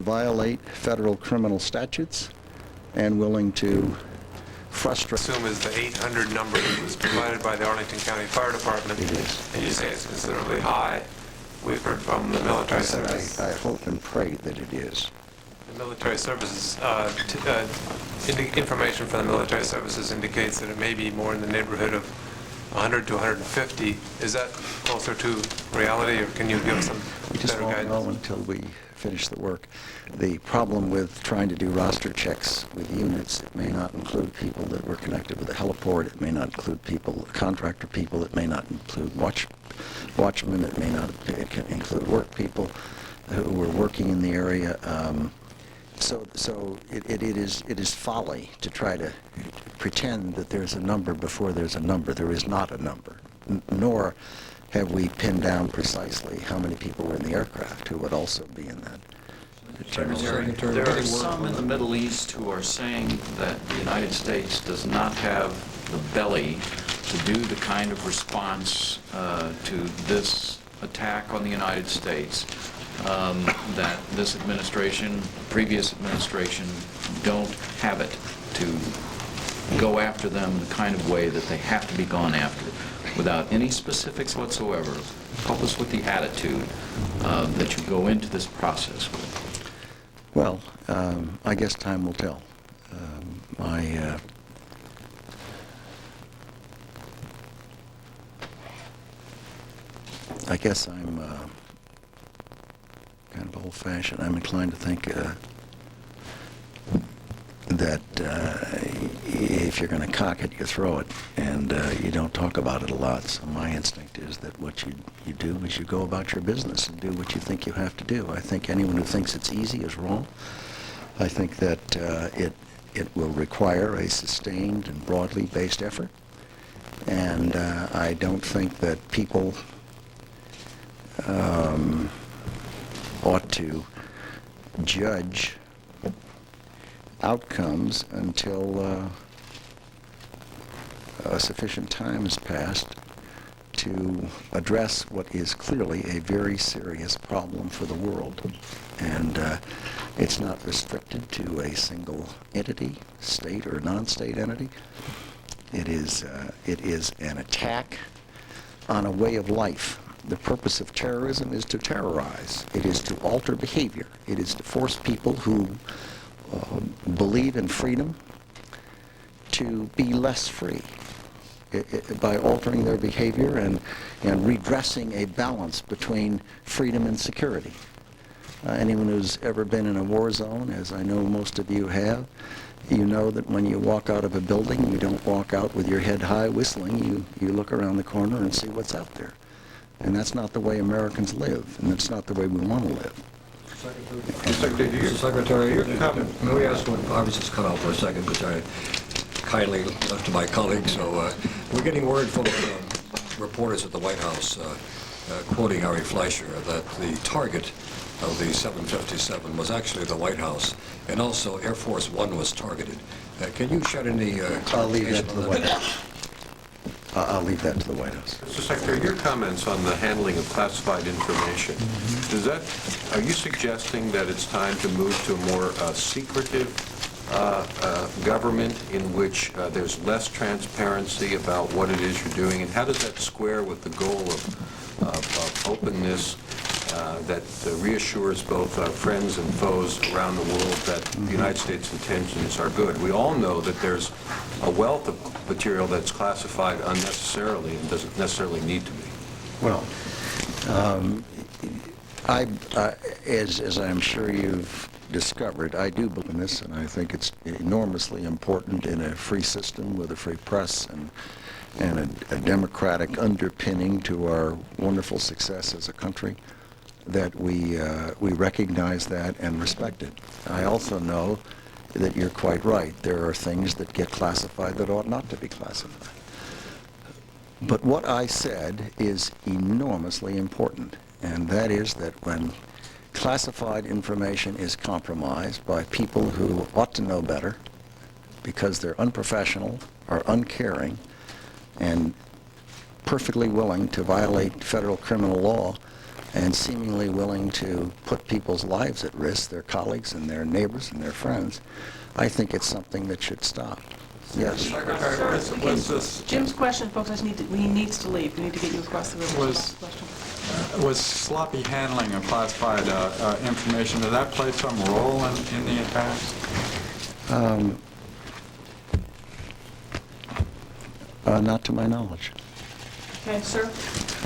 violate federal criminal statutes and willing to frustrate. Assume is the 800 number that was provided by the Arlington County Fire Department. It is. And you say it's considerably high. We've heard from the military services. I hope and pray that it is. The military services, information from the military services indicates that it may be more in the neighborhood of 100 to 150. Is that closer to reality, or can you give some We just better won't guidance? know until we finish the work. The problem with trying to do roster checks with units, it may not include people that were connected with the heliport, it may not include people, contractor people, it may not include watchmen, it may not include work people who were working in the area. So it is folly to try to pretend that there's a number before there's a number. There is not a number, nor have we pinned down precisely how many people were in the aircraft who would also be in that general area. There are some in the Middle East who are saying that the United States does not have the belly to do the kind of response to this attack on the United States that this administration, previous administration, don't have it to go after them the kind of way that they have to be gone after, without any specifics whatsoever. Help us with the attitude that you go into this process with. Well, I guess time will tell. I guess I'm kind of old-fashioned. I'm inclined to think that if you're going to cock it, you throw it, and you don't talk about it a lot. So my instinct is that what you do is you go about your business and do what you think you have to do. I think anyone who thinks it's easy is wrong. I think that it will require a sustained and broadly based effort, and I don't think that people ought to judge outcomes until a sufficient time has passed to address what is clearly a very serious problem for the world. And it's not restricted to a single entity, state or non-state entity. It is an attack on a way of life. The purpose of terrorism is to terrorize. It is to alter behavior. It is to force people who believe in freedom to be less free by altering their behavior and redressing a balance between freedom and security. Anyone who's ever been in a war zone, as I know most of you have, you know that when you walk out of a building, you don't walk out with your head high whistling. You look around the corner and see what's out there. And that's not the way Americans live, and that's not the way we want to live. Mr. Secretary, your comment, let me ask one. I was just cut off for a second, which I kindly left to my colleagues. So we're getting word from reporters at the White House, quoting Ari Fleischer, that the target of the 757 was actually the White House, and also Air Force One was targeted. Can you shed any I'll leave that to the White House. I'll leave that to the White House. Mr. Secretary, your comments on the handling of classified information, are you suggesting that it's time to move to a more secretive government in which there's less transparency about what it is you're doing, and how does that square with the goal of openness that reassures both friends and foes around the world that the United States intentions are good? We all know that there's a wealth of material that's classified unnecessarily and doesn't necessarily need to be. Well, as I'm sure you've discovered, I do believe in this, and I think it's enormously important in a free system with a free press and a democratic underpinning to our wonderful success as a country, that we recognize that and respect it. I also know that you're quite right. There are things that get classified that ought not to be classified. But what I said is enormously important, and that is that when classified information is compromised by people who ought to know better because they're unprofessional or uncaring and perfectly willing to violate federal criminal law and seemingly willing to put people's lives at risk, their colleagues and their neighbors and their friends, I think it's something that should stop. Yes. Secretary, was this... Jim's question, folks, he needs to leave. We need to get you across the river. Was- Question. Was sloppy handling of classified information, did that play some role in the attacks? Not to my knowledge. Okay, sir?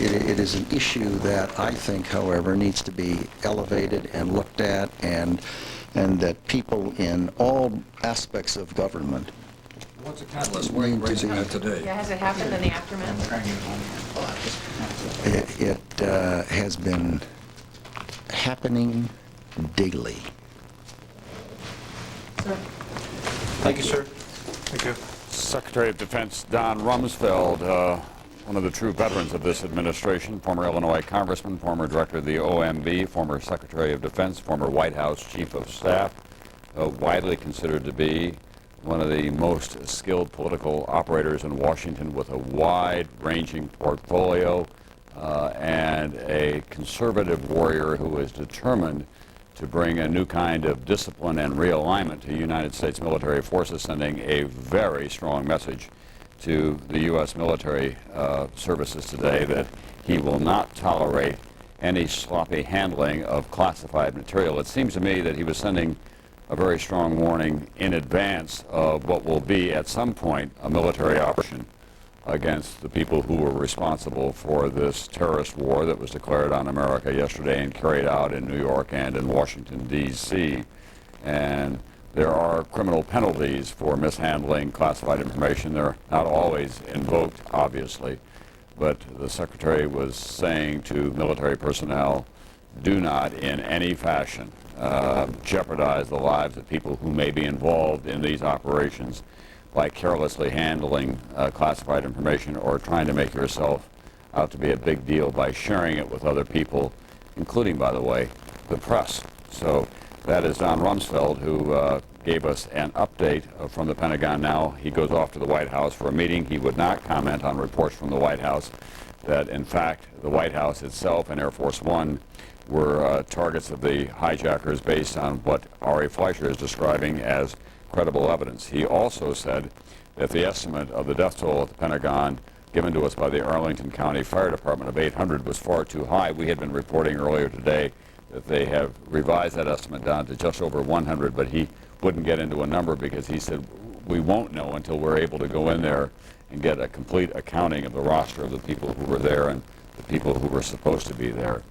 It is an issue that I think, however, needs to be elevated and looked at, and that people in all aspects of government. What's the catalyst? Why are you raising that today? Yeah, has it happened in the aftermath? It has been happening daily. Sir? Thank you, sir. Thank you. Secretary of Defense Don Rumsfeld, one of the true veterans of this administration, former Illinois congressman, former director of the OMB, former Secretary of Defense, former White House Chief of Staff, widely considered to be one of the most skilled political operators in Washington, with a wide-ranging portfolio, and a conservative warrior who is determined to bring a new kind of discipline and realignment to United States military forces, sending a very strong message to the U.S. military services today that he will not tolerate any sloppy handling of classified material. It seems to me that he was sending a very strong warning in advance of what will be at some point a military operation against the people who were responsible for this terrorist war that was declared on America yesterday and carried out in New York and in Washington, D.C. And there are criminal penalties for mishandling classified information. They're not always invoked, obviously, but the Secretary was saying to military personnel, do not in any fashion jeopardize the lives of people who may be involved in these operations by carelessly handling classified information or trying to make yourself out to be a big deal by sharing it with other people, including, by the way, the press. So that is Don Rumsfeld, who gave us an update from the Pentagon. Now he goes off to the White House for a meeting. He would not comment on reports from the White House that, in fact, the White House itself and Air Force One were targets of the hijackers based on what Ari Fleischer is describing as credible evidence. He also said that the estimate of the death toll at the Pentagon given to us by the Arlington County Fire Department of 800 was far too high. We had been reporting earlier today that they have revised that estimate down to just over 100, but he wouldn't get into a number because he said we won't know until we're able to go in there and get a complete accounting of the roster of the people who were there and the people who were supposed to be there.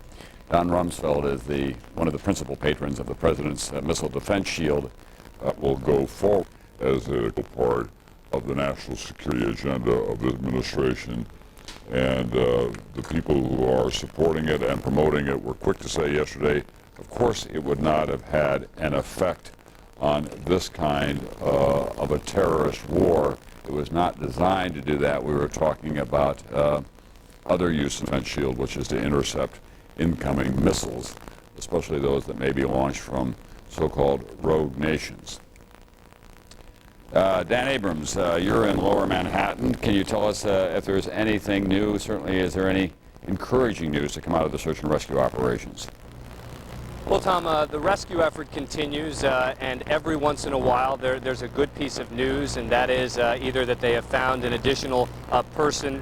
Don Rumsfeld is one of the principal patrons of the President's Missile Defense Shield. Will go forward as a part of the national security agenda of the administration. And the people who are supporting it and promoting it were quick to say yesterday, of course it would not have had an effect on this kind of a terrorist war. It was not designed to do that. We were talking about other use of the defense shield, which is to intercept incoming missiles, especially those that may be launched from so-called rogue nations. Dan Abrams, you're in Lower Manhattan. Can you tell us if there's anything new? Certainly, is there any encouraging news to come out of the search and rescue operations? Well, Tom, the rescue effort continues, and every once in a while there's a good piece of news, and that is either that they have found an additional person,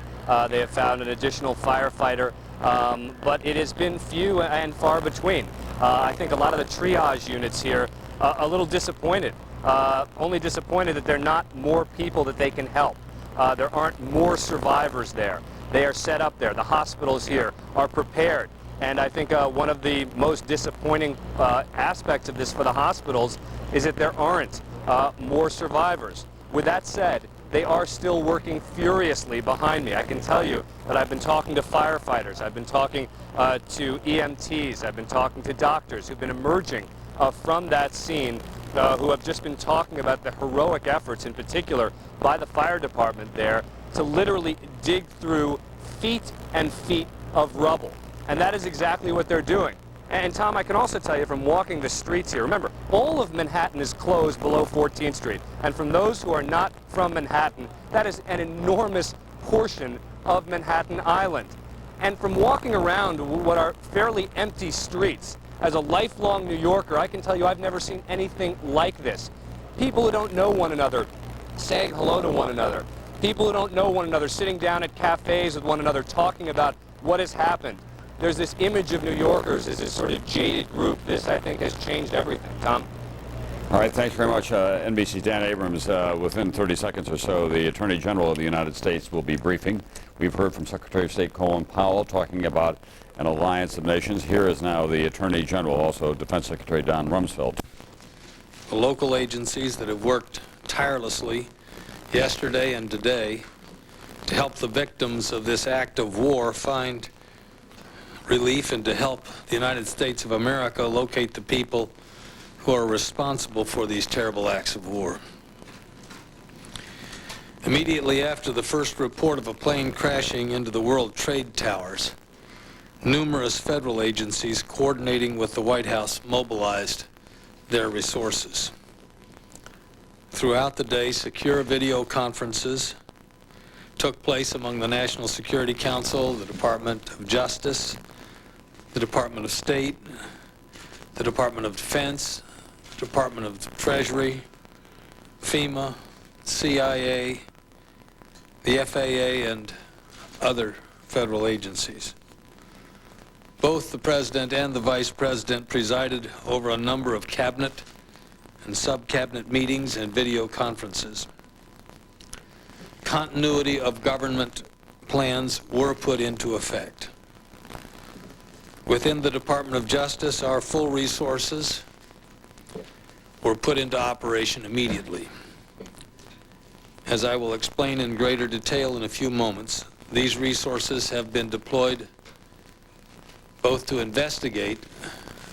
they have found an additional firefighter, but it has been few and far between. I think a lot of the triage units here a little disappointed, only disappointed that there are not more people that they can help. There aren't more survivors there. They are set up there. The hospitals here are prepared. And I think one of the most disappointing aspects of this for the hospitals is that there aren't more survivors. With that said, they are still working furiously behind me. I can tell you that I've been talking to firefighters, I've been talking to EMTs, I've been talking to doctors who've been emerging from that scene, who have just been talking about the heroic efforts, in particular by the fire department there, to literally dig through feet and feet of rubble. And that is exactly what they're doing. And Tom, I can also tell you from walking the streets here, remember, all of Manhattan is closed below 14th Street. And from those who are not from Manhattan, that is an enormous portion of Manhattan Island. And from walking around what are fairly empty streets, as a lifelong New Yorker, I can tell you I've never seen anything like this. People who don't know one another saying hello to one another. People who don't know one another sitting down at cafes with one another talking about what has happened. There's this image of New Yorkers as this sort of jaded group. This, I think, has changed everything. Tom? All right, thanks very much, NBC's Dan Abrams. Within 30 seconds or so, the Attorney General of the United States will be briefing. We've heard from Secretary of State Colin Powell talking about an alliance of nations. Here is now the Attorney General, also Defense Secretary Don Rumsfeld. The local agencies that have worked tirelessly yesterday and today to help the victims of this act of war find relief and to help the United States of America locate the people who are responsible for these terrible acts of war. Immediately after the first report of a plane crashing into the World Trade Towers, numerous federal agencies coordinating with the White House mobilized their resources. Throughout the day, secure video conferences took place among the National Security Council, the Department of Justice, the Department of State, the Department of Defense, the Department of Treasury, FEMA, CIA, the FAA, and other federal agencies. Both the President and the Vice President presided over a number of cabinet and sub-cabinet meetings and video conferences. Continuity of government plans were put into effect. Within the Department of Justice, our full resources were put into operation immediately. As I will explain in greater detail in a few moments, these resources have been deployed both to investigate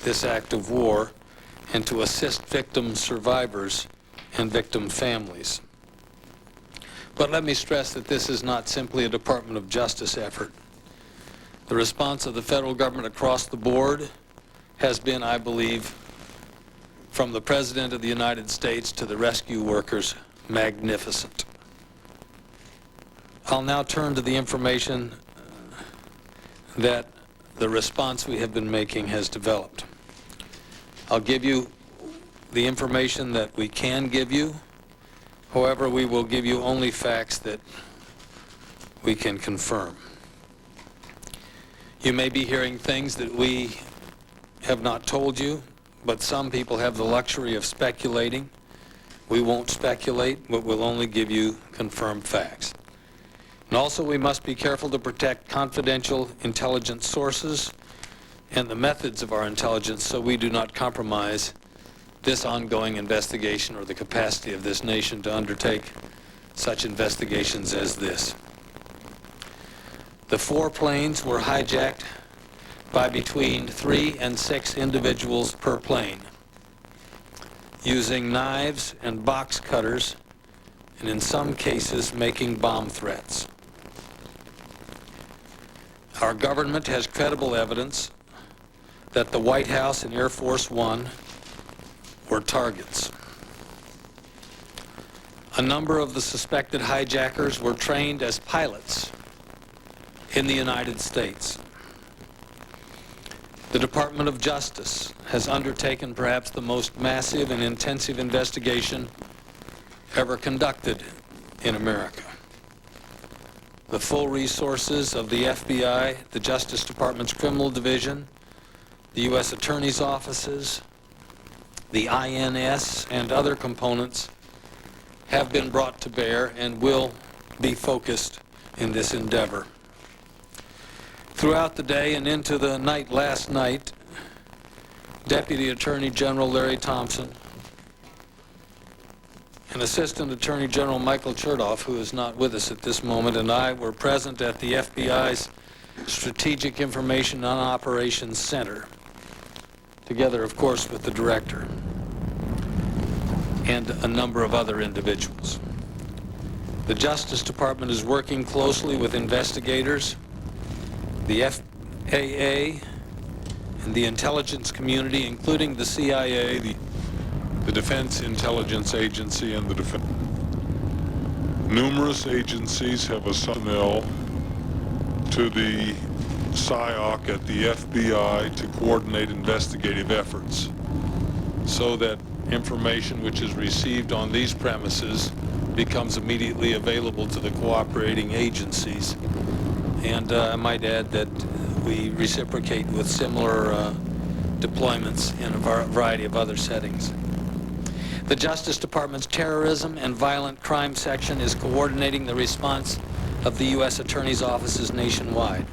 this act of war and to assist victim survivors and victim families. But let me stress that this is not simply a Department of Justice effort. The response of the federal government across the board has been, I believe, from the President of the United States to the rescue workers, magnificent. I'll now turn to the information that the response we have been making has developed. I'll give you the information that we can give you. However, we will give you only facts that we can confirm. You may be hearing things that we have not told you, but some people have the luxury of speculating. We won't speculate, but we'll only give you confirmed facts. And also, we must be careful to protect confidential intelligence sources and the methods of our intelligence so we do not compromise this ongoing investigation or the capacity of this nation to undertake such investigations as this. The 4 planes were hijacked by between 3 and 6 individuals per plane, using knives and box cutters, and in some cases making bomb threats. Our government has credible evidence that the White House and Air Force One were targets. A number of the suspected hijackers were trained as pilots in the United States. The Department of Justice has undertaken perhaps the most massive and intensive investigation ever conducted in America. The full resources of the FBI, the Justice Department's Criminal Division, the U.S. Attorney's offices, the INS, and other components have been brought to bear and will be focused in this endeavor. Throughout the day and into the night last night, Deputy Attorney General Larry Thompson and Assistant Attorney General Michael Chertoff, who is not with us at this moment, and I were present at the FBI's Strategic Information and Operations Center, together, of course, with the director and a number of other individuals. The Justice Department is working closely with investigators, the FAA, and the intelligence community, including the CIA, the Defense Intelligence Agency, and the Defense. Numerous agencies have assigned personnel to the SIOC at the FBI to coordinate investigative efforts so that information which is received on these premises becomes immediately available to the cooperating agencies. And I might add that we reciprocate with similar deployments in a variety of other settings. The Justice Department's Terrorism and Violent Crime Section is coordinating the response of the U.S. Attorney's offices nationwide.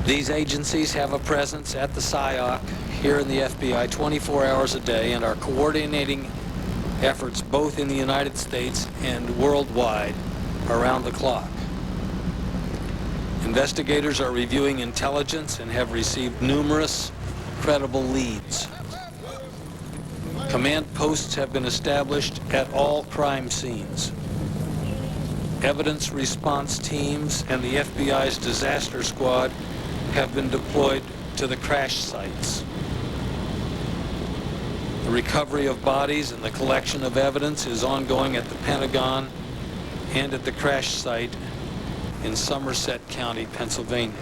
These agencies have a presence at the SIOC here in the FBI 24 hours a day and are coordinating efforts both in the United States and worldwide around the clock. Investigators are reviewing intelligence and have received numerous credible leads. Command posts have been established at all crime scenes. Evidence response teams and the FBI's disaster squad have been deployed to the crash sites. The recovery of bodies and the collection of evidence is ongoing at the Pentagon and at the crash site in Somerset County, Pennsylvania.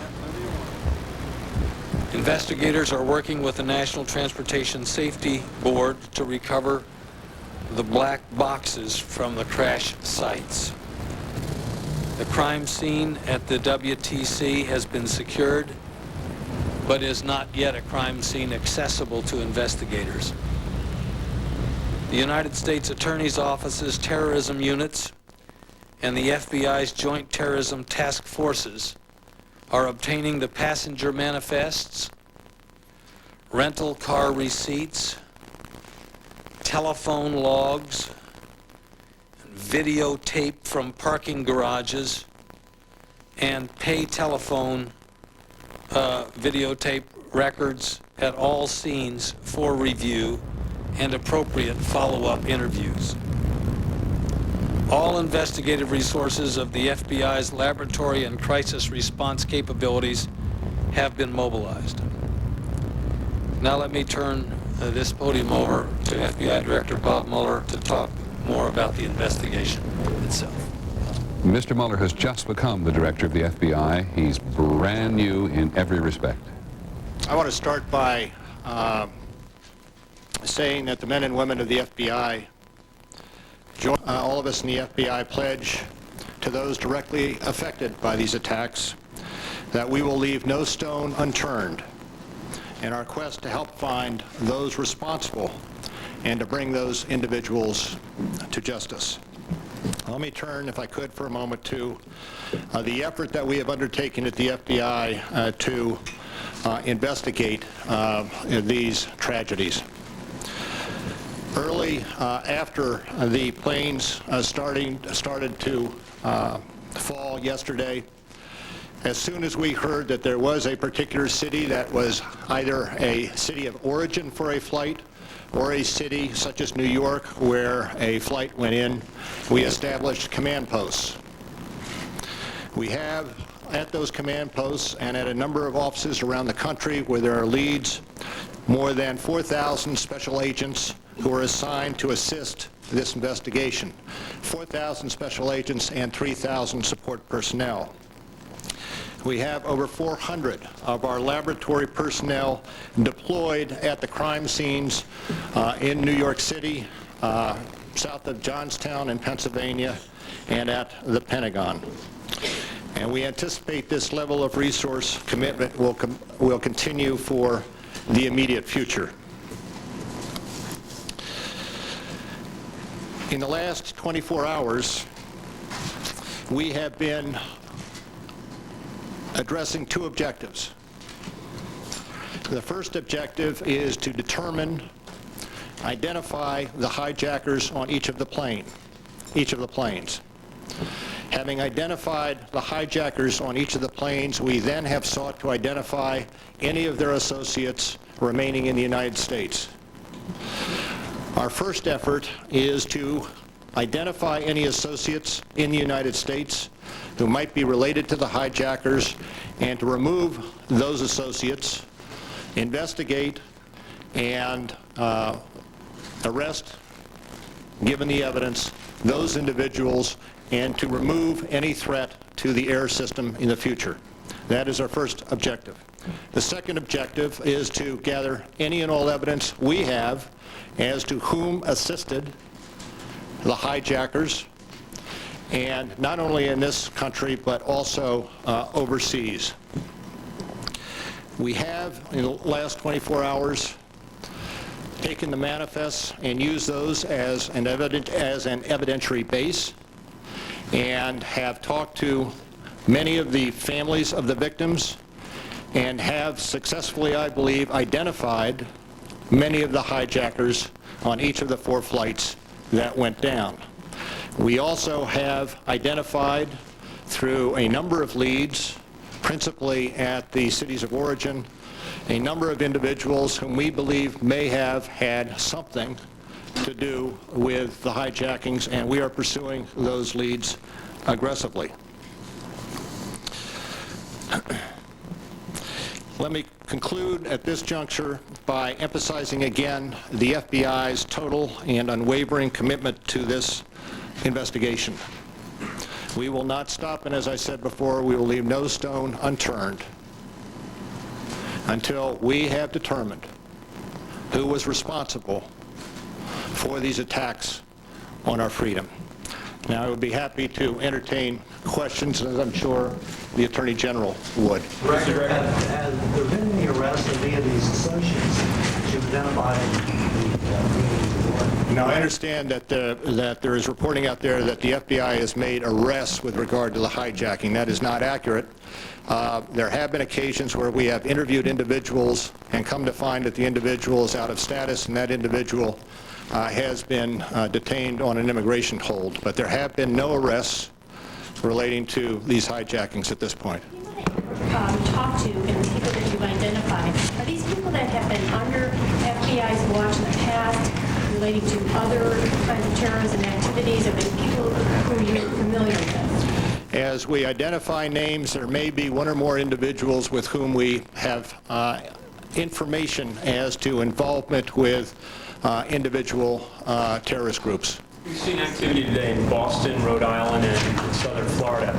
Investigators are working with the National Transportation Safety Board to recover the black boxes from the crash sites. The crime scene at the WTC has been secured, but is not yet a crime scene accessible to investigators. The United States Attorney's Office's terrorism units and the FBI's Joint Terrorism Task Forces are obtaining the passenger manifests, rental car receipts, telephone logs, videotape from parking garages, and pay telephone videotape records at all scenes for review and appropriate follow-up interviews. All investigative resources of the FBI's laboratory and crisis response capabilities have been mobilized. Now let me turn this podium over to FBI Director Bob Mueller to talk more about the investigation itself. Mr. Mueller has just become the director of the FBI. He's brand new in every respect. I want to start by saying that the men and women of the FBI, all of us in the FBI pledge to those directly affected by these attacks that we will leave no stone unturned in our quest to help find those responsible and to bring those individuals to justice. Let me turn, if I could, for a moment to the effort that we have undertaken at the FBI to investigate these tragedies. Early after the planes started to fall yesterday, as soon as we heard that there was a particular city that was either a city of origin for a flight or a city such as New York where a flight went in, we established command posts. We have at those command posts and at a number of offices around the country where there are leads, more than 4,000 special agents who are assigned to assist this investigation. 4,000 special agents and 3,000 support personnel. We have over 400 of our laboratory personnel deployed at the crime scenes in New York City, south of Johnstown in Pennsylvania, and at the Pentagon. And we anticipate this level of resource commitment will continue for the immediate future. In the last 24 hours, we have been addressing two objectives. The first objective is to identify the hijackers on each of the planes. Having identified the hijackers on each of the planes, we then have sought to identify any of their associates remaining in the United States. Our first effort is to identify any associates in the United States who might be related to the hijackers and to remove those associates, investigate, and arrest, given the evidence, those individuals, and to remove any threat to the air system in the future. That is our first objective. The second objective is to gather any and all evidence we have as to whom assisted the hijackers, and not only in this country, but also overseas. We have, in the last 24 hours, taken the manifests and used those as an evidentiary base, and have talked to many of the families of the victims, and have successfully, I believe, identified many of the hijackers on each of the 4 flights that went down. We also have identified through a number of leads, principally at the cities of origin, a number of individuals whom we believe may have had something to do with the hijackings, and we are pursuing those leads aggressively. Let me conclude at this juncture by emphasizing again the FBI's total and unwavering commitment to this investigation. We will not stop, and as I said before, we will leave no stone unturned until we have determined who was responsible for these attacks on our freedom. Now, I would be happy to entertain questions, as I'm sure the Attorney General would. Director, has there been any arrests of any of these associates that you've identified Now, I understand that there is reporting out there that the FBI has made arrests with regard to the hijacking. That is not accurate. There have been occasions where we have interviewed individuals and come to find that the individual is out of status, and that individual has been detained on an immigration hold. But there have been no arrests relating to these hijackings at this point. Talk to and the people that you've identified, are these people that have been under FBI's watch in the past relating to other kinds of terrorism activities? Are they people who you're familiar with? As we identify names, there may be one or more individuals with whom we have information as to involvement with individual terrorist groups. We've seen activity today in Boston, Rhode Island, and southern Florida.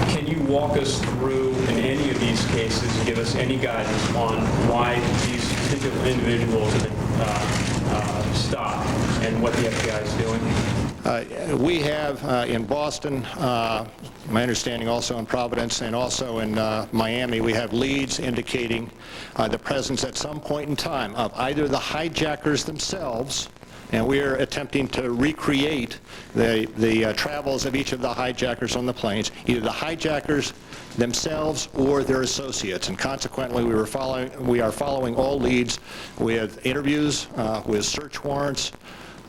Can you walk us through, in any of these cases, and give us any guidance on why these particular individuals have been stopped and what the FBI is doing? We have in Boston, my understanding also in Providence and also in Miami, we have leads indicating the presence at some point in time of either the hijackers themselves, and we are attempting to recreate the travels of each of the hijackers on the planes, either the hijackers themselves or their associates, and consequently we are following all leads with interviews, with search warrants,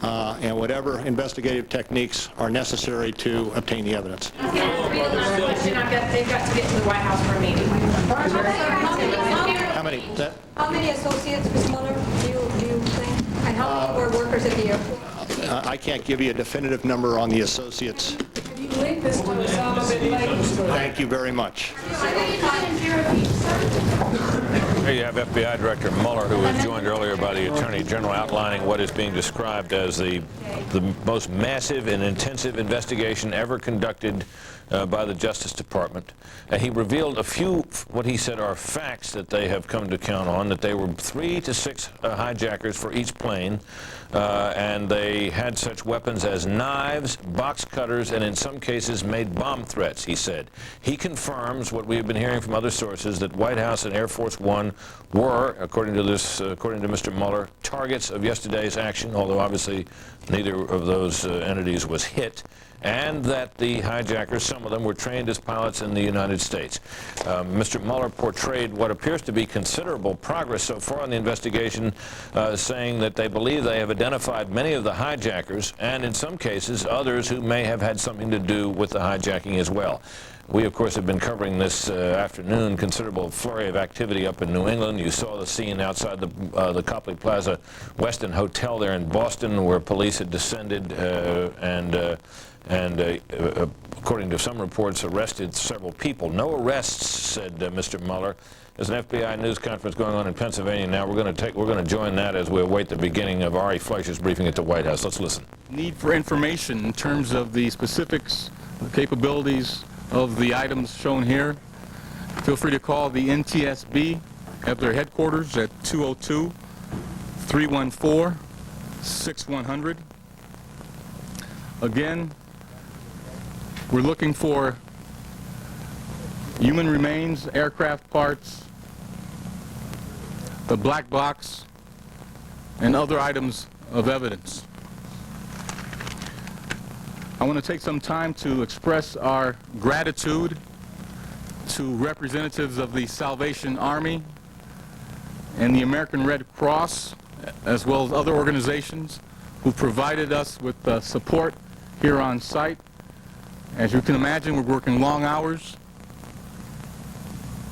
and whatever investigative techniques are necessary to obtain the evidence. They've got to get to the White House for a meeting. How many associates, Ms. Mueller, do you think? And how many were workers at the airport? I can't give you a definitive number on the associates. Have you linked this to Osama bin Laden? Thank you very much. Here you have FBI Director Mueller, who was joined earlier by the Attorney General, outlining what is being described as the most massive and intensive investigation ever conducted by the Justice Department. He revealed a few, what he said are facts that they have come to count on, that they were 3 to 6 hijackers for each plane, and they had such weapons as knives, box cutters, and in some cases made bomb threats, he said. He confirms what we have been hearing from other sources, that White House and Air Force One were, according to Mr. Mueller, targets of yesterday's action, although obviously neither of those entities was hit, and that the hijackers, some of them, were trained as pilots in the United States. Mr. Mueller portrayed what appears to be considerable progress so far in the investigation, saying that they believe they have identified many of the hijackers, and in some cases others who may have had something to do with the hijacking as well. We, of course, have been covering this afternoon, considerable flurry of activity up in New England. You saw the scene outside the Copley Plaza Westin Hotel there in Boston, where police had descended and according to some reports, arrested several people. No arrests, said Mr. Mueller. There's an FBI news conference going on in Pennsylvania now. We're going to join that as we await the beginning of Ari Fleischer's briefing at the White House. Let's listen. Need for information in terms of the specifics, capabilities of the items shown here. feel free to call the NTSB at their headquarters at 202-314-6100. Again, we're looking for human remains, aircraft parts, the black box, and other items of evidence. I want to take some time to express our gratitude to representatives of the Salvation Army and the American Red Cross, as well as other organizations who provided us with support here on site. As you can imagine, we're working long hours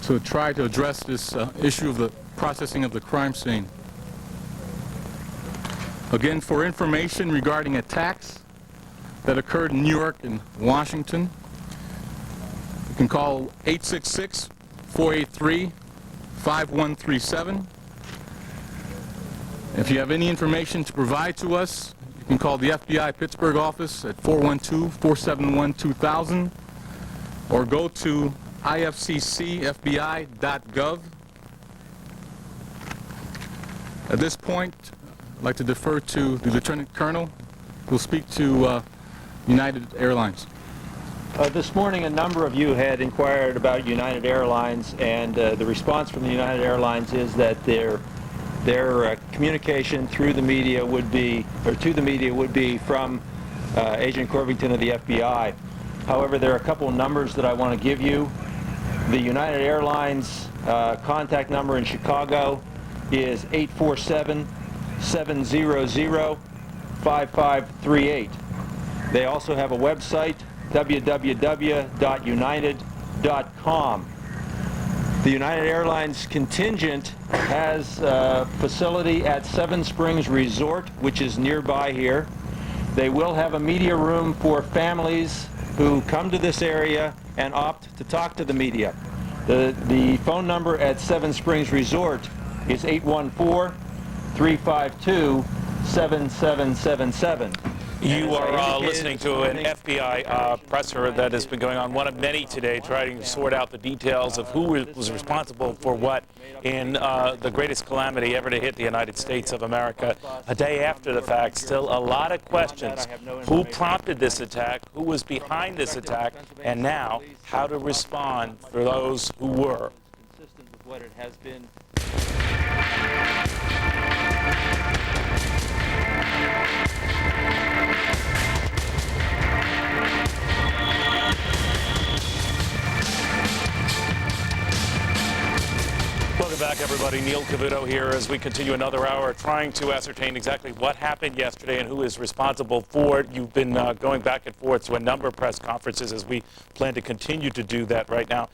to try to address this issue of the processing of the crime scene. Again, for information regarding attacks that occurred in New York and Washington, you can call 866-483-5137. If you have any information to provide to us, you can call the FBI Pittsburgh office at 412-471-2000 or go to ifccfbi.gov. At this point, I'd like to defer to the Lieutenant Colonel who will speak to United Airlines. This morning, a number of you had inquired about United Airlines, and the response from the United Airlines is that their communication through the media would be, or to the media would be from Agent Corvington of the FBI. However, there are a couple of numbers that I want to give you. The United Airlines contact number in Chicago is 847-700-5538. They also have a website, www.united.com. The United Airlines contingent has a facility at Seven Springs Resort, which is nearby here. They will have a media room for families who come to this area and opt to talk to the media. The phone number at Seven Springs Resort is 814-352-7777. You are listening to an FBI presser that has been going on, one of many today, trying to sort out the details of who was responsible for what in the greatest calamity ever to hit the United States of America. A day after the fact, still a lot of questions. Who prompted this attack? Who was behind this attack? And now, how to respond for those who were. Consistent with what it has been. Welcome back, everybody. Neil Cavuto here as we continue another hour trying to ascertain exactly what happened yesterday and who is responsible for it. You've been going back and forth to a number of press conferences as we plan to continue to do that right now.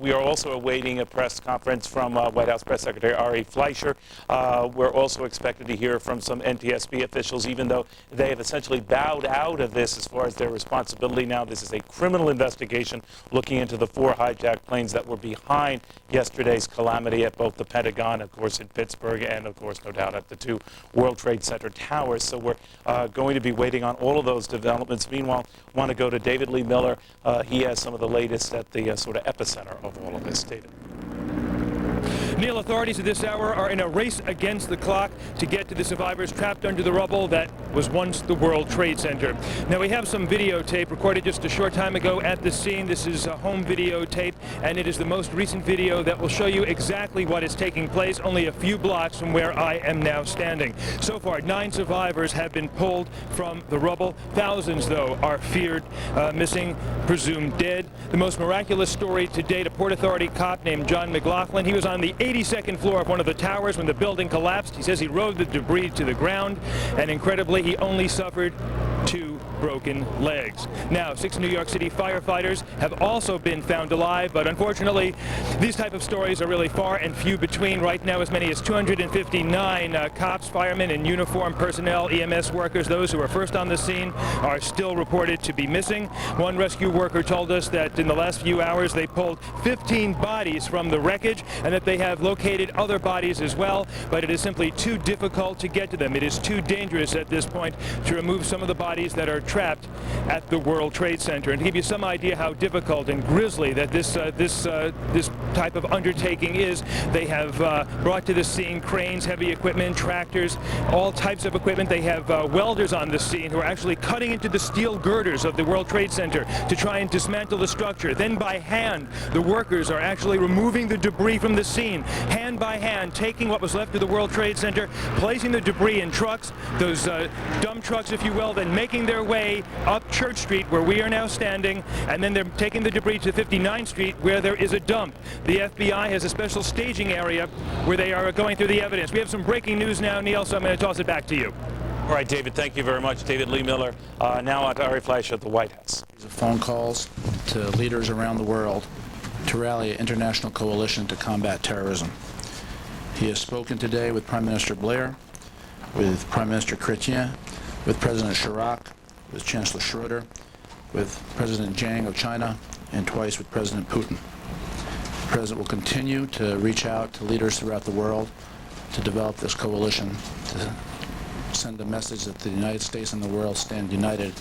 We are also awaiting a press conference from White House Press Secretary Ari Fleischer. We're also expected to hear from some NTSB officials, even though they have essentially bowed out of this as far as their responsibility now. This is a criminal investigation looking into the 4 hijacked planes that were behind yesterday's calamity at both the Pentagon, of course, in Pittsburgh, and, of course, no doubt at the 2 World Trade Center towers. So we're going to be waiting on all of those developments. Meanwhile, I want to go to David Lee Miller. He has some of the latest at the sort of epicenter of all of this. David. Neil, authorities at this hour are in a race against the clock to get to the survivors trapped under the rubble that was once the World Trade Center. Now, we have some videotape recorded just a short time ago at the scene. This is a home videotape, and it is the most recent video that will show you exactly what is taking place only a few blocks from where I am now standing. So far, 9 survivors have been pulled from the rubble. Thousands, though, are feared missing, presumed dead. The most miraculous story to date, a Port Authority cop named John McLaughlin. He was on the 82nd floor of one of the towers when the building collapsed. He says he rode the debris to the ground, and incredibly, he only suffered 2 broken legs. Now, 6 New York City firefighters have also been found alive, but unfortunately, these type of stories are really far and few between. Right now, as many as 259 cops, firemen, and uniformed personnel, EMS workers, those who were first on the scene, are still reported to be missing. One rescue worker told us that in the last few hours, they pulled 15 bodies from the wreckage, and that they have located other bodies as well, but it is simply too difficult to get to them. It is too dangerous at this point to remove some of the bodies that are trapped at the World Trade Center. And to give you some idea how difficult and grisly that this type of undertaking is, they have brought to the scene cranes, heavy equipment, tractors, all types of equipment. They have welders on the scene who are actually cutting into the steel girders of the World Trade Center to try and dismantle the structure. Then by hand, the workers are actually removing the debris from the scene, hand by hand, taking what was left of the World Trade Center, placing the debris in trucks, those dump trucks, if you will, then making their way up Church Street, where we are now standing, and then they're taking the debris to 59th Street, where there is a dump. The FBI has a special staging area where they are going through the evidence. We have some breaking news now, Neil, so I'm going to toss it back to you. All right, David, thank you very much. David Lee Miller. Now on to Ari Fleisch at the White House. Phone calls to leaders around the world to rally an international coalition to combat terrorism. He has spoken today with Prime Minister Blair, with Prime Minister Chrétien, with President Chirac, with Chancellor Schroeder, with President Jiang of China, and twice with President Putin. The President will continue to reach out to leaders throughout the world to develop this coalition, to send a message that the United States and the world stand united,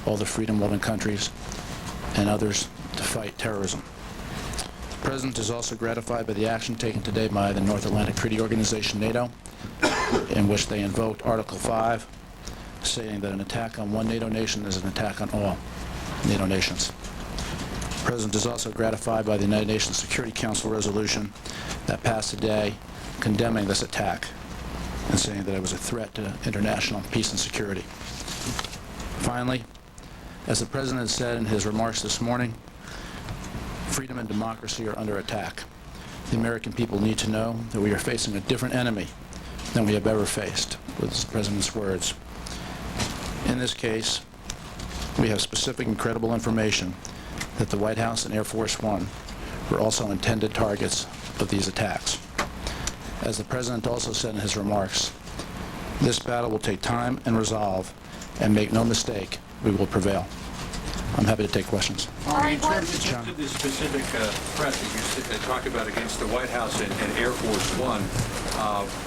all the freedom-loving countries and others, to fight terrorism. The President is also gratified by the action taken today by the North Atlantic Treaty Organization, NATO, in which they invoked Article 5, saying that an attack on one NATO nation is an attack on all NATO nations. The President is also gratified by the United Nations Security Council resolution that passed today condemning this attack and saying that it was a threat to international peace and security. Finally, as the President has said in his remarks this morning, freedom and democracy are under attack. The American people need to know that we are facing a different enemy than we have ever faced, with the President's words. In this case, we have specific and credible information that the White House and Air Force One were also intended targets of these attacks. As the President also said in his remarks, this battle will take time and resolve, and make no mistake, we will prevail. I'm happy to take questions. In terms of the specific threat that you talked about against the White House and Air Force One,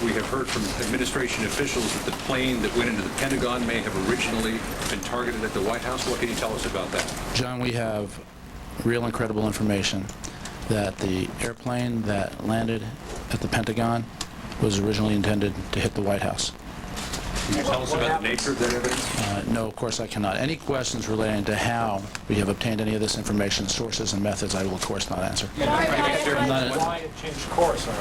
we have heard from administration officials that the plane that went into the Pentagon may have originally been targeted at the White House. What can you tell us about that? John, we have real and credible information that the airplane that landed at the Pentagon was originally intended to hit the White House. Can you tell us about the nature of that evidence? No, of course I cannot. Any questions relating to how we have obtained any of this information, sources and methods, I will of course not answer. Why it changed course, or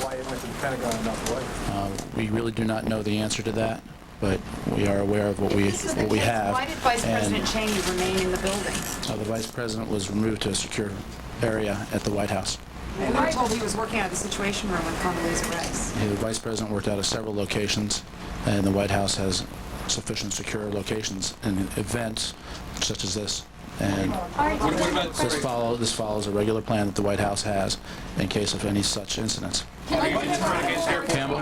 why it went to the Pentagon and not the White House? We really do not know the answer to that, but we are aware of what we have. Why did Vice President Cheney remain in the building? The Vice President was removed to a secure area at the White House. We were told he was working out of the Situation Room with Condoleezza Rice. The Vice President worked out of several locations, and the White House has sufficient secure locations in events such as this. And this follows a regular plan that the White House has in case of any such incidents. Campbell?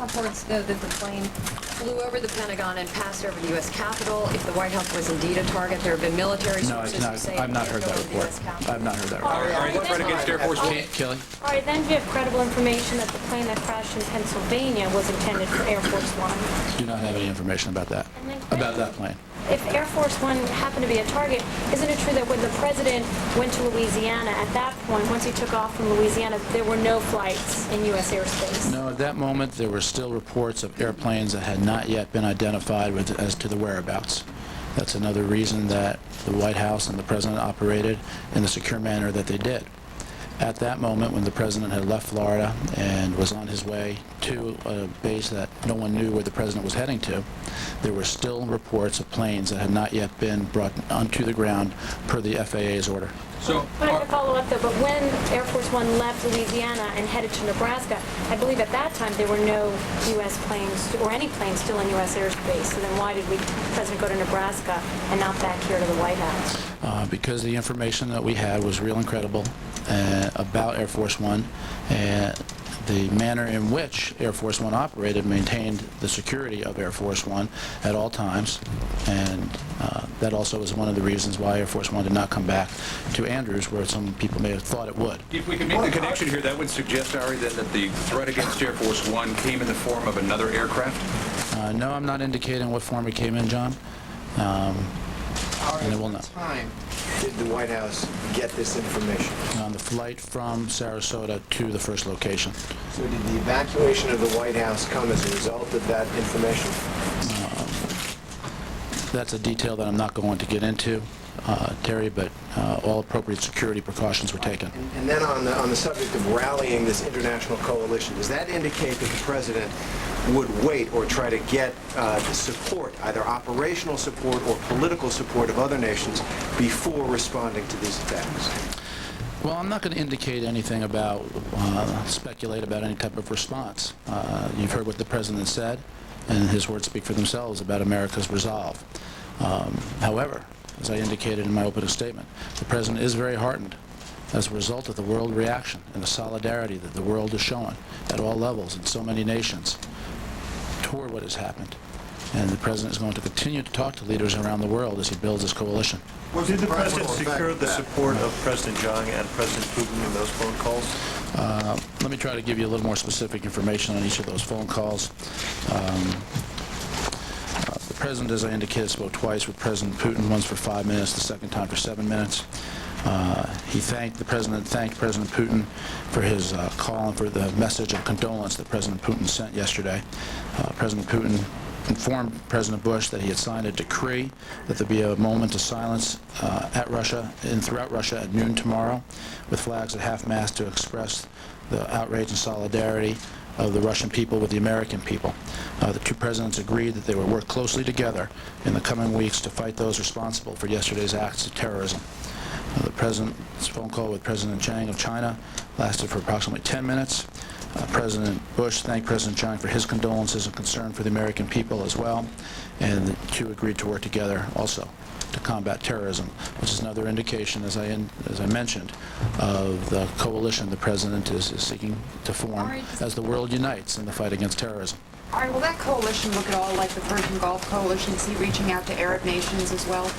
Reports, though, that the plane flew over the Pentagon and passed over the U.S. Capitol. If the White House was indeed a target, there have been military sources who say... I've not heard that report. I've not heard that report. Are you threat against Air Force One? Kelly? All right, then do you have credible information that the plane that crashed in Pennsylvania was intended for Air Force One? Do not have any information about that, plane. If Air Force One happened to be a target, isn't it true that when the President went to Louisiana, at that point, once he took off from Louisiana, there were no flights in U.S. airspace? No, at that moment, there were still reports of airplanes that had not yet been identified as to the whereabouts. That's another reason that the White House and the President operated in the secure manner that they did. At that moment, when the President had left Florida and was on his way to a base that no one knew where the President was heading to, there were still reports of planes that had not yet been brought onto the ground per the FAA's order. But I have to follow up, though, but when Air Force One left Louisiana and headed to Nebraska, I believe at that time there were no U.S. planes, or any planes still in U.S. airspace. So then why did the President go to Nebraska and not back here to the White House? Because the information that we had was real and credible about Air Force One, and the manner in which Air Force One operated maintained the security of Air Force One at all times, and that also was one of the reasons why Air Force One did not come back to Andrews, where some people may have thought it would. If we can make the connection here, that would suggest, Ari, then that the threat against Air Force One came in the form of another aircraft? No, I'm not indicating what form it came in, John. And it will know. Time did the White House get this information? On the flight from Sarasota to the first location. So did the evacuation of the White House come as a result of that information? That's a detail that I'm not going to get into, Terry, but all appropriate security precautions were taken. And then on the subject of rallying this international coalition, does that indicate that the President would wait or try to get the support, either operational support or political support of other nations before responding to these attacks? Well, I'm not going to indicate anything about, speculate about any type of response. You've heard what the President said, and his words speak for themselves about America's resolve. However, as I indicated in my opening statement, the President is very heartened as a result of the world reaction and the solidarity that the world is showing at all levels in so many nations toward what has happened. And the President is going to continue to talk to leaders around the world as he builds his coalition. Did the President secure the support of President Zhang and President Putin in those phone calls? Let me try to give you a little more specific information on each of those phone calls. The President, as I indicated, spoke twice with President Putin, once for 5 minutes, the second time for 7 minutes. The President thanked President Putin for his call and for the message of condolence that President Putin sent yesterday. President Putin informed President Bush that he had signed a decree that there be a moment of silence at Russia and throughout Russia at noon tomorrow, with flags at half-mast to express the outrage and solidarity of the Russian people with the American people. The two presidents agreed that they would work closely together in the coming weeks to fight those responsible for yesterday's acts of terrorism. The President's phone call with President Chang of China lasted for approximately 10 minutes. President Bush thanked President Chang for his condolences and concern for the American people as well, and the two agreed to work together also to combat terrorism, which is another indication, as I mentioned, of the coalition the President is seeking to form as the world unites in the fight against terrorism. All right, will that coalition look at all like the Persian Gulf Coalition? Is he reaching out to Arab nations as well?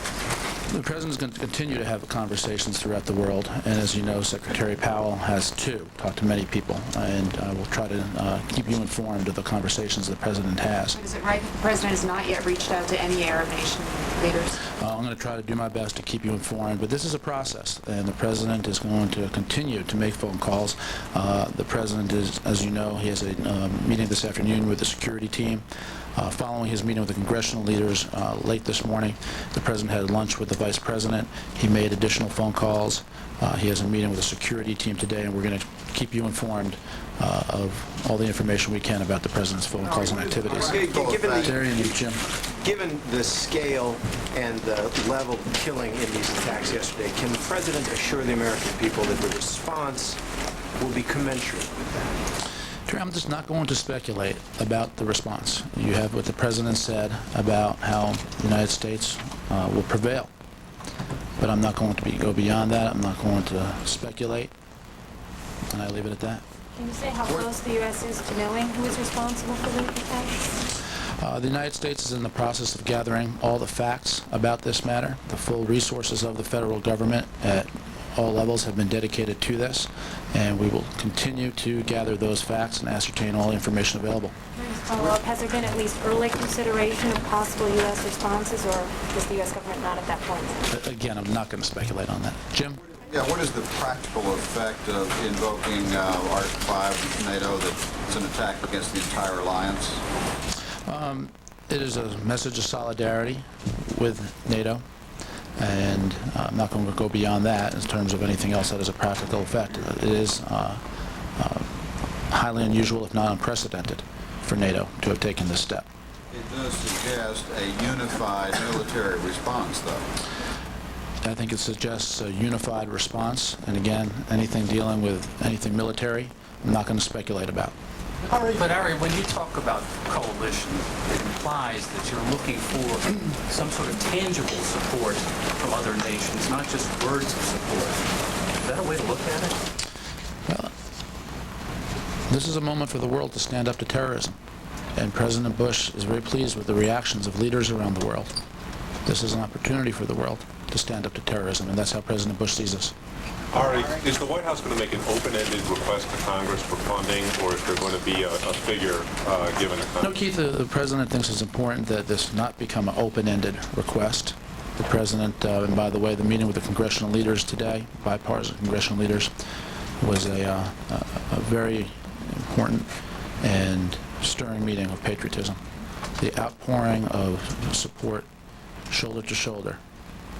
The President is going to continue to have conversations throughout the world, and as you know, Secretary Powell has too, talked to many people, and we'll try to keep you informed of the conversations the President has. But is it right that the President has not yet reached out to any Arab nation leaders? I'm going to try to do my best to keep you informed, but this is a process, and the President is going to continue to make phone calls. The President is, as you know, he has a meeting this afternoon with the security team. Following his meeting with the congressional leaders late this morning, the President had lunch with the Vice President. He made additional phone calls. He has a meeting with the security team today, and we're going to keep you informed of all the information we can about the President's phone calls and activities. Terry and Jim. Given the scale and the level of killing in these attacks yesterday, can the President assure the American people that the response will be commensurate with that? I'm just not going to speculate about the response. You have what the President said about how the United States will prevail. But I'm not going to go beyond that. I'm not going to speculate. And I leave it at that. Can you say how close the U.S. is to knowing who is responsible for the attacks? The United States is in the process of gathering all the facts about this matter. The full resources of the federal government at all levels have been dedicated to this, and we will continue to gather those facts and ascertain all the information available. Follow-up, has there been at least early consideration of possible U.S. responses, or is the U.S. government not at that point? Again, I'm not going to speculate on that. Jim? Yeah, what is the practical effect of invoking Article 5 of NATO that it's an attack against the entire alliance? It is a message of solidarity with NATO. And I'm not going to go beyond that in terms of anything else that has a practical effect. It is highly unusual, if not unprecedented, for NATO to have taken this step. It does suggest a unified military response, though. I think it suggests a unified response. And again, anything dealing with anything military, I'm not going to speculate about. But Ari, when you talk about coalition, it implies that you're looking for some sort of tangible support from other nations, not just words of support. Is that a way to look at it? Well, this is a moment for the world to stand up to terrorism. And President Bush is very pleased with the reactions of leaders around the world. This is an opportunity for the world to stand up to terrorism, and that's how President Bush sees us. Ari, is the White House going to make an open-ended request to Congress for funding, or is there going to be a figure given to Congress? No, Keith, the President thinks it's important that this not become an open-ended request. The President, and by the way, the meeting with the congressional leaders today, bipartisan congressional leaders, was a very important and stirring meeting of patriotism. The outpouring of support, shoulder to shoulder,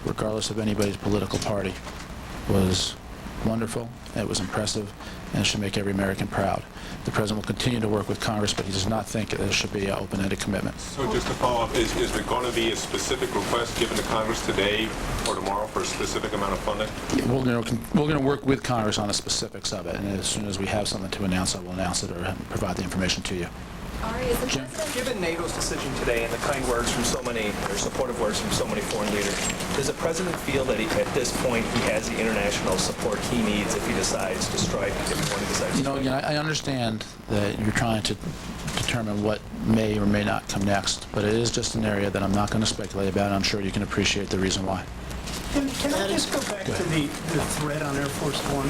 regardless of anybody's political party, was wonderful, it was impressive, and it should make every American proud. The President will continue to work with Congress, but he does not think that there should be an open-ended commitment. So just to follow up, is there going to be a specific request given to Congress today or tomorrow for a specific amount of funding? We're going to work with Congress on the specifics of it, and as soon as we have something to announce, I will announce it or provide the information to you. Given NATO's decision today and the kind words from so many, or supportive words from so many foreign leaders, does the President feel that at this point he has the international support he needs if he decides to strike, if one decides to strike? Again, I understand that you're trying to determine what may or may not come next, but it is just an area that I'm not going to speculate about, and I'm sure you can appreciate the reason why. Can I just go back to the threat on Air Force One?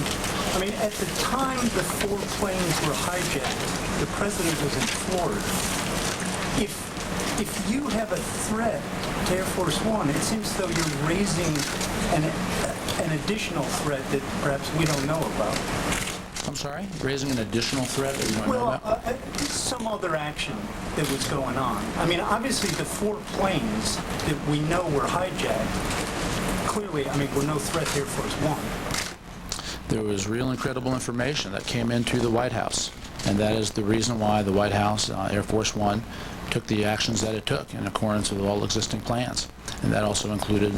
I mean, at the time the 4 planes were hijacked, the President was in Florida. If you have a threat to Air Force One, it seems as though you're raising an additional threat that perhaps we don't know about. I'm sorry? Raising an additional threat that you don't know about? Some other action that was going on. I mean, obviously the 4 planes that we know were hijacked, clearly, I mean, we're no threat to Air Force One. There was real incredible information that came into the White House, and that is the reason why the White House, Air Force One, took the actions that it took in accordance with all existing plans. And that also included,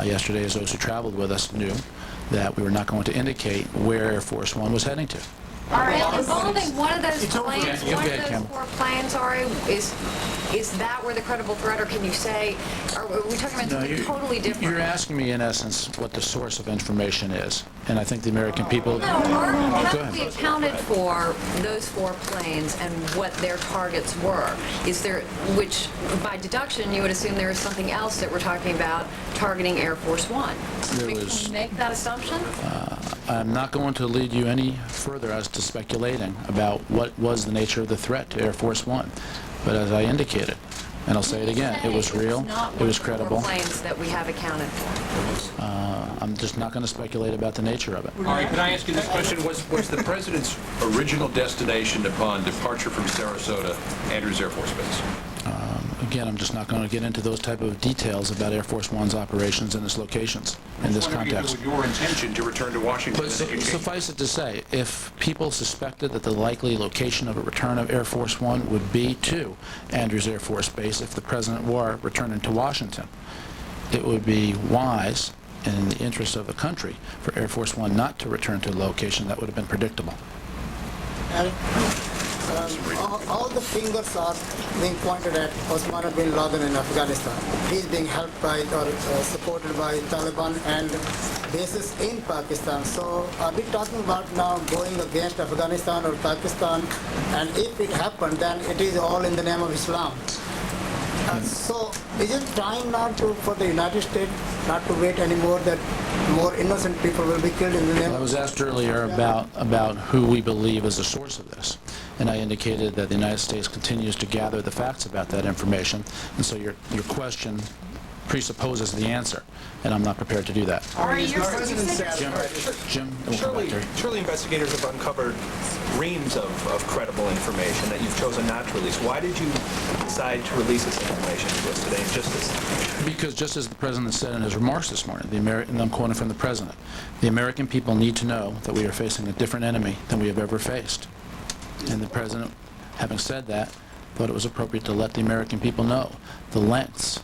yesterday, as those who traveled with us knew, that we were not going to indicate where Air Force One was heading to. All right, involving one of those planes, one of those 4 planes, Ari, is that where the credible threat, or can you say, are we talking about something totally different? You're asking me, in essence, what the source of information is, and I think the American people... No, have we accounted for those 4 planes and what their targets were? Is there, which, by deduction, you would assume there is something else that we're talking about targeting Air Force One. Can we make that assumption? I'm not going to lead you any further as to speculating about what was the nature of the threat to Air Force One. But as I indicated, and I'll say it again, it was real, it was credible. Planes that we have accounted for. I'm just not going to speculate about the nature of it. All right, can I ask you this question? Was the President's original destination upon departure from Sarasota Andrews Air Force Base? Again, I'm just not going to get into those type of details about Air Force One's operations and its locations in this context. It was your intention to return to Washington. But suffice it to say, if people suspected that the likely location of a return of Air Force One would be to Andrews Air Force Base if the President were returning to Washington, it would be wise and in the interest of the country for Air Force One not to return to a location that would have been predictable. All the fingers are being pointed at Osama bin Laden in Afghanistan. He's being helped by or supported by Taliban and bases in Pakistan. So are we talking about now going against Afghanistan or Pakistan? And if it happened, then it is all in the name of Islam. So is it time now for the United States not to wait anymore that more innocent people will be killed in the name of... I was asked earlier about who we believe is the source of this, and I indicated that the United States continues to gather the facts about that information, and so your question presupposes the answer, and I'm not prepared to do that. Jim, Surely investigators have uncovered reams of credible information that you've chosen not to release. Why did you decide to release this information to us today? Because just as the President said in his remarks this morning, and I'm quoting from the President, the American people need to know that we are facing a different enemy than we have ever faced. And the President, having said that, thought it was appropriate to let the American people know the lengths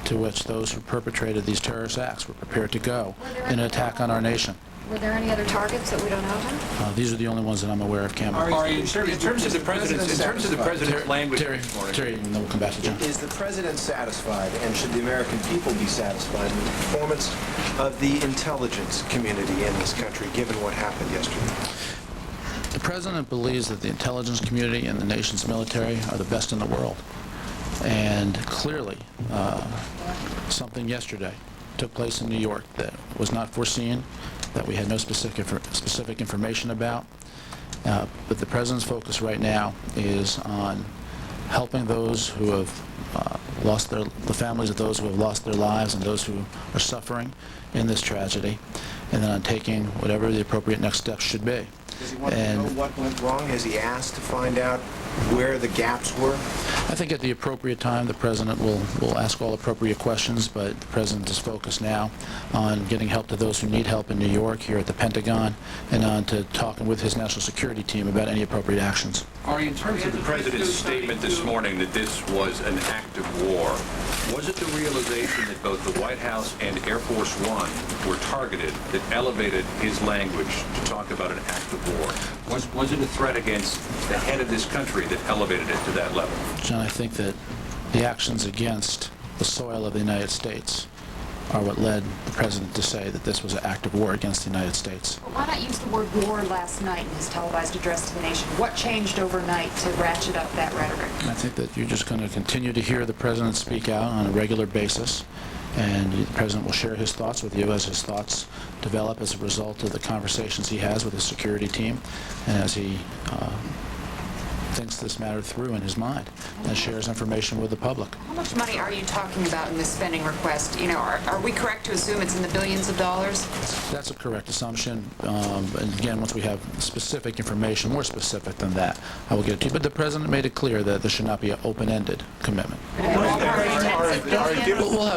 to which those who perpetrated these terrorist acts were prepared to go in an attack on our nation. Were there any other targets that we don't know about? These are the only ones that I'm aware of, Cameron. In terms of the President's language... Terry, and then we'll come back to John. Is the President satisfied, and should the American people be satisfied with the performance of the intelligence community in this country, given what happened yesterday? The President believes that the intelligence community and the nation's military are the best in the world. And clearly, something yesterday took place in New York that was not foreseen, that we had no specific information about. But the President's focus right now is on helping those who have the families of those who have lost their lives and those who are suffering in this tragedy, and then on taking whatever the appropriate next steps should be. Does he want to know what went wrong? Has he asked to find out where the gaps were? I think at the appropriate time, the President will ask all appropriate questions, but the President is focused now on getting help to those who need help in New York, here at the Pentagon, and on to talking with his national security team about any appropriate actions. Ari, in terms of the President's statement this morning that this was an act of war, was it the realization that both the White House and Air Force One were targeted that elevated his language to talk about an act of war? Was it a threat against the head of this country that elevated it to that level? John, I think that the actions against the soil of the United States are what led the President to say that this was an act of war against the United States. Well, why not use the word war last night in his televised address to the nation? What changed overnight to ratchet up that rhetoric? I think that you're just going to continue to hear the President speak out on a regular basis, and the President will share his thoughts with you as his thoughts develop as a result of the conversations he has with his security team, and as he thinks this matter through in his mind and shares information with the public. How much money are you talking about in this spending request? You know, are we correct to assume it's in the billions of dollars? That's a correct assumption. And again, once we have specific information, more specific than that, I will get it to you. But the President made it clear that this should not be an open-ended commitment.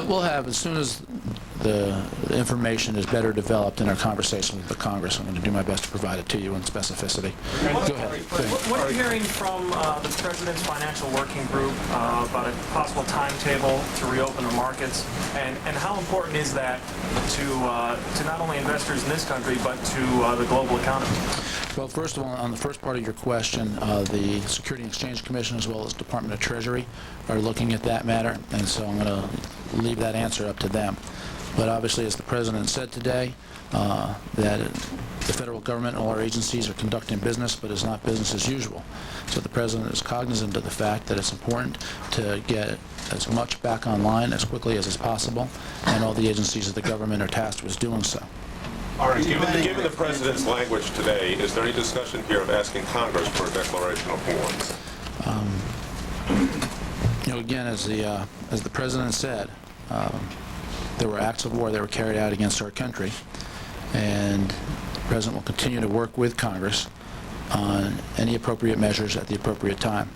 We'll have, as soon as the information is better developed in our conversation with the Congress, I'm going to do my best to provide it to you in specificity. Go ahead. What are you hearing from the President's financial working group about a possible timetable to reopen the markets? And how important is that to not only investors in this country, but to the global economy? Well, first of all, on the first part of your question, the Security and Exchange Commission as well as Department of Treasury are looking at that matter, and so I'm going to leave that answer up to them. But obviously, as the President said today, that the federal government and all our agencies are conducting business, but it's not business as usual. So the President is cognizant of the fact that it's important to get as much back online as quickly as is possible, and all the agencies of the government are tasked with doing so. All right, given the President's language today, is there any discussion here of asking Congress for a declaration of war? You know, again, as the President said, there were acts of war that were carried out against our country, and the President will continue to work with Congress on any appropriate measures at the appropriate time.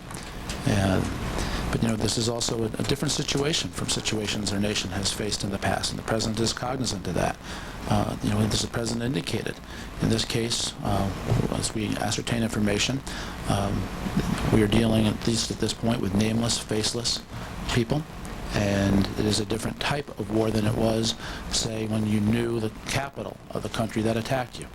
But, you know, this is also a different situation from situations our nation has faced in the past, and the President is cognizant of that. You know, as the President indicated, in this case, as we ascertain information, we are dealing, at least at this point, with nameless, faceless people. And it is a different type of war than it was, say, when you knew the capital of the country that attacked you.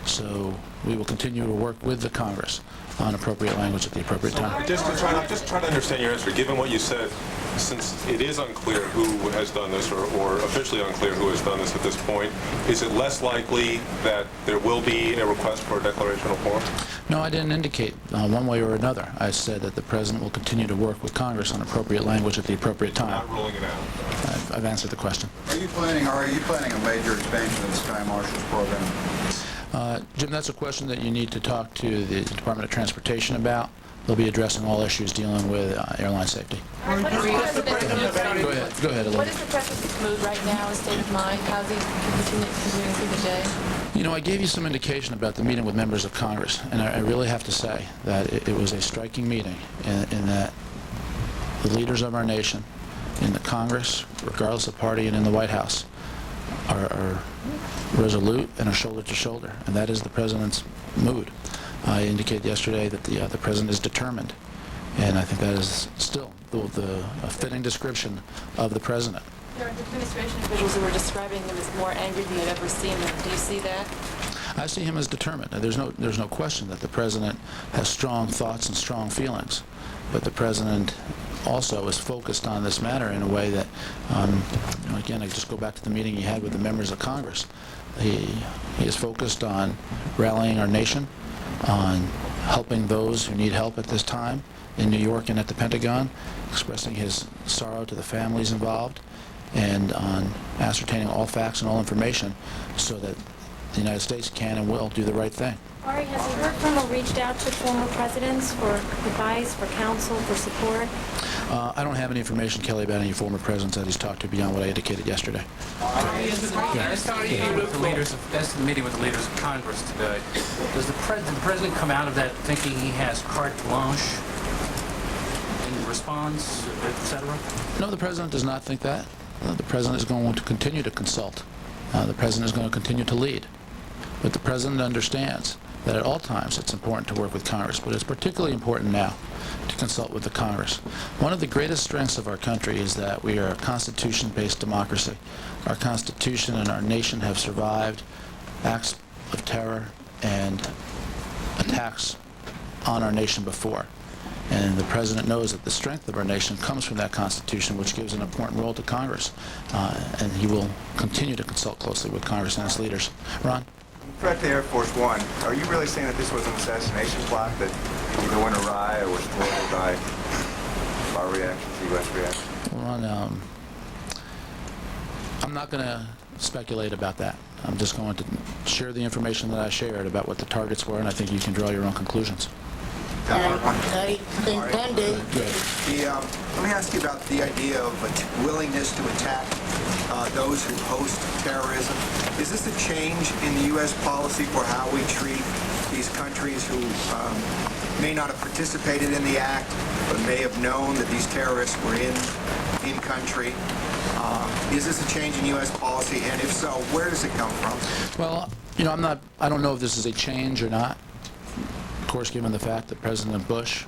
So we will continue to work with the Congress on appropriate language at the appropriate time. Just try to understand your answer. Given what you said, since it is unclear who has done this, or officially unclear who has done this at this point, is it less likely that there will be a request for a declaration of war? No, I didn't indicate one way or another. I said that the President will continue to work with Congress on appropriate language at the appropriate time. Not ruling it out. I've answered the question. Are you planning a major expansion of the Sky Marshals program? Jim, that's a question that you need to talk to the Department of Transportation about. They'll be addressing all issues dealing with airline safety. Go ahead, Elizabeth. What is the President's mood right now, his state of mind? How's he continuing through the day? You know, I gave you some indication about the meeting with members of Congress, and I really have to say that it was a striking meeting in that the leaders of our nation, in the Congress, regardless of party, and in the White House, are resolute and are shoulder to shoulder, and that is the President's mood. I indicated yesterday that the President is determined, and I think that is still a fitting description of the President. There are administration officials who are describing him as more angry than they've ever seen him. Do you see that? I see him as determined. There's no question that the President has strong thoughts and strong feelings, but the President also is focused on this matter in a way that, you know, again, I just go back to the meeting he had with the members of Congress. He is focused on rallying our nation, on helping those who need help at this time in New York and at the Pentagon, expressing his sorrow to the families involved, and on ascertaining all facts and all information so that the United States can and will do the right thing. Ari, has he heard from or reached out to former presidents for advice, for counsel, for support? I don't have any information, Kelly, about any former presidents that he's talked to beyond what I indicated yesterday. That's the meeting with the leaders of Congress today. Does the president come out of that thinking he has carte blanche in response, etc.? No, the president does not think that. The president is going to continue to consult. The president is going to continue to lead. But the president understands that at all times it's important to work with Congress, but it's particularly important now to consult with the Congress. One of the greatest strengths of our country is that we are a constitution-based democracy. Our Constitution and our nation have survived acts of terror and attacks on our nation before. And the president knows that the strength of our nation comes from that Constitution, which gives an important role to Congress. And he will continue to consult closely with Congress and its leaders. Ron? Threat to Air Force One, are you really saying that this was an assassination plot that either went awry or was thwarted by our reaction to U.S. reaction? Ron, I'm not going to speculate about that. I'm just going to share the information that I shared about what the targets were, and I think you can draw your own conclusions. Let me ask you about the idea of a willingness to attack those who host terrorism. Is this a change in the U.S. policy for how we treat these countries who may not have participated in the act, but may have known that these terrorists were in country? Is this a change in U.S. policy, and if so, where does it come from? Well, you know, I don't know if this is a change or not. Of course, given the fact that President Bush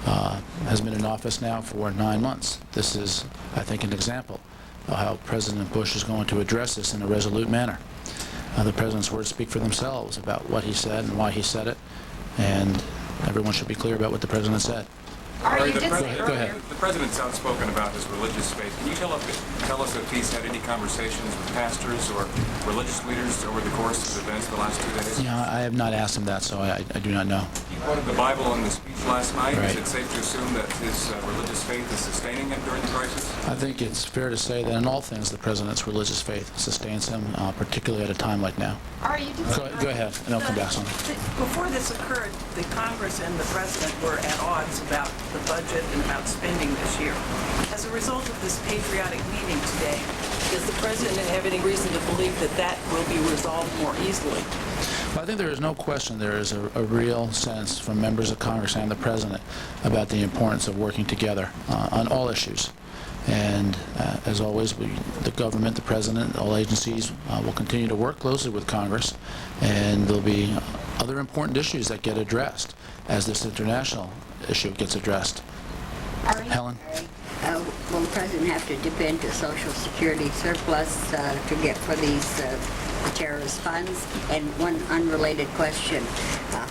has been in office now for 9 months, this is, I think, an example of how President Bush is going to address this in a resolute manner. The President's words speak for themselves about what he said and why he said it, and everyone should be clear about what the President said. Go ahead. The President's outspoken about his religious faith. Can you tell us if he's had any conversations with pastors or religious leaders over the course of events the last 2 days? Yeah, I have not asked him that, so I do not know. He quoted the Bible in the speech last night. Right. Is it safe to assume that his religious faith is sustaining him during the crisis? I think it's fair to say that in all things the President's religious faith sustains him, particularly at a time like now. Go ahead, and I'll come back on it. Before this occurred, the Congress and the President were at odds about the budget and about spending this year. As a result of this patriotic meeting today, does the President have any reason to believe that that will be resolved more easily? Well, I think there is no question there is a real sense from members of Congress and the President about the importance of working together on all issues. And as always, the government, the President, all agencies will continue to work closely with Congress, and there'll be other important issues that get addressed as this international issue gets addressed. Helen? Will the President have to dip into Social Security surplus to get for these terrorist funds? And one unrelated question,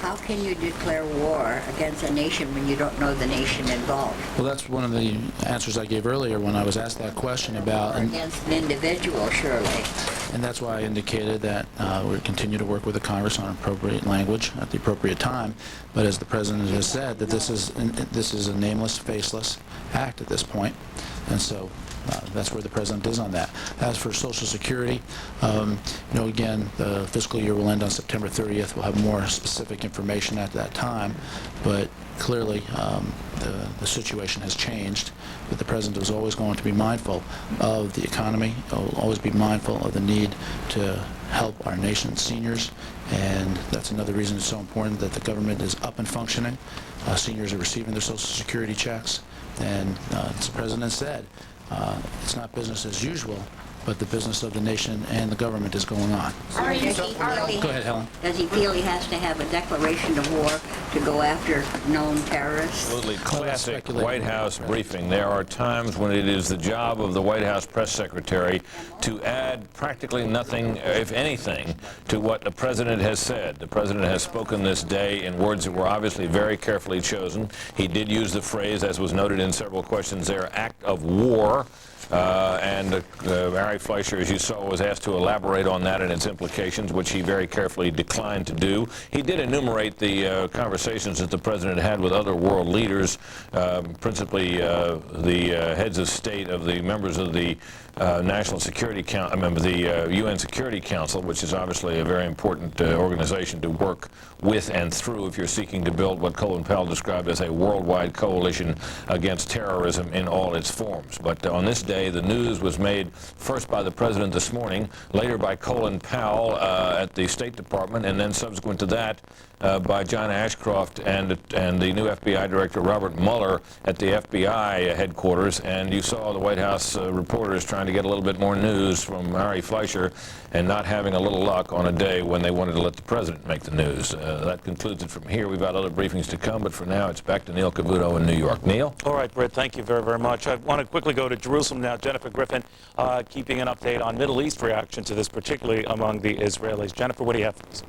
how can you declare war against a nation when you don't know the nation involved? Well, that's one of the answers I gave earlier when I was asked that question about... Or against an individual, surely. And that's why I indicated that we continue to work with the Congress on appropriate language at the appropriate time. But as the President has said, that this is a nameless, faceless act at this point. And so that's where the President is on that. As for Social Security, again, the fiscal year will end on September 30th. We'll have more specific information at that time. But clearly, the situation has changed. But the President is always going to be mindful of the economy, will always be mindful of the need to help our nation's seniors. And that's another reason it's so important that the government is up and functioning. Seniors are receiving their Social Security checks. And as the President said, it's not business as usual, but the business of the nation and the government is going on. Go ahead, Helen. Does he feel he has to have a declaration of war to go after known terrorists? Absolutely classic White House briefing. There are times when it is the job of the White House press secretary to add practically nothing, if anything, to what the President has said. The President has spoken this day in words that were obviously very carefully chosen. He did use the phrase, as was noted in several questions there, act of war. And Barry Ari Fleischer, as you saw, was asked to elaborate on that and its implications, which he very carefully declined to do. He did enumerate the conversations that the president had with other world leaders, principally the heads of state of the members of the National Security Council, the UN Security Council, which is obviously a very important organization to work with and through if you're seeking to build what Colin Powell described as a worldwide coalition against terrorism in all its forms. But on this day, the news was made first by the president this morning, later by Colin Powell at the State Department, and then subsequent to that by John Ashcroft and the new FBI Director Robert Mueller at the FBI headquarters. And you saw the White House reporters trying to get a little bit more news from Ari Fleischer and not having a little luck on a day when they wanted to let the president make the news. That concludes it from here. We've got other briefings to come, but for now it's back to Neil Cavuto in New York. Neil? All right, Britt, thank you very, very much. I want to quickly go to Jerusalem now. Jennifer Griffin keeping an update on Middle East reaction to this, particularly among the Israelis. Jennifer, what do you have for us?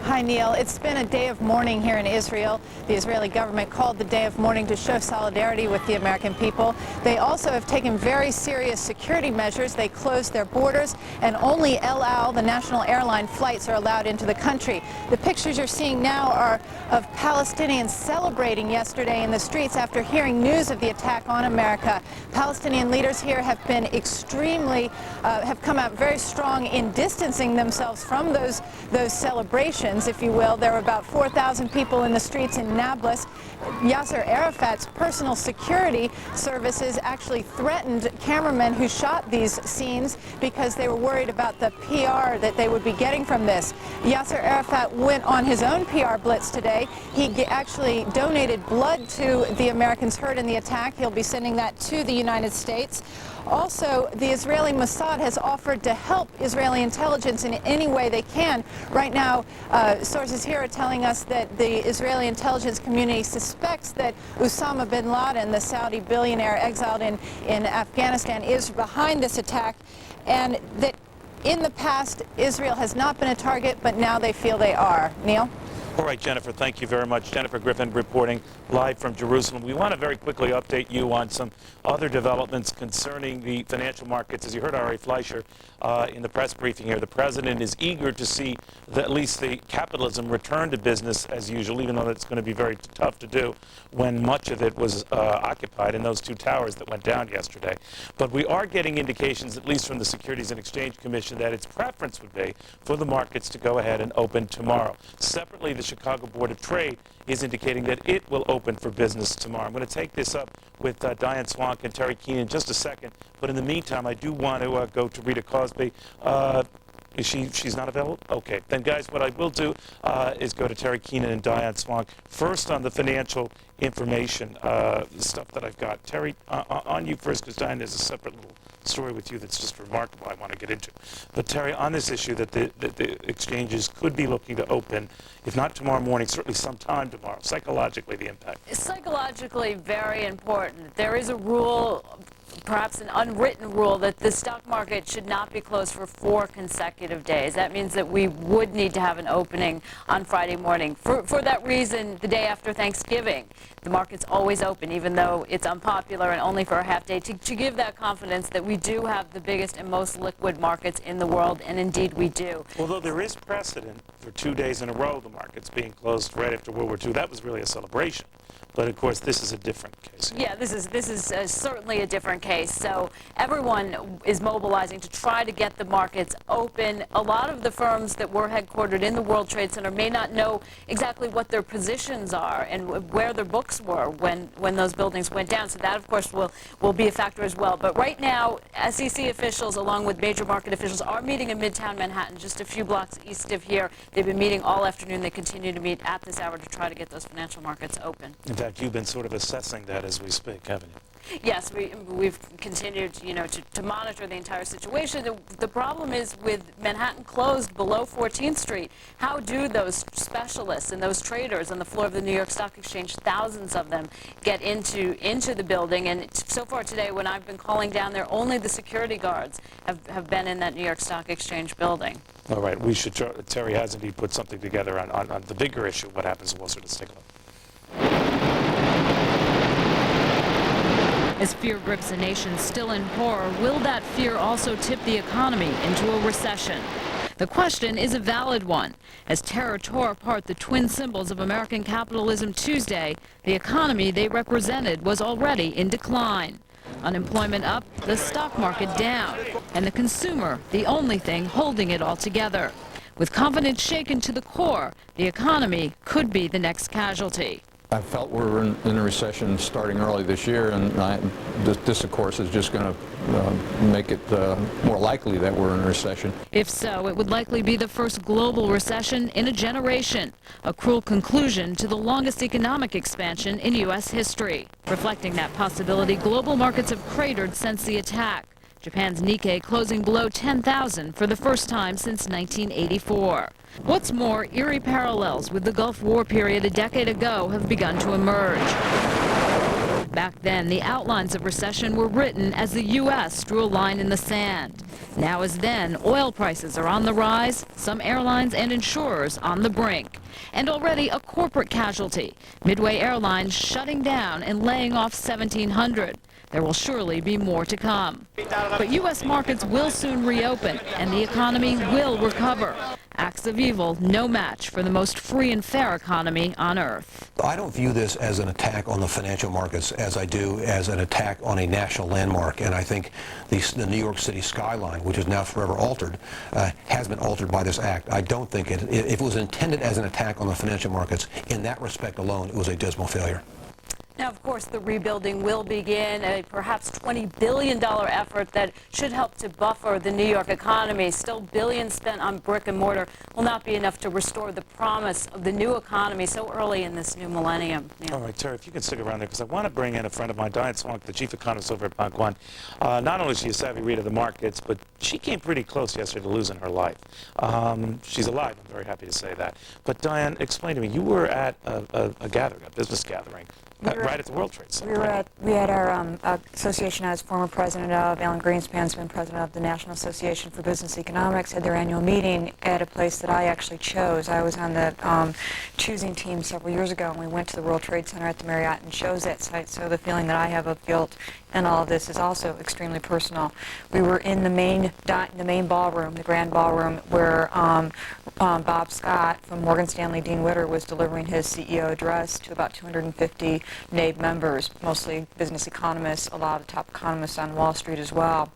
Hi, Neil. It's been a day of mourning here in Israel. The Israeli government called the day of mourning to show solidarity with the American people. They also have taken very serious security measures. They closed their borders, and only El Al, the national airline flights, are allowed into the country. The pictures you're seeing now are of Palestinians celebrating yesterday in the streets after hearing news of the attack on America. Palestinian leaders here have been have come out very strong in distancing themselves from those celebrations, if you will. There were about 4,000 people in the streets in Nablus. Yasser Arafat's personal security services actually threatened cameramen who shot these scenes because they were worried about the PR that they would be getting from this. Yasser Arafat went on his own PR blitz today. He actually donated blood to the Americans hurt in the attack. He'll be sending that to the United States. Also, the Israeli Mossad has offered to help Israeli intelligence in any way they can. Right now, sources here are telling us that the Israeli intelligence community suspects that Osama bin Laden, the Saudi billionaire exiled in Afghanistan, is behind this attack, and that in the past, Israel has not been a target, but now they feel they are. Neil? All right, Jennifer, thank you very much. Jennifer Griffin reporting live from Jerusalem. We want to very quickly update you on some other developments concerning the financial markets. As you heard Ari Fleischer in the press briefing here, the president is eager to see at least the capitalism return to business as usual, even though it's going to be very tough to do when much of it was occupied in those two towers that went down yesterday. But we are getting indications, at least from the Securities and Exchange Commission, that its preference would be for the markets to go ahead and open tomorrow. Separately, the Chicago Board of Trade is indicating that it will open for business tomorrow. I'm going to take this up with Diane Swank and Terry Keenan in just a second, but in the meantime, I do want to go to Rita Cosby. She's not available? Okay. Then, guys, what I will do is go to Terry Keenan and Diane Swank. First on the financial information stuff that I've got. Terry, on you first, because Diane has a separate little story with you that's just remarkable I want to get into. But Terry, on this issue that the exchanges could be looking to open, if not tomorrow morning, certainly sometime tomorrow, psychologically the impact. Psychologically very important. There is a rule, perhaps an unwritten rule, that the stock market should not be closed for 4 consecutive days. That means that we would need to have an opening on Friday morning. For that reason, the day after Thanksgiving, the market's always open, even though it's unpopular and only for a half day, to give that confidence that we do have the biggest and most liquid markets in the world, and indeed we do. Although there is precedent for 2 days in a row, the markets being closed right after World War II. That was really a celebration. But of course, this is a different case. Yeah, this is certainly a different case. So everyone is mobilizing to try to get the markets open. A lot of the firms that were headquartered in the World Trade Center may not know exactly what their positions are and where their books were when those buildings went down. So that, of course, will be a factor as well. But right now, SEC officials, along with major market officials, are meeting in Midtown Manhattan, just a few blocks east of here. They've been meeting all afternoon. They continue to meet at this hour to try to get those financial markets open. In fact, you've been sort of assessing that as we speak, haven't you? Yes, we've continued, to monitor the entire situation. The problem is with Manhattan closed below 14th Street, how do those specialists and those traders on the floor of the New York Stock Exchange, thousands of them, get into the building? And so far today, when I've been calling down there, only the security guards have been in that New York Stock Exchange building. All right, we should. Terry has indeed put something together on the bigger issue, what happens in Wall Street. Let's take a look. As fear grips a nation still in horror, will that fear also tip the economy into a recession? The question is a valid one. As terror tore apart the twin symbols of American capitalism Tuesday, the economy they represented was already in decline. Unemployment up, the stock market down, and the consumer the only thing holding it all together. With confidence shaken to the core, the economy could be the next casualty. I felt we were in a recession starting early this year, and this, of course, is just going to make it more likely that we're in a recession. If so, it would likely be the first global recession in a generation, a cruel conclusion to the longest economic expansion in U.S. history. Reflecting that possibility, global markets have cratered since the attack. Japan's Nikkei closing below 10,000 for the first time since 1984. What's more, eerie parallels with the Gulf War period a decade ago have begun to emerge. Back then, the outlines of recession were written as the U.S. drew a line in the sand. Now as then, oil prices are on the rise, some airlines and insurers on the brink. And already a corporate casualty, Midway Airlines shutting down and laying off 1,700. There will surely be more to come. But U.S. markets will soon reopen, and the economy will recover. Acts of evil no match for the most free and fair economy on earth. I don't view this as an attack on the financial markets as I do as an attack on a national landmark. And I think the New York City skyline, which is now forever altered, has been altered by this act. I don't think if it was intended as an attack on the financial markets, in that respect alone, it was a dismal failure. Now, of course, the rebuilding will begin, a perhaps $20 billion effort that should help to buffer the New York economy. Still, billions spent on brick and mortar will not be enough to restore the promise of the new economy so early in this new millennium. Neil. All right, Terry, if you can stick around there, because I want to bring in a friend of mine, Diane Swank, the chief economist over at Bank One. Not only is she a savvy reader of the markets, but she came pretty close yesterday to losing her life. She's alive, I'm very happy to say that. But Diane, explain to me, you were at a gathering, a business gathering, right at the World Trade Center. We had our association I was former president of, Alan Greenspan's been president of the National Association for Business Economics, had their annual meeting at a place that I actually chose. I was on the choosing team several years ago, and we went to the World Trade Center at the Marriott and chose that site, so the feeling that I have of guilt and all of this is also extremely personal. We were in the main ballroom, the grand ballroom, where Bob Scott from Morgan Stanley, Dean Witter, was delivering his CEO address to about 250 NABE members, mostly business economists, a lot of top economists on Wall Street as well.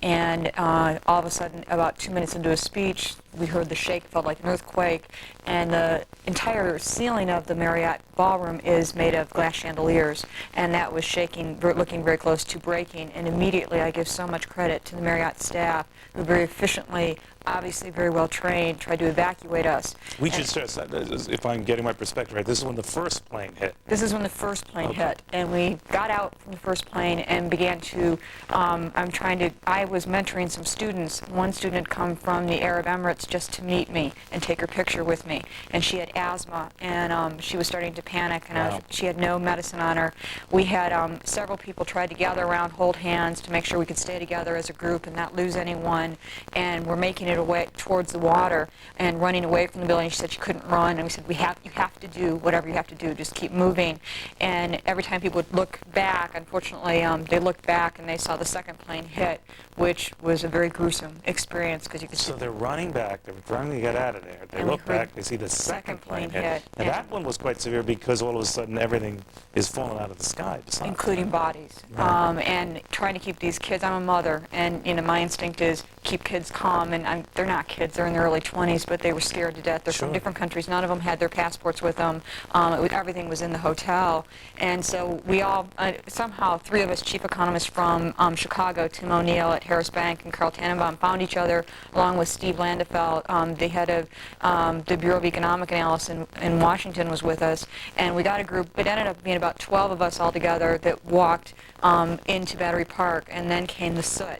And all of a sudden, about 2 minutes into his speech, we heard the shake, felt like an earthquake, and the entire ceiling of the Marriott ballroom is made of glass chandeliers, and that was shaking, looking very close to breaking. And immediately, I give so much credit to the Marriott staff, who very efficiently, obviously very well trained, tried to evacuate us. We should stress that, if I'm getting my perspective right, this is when the first plane hit. This is when the first plane hit, and we got out from the first plane and began to, I was mentoring some students. One student had come from the Arab Emirates just to meet me and take her picture with me, and she had asthma, and she was starting to panic, and she had no medicine on her. We had several people try to gather around, hold hands to make sure we could stay together as a group and not lose anyone, and we're making it away towards the water and running away from the building. She said she couldn't run, and we said, you have to do whatever you have to do, just keep moving. And every time people would look back, unfortunately, they looked back and they saw the second plane hit, which was a very gruesome experience, because you could see. So they're running back, they're trying to get out of there. They look back, they see the second plane hit. And that one was quite severe because all of a sudden everything is falling out of the sky. Including bodies. And trying to keep these kids, I'm a mother, and my instinct is keep kids calm, and they're not kids, they're in their early 20s, but they were scared to death. They're from different countries. None of them had their passports with them. Everything was in the hotel. And so we all, somehow, three of us chief economists from Chicago, Tim O'Neill at Harris Bank and Carl Tannenbaum, found each other, along with Steve Landefeld, the head of the Bureau of Economic Analysis in Washington, was with us. And we got a group, it ended up being about 12 of us all together that walked into Battery Park, and then came the soot.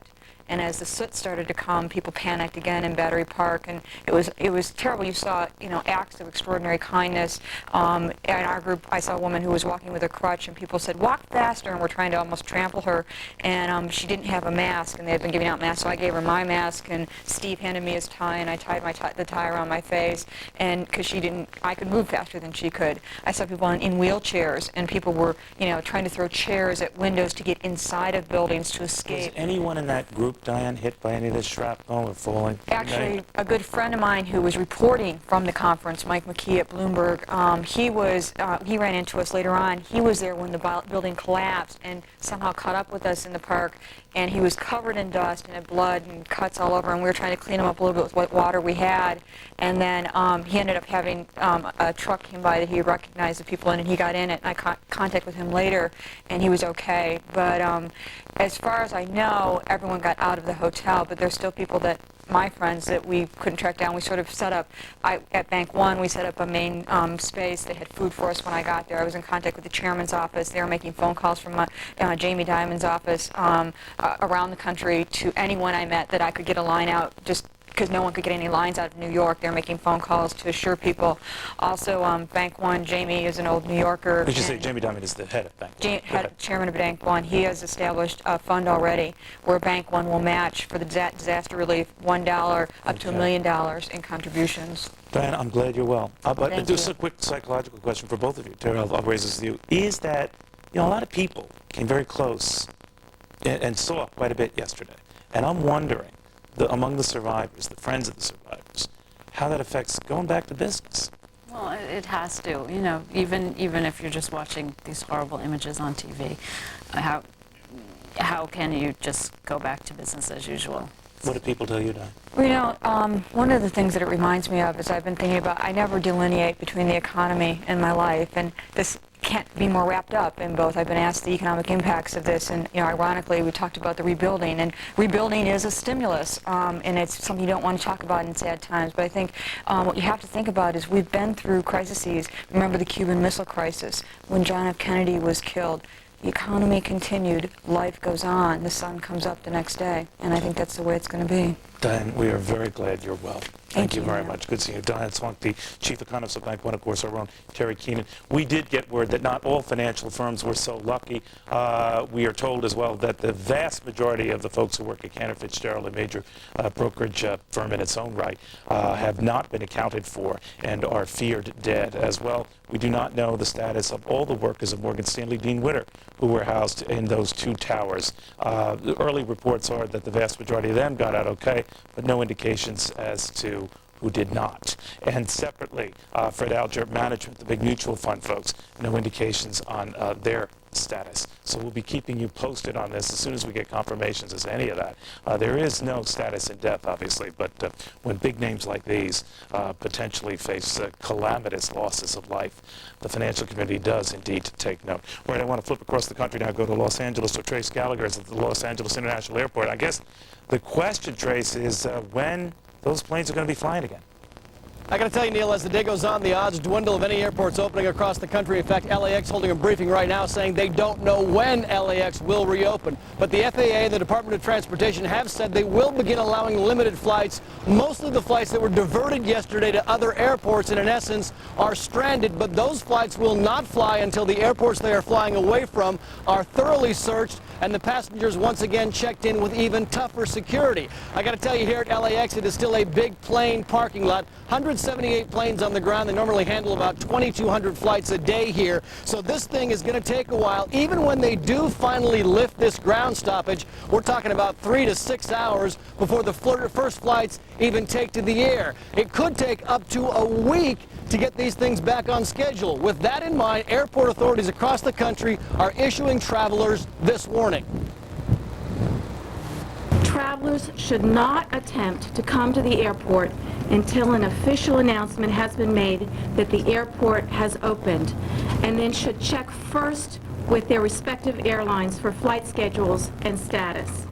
and as the soot started to come, people panicked again in Battery Park, and it was terrible. You saw, acts of extraordinary kindness. In our group, I saw a woman who was walking with a crutch, and people said, "Walk faster," and we're trying to almost trample her, and she didn't have a mask, and they had been giving out masks, so I gave her my mask, and Steve handed me his tie, and I tied the tie around my face, and because I could move faster than she could. I saw people in wheelchairs, and people were, trying to throw chairs at windows to get inside of buildings to escape. Was anyone in that group, Diane, hit by any of this shrapnel or falling? Actually, a good friend of mine who was reporting from the conference, Mike McKee at Bloomberg, he ran into us later on. He was there when the building collapsed and somehow caught up with us in the park, and he was covered in dust and blood and cuts all over, and we were trying to clean him up a little bit with what water we had, and then he ended up having a truck came by that he recognized the people in, and he got in it, and I caught contact with him later, and he was okay. But as far as I know, everyone got out of the hotel, but there's still people that, my friends, that we couldn't track down. We sort of set up, at Bank One, we set up a main space. They had food for us when I got there. I was in contact with the chairman's office. They were making phone calls from Jamie Dimon's office around the country to anyone I met that I could get a line out, just because no one could get any lines out of New York. They're making phone calls to assure people. Also, Bank One, Jamie is an old New Yorker. Did you say Jamie Dimon is the head of Bank One? Chairman of Bank One. He has established a fund already where Bank One will match for the disaster relief $1 up to $1 million in contributions. Diane, I'm glad you're well. But Thank just you. a quick psychological question for both of you. Terry, I'll raise this to you. Is that, a lot of people came very close and saw quite a bit yesterday. And I'm wondering, among the survivors, the friends of the survivors, how that affects going back to business. Well, it has to. Even if you're just watching these horrible images on TV, how can you just go back to business as usual? What do people tell you, Diane? Well, one of the things that it reminds me of is I've been thinking about, I never delineate between the economy and my life, and this can't be more wrapped up in both. I've been asked the economic impacts of this, and ironically, we talked about the rebuilding, and rebuilding is a stimulus, and it's something you don't want to talk about in sad times. But I think what you have to think about is we've been through crises. Remember the Cuban Missile Crisis when John F. Kennedy was killed. The economy continued, life goes on, the sun comes up the next day, and I think that's the way it's going to be. Diane, we are very glad you're well. Thank you very Mayor. much. Good seeing you. Diane Swunk, the Chief Economist of Bank One, of course, our own Terry Keenan. We did get word that not all financial firms were so lucky. We are told as well that the vast majority of the folks who work at Cantor Fitzgerald, a major brokerage firm in its own right, have not been accounted for and are feared dead as well. We do not know the status of all the workers of Morgan Stanley Dean Witter who were housed in those two towers. The early reports are that the vast majority of them got out okay, but no indications as to who did not. And separately, Fred Alger Management, the big mutual fund folks, no indications on their status. So we'll be keeping you posted on this as soon as we get confirmations as to any of that. There is no status in death, obviously, but when big names like these potentially face calamitous losses of life, the financial community does indeed take note. All right, I want to flip across the country now, go to Los Angeles. So Trace Gallagher is at the Los Angeles International Airport. I guess the question, Trace, is when those planes are going to be flying again. I got to tell you, Neil, as the day goes on, the odds dwindle of any airports opening across the country. In fact, LAX holding a briefing right now saying they don't know when LAX will reopen. But the FAA and the Department of Transportation have said they will begin allowing limited flights. Most of the flights that were diverted yesterday to other airports and in essence are stranded, but those flights will not fly until the airports they are flying away from are thoroughly searched and the passengers once again checked in with even tougher security. I got to tell you, here at LAX, it is still a big plane parking lot. 178 planes on the ground. They normally handle about 2,200 flights a day here. So this thing is going to take a while. Even when they do finally lift this ground stoppage, we're talking about 3 to 6 hours before the first flights even take to the air. It could take up to a week to get these things back on schedule. With that in mind, airport authorities across the country are issuing travelers this warning. Travelers should not attempt to come to the airport until an official announcement has been made that the airport has opened, and then should check first with their respective airlines for flight schedules and status.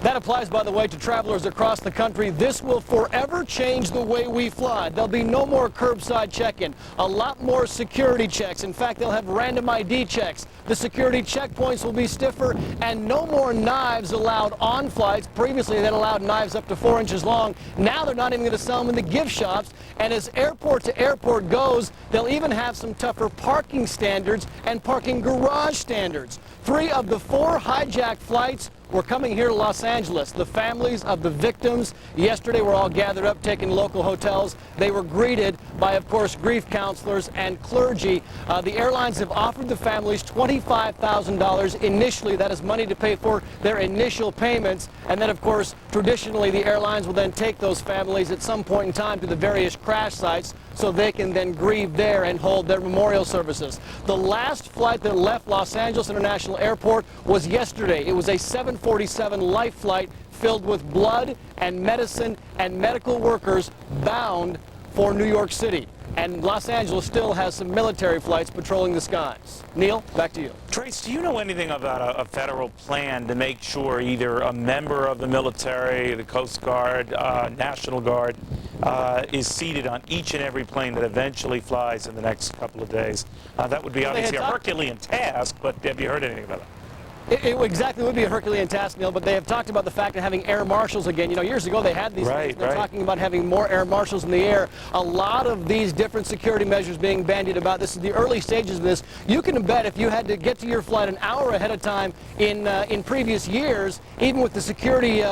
That that applies, by the way, to travelers across the country. This will forever change the way we fly. There'll be no more curbside check-in, a lot more security checks. In fact, they'll have random ID checks. The security checkpoints will be stiffer, and no more knives allowed on flights. Previously, they allowed knives up to 4 inches long. Now they're not even going to sell them in the gift shops. And as airport to airport goes, they'll even have some tougher parking standards and parking garage standards. 3 of the 4 hijacked flights were coming here to Los Angeles. The families of the victims yesterday were all gathered up, taken local hotels. They were greeted by, of course, grief counselors and clergy. The airlines have offered the families $25,000 initially. That is money to pay for their initial payments. And then, of course, traditionally, the airlines will then take those families at some point in time to the various crash sites so they can then grieve there and hold their memorial services. The last flight that left Los Angeles International Airport was yesterday. It was a 747 Life flight filled with blood and medicine and medical workers bound for New York City. And Los Angeles still has some military flights patrolling the skies. Neil, back to you. Trace, do you know anything about a federal plan to make sure either a member of the military, the Coast Guard, National Guard, is seated on each and every plane that eventually flies in the next couple of days? That would be obviously a Herculean task, but have you heard anything about it? It exactly would be a Herculean task, Neil, but they have talked about the fact of having air marshals again. You know, years ago they had these things. They're talking about having more air marshals in the air. A lot of these different security measures being bandied about. This is the early stages of this. You can bet if you had to get to your flight an hour ahead of time in previous years, even with the security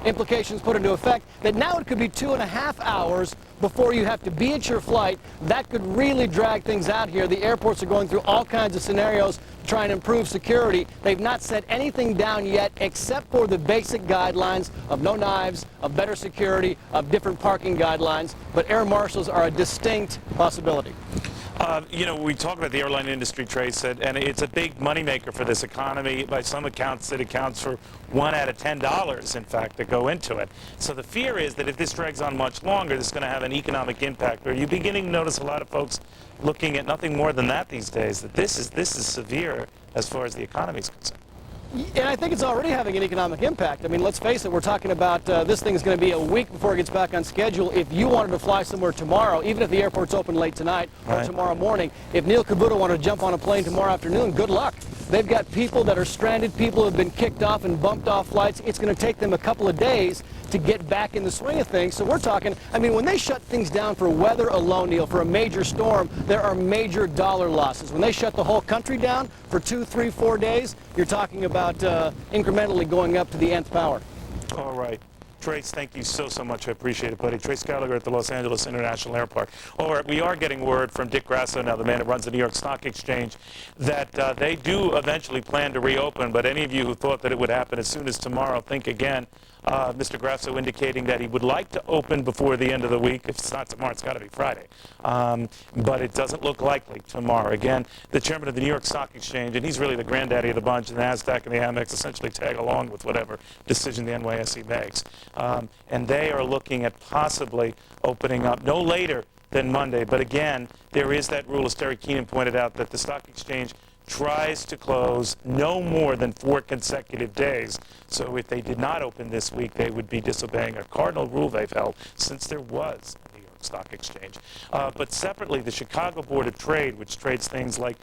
implications put into effect, that now it could be 2.5 hours before you have to be at your flight. That could really drag things out here. The airports are going through all kinds of scenarios to try and improve security. They've not set anything down yet except for the basic guidelines of no knives, of better security, of different parking guidelines. But air marshals are a distinct possibility. You know, we talk about the airline industry, Trace, and it's a big moneymaker for this economy. By some accounts, it accounts for $1 out of $10, in fact, that go into it. So the fear is that if this drags on much longer, this is going to have an economic impact. Are you beginning to notice a lot of folks looking at nothing more than that these days, that this is severe as far as the economy is concerned? And I think it's already having an economic impact. I mean, let's face it, we're talking about this thing is going to be a week before it gets back on schedule. If you wanted to fly somewhere tomorrow, even if the airport's open late tonight or tomorrow morning, if Neil Cavuto wanted to jump on a plane tomorrow afternoon, good luck. They've got people that are stranded, people who have been kicked off and bumped off flights. It's going to take them a couple of days to get back in the swing of things. So we're talking, I mean, when they shut things down for weather alone, Neil, for a major storm, there are major dollar losses. When they shut the whole country down for 2, 3, 4 days, you're talking about incrementally going up to the nth power. All right. Trace, thank you so much. I appreciate it, buddy. Trace Gallagher at the Los Angeles International Airport. All right, we are getting word from Dick Grasso, now the man that runs the New York Stock Exchange, that they do eventually plan to reopen, but any of you who thought that it would happen as soon as tomorrow, think again. Mr. Grasso indicating that he would like to open before the end of the week. If it's not tomorrow, it's got to be Friday. But it doesn't look likely tomorrow. Again, the chairman of the New York Stock Exchange, and he's really the granddaddy of the bunch, and the NASDAQ and the Amex essentially tag along with whatever decision the NYSE makes. And they are looking at possibly opening up no later than Monday. But again, there is that rule, as Terry Keenan pointed out, that the stock exchange tries to close no more than 4 consecutive days. So if they did not open this week, they would be disobeying a cardinal rule they've held since there was a New York Stock Exchange. But separately, the Chicago Board of Trade, which trades things like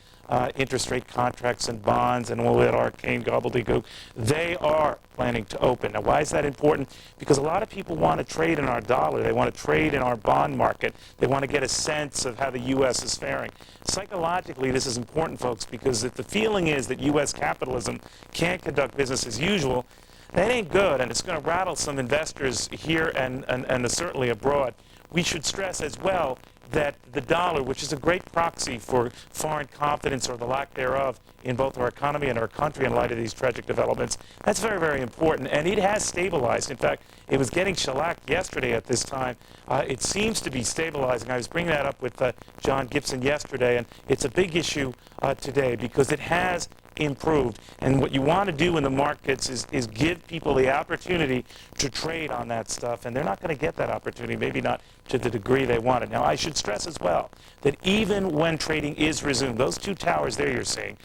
interest rate contracts and bonds and all that arcane gobbledygook, they are planning to open. Now, why is that important? Because a lot of people want to trade in our dollar. They want to trade in our bond market. They want to get a sense of how the U.S. is faring. Psychologically, this is important, folks, because if the feeling is that U.S. capitalism can't conduct business as usual, that ain't good, and it's going to rattle some investors here and certainly abroad. We should stress as well that the dollar, which is a great proxy for foreign confidence or the lack thereof in both our economy and our country in light of these tragic developments, that's very, very important. And it has stabilized. In fact, it was getting shellacked yesterday at this time. It seems to be stabilizing. I was bringing that up with John Gibson yesterday, and it's a big issue today because it has improved. And what you want to do in the markets is give people the opportunity to trade on that stuff, and they're not going to get that opportunity, maybe not to the degree they wanted. Now, I should stress as well that even when trading is resumed, those two towers there you're seeing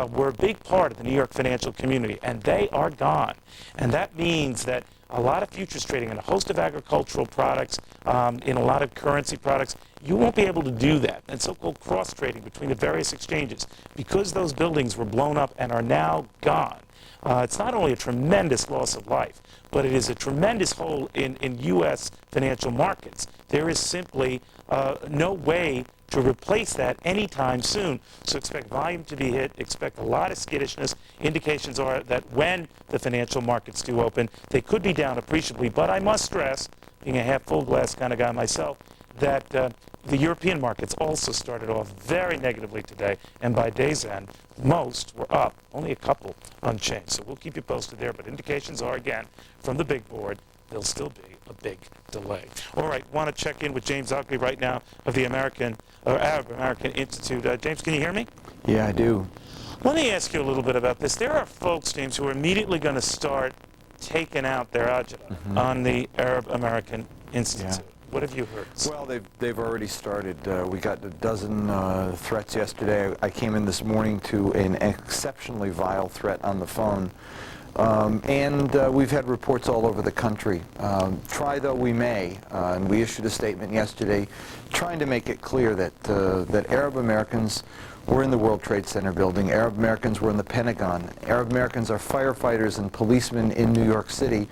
were a big part of the New York financial community, and they are gone. And that means that a lot of futures trading in a host of agricultural products, in a lot of currency products, you won't be able to do that. And so-called cross-trading between the various exchanges, because those buildings were blown up and are now gone, it's not only a tremendous loss of life, but it is a tremendous hole in U.S. financial markets. There is simply no way to replace that anytime soon. So expect volume to be hit, expect a lot of skittishness. Indications are that when the financial markets do open, they could be down appreciably. But I must stress, being a half-full glass kind of guy myself, that the European markets also started off very negatively today, and by day's end, most were up, only a couple unchanged. So we'll keep you posted there, but indications are, again, from the big board, there'll still be a big delay. All right, want to check in with James Oakley right now of the Arab American Institute. James, can you hear me? Yeah, I do. Let me ask you a little bit about this. There are folks, James, who are immediately going to start taking out their agita on the Arab American Institute. Yeah. What have you heard? Well, they've already started. We got a dozen threats yesterday. I came in this morning to an exceptionally vile threat on the phone. And we've had reports all over the country. Try though we may, and we issued a statement yesterday trying to make it clear that, that Arab Americans were in the World Trade Center building, Arab Americans were in the Pentagon, Arab Americans are firefighters and policemen in New York City,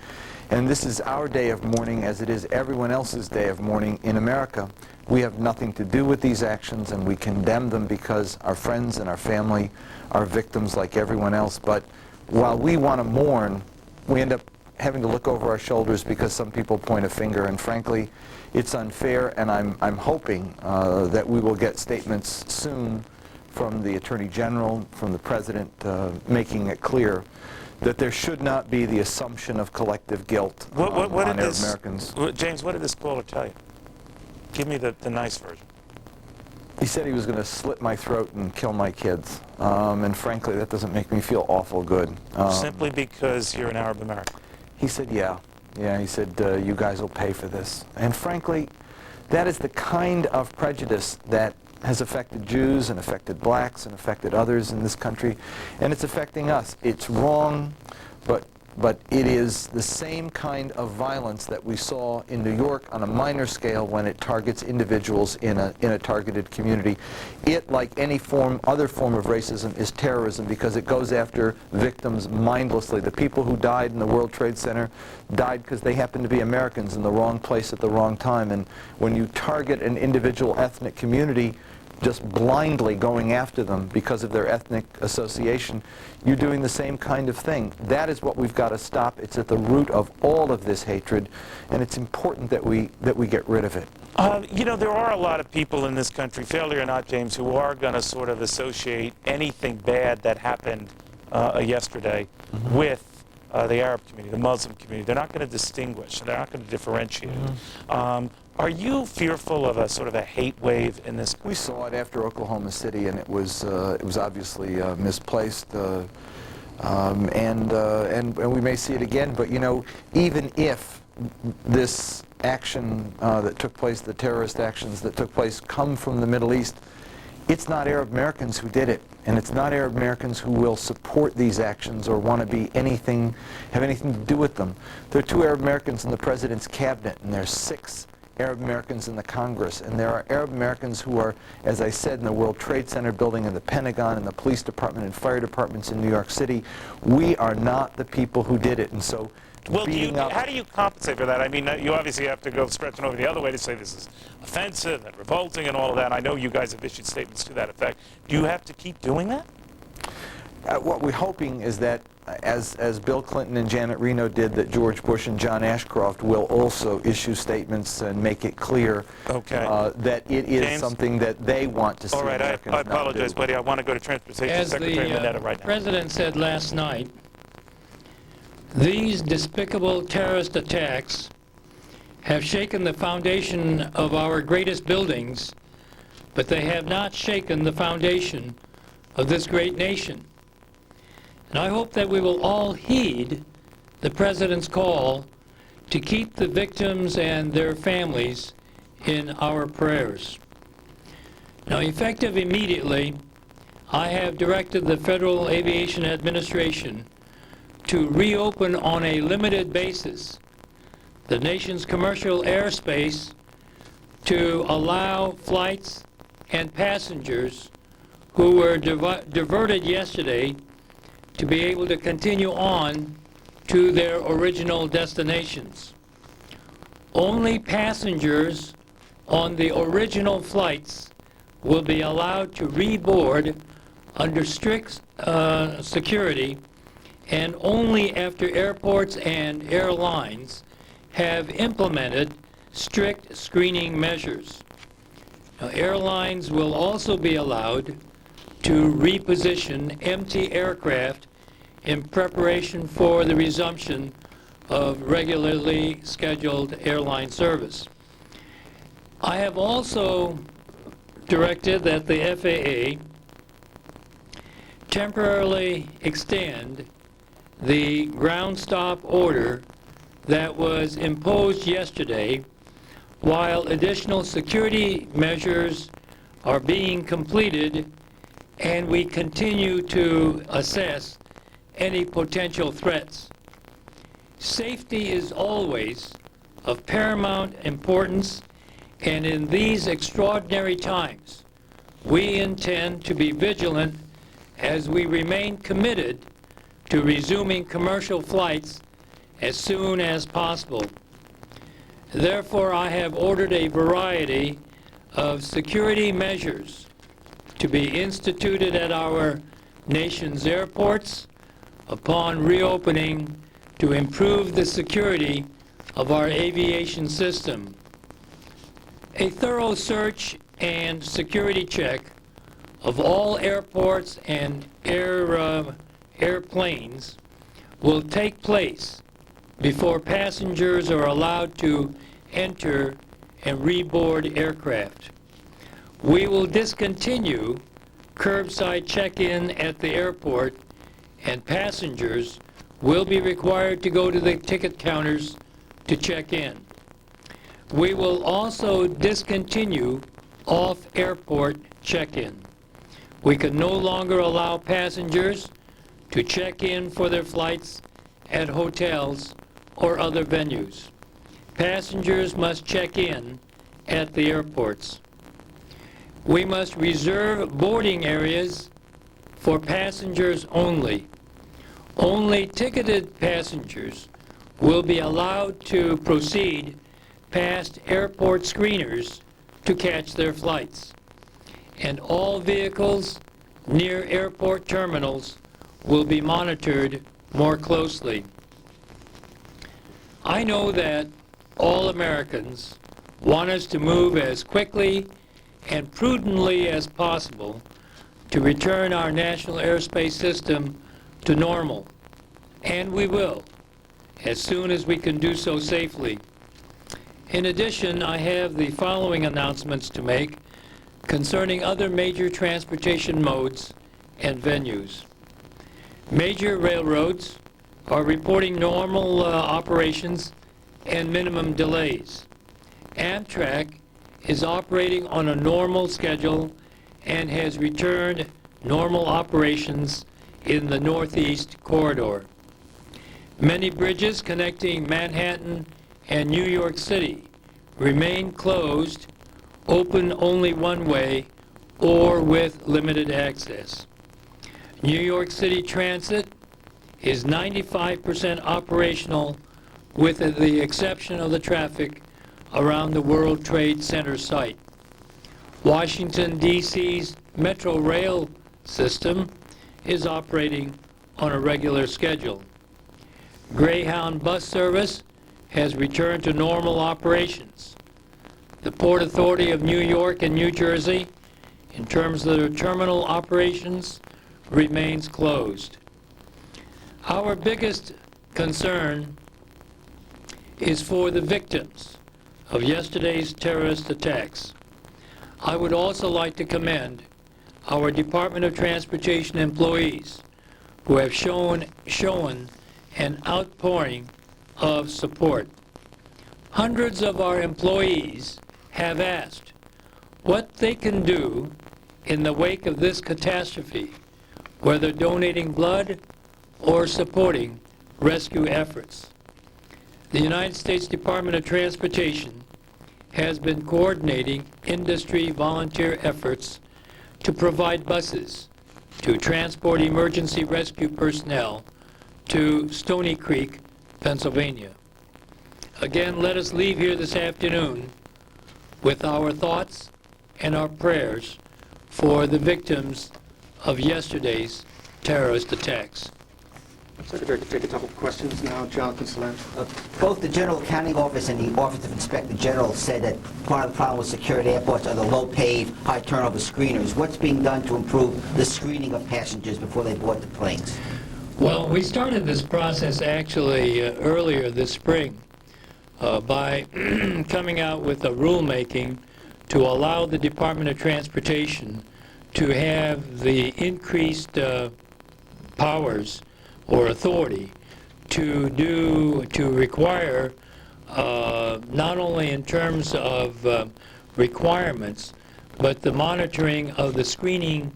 and this is our day of mourning as it is everyone else's day of mourning in America. We have nothing to do with these actions, and we condemn them because our friends and our family are victims like everyone else. But while we want to mourn, we end up having to look over our shoulders because some people point a finger, and frankly, it's unfair, and I'm hoping that we will get statements soon from the Attorney General, from the President, making it clear that there should not be the assumption of collective guilt on Arab Americans. James, what did this caller tell you? Give me the nice version. He said he was going to slit my throat and kill my kids. And frankly, that doesn't make me feel awful good. Simply because you're an Arab American? He said, yeah. Yeah, he said, you guys will pay for this. And frankly, that is the kind of prejudice that has affected Jews and affected blacks and affected others in this country. And it's affecting us. It's wrong, but it is the same kind of violence that we saw in New York on a minor scale when it targets individuals in a targeted community. It, like any other form of racism, is terrorism because it goes after victims mindlessly. The people who died in the World Trade Center died because they happened to be Americans in the wrong place at the wrong time. And when you target an individual ethnic community, just blindly going after them because of their ethnic association, you're doing the same kind of thing. That is what we've got to stop. It's at the root of all of this hatred, and it's important that we get rid of it. You know, there are a lot of people in this country, fairly or not, James, who are going to sort of associate anything bad that happened yesterday with the Arab community, the Muslim community. They're not going to distinguish. They're not going to differentiate. Are you fearful of a sort of a hate wave in this country? We saw it after Oklahoma City, and it was obviously misplaced, and we may see it again. But you know, even if this action that took place, the terrorist actions that took place, come from the Middle East, it's not Arab Americans who did it, and it's not Arab Americans who will support these actions or want to be have anything to do with them. There are 2 Arab Americans in the President's cabinet, and there's 6 Arab Americans in the Congress, and there are Arab Americans who are, as I said, in the World Trade Center building, in the Pentagon, in the police department, and fire departments in New York City. We are not the people who did it, and so well, how do you compensate for that? I mean, you obviously have to go stretching over the other way to say this is offensive and revolting and all of that. I know you guys have issued statements to that effect. Do you have to keep doing that? What we're hoping is that, as Bill Clinton and Janet Reno did, that George Bush and John Ashcroft will also issue statements and make it clear that it is something that they want to see. All right, I apologize, buddy. I want to go to Transportation Secretary Mineta right now. As the President said last night, these despicable terrorist attacks have shaken the foundation of our greatest buildings, but they have not shaken the foundation of this great nation. And I hope that we will all heed the President's call to keep the victims and their families in our prayers. Now, effective immediately, I have directed the Federal Aviation Administration to reopen on a limited basis the nation's commercial airspace to allow flights and passengers who were diverted yesterday to be able to continue on to their original destinations. Only passengers on the original flights will be allowed to reboard under strict security, and only after airports and airlines have implemented strict screening measures. Now, airlines will also be allowed to reposition empty aircraft in preparation for the resumption of regularly scheduled airline service. I have also directed that the FAA temporarily extend the ground stop order that was imposed yesterday while additional security measures are being completed and we continue to assess any potential threats. Safety is always of paramount importance, and in these extraordinary times, we intend to be vigilant as we remain committed to resuming commercial flights as soon as possible. Therefore, I have ordered a variety of security measures to be instituted at our nation's airports upon reopening to improve the security of our aviation system. A thorough search and security check of all airports and airplanes will take place before passengers are allowed to enter and reboard aircraft. We will discontinue curbside check-in at the airport, and passengers will be required to go to the ticket counters to check in. We will also discontinue off-airport check-in. We can no longer allow passengers to check in for their flights at hotels or other venues. Passengers must check in at the airports. We must reserve boarding areas for passengers only. Only ticketed passengers will be allowed to proceed past airport screeners to catch their flights. And all vehicles near airport terminals will be monitored more closely. I know that all Americans want us to move as quickly and prudently as possible to return our national airspace system to normal, and we will, as soon as we can do so safely. In addition, I have the following announcements to make concerning other major transportation modes and venues. Major railroads are reporting normal operations and minimum delays. Amtrak is operating on a normal schedule and has returned normal operations in the Northeast Corridor. Many bridges connecting Manhattan and New York City remain closed, open only one way, or with limited access. New York City Transit is 95% operational, with the exception of the traffic around the World Trade Center site. Washington, D.C.'s Metro Rail system is operating on a regular schedule. Greyhound bus service has returned to normal operations. The Port Authority of New York and New Jersey, in terms of their terminal operations, remains closed. Our biggest concern is for the victims of yesterday's terrorist attacks. I would also like to commend our Department of Transportation employees who have shown an outpouring of support. Hundreds of our employees have asked what they can do in the wake of this catastrophe, whether donating blood or supporting rescue efforts. The United States Department of Transportation has been coordinating industry volunteer efforts to provide buses to transport emergency rescue personnel to Stony Creek, Pennsylvania. Again, let us leave here this afternoon with our thoughts and our prayers for the victims of yesterday's terrorist attacks. Secretary, to take a couple of questions now. Jonathan Salant. Both the General Accounting Office and the Office of Inspector General said that part of the problem with secured airports are the low-paid, high-turnover screeners. What's being done to improve the screening of passengers before they board the planes? Well, we started this process actually earlier this spring by coming out with a rulemaking to allow the Department of Transportation to have the increased powers or authority to require not only in terms of requirements, but the monitoring of the screening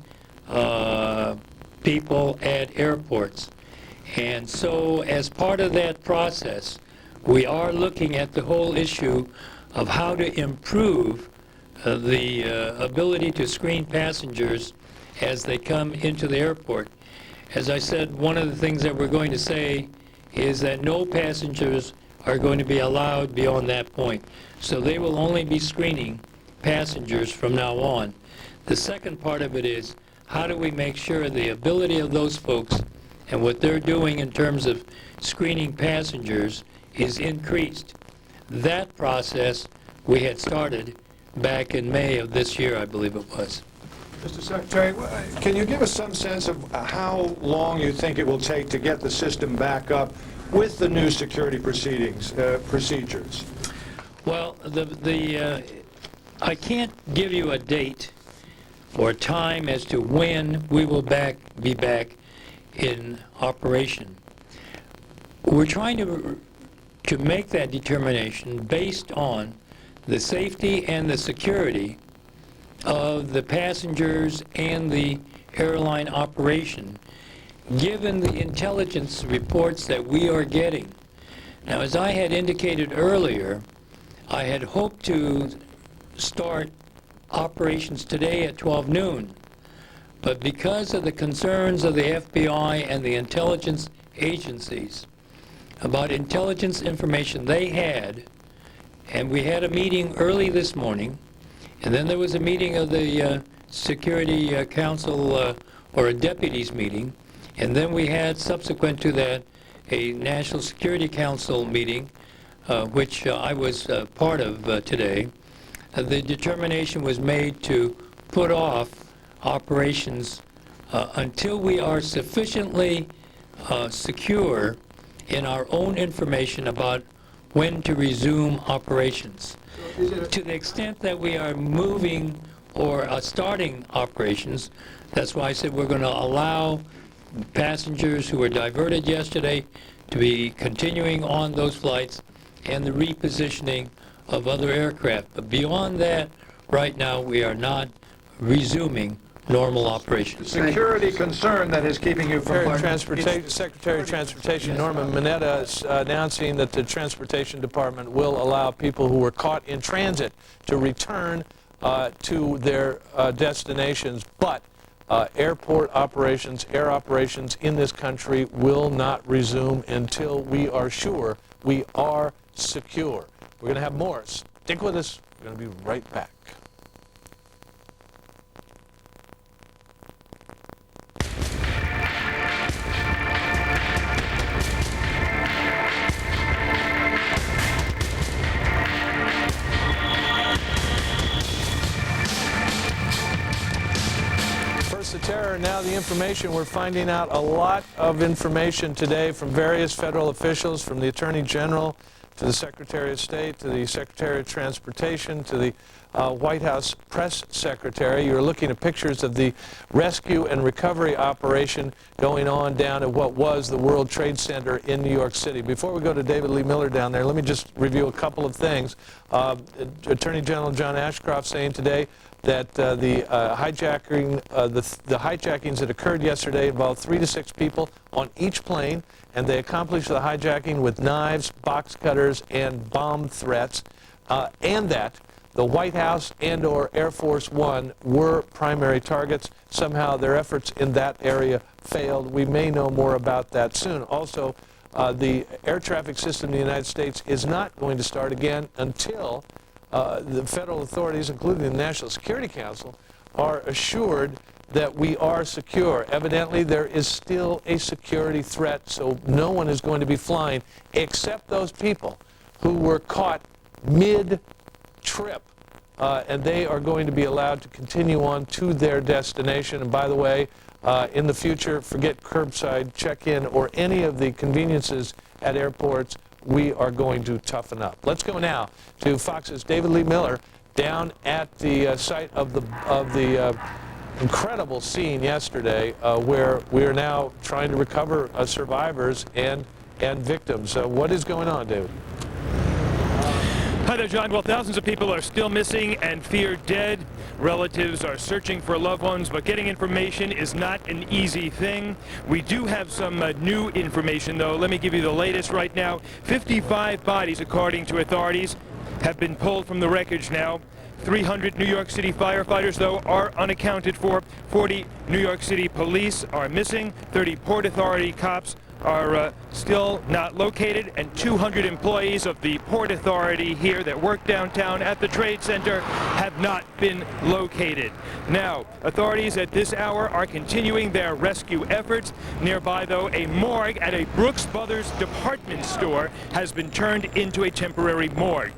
people at airports. And so as part of that process, we are looking at the whole issue of how to improve the ability to screen passengers as they come into the airport. As I said, one of the things that we're going to say is that no passengers are going to be allowed beyond that point. So they will only be screening passengers from now on. The second part of it is, how do we make sure the ability of those folks and what they're doing in terms of screening passengers is increased? That process we had started back in May of this year, I believe it was. Mr. Secretary, can you give us some sense of how long you think it will take to get the system back up with the new security procedures? Well, I can't give you a date or time as to when we will be back in operation. We're trying to make that determination based on the safety and the security of the passengers and the airline operation, given the intelligence reports that we are getting. Now, as I had indicated earlier, I had hoped to start operations today at 12 noon, but because of the concerns of the FBI and the intelligence agencies about intelligence information they had, and we had a meeting early this morning, and then there was a meeting of the Security Council, or a deputies meeting, and then we had, subsequent to that, a National Security Council meeting, which I was part of today. The determination was made to put off operations until we are sufficiently secure in our own information about when to resume operations. To the extent that we are moving or starting operations, that's why I said we're going to allow passengers who were diverted yesterday to be continuing on those flights and the repositioning of other aircraft. But beyond that, right now we are not resuming normal operations. Security concern that is keeping you from... Secretary of Transportation Norman Mineta is announcing that the Transportation Department will allow people who were caught in transit to return to their destinations, but airport operations, air operations in this country will not resume until we are sure we are secure. We're going to have more. Stick with us. We're going to be right back. The terror, now the information. We're finding out a lot of information today from various federal officials, from the Attorney General, to the Secretary of State, to the Secretary of Transportation, to the White House press secretary. You're looking at pictures of the rescue and recovery operation going on down at what was the World Trade Center in New York City. Before we go to David Lee Miller down there, let me just review a couple of things. Attorney General John Ashcroft saying today that the hijackings that occurred yesterday involved 3 to 6 people on each plane, and they accomplished the hijacking with knives, box cutters, and bomb threats, and that the White House and/or Air Force One were primary targets. Somehow their efforts in that area failed. We may know more about that soon. Also, the air traffic system in the United States is not going to start again until the federal authorities, including the National Security Council, are assured that we are secure. Evidently, there is still a security threat, so no one is going to be flying except those people who were caught mid-trip. And they are going to be allowed to continue on to their destination. And by the way, in the future, forget curbside check-in or any of the conveniences at airports. We are going to toughen up. Let's go now to Fox's David Lee Miller down at the site of the incredible scene yesterday, where we are now trying to recover survivors and victims. What is going on, David? Hi there, John. Well, thousands of people are still missing and feared dead. Relatives are searching for loved ones, but getting information is not an easy thing. We do have some new information, though. Let me give you the latest right now. 55 bodies, according to authorities, have been pulled from the wreckage now. 300 New York City firefighters, though, are unaccounted for. 40 New York City police are missing. 30 Port Authority cops are still not located, and 200 employees of the Port Authority here that work downtown at the Trade Center have not been located. Now, authorities at this hour are continuing their rescue efforts. Nearby, though, a morgue at a Brooks Brothers department store has been turned into a temporary morgue.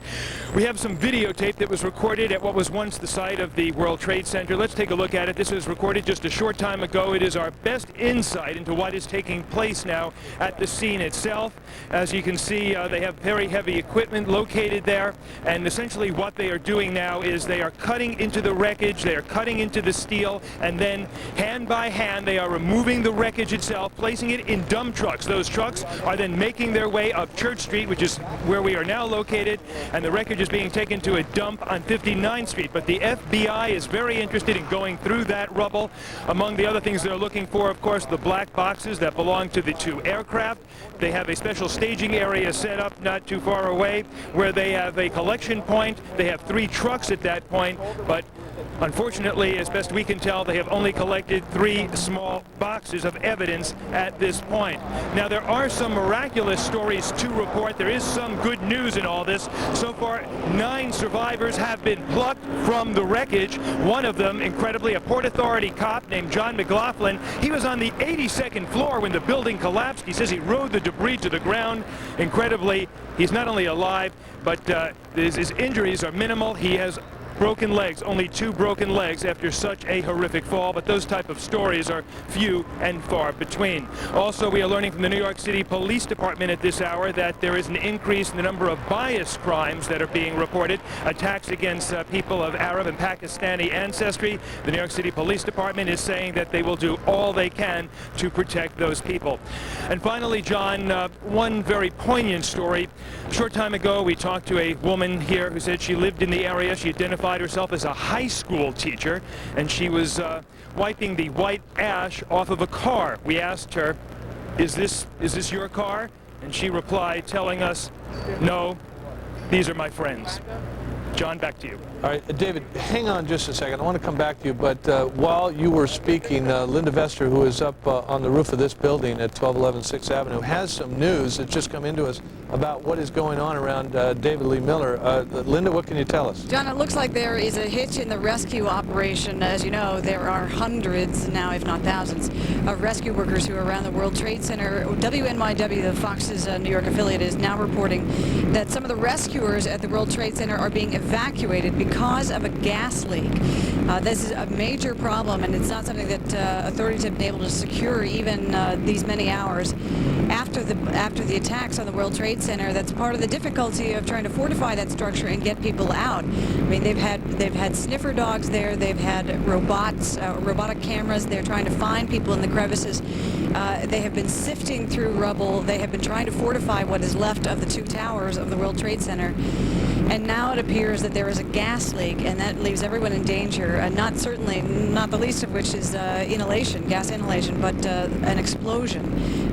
We have some videotape that was recorded at what was once the site of the World Trade Center. Let's take a look at it. This was recorded just a short time ago. It is our best insight into what is taking place now at the scene itself. As you can see, they have very heavy equipment located there, and essentially what they are doing now is they are cutting into the wreckage, they are cutting into the steel, and then hand by hand they are removing the wreckage itself, placing it in dump trucks. Those trucks are then making their way up Church Street, which is where we are now located, and the wreckage is being taken to a dump on 59th Street. But the FBI is very interested in going through that rubble. Among the other things they're looking for, of course, the black boxes that belong to the 2 aircraft. They have a special staging area set up not too far away where they have a collection point. They have 3 trucks at that point, but unfortunately, as best we can tell, they have only collected 3 small boxes of evidence at this point. Now, there are some miraculous stories to report. There is some good news in all this. So far, 9 survivors have been plucked from the wreckage. One of them, incredibly, a Port Authority cop named John McLaughlin. He was on the 82nd floor when the building collapsed. He says he rode the debris to the ground. Incredibly, he's not only alive, but his injuries are minimal. He has broken legs, only 2 broken legs after such a horrific fall, but those type of stories are few and far between. Also, we are learning from the New York City Police Department at this hour that there is an increase in the number of bias crimes that are being reported, attacks against people of Arab and Pakistani ancestry. The New York City Police Department is saying that they will do all they can to protect those people. And finally, John, one very poignant story. A short time ago, we talked to a woman here who said she lived in the area. She identified herself as a high school teacher, and she was wiping the white ash off of a car. We asked her, is this your car? And she replied, telling us, no, these are my friends. John, back to you. All right, David, hang on just a second. I want to come back to you, but while you were speaking, Linda Vester, who is up on the roof of this building at 1211 6th Avenue, has some news that's just come into us about what is going on around David Lee Miller. Linda, what can you tell us? John, it looks like there is a hitch in the rescue operation. As you know, there are hundreds now, if not thousands, of rescue workers who are around the World Trade Center. WNYW, the Fox's New York affiliate, is now reporting that some of the rescuers at the World Trade Center are being evacuated because because of a gas leak. This is a major problem, and it's not something that authorities have been able to secure even these many hours after the attacks on the World Trade Center. That's part of the difficulty of trying to fortify that structure and get people out. I mean, they've had sniffer dogs there. They've had robotic cameras. They're trying to find people in the crevices. They have been sifting through rubble. They have been trying to fortify what is left of the two towers of the World Trade Center. And now it appears that there is a gas leak, and that leaves everyone in danger. Not the least of which is inhalation, gas inhalation, but an explosion.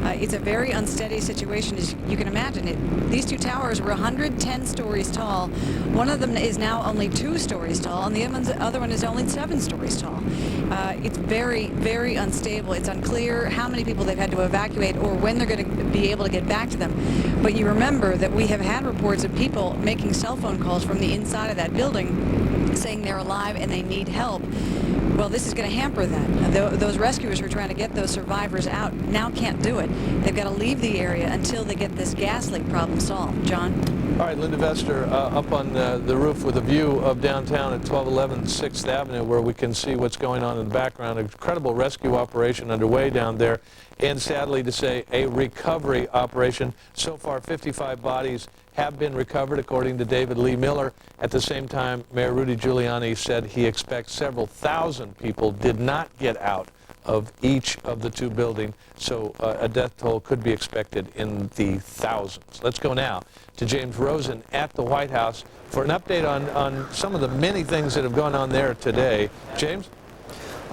It's a very unsteady situation, as you can imagine. These two towers were 110 stories tall. One of them is now only 2 stories tall, and the other one is only 7 stories tall. It's very, very unstable. It's unclear how many people they've had to evacuate or when they're going to be able to get back to them. But you remember that we have had reports of people making cell phone calls from the inside of that building saying they're alive and they need help. Well, this is going to hamper that. Those rescuers who are trying to get those survivors out now can't do it. They've got to leave the area until they get this gas leak problem solved. John? All right, Linda Vester up on the roof with a view of downtown at 1211 6th Avenue, where we can see what's going on in the background. An incredible rescue operation underway down there, and sadly to say, a recovery operation. So far, 55 bodies have been recovered, according to David Lee Miller. At the same time, Mayor Rudy Giuliani said he expects several thousand people did not get out of each of the 2 buildings, so a death toll could be expected in the thousands. Let's go now to James Rosen at the White House for an update on some of the many things that have gone on there today. James?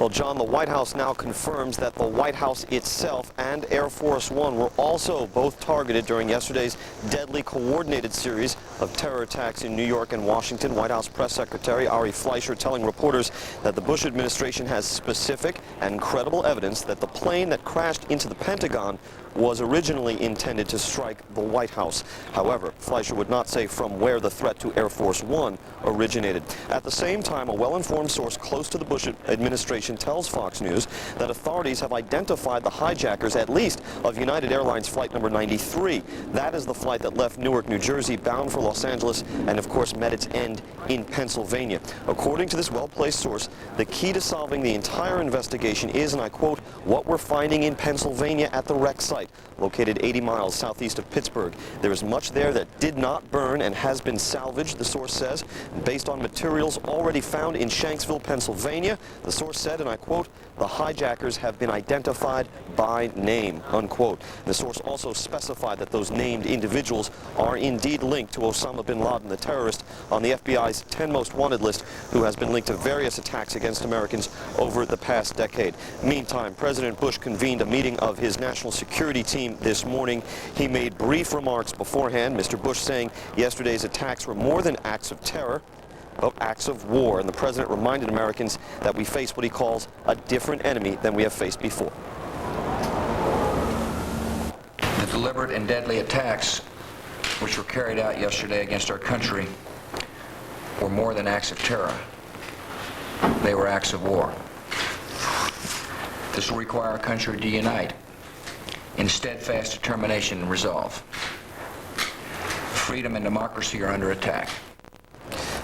Well, John, the White House now confirms that the White House itself and Air Force One were also both targeted during yesterday's deadly coordinated series of terror attacks in New York and Washington. White House Press Secretary Ari Fleischer telling reporters that the Bush administration has specific and credible evidence that the plane that crashed into the Pentagon was originally intended to strike the White House. However, Fleischer would not say from where the threat to Air Force One originated. At the same time, a well-informed source close to the Bush administration tells Fox News that authorities have identified the hijackers, at least, of United Airlines flight number 93. That is the flight that left Newark, New Jersey, bound for Los Angeles, and of course met its end in Pennsylvania. According to this well-placed source, the key to solving the entire investigation is, and I quote, what we're finding in Pennsylvania at the wreck site, located 80 miles southeast of Pittsburgh. There is much there that did not burn and has been salvaged, the source says, based on materials already found in Shanksville, Pennsylvania. The source said, and I quote, the hijackers have been identified by name, unquote. The source also specified that those named individuals are indeed linked to Osama bin Laden, the terrorist on the FBI's 10 most wanted list, who has been linked to various attacks against Americans over the past decade. Meantime, President Bush convened a meeting of his national security team this morning. He made brief remarks beforehand, Mr. Bush saying yesterday's attacks were more than acts of terror, but acts of war, and the president reminded Americans that we face what he calls a different enemy than we have faced before. The deliberate and deadly attacks which were carried out yesterday against our country were more than acts of terror. They were acts of war. This will require our country to unite in steadfast determination and resolve. Freedom and democracy are under attack.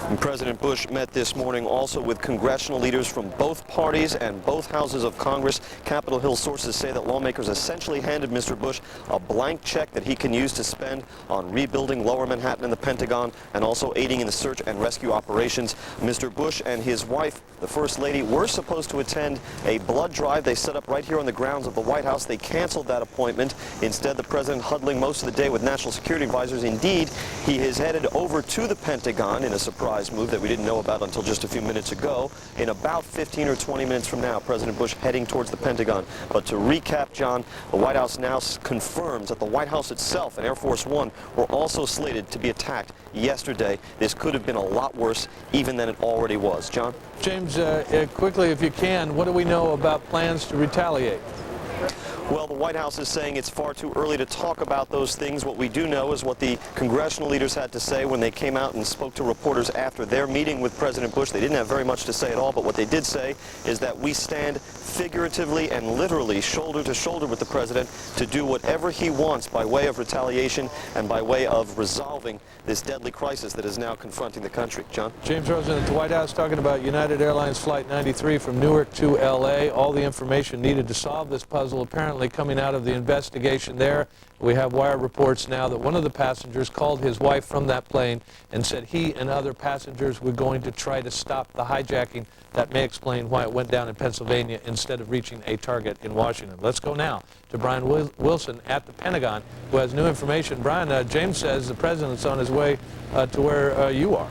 And President Bush met this morning also with congressional leaders from both parties and both houses of Congress. Capitol Hill sources say that lawmakers essentially handed Mr. Bush a blank check that he can use to spend on rebuilding Lower Manhattan and the Pentagon and also aiding in the search and rescue operations. Mr. Bush and his wife, the First Lady, were supposed to attend a blood drive they set up right here on the grounds of the White House. They canceled that appointment. Instead, the president huddling most of the day with national security advisors. Indeed, he is headed over to the Pentagon in a surprise move that we didn't know about until just a few minutes ago. In about 15 or 20 minutes from now, President Bush heading towards the Pentagon. But to recap, John, the White House now confirms that the White House itself and Air Force One were also slated to be attacked yesterday. This could have been a lot worse even than it already was. John? James, quickly if you can, what do we know about plans to retaliate? Well, the White House is saying it's far too early to talk about those things. What we do know is what the congressional leaders had to say when they came out and spoke to reporters after their meeting with President Bush. They didn't have very much to say at all, but what they did say is that we stand figuratively and literally shoulder to shoulder with the president to do whatever he wants by way of retaliation and by way of resolving this deadly crisis that is now confronting the country. John? James Rosen at the White House talking about United Airlines Flight 93 from Newark to L.A. All the information needed to solve this puzzle apparently coming out of the investigation there. We have wire reports now that one of the passengers called his wife from that plane and said he and other passengers were going to try to stop the hijacking. That may explain why it went down in Pennsylvania instead of reaching a target in Washington. Let's go now to Brian Wilson at the Pentagon, who has new information. Brian, James says the president's on his way to where you are.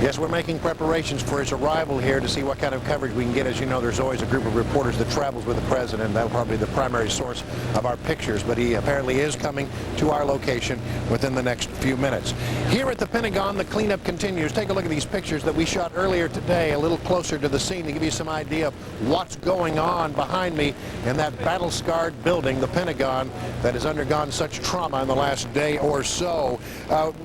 Yes, we're making preparations for his arrival here to see what kind of coverage we can get. As you know, there's always a group of reporters that travels with the president. That'll probably be the primary source of our pictures, but he apparently is coming to our location within the next few minutes. Here at the Pentagon, the cleanup continues. Take a look at these pictures that we shot earlier today, a little closer to the scene to give you some idea of what's going on behind me in that battle-scarred building, the Pentagon, that has undergone such trauma in the last day or so.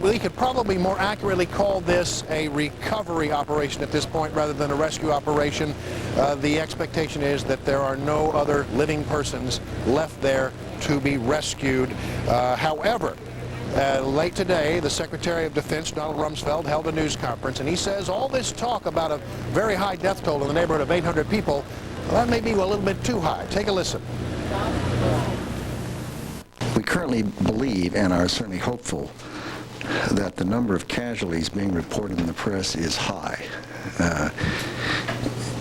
We could probably more accurately call this a recovery operation at this point rather than a rescue operation. The expectation is that there are no other living persons left there to be rescued. However, late today, the Secretary of Defense, Donald Rumsfeld, held a news conference, and he says all this talk about a very high death toll in the neighborhood of 800 people, well, that may be a little bit too high. Take a listen. We currently believe and are certainly hopeful that the number of casualties being reported in the press is high.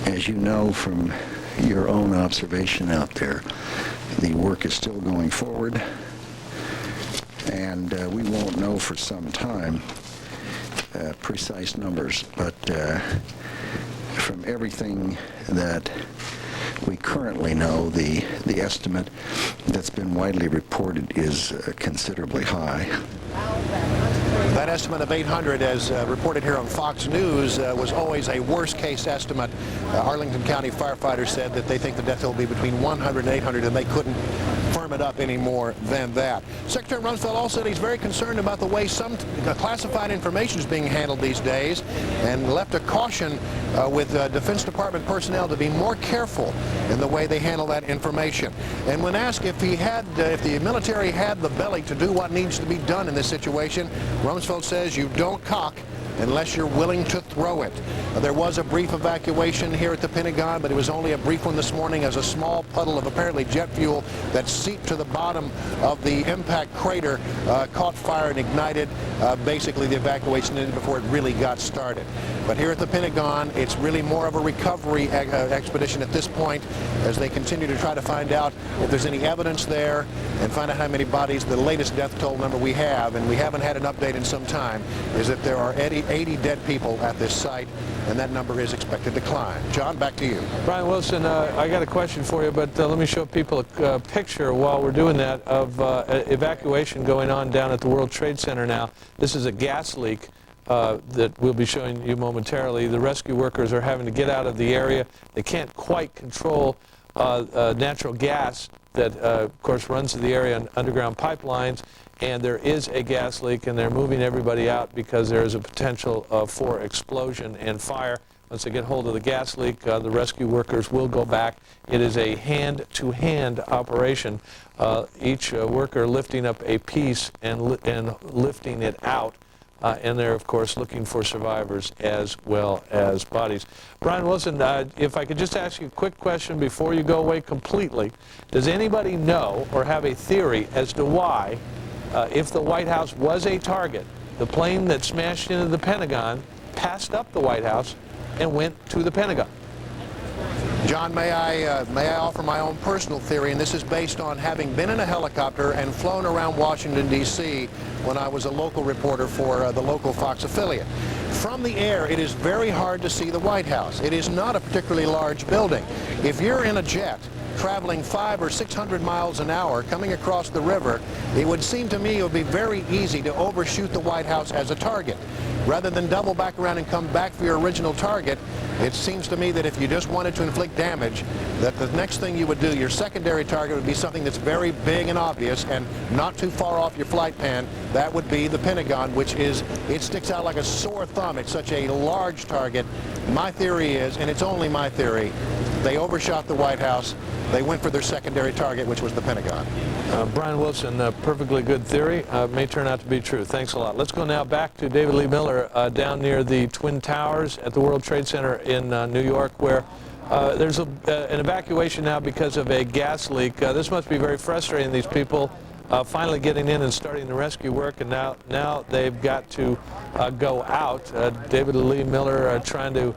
As you know from your own observation out there, the work is still going forward, and we won't know for some time precise numbers, but from everything that we currently know, the estimate that's been widely reported is considerably high. That estimate of 800, as reported here on Fox News, was always a worst-case estimate. Arlington County firefighters said that they think the death toll will be between 100 and 800, and they couldn't firm it up any more than that. Secretary Rumsfeld also said he's very concerned about the way some classified information is being handled these days, and left a caution with Defense Department personnel to be more careful in the way they handle that information. And when asked if the military had the belly to do what needs to be done in this situation, Rumsfeld says you don't cock unless you're willing to throw it. There was a brief evacuation here at the Pentagon, but it was only a brief one this morning as a small puddle of apparently jet fuel that seeped to the bottom of the impact crater caught fire and ignited. Basically, the evacuation ended before it really got started. But here at the Pentagon, it's really more of a recovery expedition at this point as they continue to try to find out if there's any evidence there and find out how many bodies. The latest death toll number we have, and we haven't had an update in some time, is that there are 80 dead people at this site, and that number is expected to climb. John, back to you. Brian Wilson, I got a question for you, but let me show people a picture while we're doing that of evacuation going on down at the World Trade Center now. This is a gas leak that we'll be showing you momentarily. The rescue workers are having to get out of the area. They can't quite control natural gas that, of course, runs to the area on underground pipelines, and there is a gas leak, and they're moving everybody out because there is a potential for explosion and fire. Once they get hold of the gas leak, the rescue workers will go back. It is a hand-to-hand operation. Each worker lifting up a piece and lifting it out. And they're, of course, looking for survivors as well as bodies. Brian Wilson, if I could just ask you a quick question before you go away completely. Does anybody know or have a theory as to why, if the White House was a target, the plane that smashed into the Pentagon passed up the White House and went to the Pentagon? John, may I offer my own personal theory, and this is based on having been in a helicopter and flown around Washington, D.C. when I was a local reporter for the local Fox affiliate. From the air, it is very hard to see the White House. It is not a particularly large building. If you're in a jet traveling 500 or 600 miles an hour coming across the river, it would seem to me it would be very easy to overshoot the White House as a target. Rather than double back around and come back for your original target, it seems to me that if you just wanted to inflict damage, that the next thing you would do, your secondary target would be something that's very big and obvious and not too far off your flight pan. That would be the Pentagon, which is, it sticks out like a sore thumb. It's such a large target. My theory is, and it's only my theory, they overshot the White House. They went for their secondary target, which was the Pentagon. Brian Wilson, perfectly good theory. May turn out to be true. Thanks a lot. Let's go now back to David Lee Miller down near the Twin Towers at the World Trade Center in New York, where there's an evacuation now because of a gas leak. This must be very frustrating, these people finally getting in and starting the rescue work, and now they've got to go out. David Lee Miller trying to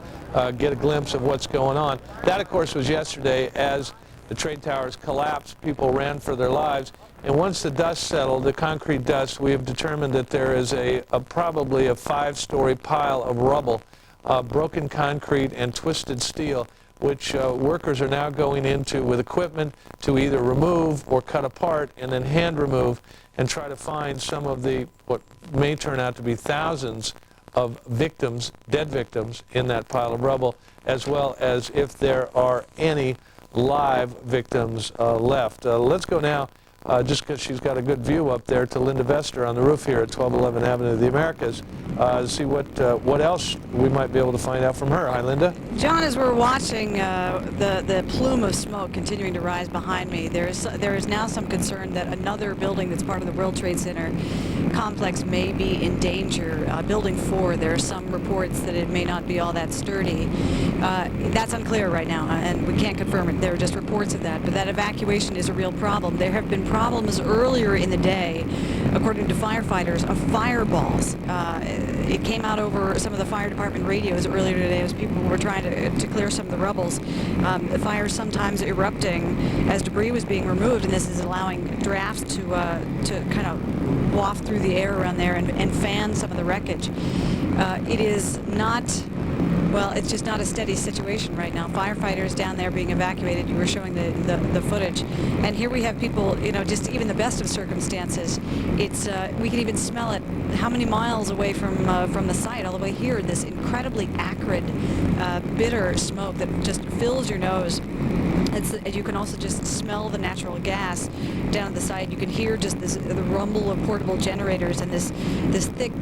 get a glimpse of what's going on. That, of course, was yesterday as the trade towers collapsed. People ran for their lives. And once the dust settled, the concrete dust, we have determined that there is probably a 5-story pile of rubble, broken concrete and twisted steel, which workers are now going into with equipment to either remove or cut apart and then hand remove and try to find some of the, what may turn out to be thousands of victims, dead victims, in that pile of rubble, as well as if there are any live victims left. Let's go now, just because she's got a good view up there, to Linda Vester on the roof here at 1211 Avenue of the Americas, see what else we might be able to find out from her. Hi, Linda. John, as we're watching the plume of smoke continuing to rise behind me, there is now some concern that another building that's part of the World Trade Center complex may be in danger. Building 4, there are some reports that it may not be all that sturdy. That's unclear right now, and we can't confirm it. There are just reports of that, but that evacuation is a real problem. There have been problems earlier in the day, according to firefighters, of fireballs. It came out over some of the fire department radios earlier today as people were trying to clear some of the rubbles. The fires sometimes erupting as debris was being removed, and this is allowing drafts to kind of waft through the air around there and fan some of the wreckage. It is not, well, it's just not a steady situation right now. Firefighters down there being evacuated, you were showing the footage. And here we have people, you know, just even the best of circumstances. It's, we can even smell it how many miles away from the site, all the way here, this incredibly acrid, bitter smoke that just fills your nose. You can also just smell the natural gas down the side. You can hear just the rumble of portable generators and this thick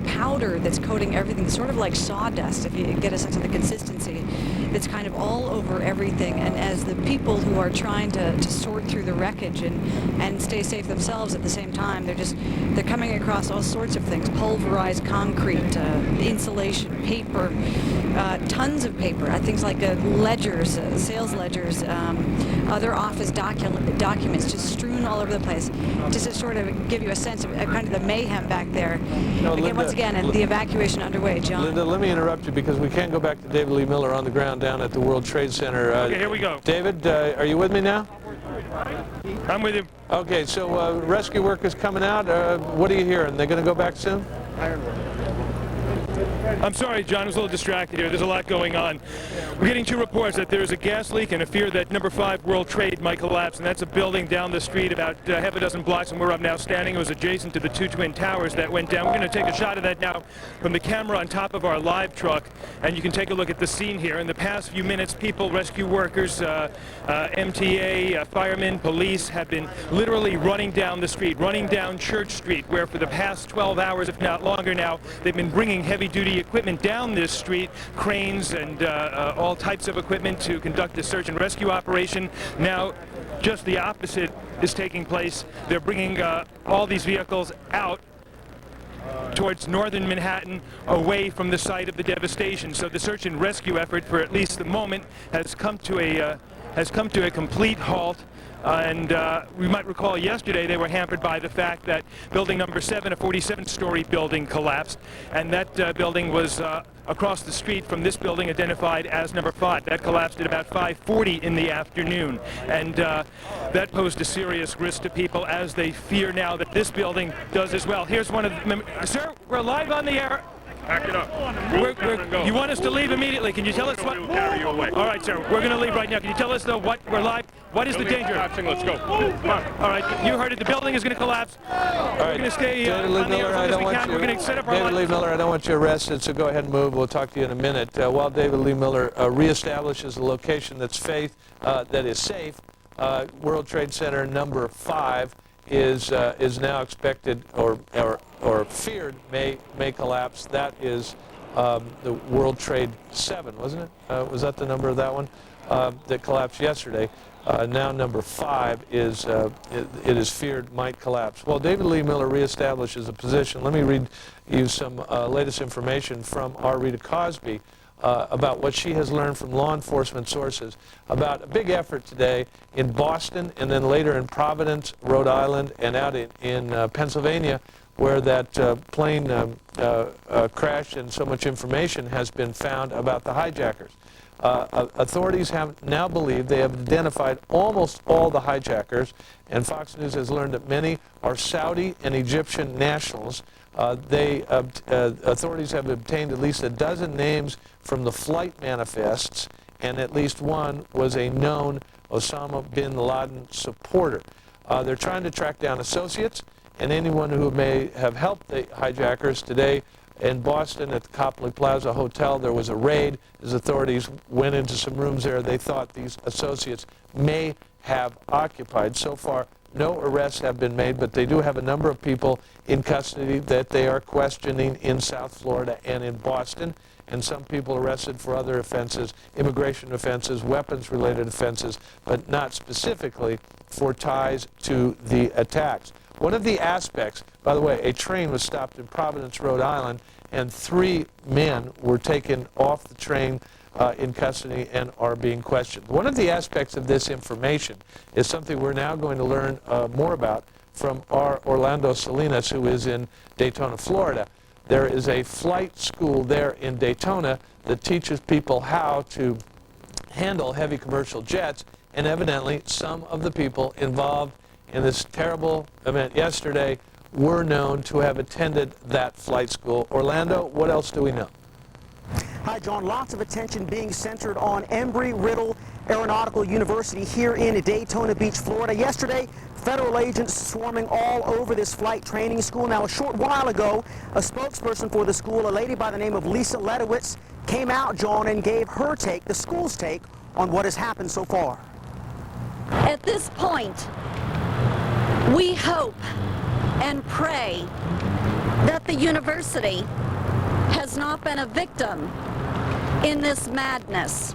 powder that's coating everything, sort of like sawdust, if you get a sense of the consistency. It's kind of all over everything. And as the people who are trying to sort through the wreckage and stay safe themselves at the same time, they're coming across all sorts of things: pulverized concrete, insulation, paper, tons of paper, things like ledgers, sales ledgers, other office documents just strewn all over the place, just to sort of give you a sense of kind of the mayhem back there. No, again, Linda, once again, and the evacuation underway, John. Linda, let me interrupt you because we can't go back to David Lee Miller on the ground down at the World Trade Center. Okay, here we go. David, are you with me now? I'm with you. Okay, so rescue workers coming out. What are you hearing? They're going to go back soon? I'm sorry, John, I was a little distracted here. There's a lot going on. We're getting 2 reports that there's a gas leak and a fear that number 5 World Trade might collapse, and that's a building down the street about half a dozen blocks from where I'm now standing. It was adjacent to the 2 twin towers that went down. We're going to take a shot of that now from the camera on top of our live truck, and you can take a look at the scene here. In the past few minutes, people, rescue workers, MTA, firemen, police have been literally running down the street, running down Church Street, where for the past 12 hours, if not longer now, they've been bringing heavy-duty equipment down this street, cranes and all types of equipment to conduct a search and rescue operation. Now, just the opposite is taking place. They're bringing all these vehicles out towards northern Manhattan, away from the site of the devastation. So the search and rescue effort, for at least the moment, has come to a complete halt. And we might recall yesterday they were hampered by the fact that building number 7, a 47-story building, collapsed, and that building was across the street from this building identified as number 5. That collapsed at about 5:40 in the afternoon, and that posed a serious risk to people as they fear now that this building does as well. Here's one of them. Sir, we're live on the air. Back it up. You want us to leave immediately. Can you tell us what? We'll carry you away. All right, sir. We're going to leave right now. Can you tell us, though, what we're live? What is the danger? Let's go. Come on. All right, you heard it. The building is going to collapse. All right, We're going to stay David Lee on the air Miller, as long I as don't we want can. you. We're going to set up our David Lee Miller, I don't want you arrested, so go ahead and move. We'll talk to you in a minute. While David Lee Miller reestablishes a location that's that is safe, World Trade Center number 5 is now expected or feared may collapse. That is the World Trade 7, wasn't it? Was that the number of that one that collapsed yesterday? Now number 5 is it is feared might collapse. Well, David Lee Miller reestablishes a position. Let me read you some latest information from our Rita Cosby about what she has learned from law enforcement sources about a big effort today in Boston and then later in Providence, Rhode Island, and out in Pennsylvania, where that plane crashed and so much information has been found about the hijackers. Authorities have now believed they have identified almost all the hijackers, and Fox News has learned that many are Saudi and Egyptian nationals. Authorities have obtained at least a dozen names from the flight manifests, and at least one was a known Osama bin Laden supporter. They're trying to track down associates and anyone who may have helped the hijackers. Today in Boston at the Copley Plaza Hotel, there was a raid. As authorities went into some rooms there, they thought these associates may have occupied. So far, no arrests have been made, but they do have a number of people in custody that they are questioning in South Florida and in Boston, and some people arrested for other offenses, immigration offenses, weapons-related offenses, but not specifically for ties to the attacks. One of the aspects, by the way, a train was stopped in Providence, Rhode Island, and 3 men were taken off the train in custody and are being questioned. One of the aspects of this information is something we're now going to learn more about from our Orlando Salinas, who is in Daytona, Florida. There is a flight school there in Daytona that teaches people how to handle heavy commercial jets, and evidently some of the people involved in this terrible event yesterday were known to have attended that flight school. Orlando, what else do we know? Hi, John. Lots of attention being centered on Embry-Riddle Aeronautical University here in Daytona Beach, Florida. Yesterday, federal agents swarming all over this flight training school. Now, a short while ago, a spokesperson for the school, a lady by the name of Lisa Ledowitz, came out, John, and gave her take, the school's take, on what has happened so far. At this point, we hope and pray that the university has not been a victim in this madness.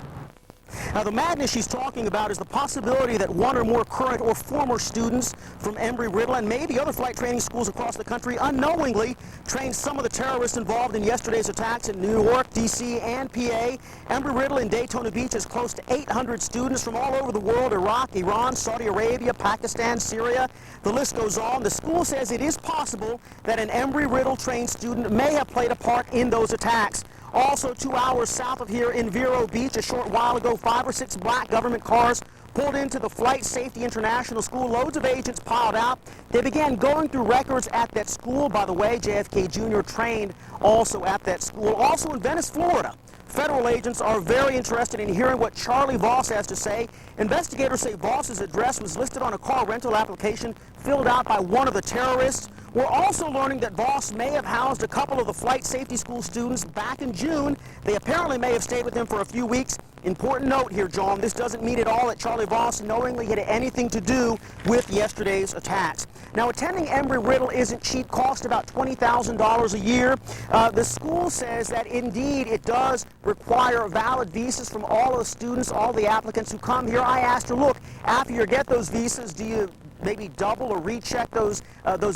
Now, the madness she's talking about is the possibility that one or more current or former students from Embry-Riddle and maybe other flight training schools across the country unknowingly trained some of the terrorists involved in yesterday's attacks in New York, D.C., and PA. Embry-Riddle in Daytona Beach has close to 800 students from all over the world: Iraq, Iran, Saudi Arabia, Pakistan, Syria. The list goes on. The school says it is possible that an Embry-Riddle trained student may have played a part in those attacks. Also, 2 hours south of here in Vero Beach, a short while ago, 5 or 6 black government cars pulled into the Flight Safety International School. Loads of agents piled out. They began going through records at that school. By the way, JFK Jr. trained also at that school. Also in Venice, Florida, federal agents are very interested in hearing what Charlie Voss has to say. Investigators say Voss's address was listed on a car rental application filled out by one of the terrorists. We're also learning that Voss may have housed a couple of the flight safety school students back in June. They apparently may have stayed with him for a few weeks. Important note here, John, this doesn't mean at all that Charlie Voss knowingly had anything to do with yesterday's attacks. Now, attending Embry-Riddle isn't cheap, cost about $20,000 a year. The school says that indeed it does require valid visas from all of the students, all the applicants who come here. I asked her, look, after you get those visas, do you maybe double or recheck those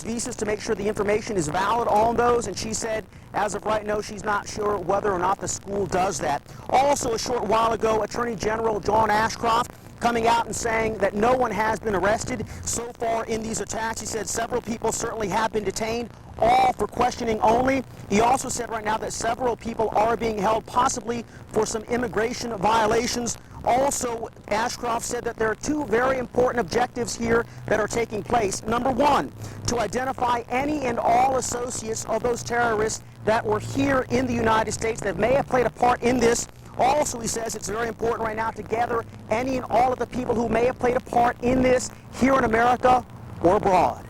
visas to make sure the information is valid on those? And she said, as of right now, she's not sure whether or not the school does that. Also, a short while ago, Attorney General John Ashcroft coming out and saying that no one has been arrested so far in these attacks. He said several people certainly have been detained, all for questioning only. He also said right now that several people are being held, possibly for some immigration violations. Also, Ashcroft said that there are 2 very important objectives here that are taking place. Number 1, to identify any and all associates of those terrorists that were here in the United States that may have played a part in this. Also, he says it's very important right now to gather any and all of the people who may have played a part in this here in America or abroad.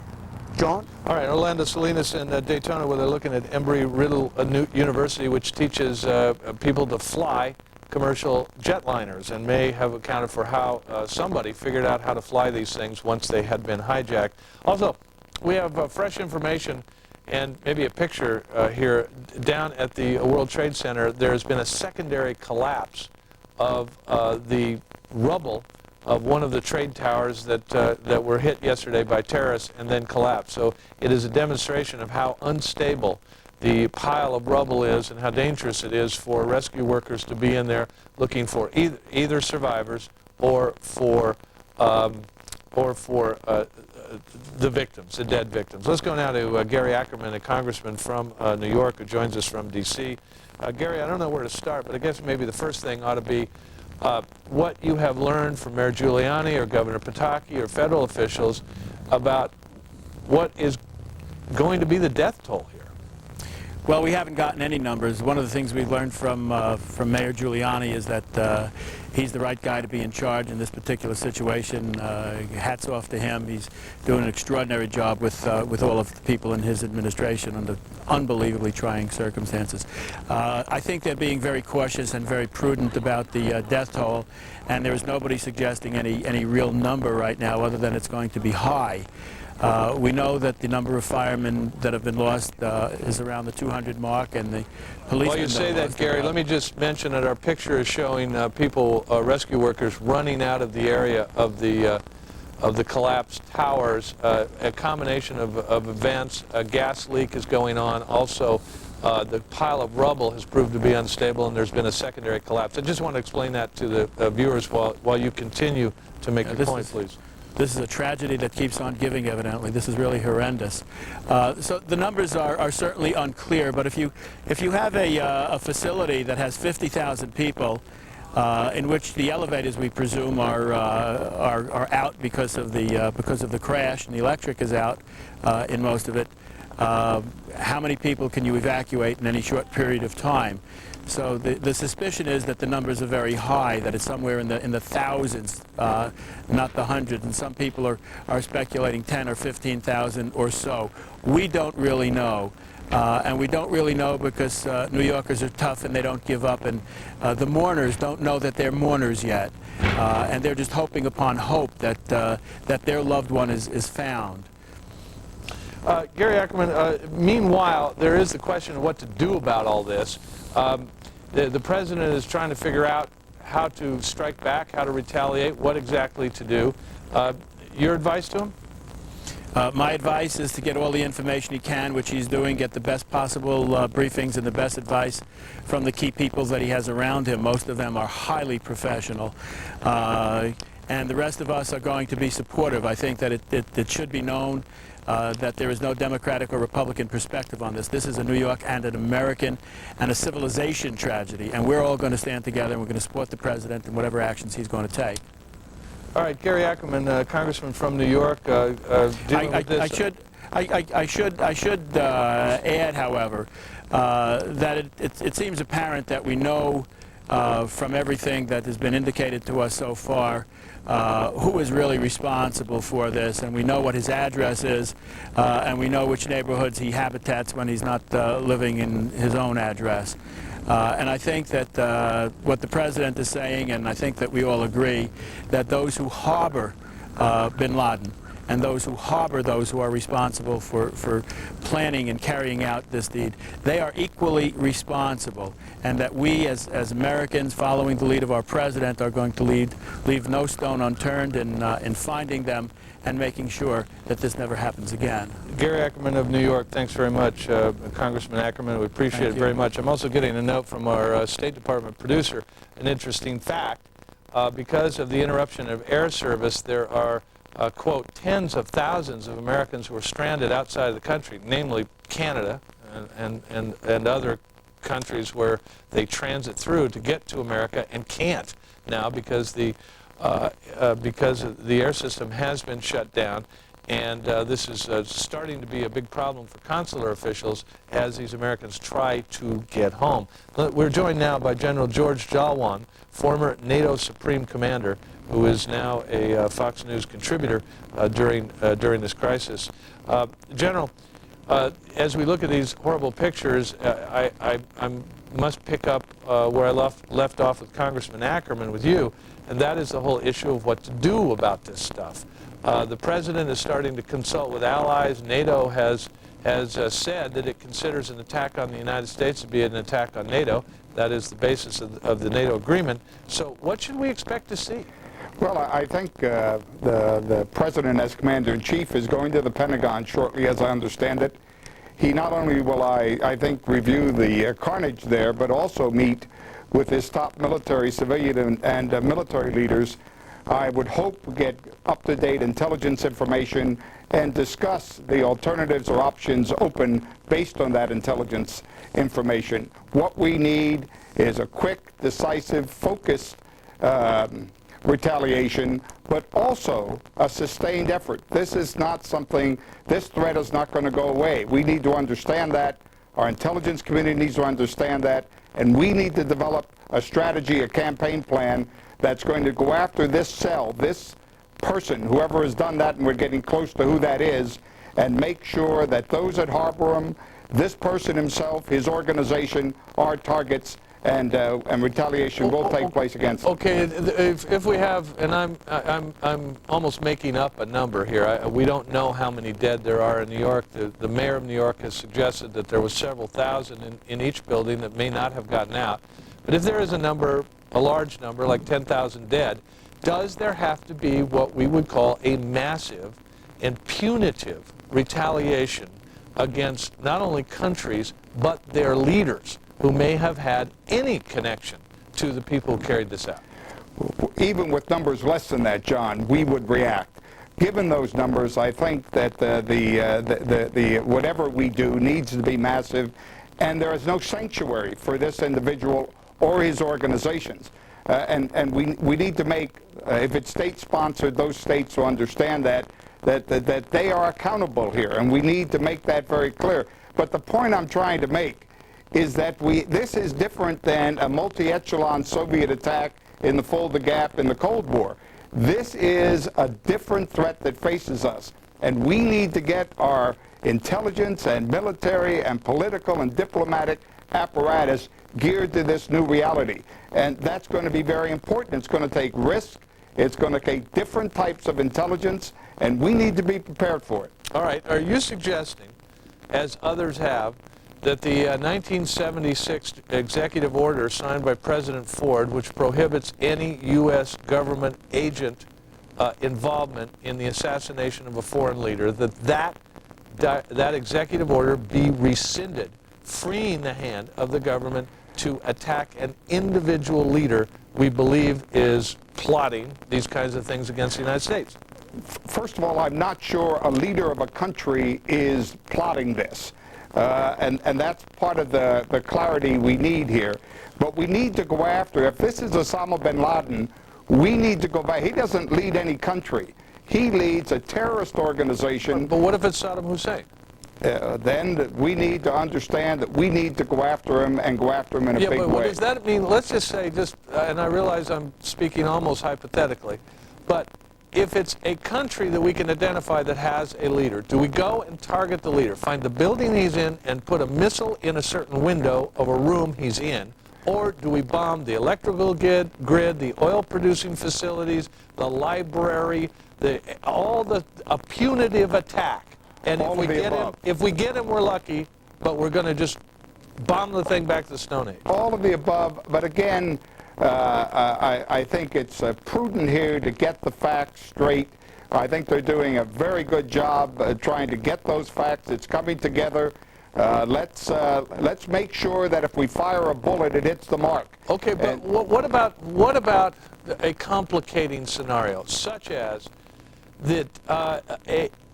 John? All right, Orlando Salinas in Daytona, where they're looking at Embry-Riddle University, which teaches people to fly commercial jetliners, and may have accounted for how somebody figured out how to fly these things once they had been hijacked. Also, we have fresh information and maybe a picture here. Down at the World Trade Center, there's been a secondary collapse of the rubble of one of the trade towers that were hit yesterday by terrorists and then collapsed. So it is a demonstration of how unstable the pile of rubble is and how dangerous it is for rescue workers to be in there looking for either survivors or for the victims, the dead victims. Let's go now to Gary Ackerman, a congressman from New York, who joins us from D.C. Gary, I don't know where to start, but I guess maybe the first thing ought to be what you have learned from Mayor Giuliani or Governor Pataki or federal officials about what is going to be the death toll here. Well, we haven't gotten any numbers. One of the things we've learned from Mayor Giuliani is that he's the right guy to be in charge in this particular situation. Hats off to him. He's doing an extraordinary job with all of the people in his administration under unbelievably trying circumstances. I think they're being very cautious and very prudent about the death toll, and there is nobody suggesting any real number right now other than it's going to be high. We know that the number of firemen that have been lost is around the 200 mark, and the police... While you say that, Gary, let me just mention that our picture is showing people, rescue workers, running out of the area of the collapsed towers. A combination of events. A gas leak is going on. Also, the pile of rubble has proved to be unstable, and there's been a secondary collapse. I just want to explain that to the viewers while you continue to make your point, please. This is a tragedy that keeps on giving, evidently. This is really horrendous. So the numbers are certainly unclear, but if you have a facility that has 50,000 people, in which the elevators, we presume, are out because of the crash, and the electric is out in most of it, how many people can you evacuate in any short period of time? So the suspicion is that the numbers are very high, that it's somewhere in the thousands, not the hundreds, and some people are speculating 10 or 15,000 or so. We don't really know, and we don't really know because New Yorkers are tough and they don't give up, and the mourners don't know that they're mourners yet, and they're just hoping upon hope that their loved one is found. Gary Ackerman, meanwhile, there is the question of what to do about all this. The president is trying to figure out how to strike back, how to retaliate, what exactly to do. Your advice to him? My advice is to get all the information he can, which he's doing, get the best possible briefings and the best advice from the key people that he has around him. Most of them are highly professional. And the rest of us are going to be supportive. I think that it should be known that there is no Democratic or Republican perspective on this. This is a New York and an American and a civilization tragedy, and we're all going to stand together and we're going to support the president in whatever actions he's going to take. All right, Gary Ackerman, congressman from New York, dealing with this. I should add, however, that it seems apparent that we know from everything that has been indicated to us so far who is really responsible for this, and we know what his address is, and we know which neighborhoods he habitats when he's not living in his own address. And I think that what the president is saying, and I think that we all agree, that those who harbor bin Laden and those who harbor those who are responsible for planning and carrying out this deed, they are equally responsible, and that we as Americans, following the lead of our president, are going to leave no stone unturned in finding them and making sure that this never happens again. Gary Ackerman of New York, thanks very much, Congressman Ackerman. We appreciate it very much. I'm also getting a note from our State Department producer, an interesting fact. Because of the interruption of air service, there are quote, tens of thousands of Americans who are stranded outside of the country, namely Canada and other countries where they transit through to get to America and can't now because the air system has been shut down. And this is starting to be a big problem for consular officials as these Americans try to get home. We're joined now by General George Jalwan, former NATO Supreme Commander, who is now a Fox News contributor during this crisis. General, as we look at these horrible pictures, I must pick up where I left off with Congressman Ackerman with you, and that is the whole issue of what to do about this stuff. The President is starting to consult with allies. NATO has said that it considers an attack on the United States to be an attack on NATO. That is the basis of the NATO agreement. So what should we expect to see? Well, I think the President, as Commander-in-Chief, is going to the Pentagon shortly, as I understand it. He not only will, I think, review the carnage there, but also meet with his top military, civilian, and military leaders. I would hope to get up-to-date intelligence information and discuss the alternatives or options open based on that intelligence information. What we need is a quick, decisive, focused retaliation, but also a sustained effort. This is not something, this threat is not going to go away. We need to understand that. Our intelligence community needs to understand that. And we need to develop a strategy, a campaign plan that's going to go after this cell, this person, whoever has done that, and we're getting close to who that is, and make sure that those that harbor him, this person himself, his organization, are targets, and retaliation will take place against them. Okay, if we have, and I'm almost making up a number here. We don't know how many dead there are in New York. The mayor of New York has suggested that there was several thousand in each building that may not have gotten out. But if there is a number, a large number, like 10,000 dead, does there have to be what we would call a massive and punitive retaliation against not only countries, but their leaders who may have had any connection to the people who carried this out? Even with numbers less than that, John, we would react. Given those numbers, I think that whatever we do needs to be massive, and there is no sanctuary for this individual or his organizations. And we need to make, if it's state-sponsored, those states will understand that they are accountable here, and we need to make that very clear. But the point I'm trying to make is that this is different than a multi-echelon Soviet attack in the Fulda Gap in the Cold War. This is a different threat that faces us, and we need to get our intelligence and military and political and diplomatic apparatus geared to this new reality. And that's going to be very important. It's going to take risk. It's going to take different types of intelligence, and we need to be prepared for it. All right. Are you suggesting, as others have, that the 1976 executive order signed by President Ford, which prohibits any U.S. government agent involvement in the assassination of a foreign leader, that executive order be rescinded, freeing the hand of the government to attack an individual leader we believe is plotting these kinds of things against the United States? First of all, I'm not sure a leader of a country is plotting this. And that's part of the clarity we need here. But we need to go after, if this is Osama bin Laden, we need to go back. He doesn't lead any country. He leads a terrorist organization. But what if it's Saddam Hussein? Then we need to understand that we need to go after him and go after him in a big way. Yeah, but what does that mean? Let's just say, and I realize I'm speaking almost hypothetically, but if it's a country that we can identify that has a leader, do we go and target the leader, find the building he's in, and put a missile in a certain window of a room he's in? Or do we bomb the electrical grid, the oil-producing facilities, the library, a punitive attack? And if we get him, we're lucky, but we're going to just bomb the thing back to the Stone Age. All of the above, but again, I think it's prudent here to get the facts straight. I think they're doing a very good job trying to get those facts. It's coming together. Let's make sure that if we fire a bullet, it hits the mark. Okay, but what about a complicating scenario, such as that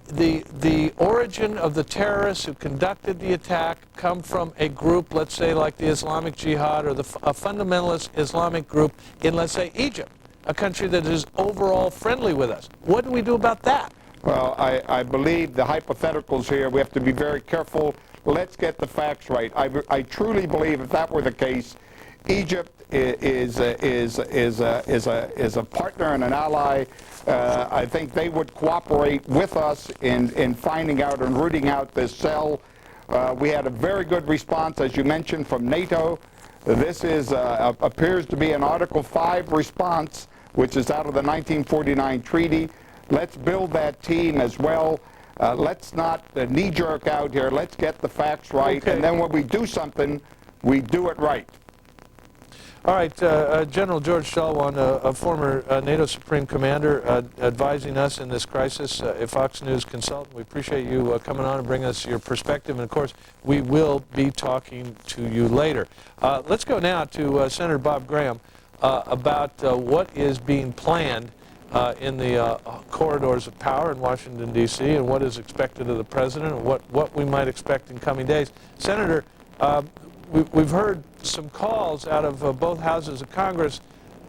the origin of the terrorists who conducted the attack come from a group, let's say like the Islamic Jihad or a fundamentalist Islamic group in, let's say, Egypt, a country that is overall friendly with us? What do we do about that? Well, I believe the hypotheticals here, we have to be very careful. Let's get the facts right. I truly believe if that were the case, Egypt is a partner and an ally. I think they would cooperate with us in finding out and rooting out this cell. We had a very good response, as you mentioned, from NATO. This appears to be an Article 5 response, which is out of the 1949 treaty. Let's build that team as well. Let's not knee-jerk out here. Let's get the facts right. Okay. And then when we do something, we do it right. All right, General George Shalwan, a former NATO Supreme Commander, advising us in this crisis, a Fox News consultant. We appreciate you coming on and bringing us your perspective. And, of course, we will be talking to you later. Let's go now to Senator Bob Graham about what is being planned in the corridors of power in Washington, D.C., and what is expected of the President and what we might expect in coming days. Senator, we've heard some calls out of both houses of Congress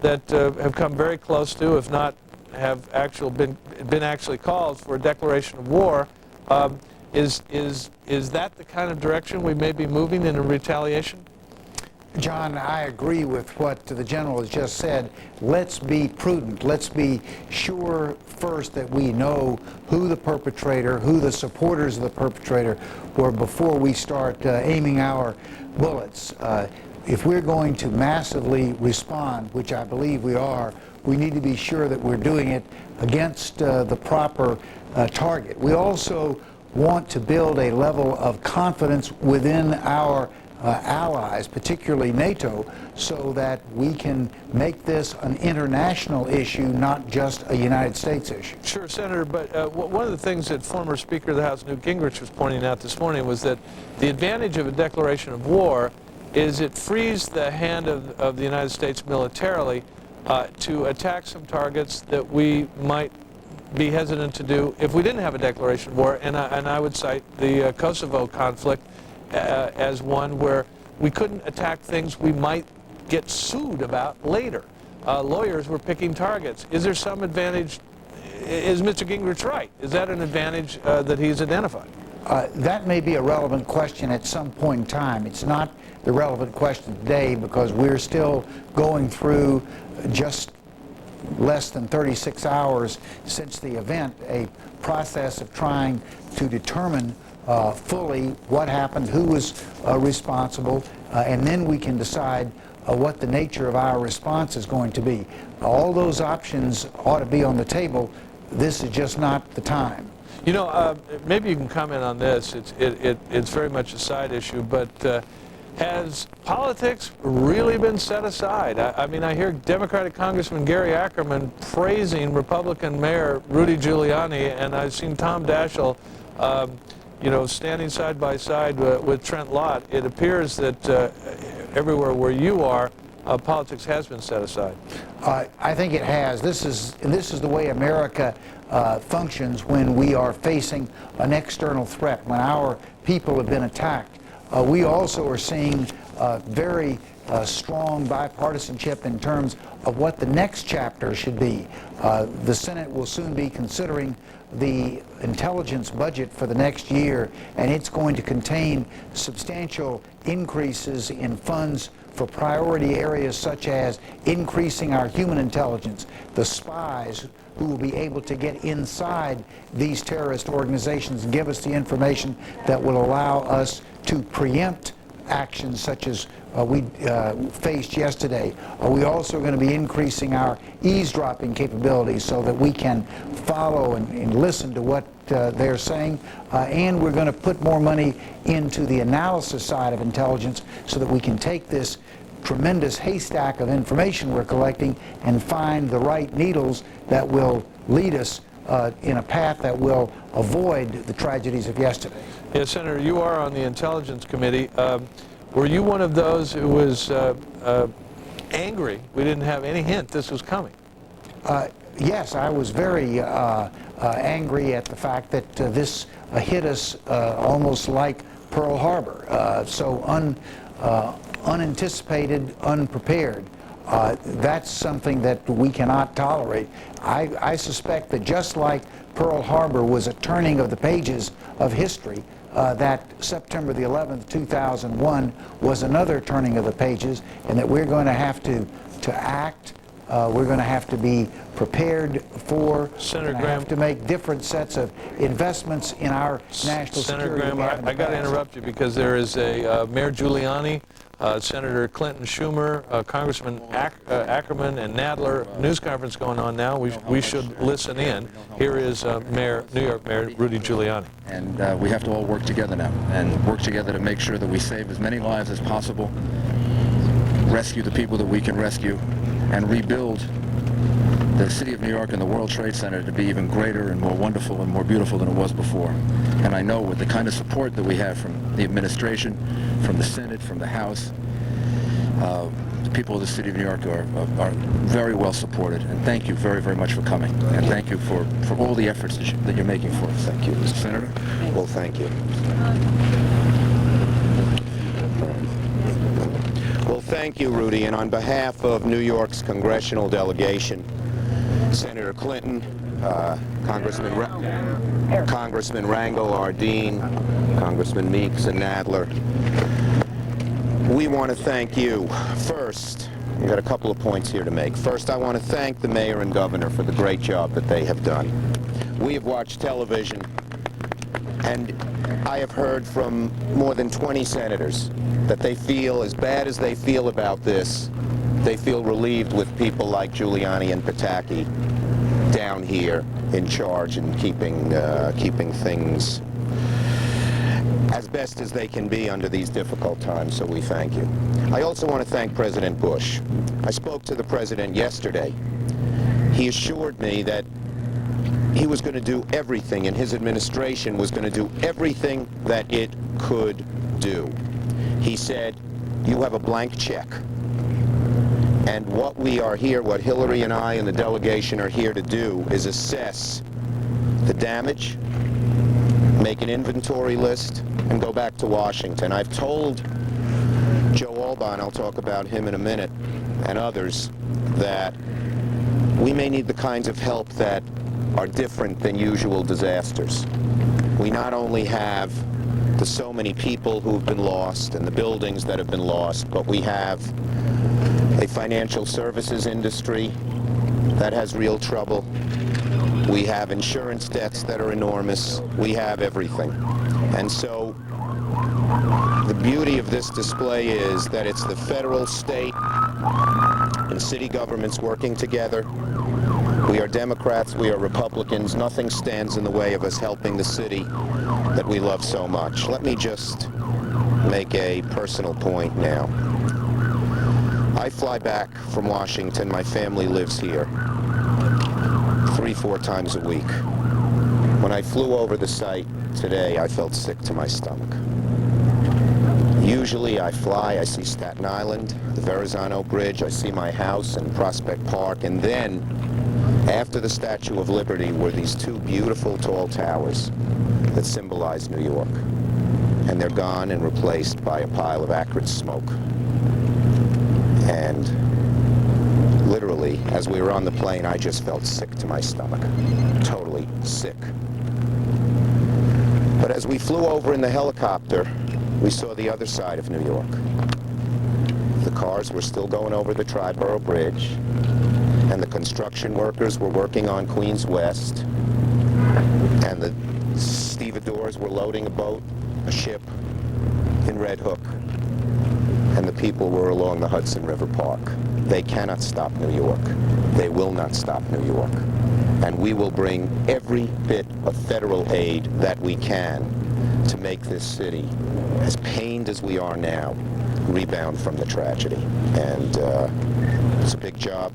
that have come very close to, if not have been actually calls for a declaration of war. Is that the kind of direction we may be moving in a retaliation? John, I agree with what the General has just said. Let's be prudent. Let's be sure first that we know who the perpetrator, who the supporters of the perpetrator were before we start aiming our bullets. If we're going to massively respond, which I believe we are, we need to be sure that we're doing it against the proper target. We also want to build a level of confidence within our allies, particularly NATO, so that we can make this an international issue, not just a United States issue. Sure, Senator, but one of the things that former Speaker of the House Newt Gingrich was pointing out this morning was that the advantage of a declaration of war is it frees the hand of the United States militarily to attack some targets that we might be hesitant to do if we didn't have a declaration of war, and I would cite the Kosovo conflict as one where we couldn't attack things we might get sued about later. Lawyers were picking targets. Is there some advantage? Is Mr. Gingrich right? Is that an advantage that he's identified? That may be a relevant question at some point in time. It's not the relevant question today because we're still going through just less than 36 hours since the event, a process of trying to determine fully what happened, who was responsible, and then we can decide what the nature of our response is going to be. All those options ought to be on the table. This is just not the time. You know, maybe you can comment on this. It's very much a side issue, but has politics really been set aside? I mean, I hear Democratic Congressman Gary Ackerman praising Republican Mayor Rudy Giuliani, and I've seen Tom Daschle you know, standing side by side with Trent Lott. It appears that everywhere where you are, politics has been set aside. I think it has. This is the way America functions when we are facing an external threat, when our people have been attacked. We also are seeing very strong bipartisanship in terms of what the next chapter should be. The Senate will soon be considering the intelligence budget for the next year, and it's going to contain substantial increases in funds for priority areas such as increasing our human intelligence, the spies who will be able to get inside these terrorist organizations and give us the information that will allow us to preempt actions such as we faced yesterday. We also are going to be increasing our eavesdropping capabilities so that we can follow and listen to what they're saying. And we're going to put more money into the analysis side of intelligence so that we can take this tremendous haystack of information we're collecting and find the right needles that will lead us in a path that will avoid the tragedies of yesterday. Yes, Senator, you are on the Intelligence Committee. Were you one of those who was angry we didn't have any hint this was coming? Yes, I was very angry at the fact that this hit us almost like Pearl Harbor, so unanticipated, unprepared. That's something that we cannot tolerate. I suspect that just like Pearl Harbor was a turning of the pages of history, that September the 11th, 2001 was another turning of the pages, and that we're going to have to act. We're going to have to be prepared for, Senator and Graham, have to make different sets of investments in our national Senator security. Graham, I got to interrupt you because there is a Mayor Giuliani, Senator Clinton Schumer, Congressman Ackerman and Nadler news conference going on now. We should listen in. Here is New York Mayor Rudy Giuliani. And we have to all work together now and work together to make sure that we save as many lives as possible, rescue the people that we can rescue, and rebuild the city of New York and the World Trade Center to be even greater and more wonderful and more beautiful than it was before. And I know with the kind of support that we have from the administration, from the Senate, from the House, the people of the city of New York are very well supported. And thank you very, very much for coming. And thank you for all the efforts that you're making for us. Thank you. Mr. Senator? Well, thank you. Well, thank you, Rudy. And on behalf of New York's congressional delegation, Senator Clinton, Congressman Rangel, Ardeen, Congressman Meeks, and Nadler, we want to thank you. First, we've got a couple of points here to make. First, I want to thank the mayor and governor for the great job that they have done. We have watched television, and I have heard from more than 20 senators that they feel, as bad as they feel about this, they feel relieved with people like Giuliani and Pataki down here in charge and keeping things as best as they can be under these difficult times, so we thank you. I also want to thank President Bush. I spoke to the president yesterday. He assured me that he was going to do everything, and his administration was going to do everything that it could do. He said, you have a blank check. And what we are here, what Hillary and I and the delegation are here to do is assess the damage, make an inventory list, and go back to Washington. I've told Joe Alban, I'll talk about him in a minute, and others, that we may need the kinds of help that are different than usual disasters. We not only have the so many people who've been lost and the buildings that have been lost, but we have a financial services industry that has real trouble. We have insurance debts that are enormous. We have everything. And so the beauty of this display is that it's the federal, state, and city governments working together. We are Democrats, we are Republicans. Nothing stands in the way of us helping the city that we love so much. Let me just make a personal point now. I fly back from Washington. My family lives here 3-4 times a week. When I flew over the site today, I felt sick to my stomach. Usually I fly, I see Staten Island, the Verrazano Bridge, I see my house in Prospect Park, and then after the Statue of Liberty were these two beautiful tall towers that symbolize New York. And they're gone and replaced by a pile of acrid smoke. And literally, as we were on the plane, I just felt sick to my stomach. Totally sick. But as we flew over in the helicopter, we saw the other side of New York. The cars were still going over the Triborough Bridge, and the construction workers were working on Queens West, and the stevedores were loading a ship in Red Hook, and the people were along the Hudson River Park. They cannot stop New York. They will not stop New York. And we will bring every bit of federal aid that we can to make this city, as pained as we are now, rebound from the tragedy. And it's a big job,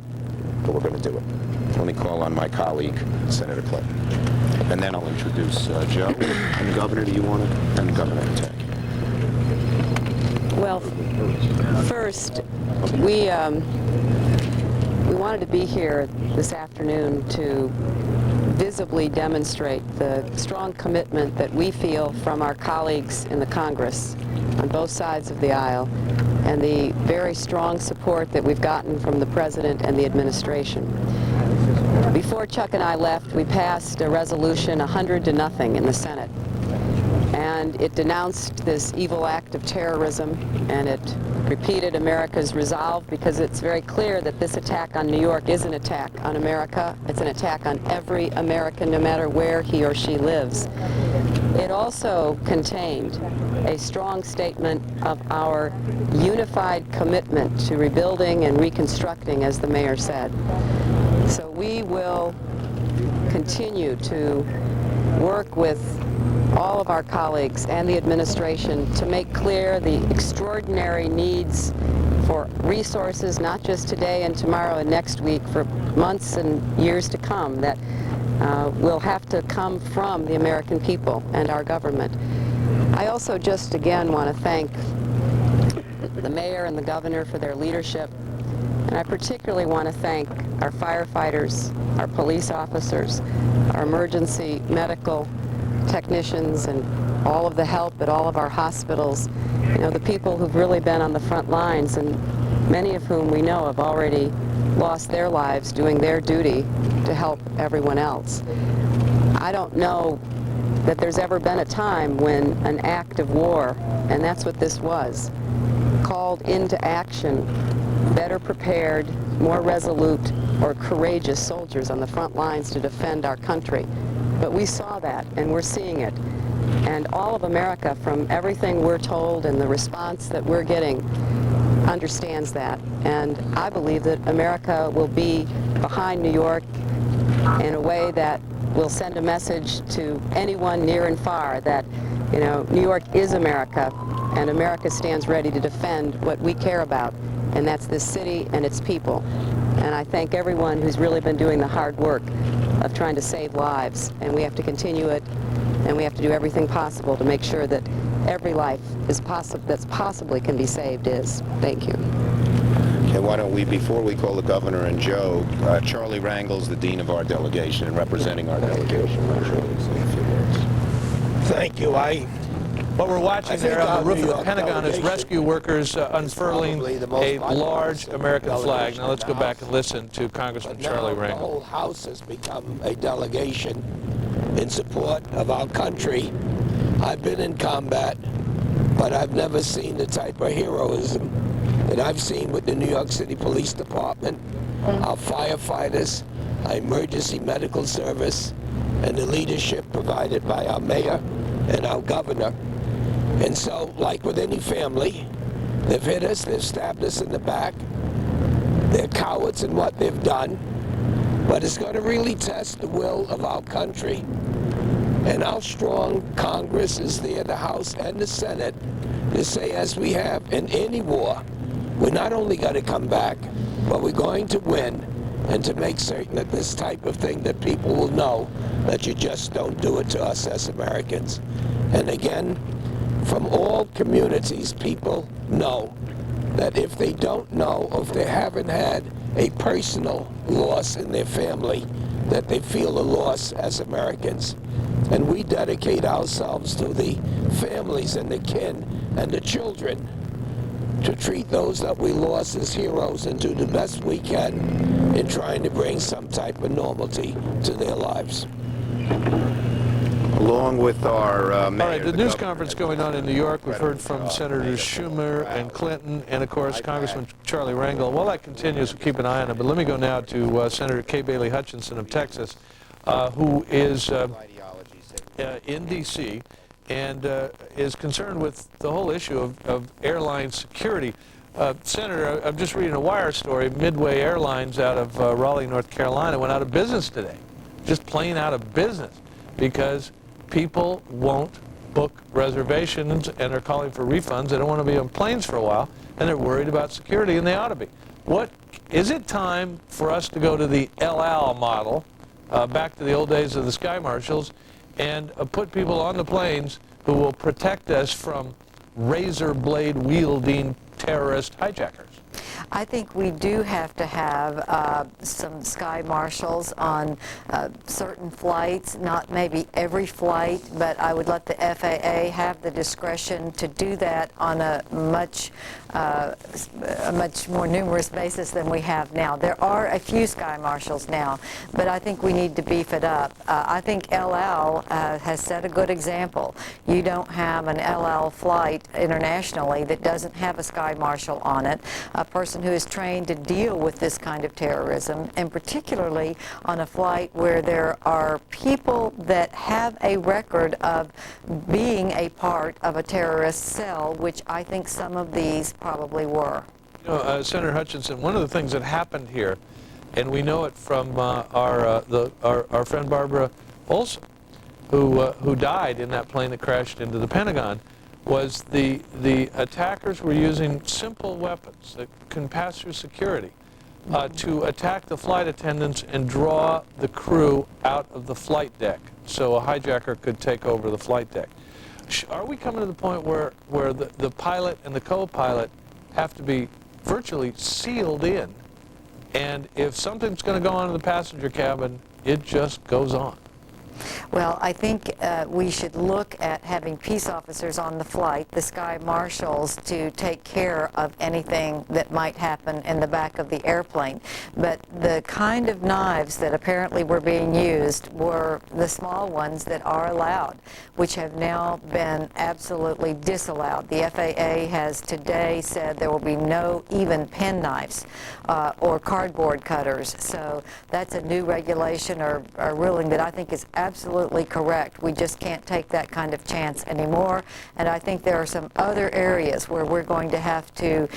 but we're going to do it. Let me call on my colleague, Senator Clinton. And then I'll introduce Joe. And Governor, do you want to? And Governor Pataki. Well, first, we wanted to be here this afternoon to visibly demonstrate the strong commitment that we feel from our colleagues in the Congress on both sides of the aisle and the very strong support that we've gotten from the President and the administration. Before Chuck and I left, we passed a resolution 100-0 in the Senate. And it denounced this evil act of terrorism, and it repeated America's resolve, because it's very clear that this attack on New York is an attack on America. It's an attack on every American, no matter where he or she lives. It also contained a strong statement of our unified commitment to rebuilding and reconstructing, as the mayor said. So we will continue to work with all of our colleagues and the administration to make clear the extraordinary needs for resources, not just today and tomorrow and next week, for months and years to come, that will have to come from the American people and our government. I also just again want to thank the mayor and the governor for their leadership, and I particularly want to thank our firefighters, our police officers, our emergency medical technicians, and all of the help at all of our hospitals. You know, the people who've really been on the front lines, and many of whom we know have already lost their lives doing their duty to help everyone else. I don't know that there's ever been a time when an act of war, and that's what this was, called into action better prepared, more resolute, or courageous soldiers on the front lines to defend our country. But we saw that, and we're seeing it. And all of America, from everything we're told and the response that we're getting, understands that. And I believe that America will be behind New York in a way that will send a message to anyone near and far that, you know, New York is America, and America stands ready to defend what we care about, and that's this city and its people. And I thank everyone who's really been doing the hard work of trying to save lives, and we have to continue it, and we have to do everything possible to make sure that every life is that's possibly can be saved is. Thank you. Okay, why don't we, before we call the governor and Joe, Charlie Rangel's the dean of our delegation and representing our delegation. Charlie, say a few words. Thank you. What we're watching there on the roof of the Pentagon is rescue workers unfurling a large American flag. Now let's go back and listen to Congressman Charlie Rangel. The whole House has become a delegation in support of our country. I've been in combat, but I've never seen the type of heroism that I've seen with the New York City Police Department, our firefighters, our emergency medical service, and the leadership provided by our mayor and our governor. And so, like with any family, they've hit us, they've stabbed us in the back, they're cowards in what they've done, but it's going to really test the will of our country. And how strong Congress is there, the House and the Senate, to say, as we have in any war, we're not only going to come back, but we're going to win, and to make certain that this type of thing, that people will know that you just don't do it to us as Americans. And again, from all communities, people know that if they don't know, or if they haven't had a personal loss in their family, that they feel a loss as Americans. And we dedicate ourselves to the families and the kin and the children to treat those that we lost as heroes and do the best we can in trying to bring some type of normality to their lives. Along with our mayor. All right, the news conference going on in New York. We've heard from Senators Schumer and Clinton, and of course Congressman Charlie Rangel. While that continues, we'll keep an eye on it. But let me go now to Senator Kay Bailey Hutchinson of Texas, who is in D.C. and is concerned with the whole issue of airline security. Senator, I'm just reading a wire story. Midway Airlines out of Raleigh, North Carolina, went out of business today. Just plain out of business, because people won't book reservations and are calling for refunds. They don't want to be on planes for a while, and they're worried about security, and they ought to be. Is it time for us to go to the El Al model, back to the old days of the Sky Marshals, and put people on the planes who will protect us from razor blade wielding terrorist hijackers? I think we do have to have some sky marshals on certain flights, not maybe every flight, but I would let the FAA have the discretion to do that on a much more numerous basis than we have now. There are a few sky marshals now, but I think we need to beef it up. I think El Al has set a good example. You don't have an El Al flight internationally that doesn't have a sky marshal on it, a person who is trained to deal with this kind of terrorism, and particularly on a flight where there are people that have a record of being a part of a terrorist cell, which I think some of these probably were. You know, Senator Hutchinson, one of the things that happened here, and we know it from our friend Barbara Olson, who died in that plane that crashed into the Pentagon, was the attackers were using simple weapons that can pass through security to attack the flight attendants and draw the crew out of the flight deck so a hijacker could take over the flight deck. Are we coming to the point where the pilot and the co-pilot have to be virtually sealed in, and if something's going to go on in the passenger cabin, it just goes on? Well, I think we should look at having peace officers on the flight, the sky marshals, to take care of anything that might happen in the back of the airplane. But the kind of knives that apparently were being used were the small ones that are allowed, which have now been absolutely disallowed. The FAA has today said there will be no even pen knives or cardboard cutters. So that's a new regulation or ruling that I think is absolutely correct. We just can't take that kind of chance anymore, and I think there are some other areas where we're going to have to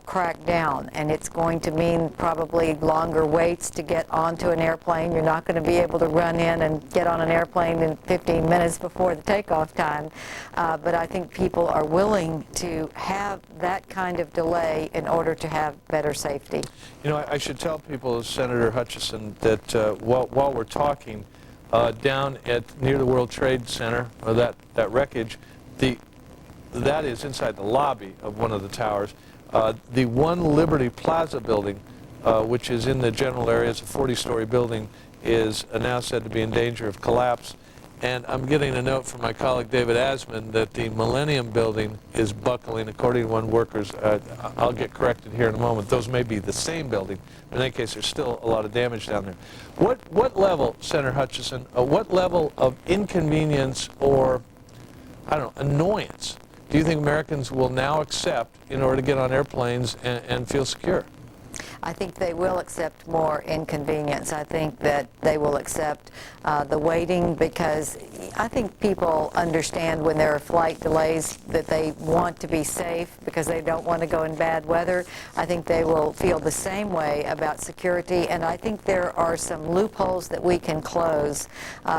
crack down, and it's going to mean probably longer waits to get onto an airplane. You're not going to be able to run in and get on an airplane in 15 minutes before the takeoff time, but I think people are willing to have that kind of delay in order to have better safety. You know, I should tell people, Senator Hutchison, that while we're talking, down near the World Trade Center, or that wreckage, that is inside the lobby of one of the towers. The One Liberty Plaza building, which is in the general area, it's a 40-story building, is now said to be in danger of collapse. And I'm getting a note from my colleague David Asman that the Millennium Building is buckling, according to one workers. I'll get corrected here in a moment. Those may be the same building. In any case, there's still a lot of damage down there. What level, Senator Hutchison, what level of inconvenience or, I don't know, annoyance do you think Americans will now accept in order to get on airplanes and feel secure? I think they will accept more inconvenience. I think that they will accept the waiting, because I think people understand when there are flight delays that they want to be safe because they don't want to go in bad weather. I think they will feel the same way about security, and I think there are some loopholes that we can close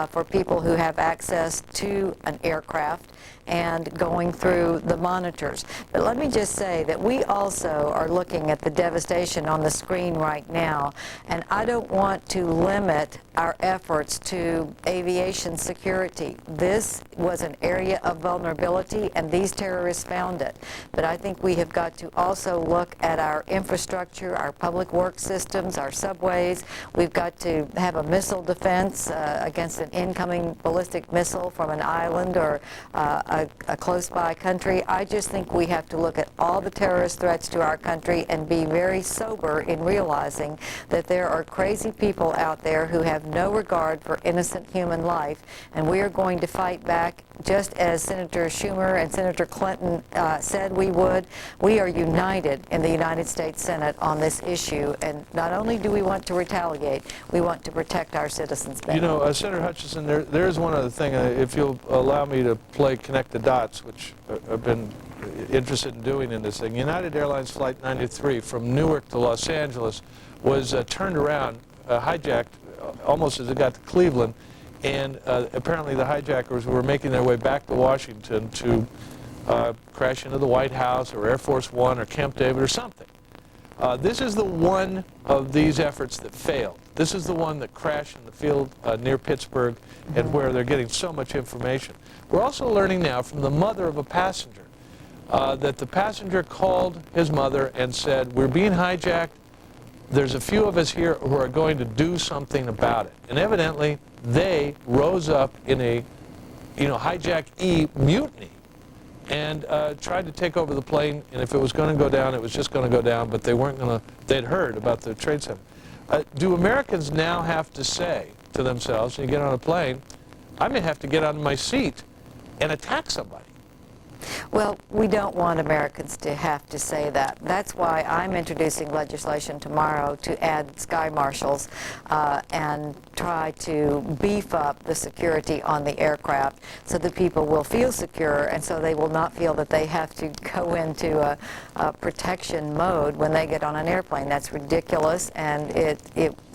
for people who have access to an aircraft and going through the monitors. But let me just say that we also are looking at the devastation on the screen right now, and I don't want to limit our efforts to aviation security. This was an area of vulnerability, and these terrorists found it. But I think we have got to also look at our infrastructure, our public works systems, our subways. We've got to have a missile defense against an incoming ballistic missile from an island or a close-by country. I just think we have to look at all the terrorist threats to our country and be very sober in realizing that there are crazy people out there who have no regard for innocent human life, and we are going to fight back just as Senator Schumer and Senator Clinton said we would. We are united in the United States Senate on this issue, and not only do we want to retaliate, we want to protect our citizens better. You know, Senator Hutchison, there is one other thing, if you'll allow me to connect the dots, which I've been interested in doing in this thing. United Airlines Flight 93 from Newark to Los Angeles was turned around, hijacked, almost as it got to Cleveland, and apparently the hijackers were making their way back to Washington to crash into the White House or Air Force One or Camp David or something. This is the one of these efforts that failed. This is the one that crashed in the field near Pittsburgh, and where they're getting so much information. We're also learning now from the mother of a passenger that the passenger called his mother and said, "We're being hijacked. There's a few of us here who are going to do something about it." And evidently, they rose up in a, hijack-y mutiny and tried to take over the plane. And if it was going to go down, it was just going to go down. But they weren't going to. They'd heard about the Trade Center. Do Americans now have to say to themselves, when you get on a plane, I may have to get out of my seat and attack somebody? Well, we don't want Americans to have to say that. That's why I'm introducing legislation tomorrow to add sky marshals and try to beef up the security on the aircraft so that people will feel secure and so they will not feel that they have to go into a protection mode when they get on an airplane. That's ridiculous, and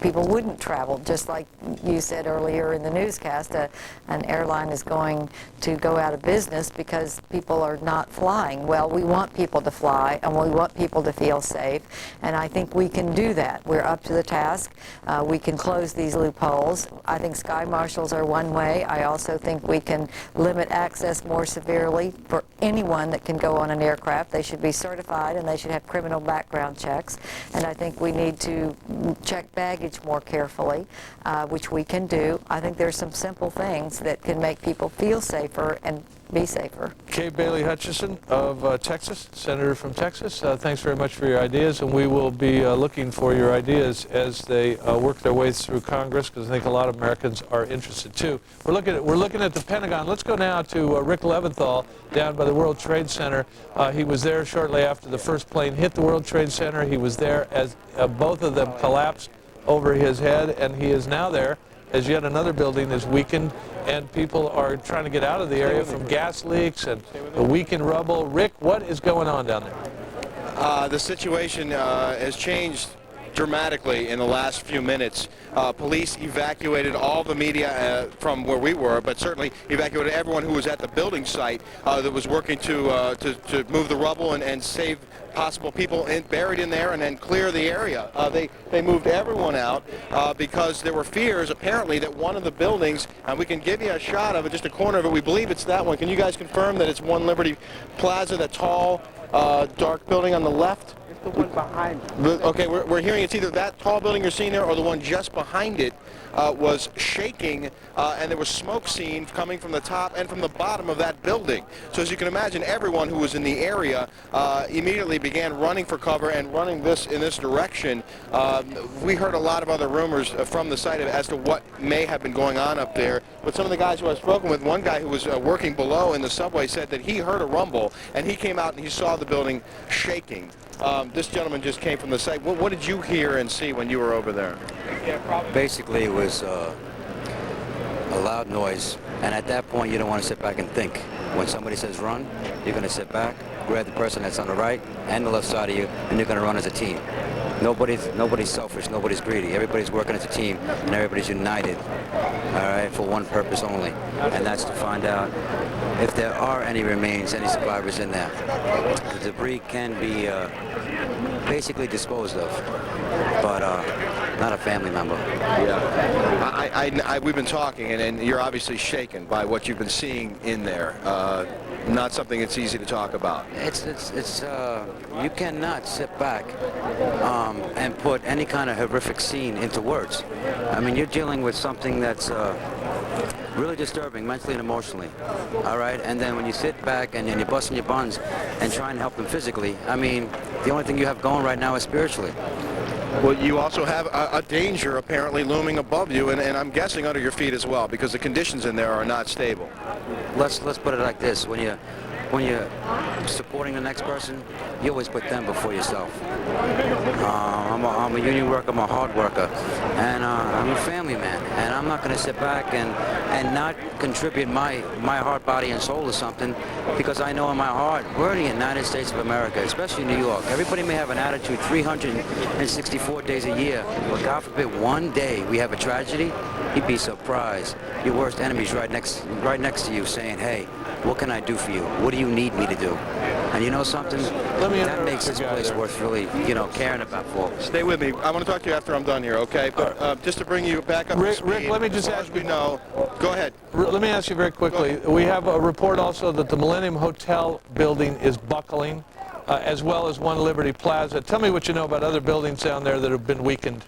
people wouldn't travel. Just like you said earlier in the newscast, an airline is going to go out of business because people are not flying. Well, we want people to fly, and we want people to feel safe, and I think we can do that. We're up to the task. We can close these loopholes. I think sky marshals are one way. I also think we can limit access more severely for anyone that can go on an aircraft. They should be certified, and they should have criminal background checks, and I think we need to check baggage more carefully, which we can do. I think there's some simple things that can make people feel safer and be safer. Kay Bailey Hutchison of Texas, Senator from Texas, thanks very much for your ideas, and we will be looking for your ideas as they work their way through Congress, because I think a lot of Americans are interested too. We're looking at the Pentagon. Let's go now to Rick Leventhal down by the World Trade Center. He was there shortly after the first plane hit the World Trade Center. He was there as both of them collapsed over his head, and he is now there as yet another building is weakened, and people are trying to get out of the area from gas leaks and the weakened rubble. Rick, what is going on down there? The situation has changed dramatically in the last few minutes. Police evacuated all the media from where we were, but certainly evacuated everyone who was at the building site that was working to move the rubble and save possible people buried in there and then clear the area. They moved everyone out because there were fears apparently that one of the buildings, and we can give you a shot of it, just a corner of it, we believe it's that one. Can you guys confirm that it's One Liberty Plaza, that tall dark building on the left? The one behind. Okay, we're hearing it's either that tall building you're seeing there or the one just behind it was shaking, and there was smoke seen coming from the top and from the bottom of that building. So as you can imagine, everyone who was in the area immediately began running for cover and running in this direction. We heard a lot of other rumors from the site as to what may have been going on up there. But some of the guys who I've spoken with, one guy who was working below in the subway said that he heard a rumble and he came out and he saw the building shaking. This gentleman just came from the site. What did you hear and see when you were over there? Basically, it was a loud noise, and at that point, you don't want to sit back and think. When somebody says run, you're going to sit back, grab the person that's on the right and the left side of you, and you're going to run as a team. Nobody's selfish, nobody's greedy. Everybody's working as a team, and everybody's united, all right, for one purpose only, and that's to find out if there are any remains, any survivors in there. The debris can be basically disposed of, but not a family member. Yeah, we've been talking, and you're obviously shaken by what you've been seeing in there. Not something that's easy to talk about. You cannot sit back and put any kind of horrific scene into words. I mean, you're dealing with something that's really disturbing mentally and emotionally, all right? And then when you sit back and you're busting your buns and trying to help them physically, I mean, the only thing you have going right now is spiritually. Well, you also have a danger apparently looming above you, and I'm guessing under your feet as well, because the conditions in there are not stable. Let's put it like this: when you're supporting the next person, you always put them before yourself. I'm a union worker, I'm a hard worker, and I'm a family man, and I'm not going to sit back and not contribute my heart, body, and soul to something, because I know in my heart we're in the United States of America, especially New York. Everybody may have an attitude 364 days a year, but God forbid one day we have a tragedy, you'd be surprised. Your worst enemy's right next to you saying, hey, what can I do for you? What do you need me to do? And you know something? That makes this place worth really, caring about folks. Stay with me. I want to talk to you after I'm done here, okay? But just to bring you back up to speed, Rick, let me just ask you. Go ahead. Let me ask you very quickly. We have a report also that the Millennium Hotel building is buckling, as well as One Liberty Plaza. Tell me what you know about other buildings down there that have been weakened.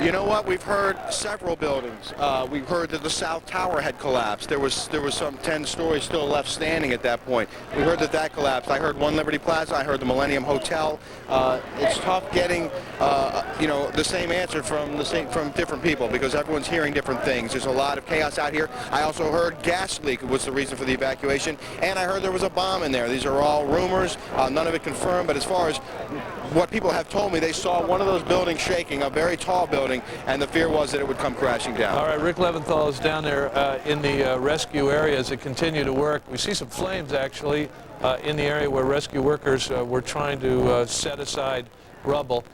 You know what? We've heard several buildings. We've heard that the South Tower had collapsed. There was some 10 stories still left standing at that point. We heard that collapsed. I heard One Liberty Plaza. I heard the Millennium Hotel. It's tough getting the same answer from different people because everyone's hearing different things. There's a lot of chaos out here. I also heard gas leak was the reason for the evacuation, and I heard there was a bomb in there. These are all rumors. None of it confirmed. But as far as what people have told me, they saw one of those buildings shaking, a very tall building, and the fear was that it would come crashing down. All right, Rick Leventhal is down there in the rescue area as they continue to work. We see some flames, actually, in the area where rescue workers were trying to set aside rubble.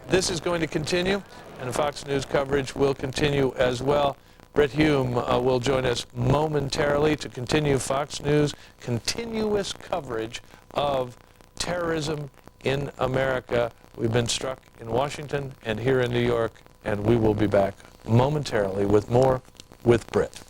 This is going to continue, and the Fox News coverage will continue as well. Britt Hume will join us momentarily to continue Fox News' continuous coverage of terrorism in America. We've been struck in Washington and here in New York, and we will be back momentarily with more with Britt.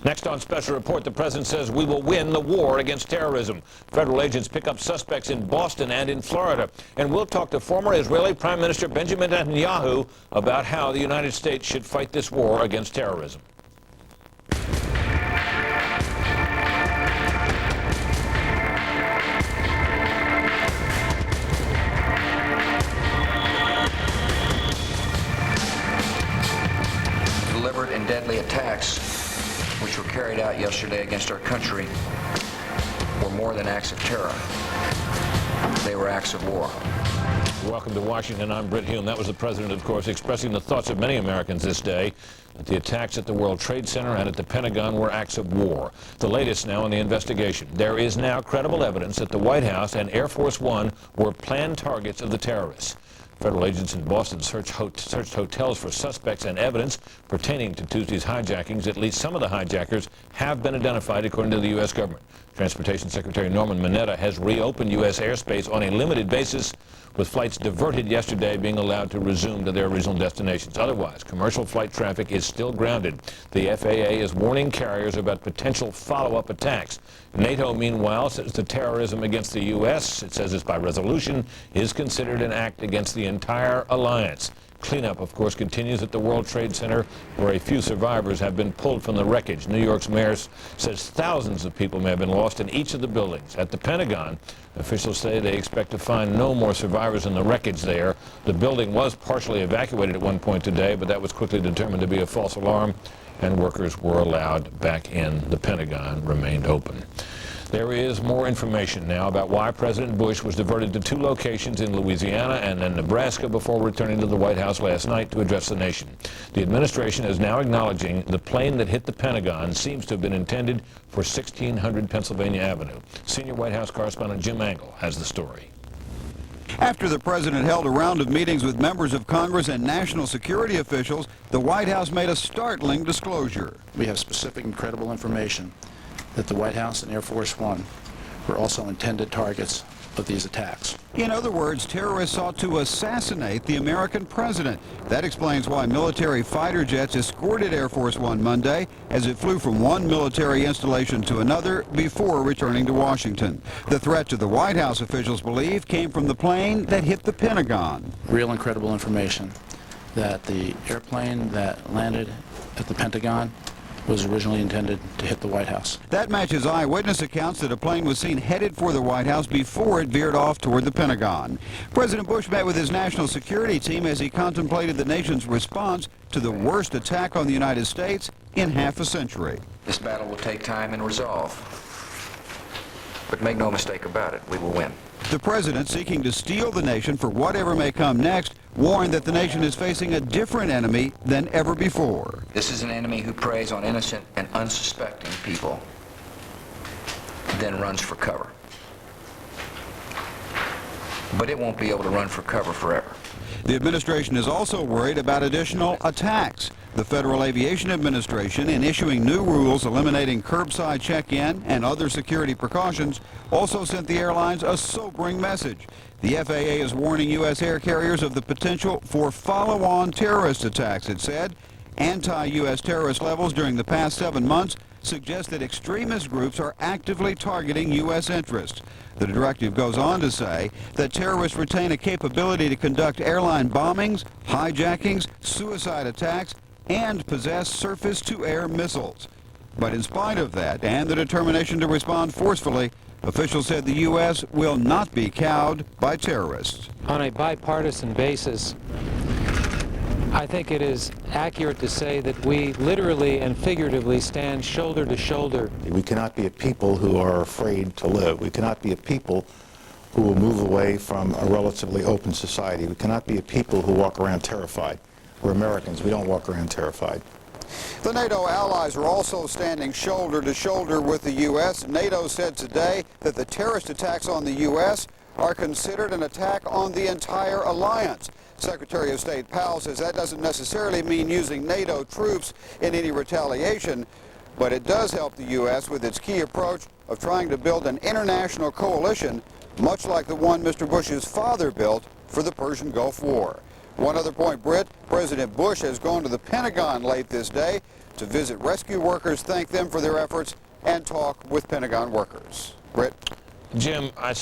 Next on Special Report, the president says we will win the war against terrorism. Federal agents pick up suspects in Boston and in Florida. And we'll talk to former Israeli Prime Minister Benjamin Netanyahu about how the United States should fight this war against terrorism. Deliberate and deadly attacks which were carried out yesterday against our country were more than acts of terror. They were acts of war. Welcome to Washington. I'm Britt Hume. That was the president, of course, expressing the thoughts of many Americans this day that the attacks at the World Trade Center and at the Pentagon were acts of war. The latest now in the investigation. There is now credible evidence that the White House and Air Force One were planned targets of the terrorists. Federal agents in Boston searched hotels for suspects and evidence pertaining to Tuesday's hijackings. At least some of the hijackers have been identified, according to the U.S. government. Transportation Secretary Norman Mineta has reopened U.S. airspace on a limited basis, with flights diverted yesterday being allowed to resume to their original destinations. Otherwise, commercial flight traffic is still grounded. The FAA is warning carriers about potential follow-up attacks. NATO, meanwhile, says the terrorism against the U.S., it says it's by resolution, is considered an act against the entire alliance. Cleanup, of course, continues at the World Trade Center, where a few survivors have been pulled from the wreckage. New York's mayor says thousands of people may have been lost in each of the buildings. At the Pentagon, officials say they expect to find no more survivors in the wreckage there. The building was partially evacuated at one point today, but that was quickly determined to be a false alarm, and workers were allowed back in. The Pentagon remained open. There is more information now about why President Bush was diverted to 2 locations in Louisiana and in Nebraska before returning to the White House last night to address the nation. The administration is now acknowledging the plane that hit the Pentagon seems to have been intended for 1600 Pennsylvania Avenue. Senior White House correspondent Jim Angle has the story. After the president held a round of meetings with members of Congress and national security officials, the White House made a startling disclosure. We have specific and credible information that the White House and Air Force One were also intended targets of these attacks. In other words, terrorists sought to assassinate the American president. That explains why military fighter jets escorted Air Force One Monday as it flew from one military installation to another before returning to Washington. The threat to the White House, officials believe, came from the plane that hit the Pentagon. Real and credible information that the airplane that landed at the Pentagon was originally intended to hit the White House. That matches eyewitness accounts that a plane was seen headed for the White House before it veered off toward the Pentagon. President Bush met with his national security team as he contemplated the nation's response to the worst attack on the United States in half a century. This battle will take time and resolve. But make no mistake about it, we will win. The president, seeking to steel the nation for whatever may come next, warned that the nation is facing a different enemy than ever before. This is an enemy who preys on innocent and unsuspecting people, then runs for cover. but it won't be able to run for cover forever. The administration is also worried about additional attacks. The Federal Aviation Administration, in issuing new rules eliminating curbside check-in and other security precautions, also sent the airlines a sobering message. The FAA is warning U.S. air carriers of the potential for follow-on terrorist attacks. It said anti-U.S. terrorist levels during the past 7 months suggest that extremist groups are actively targeting U.S. interests. The directive goes on to say that terrorists retain a capability to conduct airline bombings, hijackings, suicide attacks, and possess surface-to-air missiles. But in spite of that and the determination to respond forcefully, officials said the U.S. will not be cowed by terrorists. On a bipartisan basis, I think it is accurate to say that we literally and figuratively stand shoulder to shoulder. We cannot be a people who are afraid to live. We cannot be a people who will move away from a relatively open society. We cannot be a people who walk around terrified. We're Americans. We don't walk around terrified. The NATO allies are also standing shoulder to shoulder with the U.S. NATO said today that the terrorist attacks on the U.S. are considered an attack on the entire alliance. Secretary of State Powell says that doesn't necessarily mean using NATO troops in any retaliation, but it does help the U.S. with its key approach of trying to build an international coalition, much like the one Mr. Bush's father built for the Persian Gulf War. One other point, Britt, President Bush has gone to the Pentagon late this day to visit rescue workers, thank them for their efforts, and talk with Pentagon workers. Britt? Jim, I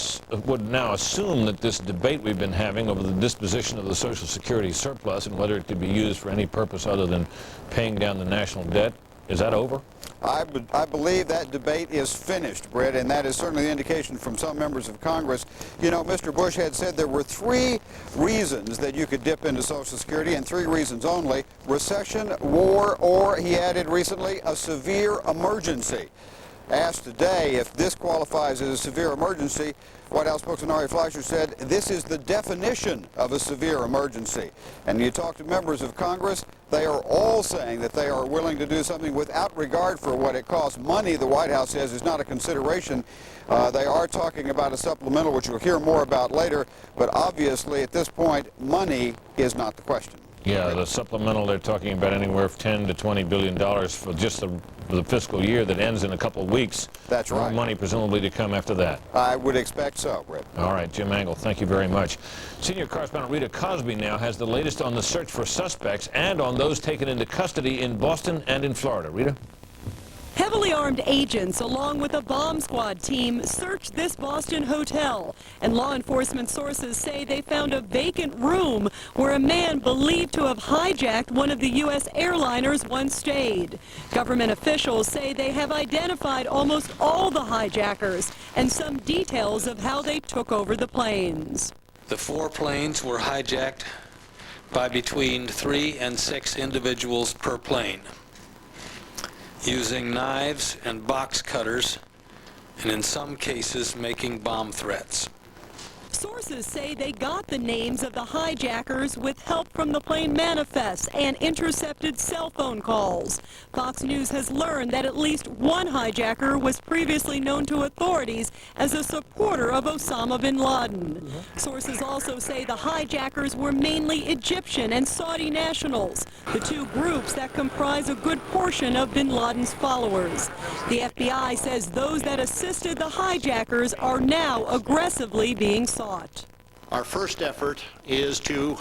would now assume that this debate we've been having over the disposition of the Social Security surplus and whether it could be used for any purpose other than paying down the national debt, is that over? I believe that debate is finished, Britt, and that is certainly the indication from some members of Congress. You know, Mr. Bush had said there were 3 reasons that you could dip into Social Security, and 3 reasons only: recession, war, or, he added recently, a severe emergency. Asked today if this qualifies as a severe emergency, White House spokesman Ari Fleischer said this is the definition of a severe emergency. And you talk to members of Congress, they are all saying that they are willing to do something without regard for what it costs. Money, the White House says, is not a consideration. They are talking about a supplemental, which you'll hear more about later, but obviously at this point, money is not the question. Yeah, the supplemental, they're talking about anywhere from $10 to $20 billion for just the fiscal year that ends in a couple of weeks. That's right. More money presumably to come after that. I would expect so, Rick. All right, Jim Angle, thank you very much. Senior correspondent Rita Cosby now has the latest on the search for suspects and on those taken into custody in Boston and in Florida. Rita? Heavily armed agents, along with a bomb squad team, searched this Boston hotel, and law enforcement sources say they found a vacant room where a man believed to have hijacked one of the U.S. airliners once stayed. Government officials say they have identified almost all the hijackers and some details of how they took over the planes. The 4 planes were hijacked by between 3 and 6 individuals per plane, using knives and box cutters, and in some cases making bomb threats. Sources say they got the names of the hijackers with help from the plane manifests and intercepted cell phone calls. Fox News has learned that at least one hijacker was previously known to authorities as a supporter of Osama bin Laden. Sources also say the hijackers were mainly Egyptian and Saudi nationals, the 2 groups that comprise a good portion of bin Laden's followers. The FBI says those that assisted the hijackers are now aggressively being sought. Our first effort is to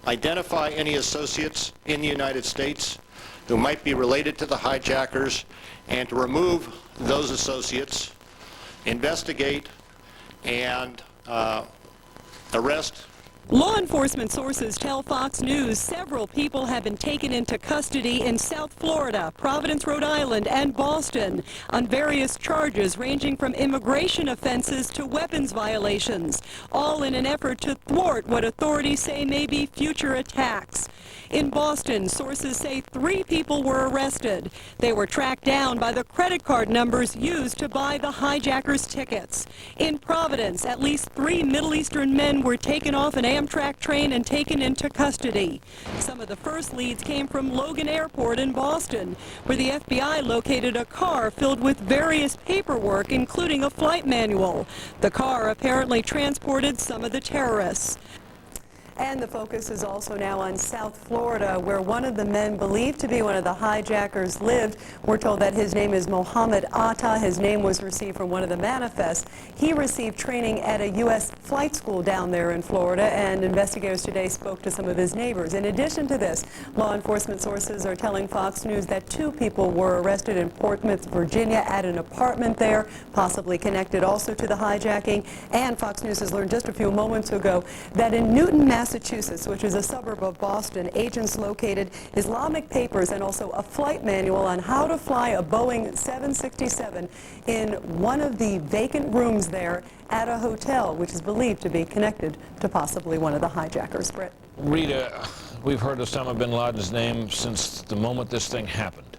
identify any associates in the United States who might be related to the hijackers and to remove those associates, investigate, and arrest. Law enforcement sources tell Fox News several people have been taken into custody in South Florida, Providence, Rhode Island, and Boston on various charges ranging from immigration offenses to weapons violations, all in an effort to thwart what authorities say may be future attacks. In Boston, sources say 3 people were arrested. They were tracked down by the credit card numbers used to buy the hijackers' tickets. In Providence, at least 3 Middle Eastern men were taken off an Amtrak train and taken into custody. Some of the first leads came from Logan Airport in Boston, where the FBI located a car filled with various paperwork, including a flight manual. The car apparently transported some of the terrorists. And the focus is also now on South Florida, where one of the men believed to be one of the hijackers lived. We're told that his name is Mohammed Atta. His name was received from one of the manifests. He received training at a U.S. flight school down there in Florida, and investigators today spoke to some of his neighbors. In addition to this, law enforcement sources are telling Fox News that 2 people were arrested in Portsmouth, Virginia, at an apartment there, possibly connected also to the hijacking. And Fox News has learned just a few moments ago that in Newton, Massachusetts, which is a suburb of Boston, agents located Islamic papers and also a flight manual on how to fly a Boeing 767 in one of the vacant rooms there at a hotel, which is believed to be connected to possibly one of the hijackers. Britt. Rita, we've heard Osama bin Laden's name since the moment this thing happened.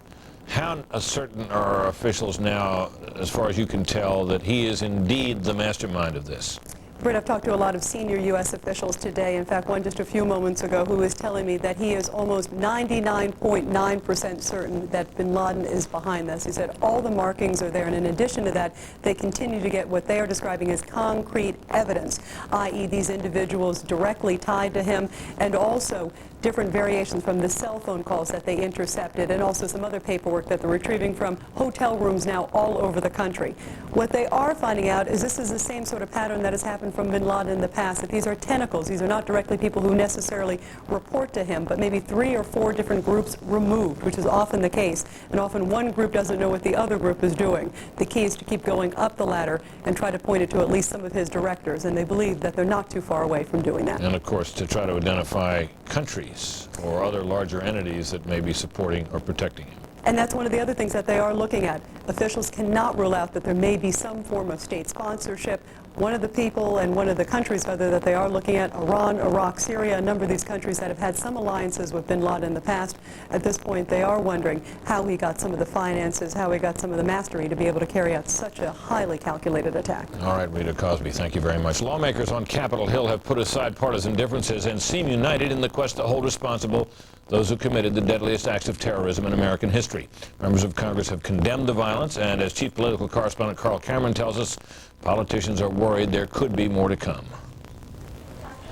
How certain are officials now, as far as you can tell, that he is indeed the mastermind of this? Britt, I've talked to a lot of senior U.S. officials today. In fact, one just a few moments ago who was telling me that he is almost 99.9% certain that bin Laden is behind this. He said all the markings are there, and in addition to that, they continue to get what they are describing as concrete evidence, i.e. these individuals directly tied to him, and also different variations from the cell phone calls that they intercepted, and also some other paperwork that they're retrieving from hotel rooms now all over the country. What they are finding out is this is the same sort of pattern that has happened from bin Laden in the past, that these are tentacles. These are not directly people who necessarily report to him, but maybe 3 or 4 different groups removed, which is often the case. And often one group doesn't know what the other group is doing. The key is to keep going up the ladder and try to point it to at least some of his directors, and they believe that they're not too far away from doing that. And of course, to try to identify countries or other larger entities that may be supporting or protecting him. And that's one of the other things that they are looking at. Officials cannot rule out that there may be some form of state sponsorship. One of the people and one of the countries, rather, that they are looking at, Iran, Iraq, Syria, a number of these countries that have had some alliances with bin Laden in the past. At this point, they are wondering how he got some of the finances, how he got some of the mastery to be able to carry out such a highly calculated attack. All right, Rita Cosby, thank you very much. Lawmakers on Capitol Hill have put aside partisan differences and seem united in the quest to hold responsible those who committed the deadliest acts of terrorism in American history. Members of Congress have condemned the violence, and as Chief Political Correspondent Carl Cameron tells us, politicians are worried there could be more to come.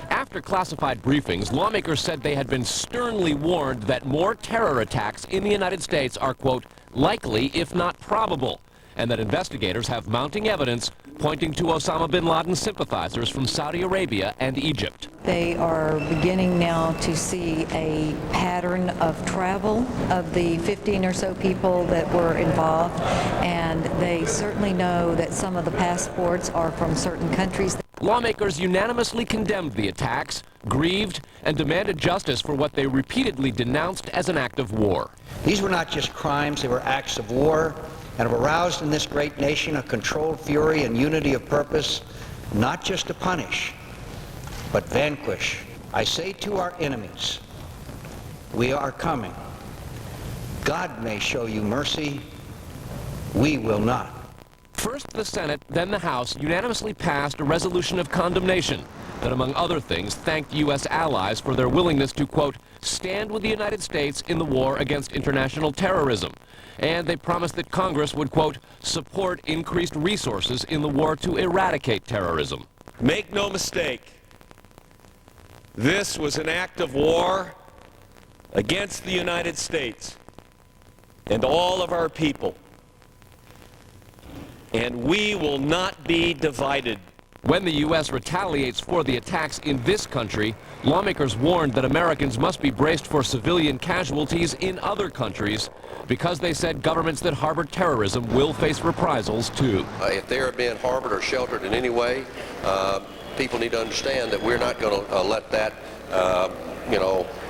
After classified briefings, lawmakers said they had been sternly warned that more terror attacks in the United States are, quote, likely if not probable, and that investigators have mounting evidence pointing to Osama bin Laden sympathizers from Saudi Arabia and Egypt. They are beginning now to see a pattern of travel of the 15 or so people that were involved, and they certainly know that some of the passports are from certain countries. Lawmakers unanimously condemned the attacks, grieved, and demanded justice for what they repeatedly denounced as an act of war. These were not just crimes, they were acts of war, and have aroused in this great nation a controlled fury and unity of purpose, not just to punish, but vanquish. I say to our enemies, we are coming. God may show you mercy, we will not. First the Senate, then the House unanimously passed a resolution of condemnation that, among other things, thanked U.S. allies for their willingness to, quote, stand with the United States in the war against international terrorism. And they promised that Congress would, quote, support increased resources in the war to eradicate terrorism. Make no mistake, this was an act of war against the United States and all of our people. And we will not be divided. When the U.S. retaliates for the attacks in this country, lawmakers warned that Americans must be braced for civilian casualties in other countries because they said governments that harbor terrorism will face reprisals too. If they are being harbored or sheltered in any way, people need to understand that we're not going to let that,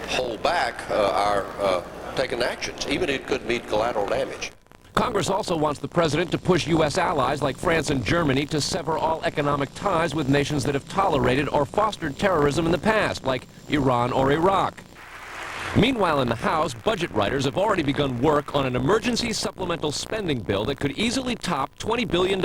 hold back our taking actions, even if it could mean collateral damage. Congress also wants the president to push U.S. allies like France and Germany to sever all economic ties with nations that have tolerated or fostered terrorism in the past, like Iran or Iraq. Meanwhile, in the House, budget writers have already begun work on an emergency supplemental spending bill that could easily top $20 billion.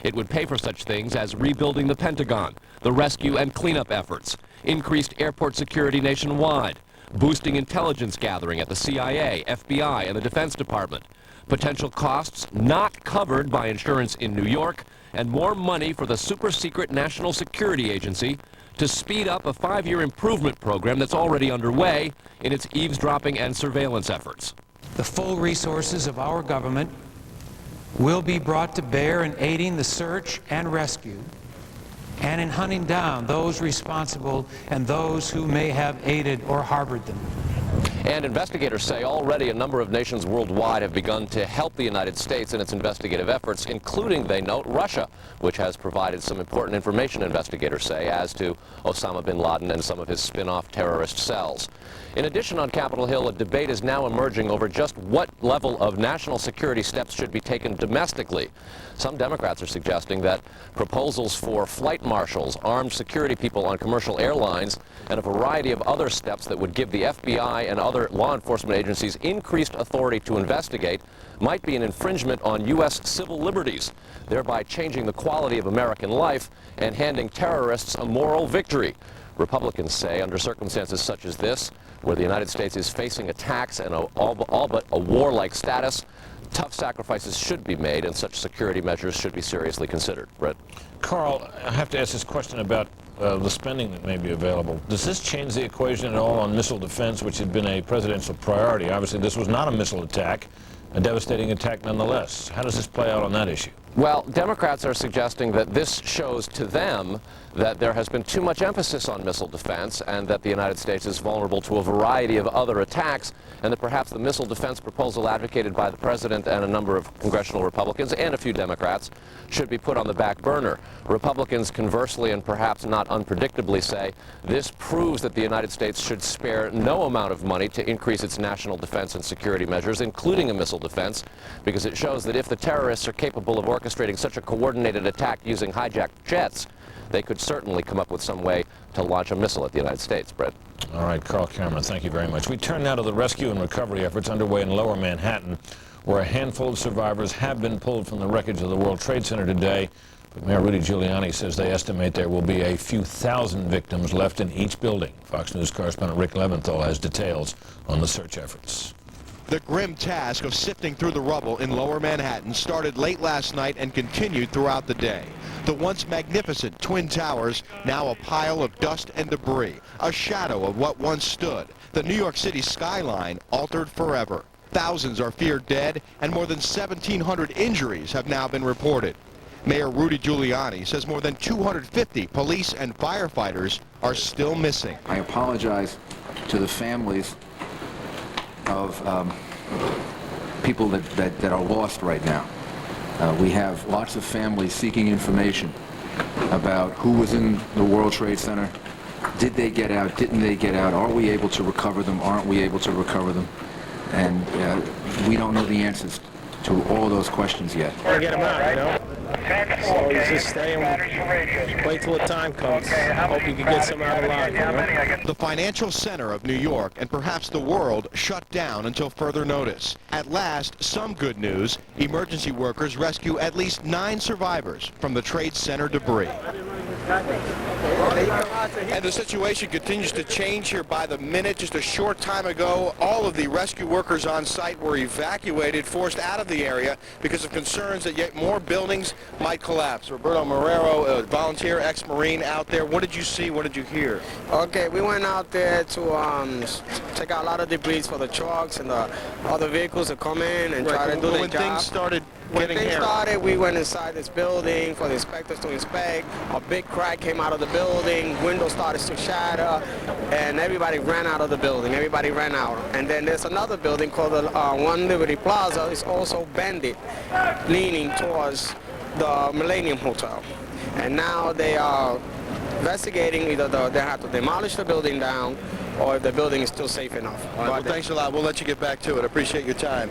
It would pay for such things as rebuilding the Pentagon, the rescue and cleanup efforts, increased airport security nationwide, boosting intelligence gathering at the CIA, FBI, and the Defense Department, potential costs not covered by insurance in New York, and more money for the super-secret National Security Agency to speed up a 5-year improvement program that's already underway in its eavesdropping and surveillance efforts. The full resources of our government will be brought to bear in aiding the search and rescue and in hunting down those responsible and those who may have aided or harbored them. And investigators say already a number of nations worldwide have begun to help the United States in its investigative efforts, including, they note, Russia, which has provided some important information, investigators say, as to Osama bin Laden and some of his spin-off terrorist cells. In addition, on Capitol Hill, a debate is now emerging over just what level of national security steps should be taken domestically. Some Democrats are suggesting that proposals for flight marshals, armed security people on commercial airlines, and a variety of other steps that would give the FBI and other law enforcement agencies increased authority to investigate might be an infringement on U.S. civil liberties, thereby changing the quality of American life and handing terrorists a moral victory. Republicans say under circumstances such as this, where the United States is facing attacks and all but a war-like status, tough sacrifices should be made and such security measures should be seriously considered. Brett? Carl, I have to ask this question about the spending that may be available. Does this change the equation at all on missile defense, which had been a presidential priority? Obviously, this was not a missile attack, a devastating attack nonetheless. How does this play out on that issue? Well, Democrats are suggesting that this shows to them that there has been too much emphasis on missile defense and that the United States is vulnerable to a variety of other attacks, and that perhaps the missile defense proposal advocated by the president and a number of congressional Republicans and a few Democrats should be put on the back burner. Republicans, conversely and perhaps not unpredictably, say this proves that the United States should spare no amount of money to increase its national defense and security measures, including a missile defense, because it shows that if the terrorists are capable of orchestrating such a coordinated attack using hijacked jets, they could certainly come up with some way to launch a missile at the United States. Brett? All right, Carl Cameron, thank you very much. We turn now to the rescue and recovery efforts underway in Lower Manhattan, where a handful of survivors have been pulled from the wreckage of the World Trade Center today. But Mayor Rudy Giuliani says they estimate there will be a few thousand victims left in each building. Fox News correspondent Rick Leventhal has details on the search efforts. The grim task of sifting through the rubble in Lower Manhattan started late last night and continued throughout the day. The once magnificent Twin Towers, now a pile of dust and debris, a shadow of what once stood. The New York City skyline altered forever. Thousands are feared dead, and more than 1,700 injuries have now been reported. Mayor Rudy Giuliani says more than 250 police and firefighters are still missing. I apologize to the families of people that are lost right now. We have lots of families seeking information about who was in the World Trade Center. Did they get out? Didn't they get out? Are we able to recover them? Aren't we able to recover them? And we don't know the answers to all those questions yet. We're going to get them out, you know? So you just stay and wait till the time comes. Hope you can get some out alive, you know? The financial center of New York and perhaps the world shut down until further notice. At last, some good news. Emergency workers rescue at least 9 survivors from the Trade Center debris. And the situation continues to change here by the minute. Just a short time ago, all of the rescue workers on site were evacuated, forced out of the area because of concerns that yet more buildings might collapse. Roberto Marrero, a volunteer ex-Marine out there. What did you see? What did you hear? Okay, we went out there to check out a lot of debris for the trucks and the other vehicles that come in and try to do their job. When things started getting When things started, we went inside this building for the inspectors to inspect. A big crack came out of the building, windows started to shatter, and everybody ran out of the building. Everybody ran out. And then there's another building called the One Liberty Plaza. It's also bended, leaning towards the Millennium Hotel. And now they are investigating either they have to demolish the building down or if the building is still safe enough. All right, well, thanks a lot. We'll let you get back to it. I appreciate your time.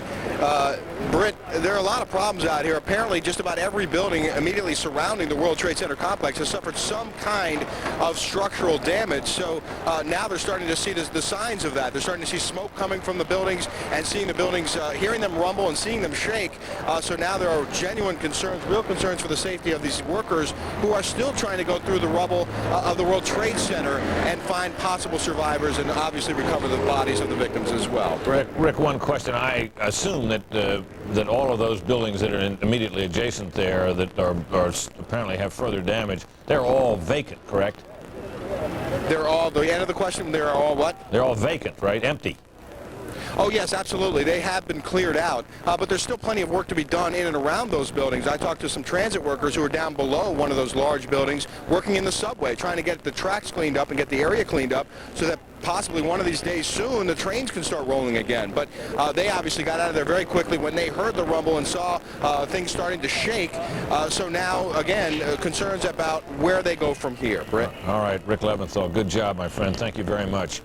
Britt, there are a lot of problems out here. Apparently, just about every building immediately surrounding the World Trade Center complex has suffered some kind of structural damage. So now they're starting to see the signs of that. They're starting to see smoke coming from the buildings and seeing the buildings, hearing them rumble and seeing them shake. So now there are genuine concerns, real concerns for the safety of these workers who are still trying to go through the rubble of the World Trade Center and find possible survivors and obviously recover the bodies of the victims as well. Britt? Rick, one question. I assume that that all of those buildings that are immediately adjacent there that are apparently have further damage, they're all vacant, correct? They're all, the end of the question, they're all what? They're all vacant, right? Empty. Oh, yes, absolutely. They have been cleared out, but there's still plenty of work to be done in and around those buildings. I talked to some transit workers who are down below one of those large buildings working in the subway, trying to get the tracks cleaned up and get the area cleaned up so that possibly one of these days soon the trains can start rolling again. But they obviously got out of there very quickly when they heard the rumble and saw things starting to shake. So now, again, concerns about where they go from here. Britt? All right, Rick Leventhal, good job, my friend. Thank you very much.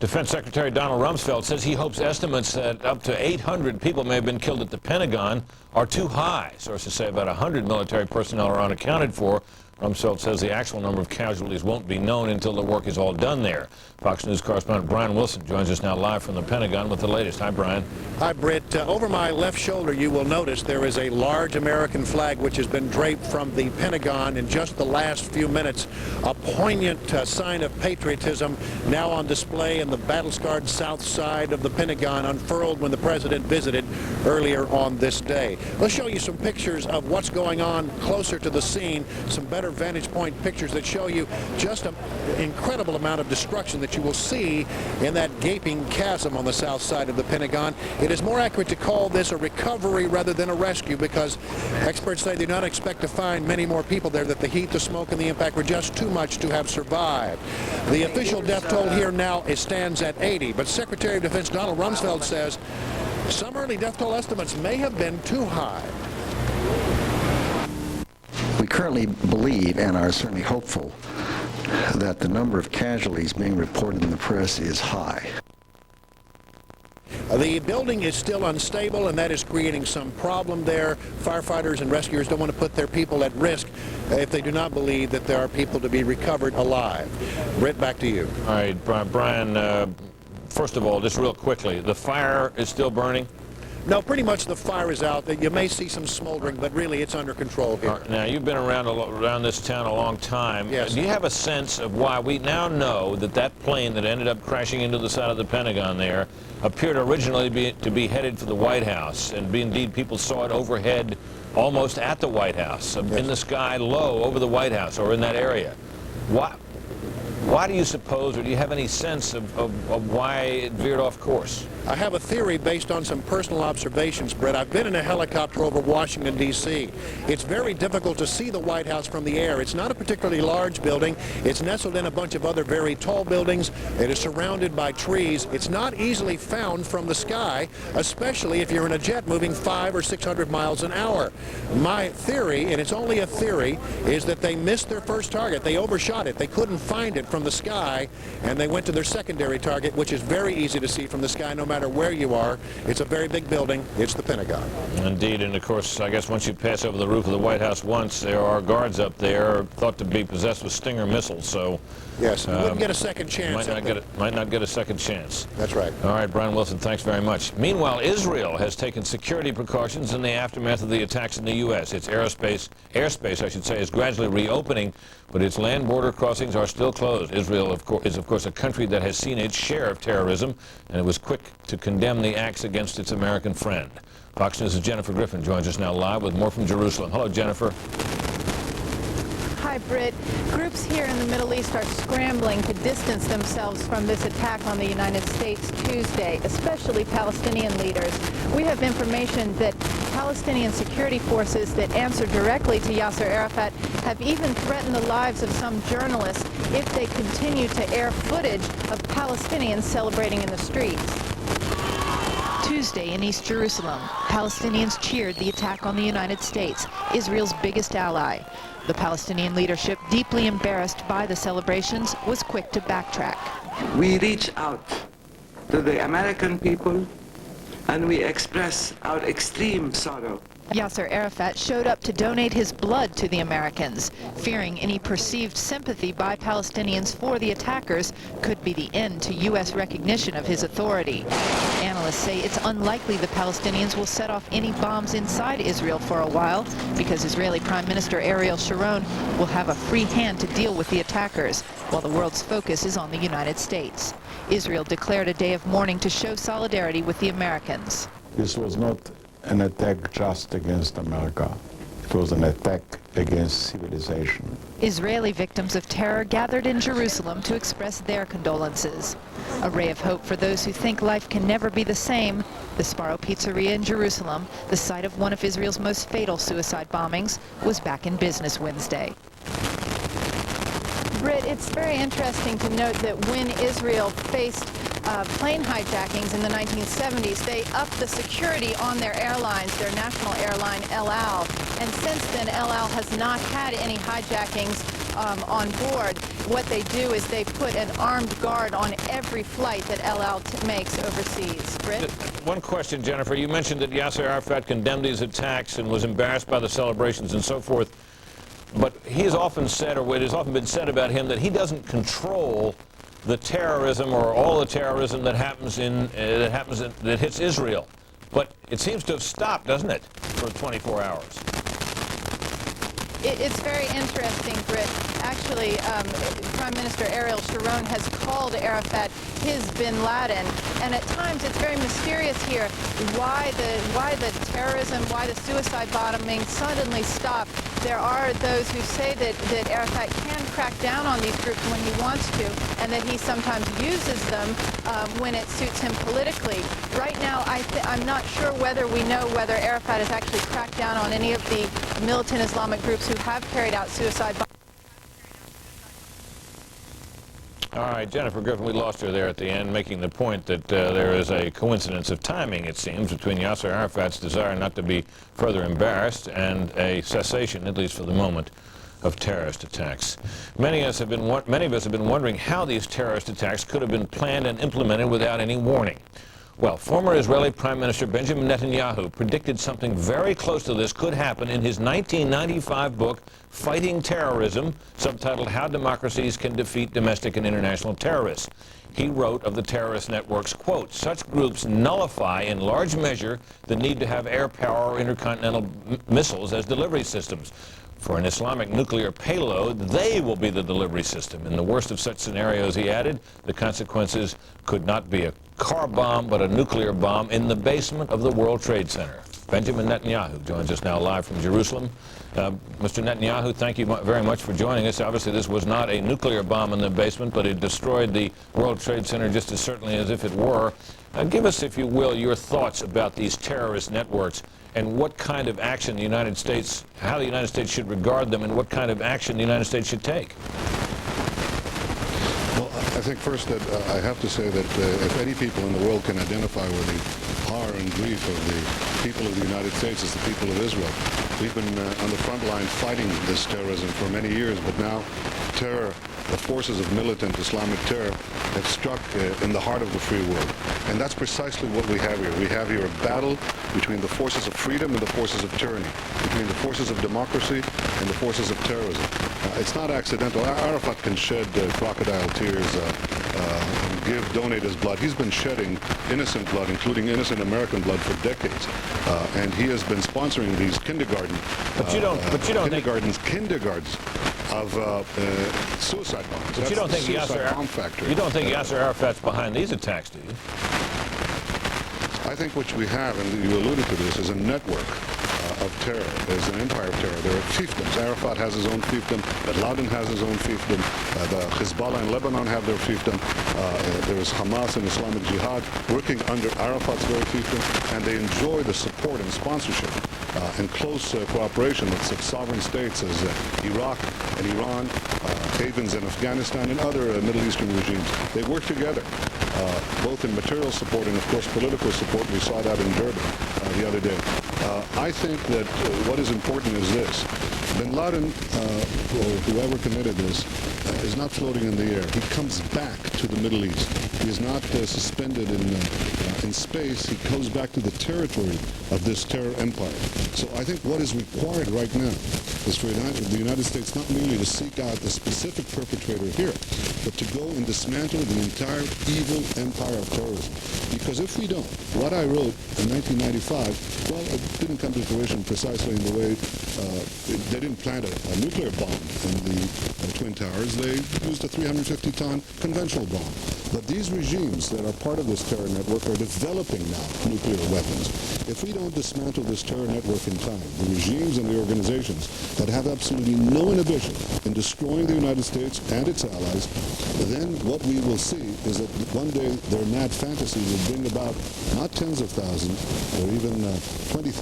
Defense Secretary Donald Rumsfeld says he hopes estimates that up to 800 people may have been killed at the Pentagon are too high. Sources say about 100 military personnel are unaccounted for. Rumsfeld says the actual number of casualties won't be known until the work is all done there. Fox News correspondent Brian Wilson joins us now live from the Pentagon with the latest. Hi, Brian. Hi, Britt. Over my left shoulder, you will notice there is a large American flag which has been draped from the Pentagon in just the last few minutes. A poignant sign of patriotism now on display in the battle-scarred south side of the Pentagon, unfurled when the president visited earlier on this day. Let's show you some pictures of what's going on closer to the scene, some better vantage point pictures that show you just an incredible amount of destruction that you will see in that gaping chasm on the south side of the Pentagon. It is more accurate to call this a recovery rather than a rescue because experts say they do not expect to find many more people there, that the heat, the smoke, and the impact were just too much to have survived. The official death toll here now stands at 80, but Secretary of Defense Donald Rumsfeld says some early death toll estimates may have been too high. We currently believe and are certainly hopeful that the number of casualties being reported in the press is high. The building is still unstable, and that is creating some problem there. Firefighters and rescuers don't want to put their people at risk if they do not believe that there are people to be recovered alive. Britt, back to you. All right, Brian, first of all, just real quickly, the fire is still burning? No, pretty much the fire is out. You may see some smoldering, but really it's under control here. Now, you've been around this town a long time. Yes. Do you have a sense of why we now know that that plane that ended up crashing into the side of the Pentagon there appeared originally to be headed for the White House, and indeed people saw it overhead almost at the White House, in the sky low over the White House or in that area? Why do you suppose, or do you have any sense of why it veered off course? I have a theory based on some personal observations, Brett. I've been in a helicopter over Washington, D.C. It's very difficult to see the White House from the air. It's not a particularly large building. It's nestled in a bunch of other very tall buildings. It is surrounded by trees. It's not easily found from the sky, especially if you're in a jet moving 500 or 600 miles an hour. My theory, and it's only a theory, is that they missed their first target. They overshot it. They couldn't find it from the sky, and they went to their secondary target, which is very easy to see from the sky no matter where you are. It's a very big building. It's the Pentagon. Indeed, and of course, I guess once you pass over the roof of the White House once, there are guards up there thought to be possessed with Stinger missiles, so... Yes, you wouldn't get a second chance. Might not get a second chance. That's right. All right, Brian Wilson, thanks very much. Meanwhile, Israel has taken security precautions in the aftermath of the attacks in the U.S. Its airspace, I should say, is gradually reopening, but its land border crossings are still closed. Israel, is of course a country that has seen its share of terrorism, and it was quick to condemn the acts against its American friend. Fox News' Jennifer Griffin joins us now live with more from Jerusalem. Hello, Jennifer. Hi, Britt. Groups here in the Middle East are scrambling to distance themselves from this attack on the United States Tuesday, especially Palestinian leaders. We have information that Palestinian security forces that answer directly to Yasser Arafat have even threatened the lives of some journalists if they continue to air footage of Palestinians celebrating in the streets. Tuesday in East Jerusalem, Palestinians cheered the attack on the United States, Israel's biggest ally. The Palestinian leadership, deeply embarrassed by the celebrations, was quick to backtrack. We reach out to the American people and we express our extreme sorrow. Yasser Arafat showed up to donate his blood to the Americans, fearing any perceived sympathy by Palestinians for the attackers could be the end to U.S. recognition of his authority. Analysts say it's unlikely the Palestinians will set off any bombs inside Israel for a while, because Israeli Prime Minister Ariel Sharon will have a free hand to deal with the attackers, while the world's focus is on the United States. Israel declared a day of mourning to show solidarity with the Americans. This was not an attack just against America. It was an attack against civilization. Israeli victims of terror gathered in Jerusalem to express their condolences. A ray of hope for those who think life can never be the same. The Sparrow Pizzeria in Jerusalem, the site of one of Israel's most fatal suicide bombings, was back in business Wednesday. Britt, it's very interesting to note that when Israel faced plane hijackings in the 1970s, they upped the security on their airlines, their national airline El Al, and since then El Al has not had any hijackings on board. What they do is they put an armed guard on every flight that El Al makes overseas. Britt? One question, Jennifer. You mentioned that Yasser Arafat condemned these attacks and was embarrassed by the celebrations and so forth, but he has often said, or it has often been said about him, that he doesn't control the terrorism or all the terrorism that that hits Israel. But it seems to have stopped, doesn't it, for 24 hours? It's very interesting, Britt. Actually, Prime Minister Ariel Sharon has called Arafat his bin Laden, and at times it's very mysterious here why the terrorism, why the suicide bombing suddenly stopped. There are those who say that Arafat can crack down on these groups when he wants to, and that he sometimes uses them when it suits him politically. Right now, I'm not sure whether we know whether Arafat has actually cracked down on any of the militant Islamic groups who have carried out suicide bombings. All right, Jennifer Griffin, we lost her there at the end, making the point that there is a coincidence of timing, it seems, between Yasser Arafat's desire not to be further embarrassed and a cessation, at least for the moment, of terrorist attacks. Many of us have been wondering how these terrorist attacks could have been planned and implemented without any warning. Well, former Israeli Prime Minister Benjamin Netanyahu predicted something very close to this could happen in his 1995 book, Fighting Terrorism, subtitled How Democracies Can Defeat Domestic and International Terrorists. He wrote of the terrorist networks, quote, such groups nullify in large measure the need to have air power or intercontinental missiles as delivery systems. For an Islamic nuclear payload, they will be the delivery system. In the worst of such scenarios, he added, the consequences could not be a car bomb, but a nuclear bomb in the basement of the World Trade Center. Benjamin Netanyahu joins us now live from Jerusalem. Mr. Netanyahu, thank you very much for joining us. Obviously, this was not a nuclear bomb in the basement, but it destroyed the World Trade Center just as certainly as if it were. Give us, if you will, your thoughts about these terrorist networks and what kind of action the United States, how the United States should regard them, and what kind of action the United States should take. Well, I think first that I have to say that if any people in the world can identify with the horror and grief of the people of the United States, it's the people of Israel. We've been on the front line fighting this terrorism for many years, but now terror, the forces of militant Islamic terror have struck in the heart of the free world. And that's precisely what we have here. We have here a battle between the forces of freedom and the forces of tyranny, between the forces of democracy and the forces of terrorism. It's not accidental. Arafat can shed crocodile tears, donate his blood. He's been shedding innocent blood, including innocent American blood, for decades. And he has been sponsoring these kindergartens of suicide bombs. But you don't think Yasser Arafat's behind these attacks, do you? I think what we have, and you alluded to this, is a network of terror. There's an empire of terror. There are fiefdoms. Arafat has his own fiefdom. Bin Laden has his own fiefdom. The Hezbollah in Lebanon have their fiefdom. There is Hamas and Islamic Jihad working under Arafat's very fiefdom, and they enjoy the support and sponsorship and close cooperation with such sovereign states as Iraq and Iran, havens in Afghanistan, and other Middle Eastern regimes. They work together, both in material support and, of course, political support. We saw that in Durban the other day. I think that what is important is this. Bin Laden, or whoever committed this, is not floating in the air. He comes back to the Middle East. He is not suspended in space. He goes back to the territory of this terror empire. So I think what is required right now is for the United States not merely to seek out the specific perpetrator here, but to go and dismantle the entire evil empire of terrorism. Because if we don't, what I wrote in 1995, well, it didn't come to fruition precisely in the way they didn't plant a nuclear bomb in the Twin Towers. They used a 350-ton conventional bomb. But these regimes that are part of this terror network are developing now nuclear weapons. If we don't dismantle this terror network in time, the regimes and the organizations that have absolutely no inhibition in destroying the United States and its allies, then what we will see is that one day their mad fantasy will bring about not tens of thousands or even 20,000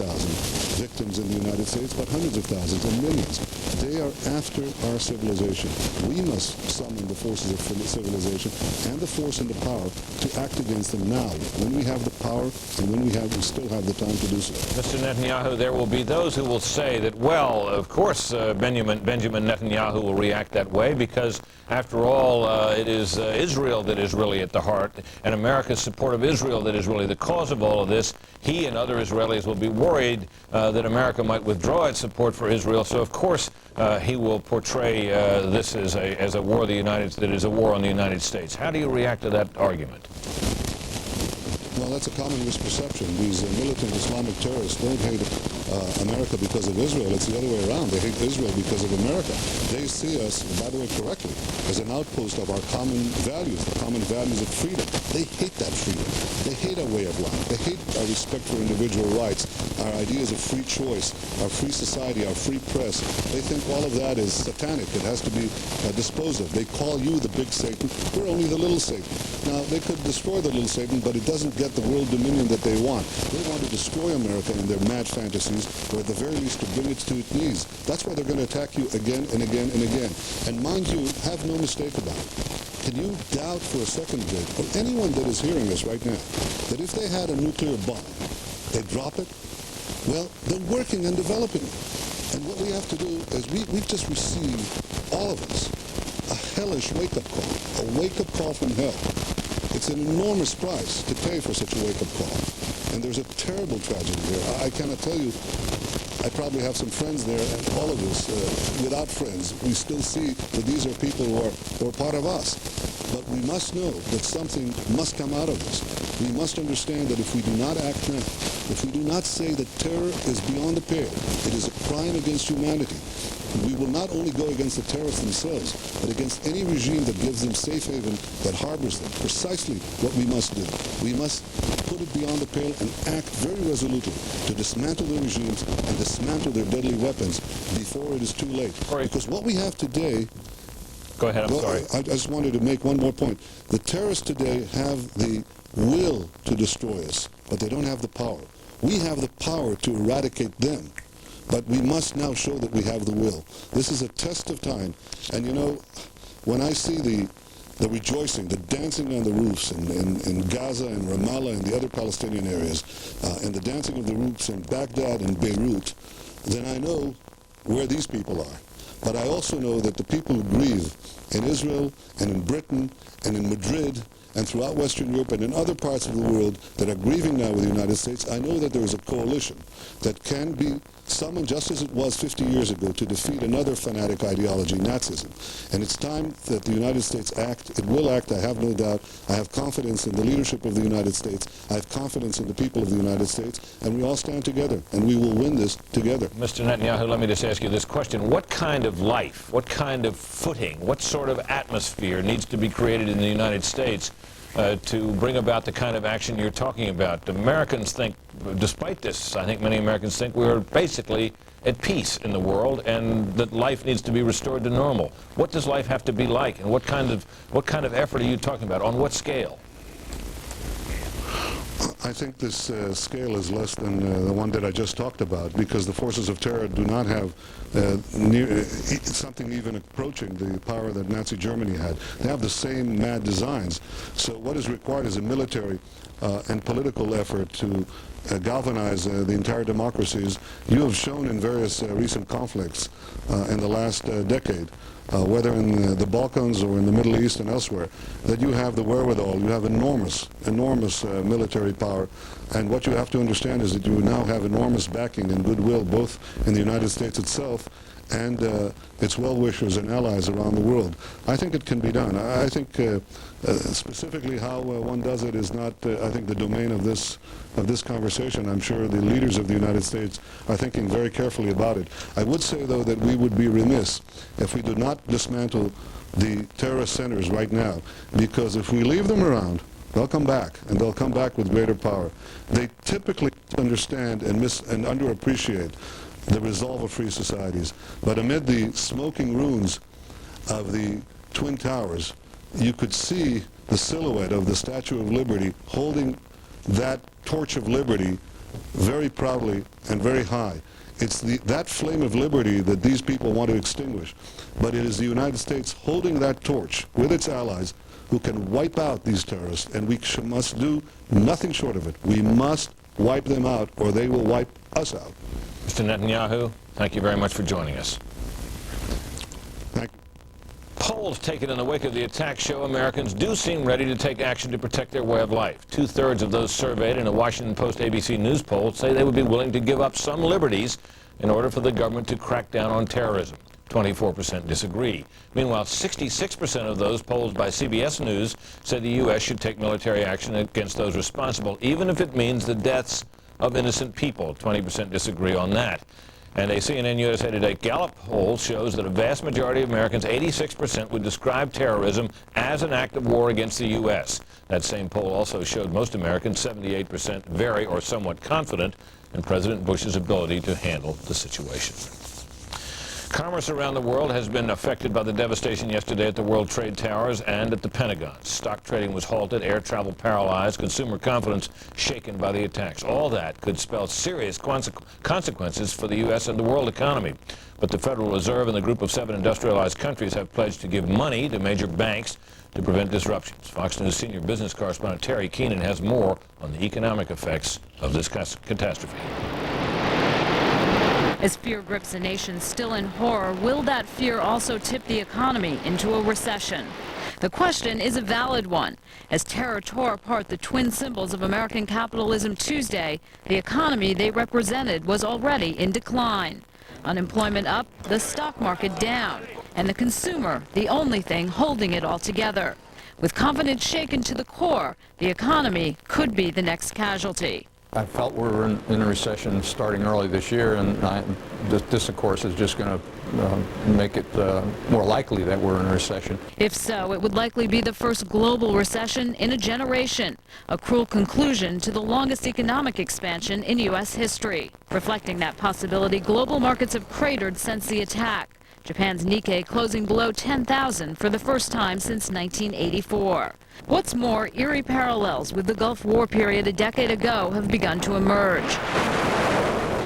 victims in the United States, but hundreds of thousands and millions. They are after our civilization. We must summon the forces of civilization and the force and the power to act against them now, when we have the power and when we still have the time to do so. Mr. Netanyahu, there will be those who will say that, well, of course Benjamin Netanyahu will react that way because, after all, it is Israel that is really at the heart, and America's support of Israel that is really the cause of all of this. He and other Israelis will be worried that America might withdraw its support for Israel, so of course he will portray this as a war that is a war on the United States. How do you react to that argument? Well, that's a common misperception. These militant Islamic terrorists don't hate America because of Israel. It's the other way around. They hate Israel because of America. They see us, by the way, correctly, as an outpost of our common values, the common values of freedom. They hate that freedom. They hate our way of life. They hate our respect for individual rights, our ideas of free choice, our free society, our free press. They think all of that is satanic. It has to be disposed of. They call you the big Satan. We're only the little Satan. Now, they could destroy the little Satan, but it doesn't get the world dominion that they want. They want to destroy America in their mad fantasies, or at the very least to bring it to its knees. That's why they're going to attack you again and again and again. And mind you, have no mistake about it. Can you doubt for a second, Vic, or anyone that is hearing this right now, that if they had a nuclear bomb, they'd drop it? Well, they're working and developing it. And what we have to do is we've just received, all of us, a hellish wake-up call, a wake-up call from hell. It's an enormous price to pay for such a wake-up call. And there's a terrible tragedy here. I cannot tell you, I probably have some friends there, and all of us, without friends, we still see that these are people who are part of us. But we must know that something must come out of this. We must understand that if we do not act now, if we do not say that terror is beyond the pale, it is a crime against humanity, we will not only go against the terrorists themselves, but against any regime that gives them safe haven, that harbors them. Precisely what we must do. We must put it beyond the pale and act very resolutely to dismantle the regimes and dismantle their deadly weapons before it is too late. Because what we have today... Go ahead, I'm sorry. I just wanted to make one more point. The terrorists today have the will to destroy us, but they don't have the power. We have the power to eradicate them. But we must now show that we have the will. This is a test of time. And you know, when I see the rejoicing, the dancing on the roofs in Gaza and Ramallah and the other Palestinian areas, and the dancing of the roofs in Baghdad and Beirut, then I know where these people are. But I also know that the people who grieve in Israel and in Britain and in Madrid and throughout Western Europe and in other parts of the world that are grieving now with the United States, I know that there is a coalition that can be summoned, just as it was 50 years ago, to defeat another fanatic ideology, Nazism. And it's time that the United States act. It will act, I have no doubt. I have confidence in the leadership of the United States. I have confidence in the people of the United States. And we all stand together, and we will win this together. Mr. Netanyahu, let me just ask you this question. What kind of life, what kind of footing, what sort of atmosphere needs to be created in the United States to bring about the kind of action you're talking about? Americans think, despite this, I think many Americans think we're basically at peace in the world and that life needs to be restored to normal. What does life have to be like, and what kind of effort are you talking about? On what scale? I think this scale is less than the one that I just talked about, because the forces of terror do not have something even approaching the power that Nazi Germany had. They have the same mad designs. So what is required is a military and political effort to galvanize the entire democracies. You have shown in various recent conflicts in the last decade, whether in the Balkans or in the Middle East and elsewhere, that you have the wherewithal, you have enormous military power. And what you have to understand is that you now have enormous backing and goodwill, both in the United States itself and its well-wishers and allies around the world. I think it can be done. I think specifically how one does it is not, I think, the domain of this conversation. I'm sure the leaders of the United States are thinking very carefully about it. I would say, though, that we would be remiss if we do not dismantle the terrorist centers right now, because if we leave them around, they'll come back, and they'll come back with greater power. They typically understand and underappreciate the resolve of free societies. But amid the smoking ruins of the Twin Towers, you could see the silhouette of the Statue of Liberty holding that torch of liberty very proudly and very high. It's that flame of liberty that these people want to extinguish. But it is the United States holding that torch with its allies who can wipe out these terrorists, and we must do nothing short of it. We must wipe them out, or they will wipe us out. Mr. Netanyahu, thank you very much for joining us. Thank you. Polls taken in the wake of the attack show Americans do seem ready to take action to protect their way of life. 2/3 of those surveyed in a Washington Post ABC News poll say they would be willing to give up some liberties in order for the government to crack down on terrorism. 24% disagree. Meanwhile, 66% of those polled by CBS News said the U.S. should take military action against those responsible, even if it means the deaths of innocent people. 20% disagree on that. And a CNN USA Today Gallup poll shows that a vast majority of Americans, 86%, would describe terrorism as an act of war against the U.S. That same poll also showed most Americans, 78%, very or somewhat confident in President Bush's ability to handle the situation. Commerce around the world has been affected by the devastation yesterday at the World Trade Towers and at the Pentagon. Stock trading was halted, air travel paralyzed, consumer confidence shaken by the attacks. All that could spell serious consequences for the U.S. and the world economy. But the Federal Reserve and the group of 7 industrialized countries have pledged to give money to major banks to prevent disruptions. Fox News senior business correspondent Terry Keenan has more on the economic effects of this catastrophe. As fear grips a nation still in horror, will that fear also tip the economy into a recession? The question is a valid one. As terror tore apart the twin symbols of American capitalism Tuesday, the economy they represented was already in decline. Unemployment up, the stock market down, and the consumer the only thing holding it all together. With confidence shaken to the core, the economy could be the next casualty. I felt we were in a recession starting early this year, and this, of course, is just going to make it more likely that we're in a recession. If so, it would likely be the first global recession in a generation, a cruel conclusion to the longest economic expansion in U.S. history. Reflecting that possibility, global markets have cratered since the attack. Japan's Nikkei closing below 10,000 for the first time since 1984. What's more, eerie parallels with the Gulf War period a decade ago have begun to emerge.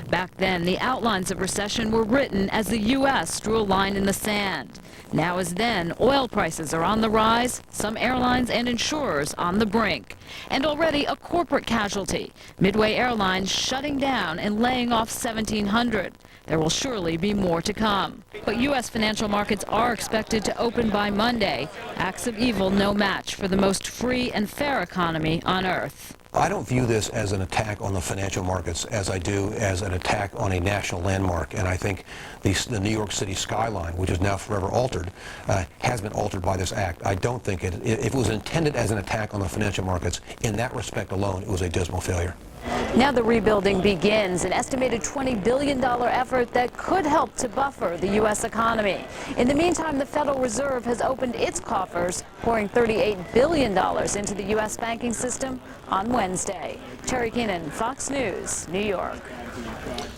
Back then, the outlines of recession were written as the U.S. drew a line in the sand. Now as then, oil prices are on the rise, some airlines and insurers on the brink. And already a corporate casualty, Midway Airlines shutting down and laying off 1,700. There will surely be more to come. But U.S. financial markets are expected to open by Monday. Acts of evil no match for the most free and fair economy on earth. I don't view this as an attack on the financial markets as I do as an attack on a national landmark. And I think the New York City skyline, which is now forever altered, has been altered by this act. I don't think if it was intended as an attack on the financial markets, in that respect alone, it was a dismal failure. Now the rebuilding begins, an estimated $20 billion effort that could help to buffer the U.S. economy. In the meantime, the Federal Reserve has opened its coffers, pouring $38 billion into the U.S. banking system on Wednesday. Terry Keenan, Fox News, New York.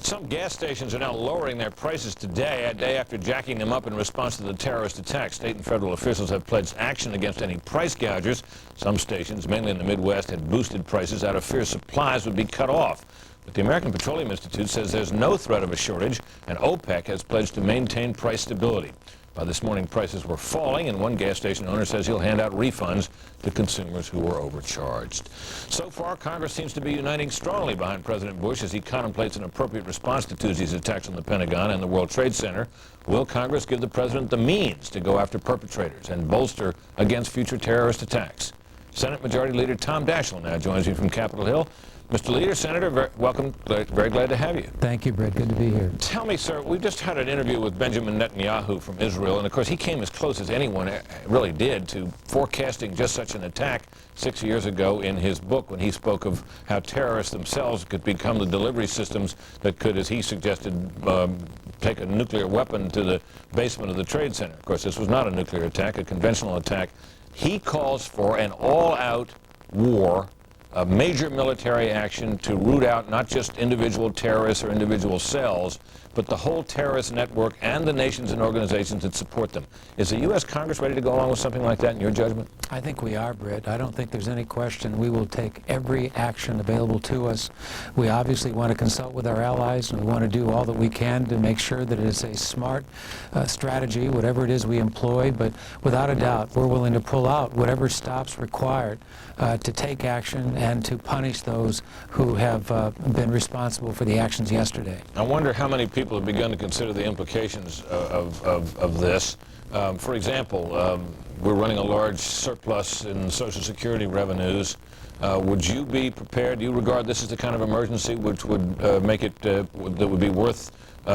Some gas stations are now lowering their prices today, a day after jacking them up in response to the terrorist attack. State and federal officials have pledged action against any price gougers. Some stations, mainly in the Midwest, had boosted prices out of fear supplies would be cut off. But the American Petroleum Institute says there's no threat of a shortage, and OPEC has pledged to maintain price stability. By this morning, prices were falling, and one gas station owner says he'll hand out refunds to consumers who were overcharged. So far, Congress seems to be uniting strongly behind President Bush as he contemplates an appropriate response to Tuesday's attacks on the Pentagon and the World Trade Center. Will Congress give the president the means to go after perpetrators and bolster against future terrorist attacks? Senate Majority Leader Tom Daschle now joins me from Capitol Hill. Mr. Leader, Senator, welcome. Very glad to have you. Thank you, Brett. Good to be here. Tell me, sir, we just had an interview with Benjamin Netanyahu from Israel, and of course he came as close as anyone really did to forecasting just such an attack 6 years ago in his book when he spoke of how terrorists themselves could become the delivery systems that could, as he suggested, take a nuclear weapon to the basement of the Trade Center. Of course, this was not a nuclear attack, a conventional attack. He calls for an all-out war, a major military action to root out not just individual terrorists or individual cells, but the whole terrorist network and the nations and organizations that support them. Is the U.S. Congress ready to go along with something like that in your judgment? I think we are, Britt. I don't think there's any question. We will take every action available to us. We obviously want to consult with our allies, and we want to do all that we can to make sure that it is a smart strategy, whatever it is we employ. But without a doubt, we're willing to pull out whatever stops required to take action and to punish those who have been responsible for the actions yesterday. I wonder how many people have begun to consider the implications of this. For example, we're running a large surplus in Social Security revenues. Would you be prepared? Do you regard this as the kind of emergency which would make it that would be worth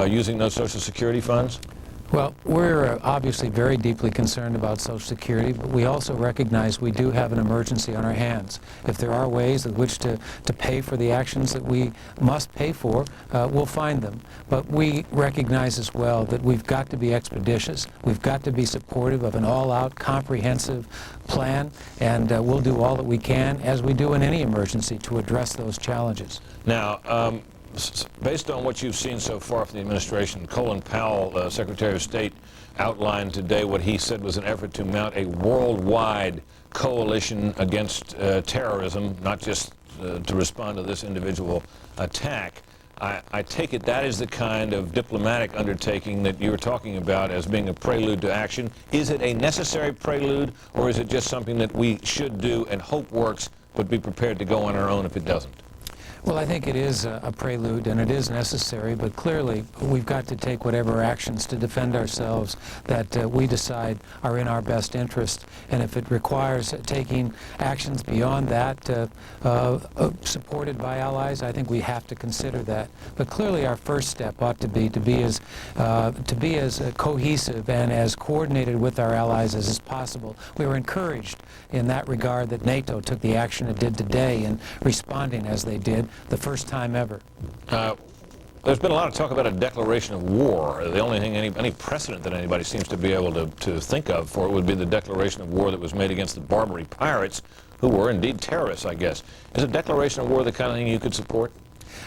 using those Social Security funds? Well, we're obviously very deeply concerned about Social Security, but we also recognize we do have an emergency on our hands. If there are ways in which to pay for the actions that we must pay for, we'll find them. But we recognize as well that we've got to be expeditious. We've got to be supportive of an all-out, comprehensive plan, and we'll do all that we can, as we do in any emergency, to address those challenges. Now, based on what you've seen so far from the administration, Colin Powell, Secretary of State, outlined today what he said was an effort to mount a worldwide coalition against terrorism, not just to respond to this individual attack. I take it that is the kind of diplomatic undertaking that you were talking about as being a prelude to action. Is it a necessary prelude, or is it just something that we should do and hope works, but be prepared to go on our own if it doesn't? Well, I think it is a prelude, and it is necessary, but clearly we've got to take whatever actions to defend ourselves that we decide are in our best interest. And if it requires taking actions beyond that, supported by allies, I think we have to consider that. But clearly our first step ought to be as cohesive and as coordinated with our allies as is possible. We were encouraged in that regard that NATO took the action it did today in responding as they did, the first time ever. There's been a lot of talk about a declaration of war. The only thing, any precedent that anybody seems to be able to think of for it would be the declaration of war that was made against the Barbary pirates, who were indeed terrorists, I guess. Is a declaration of war the kind of thing you could support?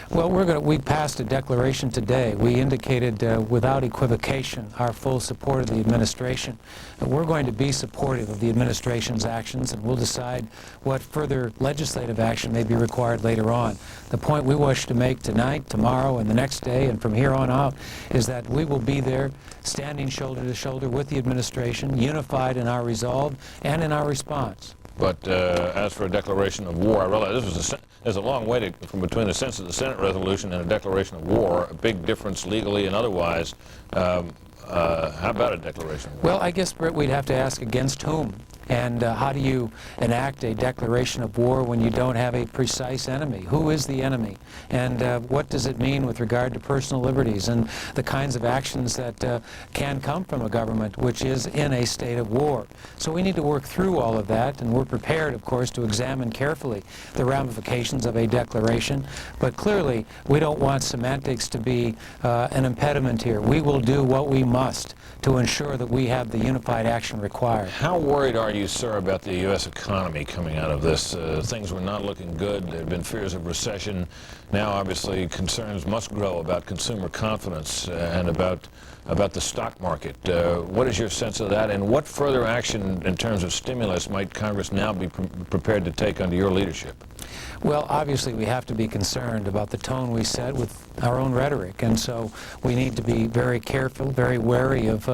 Well, we passed a declaration today. We indicated without equivocation our full support of the administration. We're going to be supportive of the administration's actions, and we'll decide what further legislative action may be required later on. The point we wish to make tonight, tomorrow, and the next day, and from here on out, is that we will be there standing shoulder to shoulder with the administration, unified in our resolve and in our response. But as for a declaration of war, I realize there's a long way from between the sense of the Senate resolution and a declaration of war, a big difference legally and otherwise. How about a declaration of war? Well, I guess, Britt, we'd have to ask against whom. And how do you enact a declaration of war when you don't have a precise enemy? Who is the enemy? And what does it mean with regard to personal liberties and the kinds of actions that can come from a government which is in a state of war? So we need to work through all of that, and we're prepared, of course, to examine carefully the ramifications of a declaration. But clearly, we don't want semantics to be an impediment here. We will do what we must to ensure that we have the unified action required. How worried are you, sir, about the U.S. economy coming out of this? Things were not looking good. There had been fears of recession. Now, obviously, concerns must grow about consumer confidence and about the stock market. What is your sense of that, and what further action in terms of stimulus might Congress now be prepared to take under your leadership? Well, obviously we have to be concerned about the tone we set with our own rhetoric, and so we need to be very careful, very wary of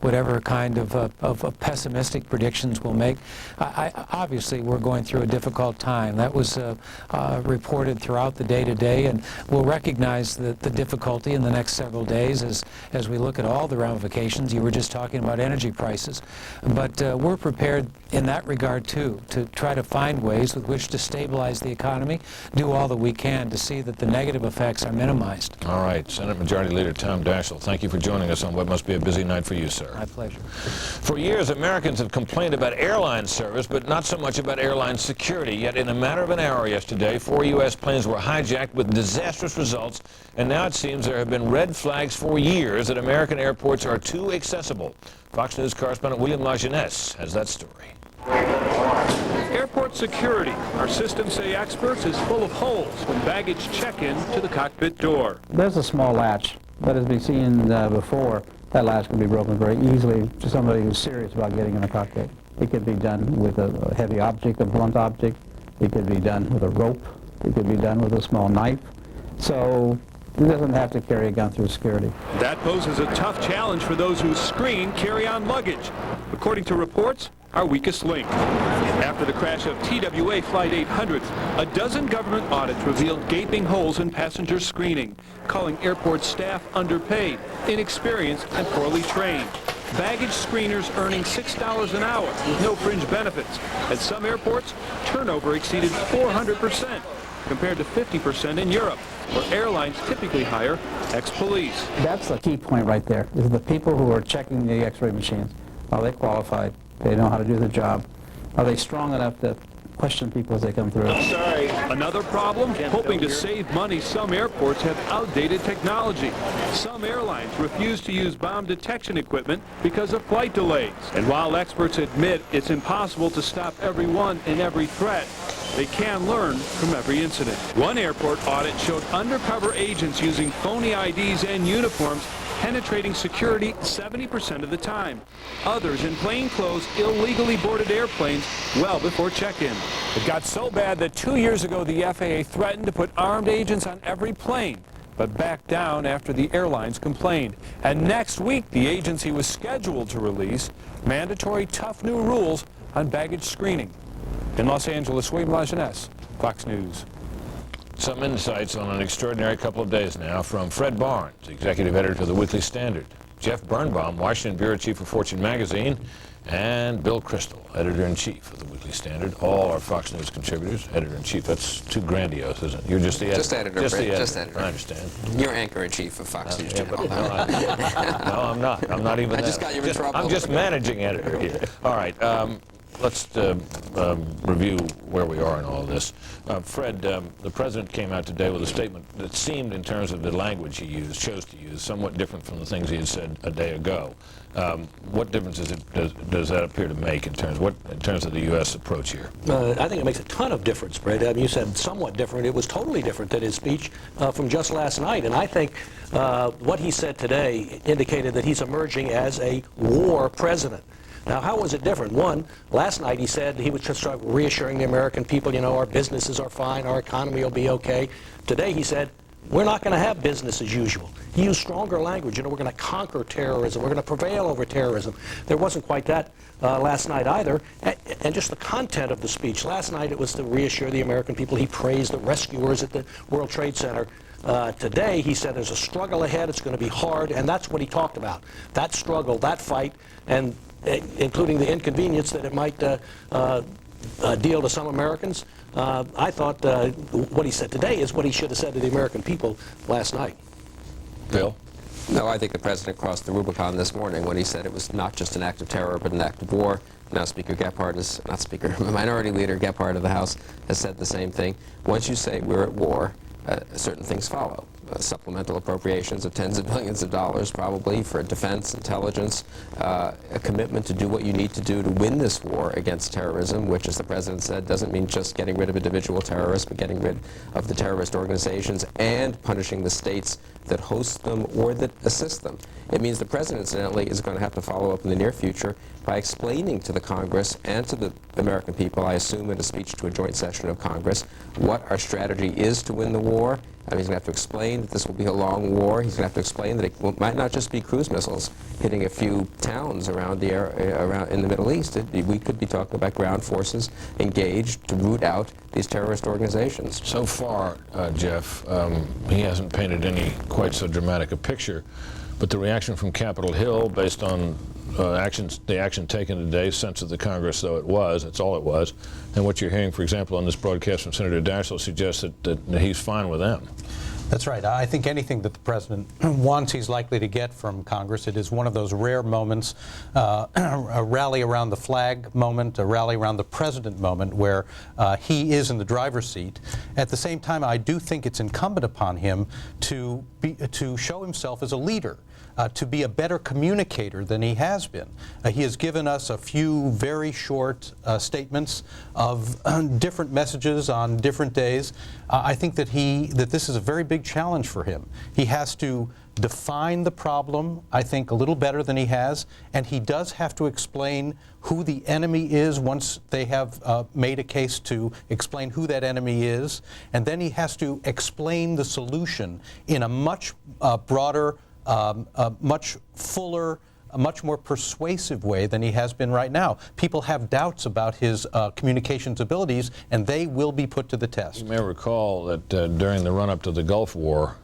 whatever kind of pessimistic predictions we'll make. Obviously, we're going through a difficult time. That was reported throughout the day today, and we'll recognize the difficulty in the next several days as we look at all the ramifications. You were just talking about energy prices, but we're prepared in that regard too, to try to find ways with which to stabilize the economy, do all that we can to see that the negative effects are minimized. All right, Senate Majority Leader Tom Daschle, thank you for joining us on what must be a busy night for you, sir. My pleasure. For years, Americans have complained about airline service, but not so much about airline security. Yet in a matter of an hour yesterday, 4 U.S. planes were hijacked with disastrous results, and now it seems there have been red flags for years that American airports are too accessible. Fox News correspondent William Lajeunesse has that story. Airport security, our systems say experts, is full of holes when baggage check-in to the cockpit door. There's a small latch, but as we've seen before, that latch can be broken very easily to somebody who's serious about getting in the cockpit. It could be done with a heavy object, a blunt object. It could be done with a rope. It could be done with a small knife. So it doesn't have to carry a gun through security. That poses a tough challenge for those who screen carry-on luggage. According to reports, our weakest link. After the crash of TWA Flight 800, a dozen government audits revealed gaping holes in passenger screening, calling airport staff underpaid, inexperienced, and poorly trained. Baggage screeners earning $6 an hour with no fringe benefits. At some airports, turnover exceeded 400%, compared to 50% in Europe, where airlines typically hire ex-police. That's the key point right there, is the people who are checking the x-ray machines. Are they qualified? They know how to do the job. Are they strong enough to question people as they come through? Sorry. Another problem? Hoping to save money, some airports have outdated technology. Some airlines refuse to use bomb detection equipment because of flight delays. And while experts admit it's impossible to stop everyone in every threat, they can learn from every incident. One airport audit showed undercover agents using phony IDs and uniforms penetrating security 70% of the time. Others in plain clothes illegally boarded airplanes well before check-in. It got so bad that 2 years ago the FAA threatened to put armed agents on every plane, but backed down after the airlines complained. And next week the agency was scheduled to release mandatory tough new rules on baggage screening. In Los Angeles, William Lajeunesse, Fox News. Some insights on an extraordinary couple of days now from Fred Barnes, executive editor of the Weekly Standard, Jeff Birnbaum, Washington bureau chief of Fortune magazine, and Bill Kristol, editor-in-chief of the Weekly Standard. All are Fox News contributors. Editor-in-chief, that's too grandiose, isn't it? You're just the editor. Just editor, just the editor. Just editor. I understand. You're anchor-in-chief of Fox News. Yeah, but, no, I'm not. I'm not even I just got you in trouble. I'm just managing editor here. All right. Let's review where we are in all of this. Fred, the president came out today with a statement that seemed, in terms of the language he chose to use, somewhat different from the things he had said a day ago. What difference does that appear to make in terms of the U.S. approach here? I think it makes a ton of difference, Brett. I mean, you said somewhat different. It was totally different than his speech from just last night. And I think what he said today indicated that he's emerging as a war president. Now, how was it different? One, last night he said he was just reassuring the American people, you know, our businesses are fine, our economy will be okay. Today he said, we're not going to have business as usual. He used stronger language. You know, we're going to conquer terrorism. We're going to prevail over terrorism. There wasn't quite that last night either. And just the content of the speech. Last night it was to reassure the American people. He praised the rescuers at the World Trade Center. Today he said there's a struggle ahead. It's going to be hard. And that's what he talked about. That struggle, that fight, and including the inconvenience that it might deal to some Americans. I thought what he said today is what he should have said to the American people last night. Bill? No, I think the president crossed the Rubicon this morning when he said it was not just an act of terror, but an act of war. Now Speaker Gephardt is, not Speaker, Minority Leader Gephardt of the House has said the same thing. Once you say we're at war, certain things follow. supplemental appropriations of tens of billions of dollars, probably, for defense, intelligence, a commitment to do what you need to do to win this war against terrorism, which, as the president said, doesn't mean just getting rid of individual terrorists, but getting rid of the terrorist organizations and punishing the states that host them or that assist them. It means the president, incidentally, is going to have to follow up in the near future by explaining to the Congress and to the American people, I assume in a speech to a joint session of Congress, what our strategy is to win the war. I mean, he's going to have to explain that this will be a long war. He's going to have to explain that it might not just be cruise missiles hitting a few towns around in the Middle East. We could be talking about ground forces engaged to root out these terrorist organizations. So far, Jeff, he hasn't painted any quite so dramatic a picture, but the reaction from Capitol Hill, based on the action taken today, sense of the Congress though it was, that's all it was, and what you're hearing, for example, on this broadcast from Senator Daschle suggests that he's fine with them. That's right. I think anything that the president wants, he's likely to get from Congress. It is one of those rare moments, a rally around the flag moment, a rally around the president moment, where he is in the driver's seat. At the same time, I do think it's incumbent upon him to show himself as a leader. To be a better communicator than he has been. He has given us a few very short statements of different messages on different days. I think that this is a very big challenge for him. He has to define the problem, I think, a little better than he has, and he does have to explain who the enemy is once they have made a case to explain who that enemy is, and then he has to explain the solution in a much broader, a much fuller, a much more persuasive way than he has been right now. People have doubts about his communications abilities, and they will be put to the test. You may recall that during the run-up to the Gulf War,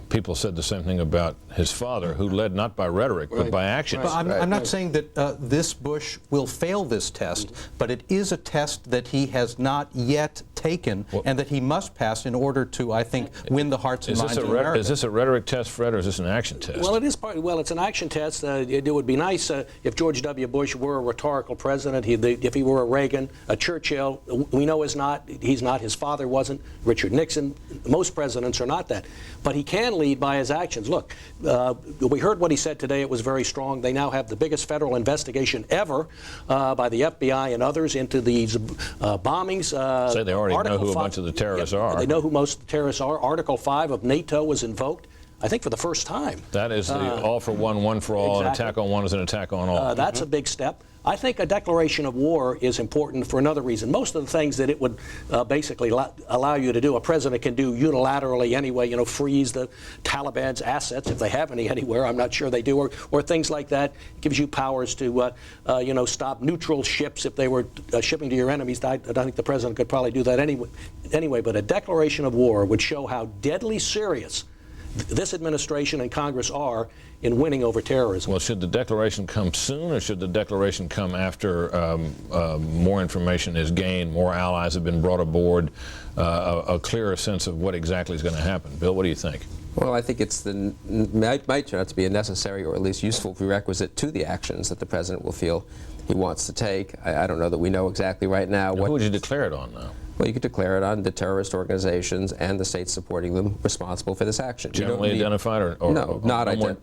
people said the same thing about his father, who led not by rhetoric, but by actions. But I'm not saying that this Bush will fail this test, but it is a test that he has not yet taken, and that he must pass in order to, I think, win the hearts and minds of America. Is this a rhetoric test, Fred, or is this an action test? Well, it is well, it's an action test. It would be nice if George W. Bush were a rhetorical president. If he were a Reagan, a Churchill. We know he's not. His father wasn't. Richard Nixon. Most presidents are not that. But he can lead by his actions. Look, we heard what he said today. It was very strong. They now have the biggest federal investigation ever by the FBI and others into these bombings. Say they already know who a bunch of the terrorists are. They know who most of the terrorists are. Article 5 of NATO was invoked, I think, for the first time. That is the all for one, one for all. Exactly. An attack on one is an attack on all. That's a big step. I think a declaration of war is important for another reason. Most of the things that it would basically allow you to do, a president can do unilaterally anyway, freeze the Taliban's assets if they have any anywhere. I'm not sure they do, or things like that. It gives you powers to, stop neutral ships if they were shipping to your enemies. I think the president could probably do that anyway. But a declaration of war would show how deadly serious this administration and Congress are in winning over terrorism. Well, should the declaration come soon, or should the declaration come after more information is gained, more allies have been brought aboard, a clearer sense of what exactly is going to happen? Bill, what do you think? Well, I think might turn out to be a necessary or at least useful prerequisite to the actions that the president will feel he wants to take. I don't know that we know exactly right now. Who would you declare it on, though? Well, you could declare it on the terrorist organizations and the states supporting them responsible for this action. Generally identified, or no, not more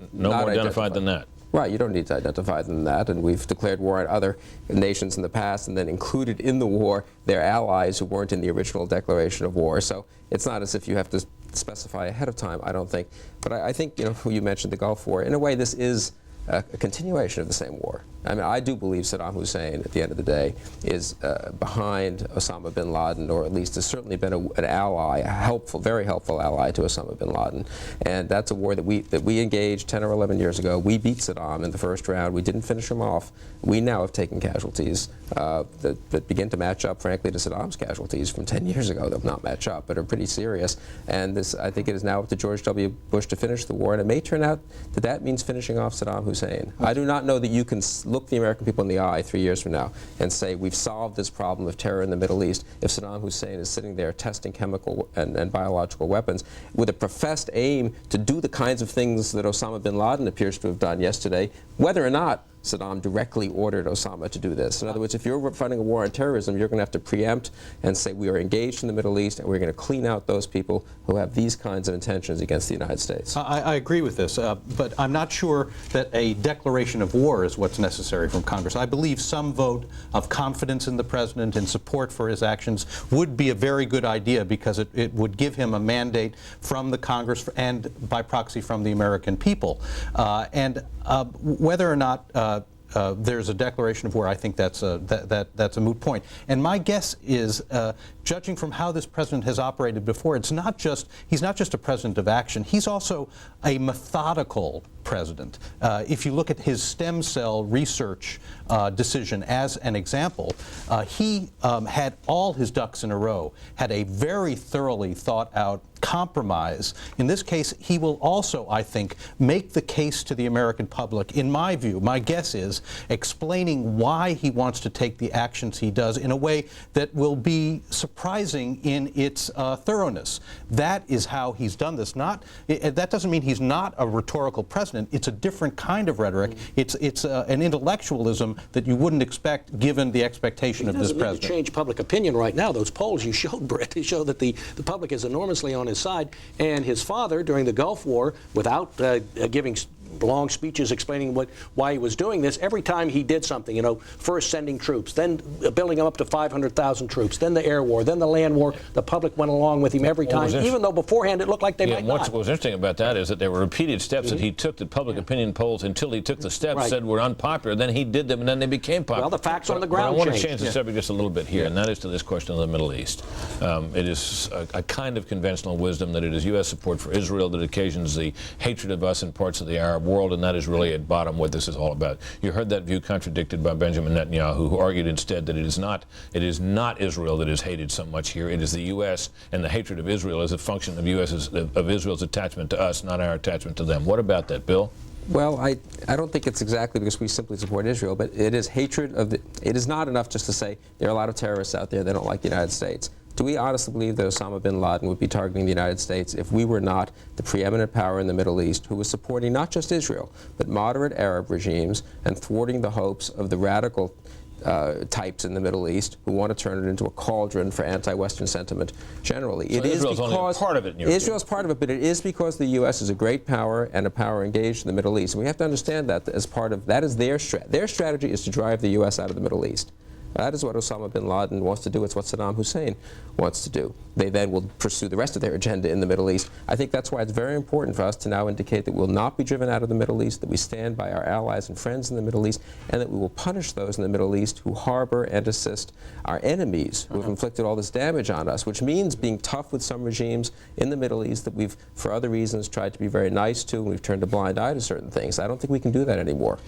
identified than that? Right, you don't need to identify them that, and we've declared war on other nations in the past and then included in the war their allies who weren't in the original declaration of war. So it's not as if you have to specify ahead of time, I don't think. But I think, you mentioned the Gulf War. In a way, this is a continuation of the same war. I mean, I do believe Saddam Hussein, at the end of the day, is behind Osama bin Laden, or at least has certainly been an ally, a very helpful ally to Osama bin Laden. And that's a war that we engaged 10 or 11 years ago. We beat Saddam in the first round. We didn't finish him off. We now have taken casualties that begin to match up, frankly, to Saddam's casualties from 10 years ago. They'll not match up, but are pretty serious. And I think it is now up to George W. Bush to finish the war. And it may turn out that means finishing off Saddam Hussein. I do not know that you can look the American people in the eye 3 years from now and say we've solved this problem of terror in the Middle East if Saddam Hussein is sitting there testing chemical and biological weapons with a professed aim to do the kinds of things that Osama bin Laden appears to have done yesterday, whether or not Saddam directly ordered Osama to do this. In other words, if you're fighting a war on terrorism, you're going to have to preempt and say we are engaged in the Middle East and we're going to clean out those people who have these kinds of intentions against the United States. I agree with this, but I'm not sure that a declaration of war is what's necessary from Congress. I believe some vote of confidence in the president and support for his actions would be a very good idea, because it would give him a mandate from the Congress and by proxy from the American people. Whether or not there's a declaration of war, I think that's a moot point. And my guess is, judging from how this president has operated before, he's not just a president of action, he's also a methodical president. If you look at his stem cell research decision as an example, he had all his ducks in a row, had a very thoroughly thought out compromise. In this case, he will also, I think, make the case to the American public, in my view, my guess is, explaining why he wants to take the actions he does in a way that will be surprising in its thoroughness. That is how he's done this. That doesn't mean he's not a rhetorical president. It's a different kind of rhetoric. It's an intellectualism that you wouldn't expect given the expectation of this president. It doesn't change public opinion right now. Those polls you showed, Brett, they show that the public is enormously on his side. And his father, during the Gulf War, without giving long speeches explaining why he was doing this, every time he did something, first sending troops, then building them up to 500,000 troops, then the air war, then the land war, the public went along with him every time, even though beforehand it looked like they might not. What was interesting about that is that there were repeated steps that he took that public opinion polls, until he took the steps, said were unpopular. Then he did them, and then they became popular. Well, the facts on the ground changed. I want to change the subject just a little bit here, and that is to this question of the Middle East. It is a kind of conventional wisdom that it is U.S. support for Israel that occasions the hatred of us in parts of the Arab world, and that is really at bottom what this is all about. You heard that view contradicted by Benjamin Netanyahu, who argued instead that it is not Israel that is hated so much here. It is the U.S. and the hatred of Israel as a function of Israel's attachment to us, not our attachment to them. What about that, Bill? Well, I don't think it's exactly because we simply support Israel, but it is hatred of it is not enough just to say there are a lot of terrorists out there that don't like the United States. Do we honestly believe that Osama bin Laden would be targeting the United States if we were not the preeminent power in the Middle East who was supporting not just Israel, but moderate Arab regimes and thwarting the hopes of the radical types in the Middle East who want to turn it into a cauldron for anti-Western sentiment generally? So it is Israel's because only part of it in your Israel's part of it, but it is because the U.S. is a great power and a power engaged in the Middle East. And we have to understand that as part of that is their strategy. Their strategy is to drive the U.S. out of the Middle East. That is what Osama bin Laden wants to do. It's what Saddam Hussein wants to do. They then will pursue the rest of their agenda in the Middle East. I think that's why it's very important for us to now indicate that we'll not be driven out of the Middle East, that we stand by our allies and friends in the Middle East, and that we will punish those in the Middle East who harbor and assist our enemies who have inflicted all this damage on us, which means being tough with some regimes in the Middle East that we've, for other reasons, tried to be very nice to, and we've turned a blind eye to certain things. I don't think we can do that anymore.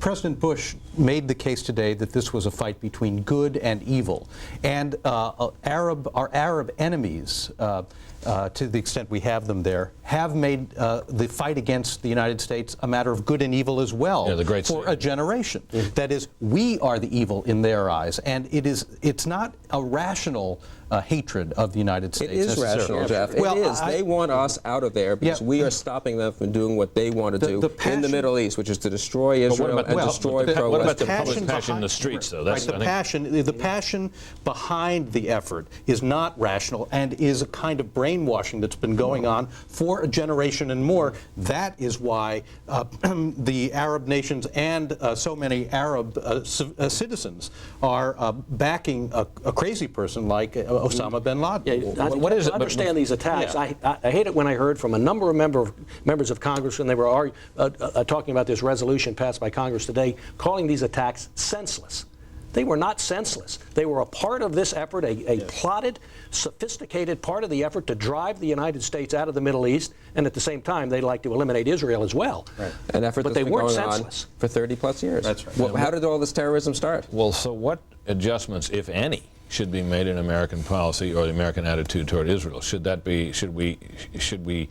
President Bush made the case today that this was a fight between good and evil, and our Arab enemies, to the extent we have them there, have made the fight against the United States a matter of good and evil as well for a generation. That is, we are the evil in their eyes, and it's not a rational hatred of the United States. It is rational, Jeff. It is. They want us out of there because we are stopping them from doing what they want to do in the Middle East, which is to destroy Israel and destroy pro-Western. What about the public passion in the streets, though? That's the passion behind the effort is not rational and is a kind of brainwashing that's been going on for a generation and more. That is why the Arab nations and so many Arab citizens are backing a crazy person like Osama bin Laden. What is it? Understand these attacks. I hate it when I heard from a number of members of Congress when they were talking about this resolution passed by Congress today, calling these attacks senseless. They were not senseless. They were a part of this effort, a plotted, sophisticated part of the effort to drive the United States out of the Middle East, and at the same time, they'd like to eliminate Israel as well. Right. An effort but that's they been weren't going senseless. on for 30-plus years. That's right. Well, how did all this terrorism start? Well, so what adjustments, if any, should be made in American policy or the American attitude toward Israel? Should we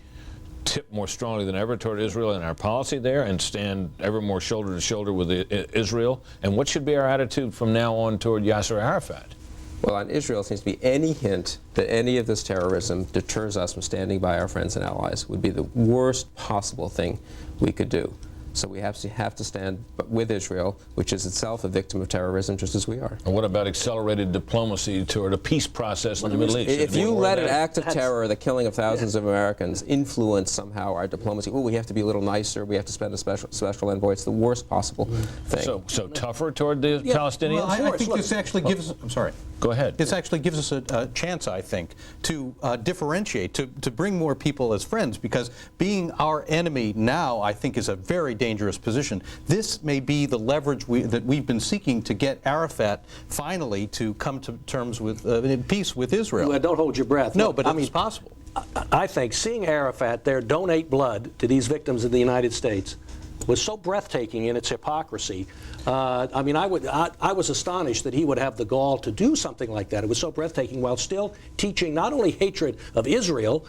tip more strongly than ever toward Israel in our policy there and stand ever more shoulder to shoulder with Israel? And what should be our attitude from now on toward Yasser Arafat? Well, on Israel, it seems to be any hint that any of this terrorism deters us from standing by our friends and allies would be the worst possible thing we could do. So we have to stand with Israel, which is itself a victim of terrorism, just as we are. And what about accelerated diplomacy toward a peace process in the Middle East? If you let an act of terror, the killing of thousands of Americans, influence somehow our diplomacy, we have to be a little nicer, we have to spend a special envoy, it's the worst possible thing. So tougher toward the Palestinians? Well, I think this actually gives us, I'm sorry. Go ahead. This actually gives us a chance, I think, to differentiate, to bring more people as friends, because being our enemy now, I think, is a very dangerous position. This may be the leverage that we've been seeking to get Arafat finally to come to terms with peace with Israel. Well, don't hold your breath. No, Look, but it's possible. I think seeing Arafat there donate blood to these victims in the United States was so breathtaking in its hypocrisy. I mean, I was astonished that he would have the gall to do something like that. It was so breathtaking, while still teaching not only hatred of Israel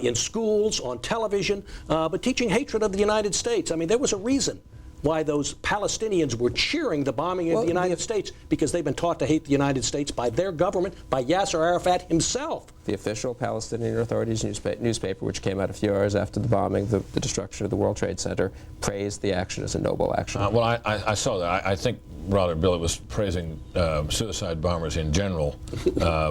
in schools, on television, but teaching hatred of the United States. I mean, there was a reason why those Palestinians were cheering the bombing of the United States, because they've been taught to hate the United States by their government, by Yasser Arafat himself. The official Palestinian Authority's newspaper, which came out a few hours after the bombing, the destruction of the World Trade Center, praised the action as a noble action. Well, I saw that. I think, rather, Bill, it was praising suicide bombers in general,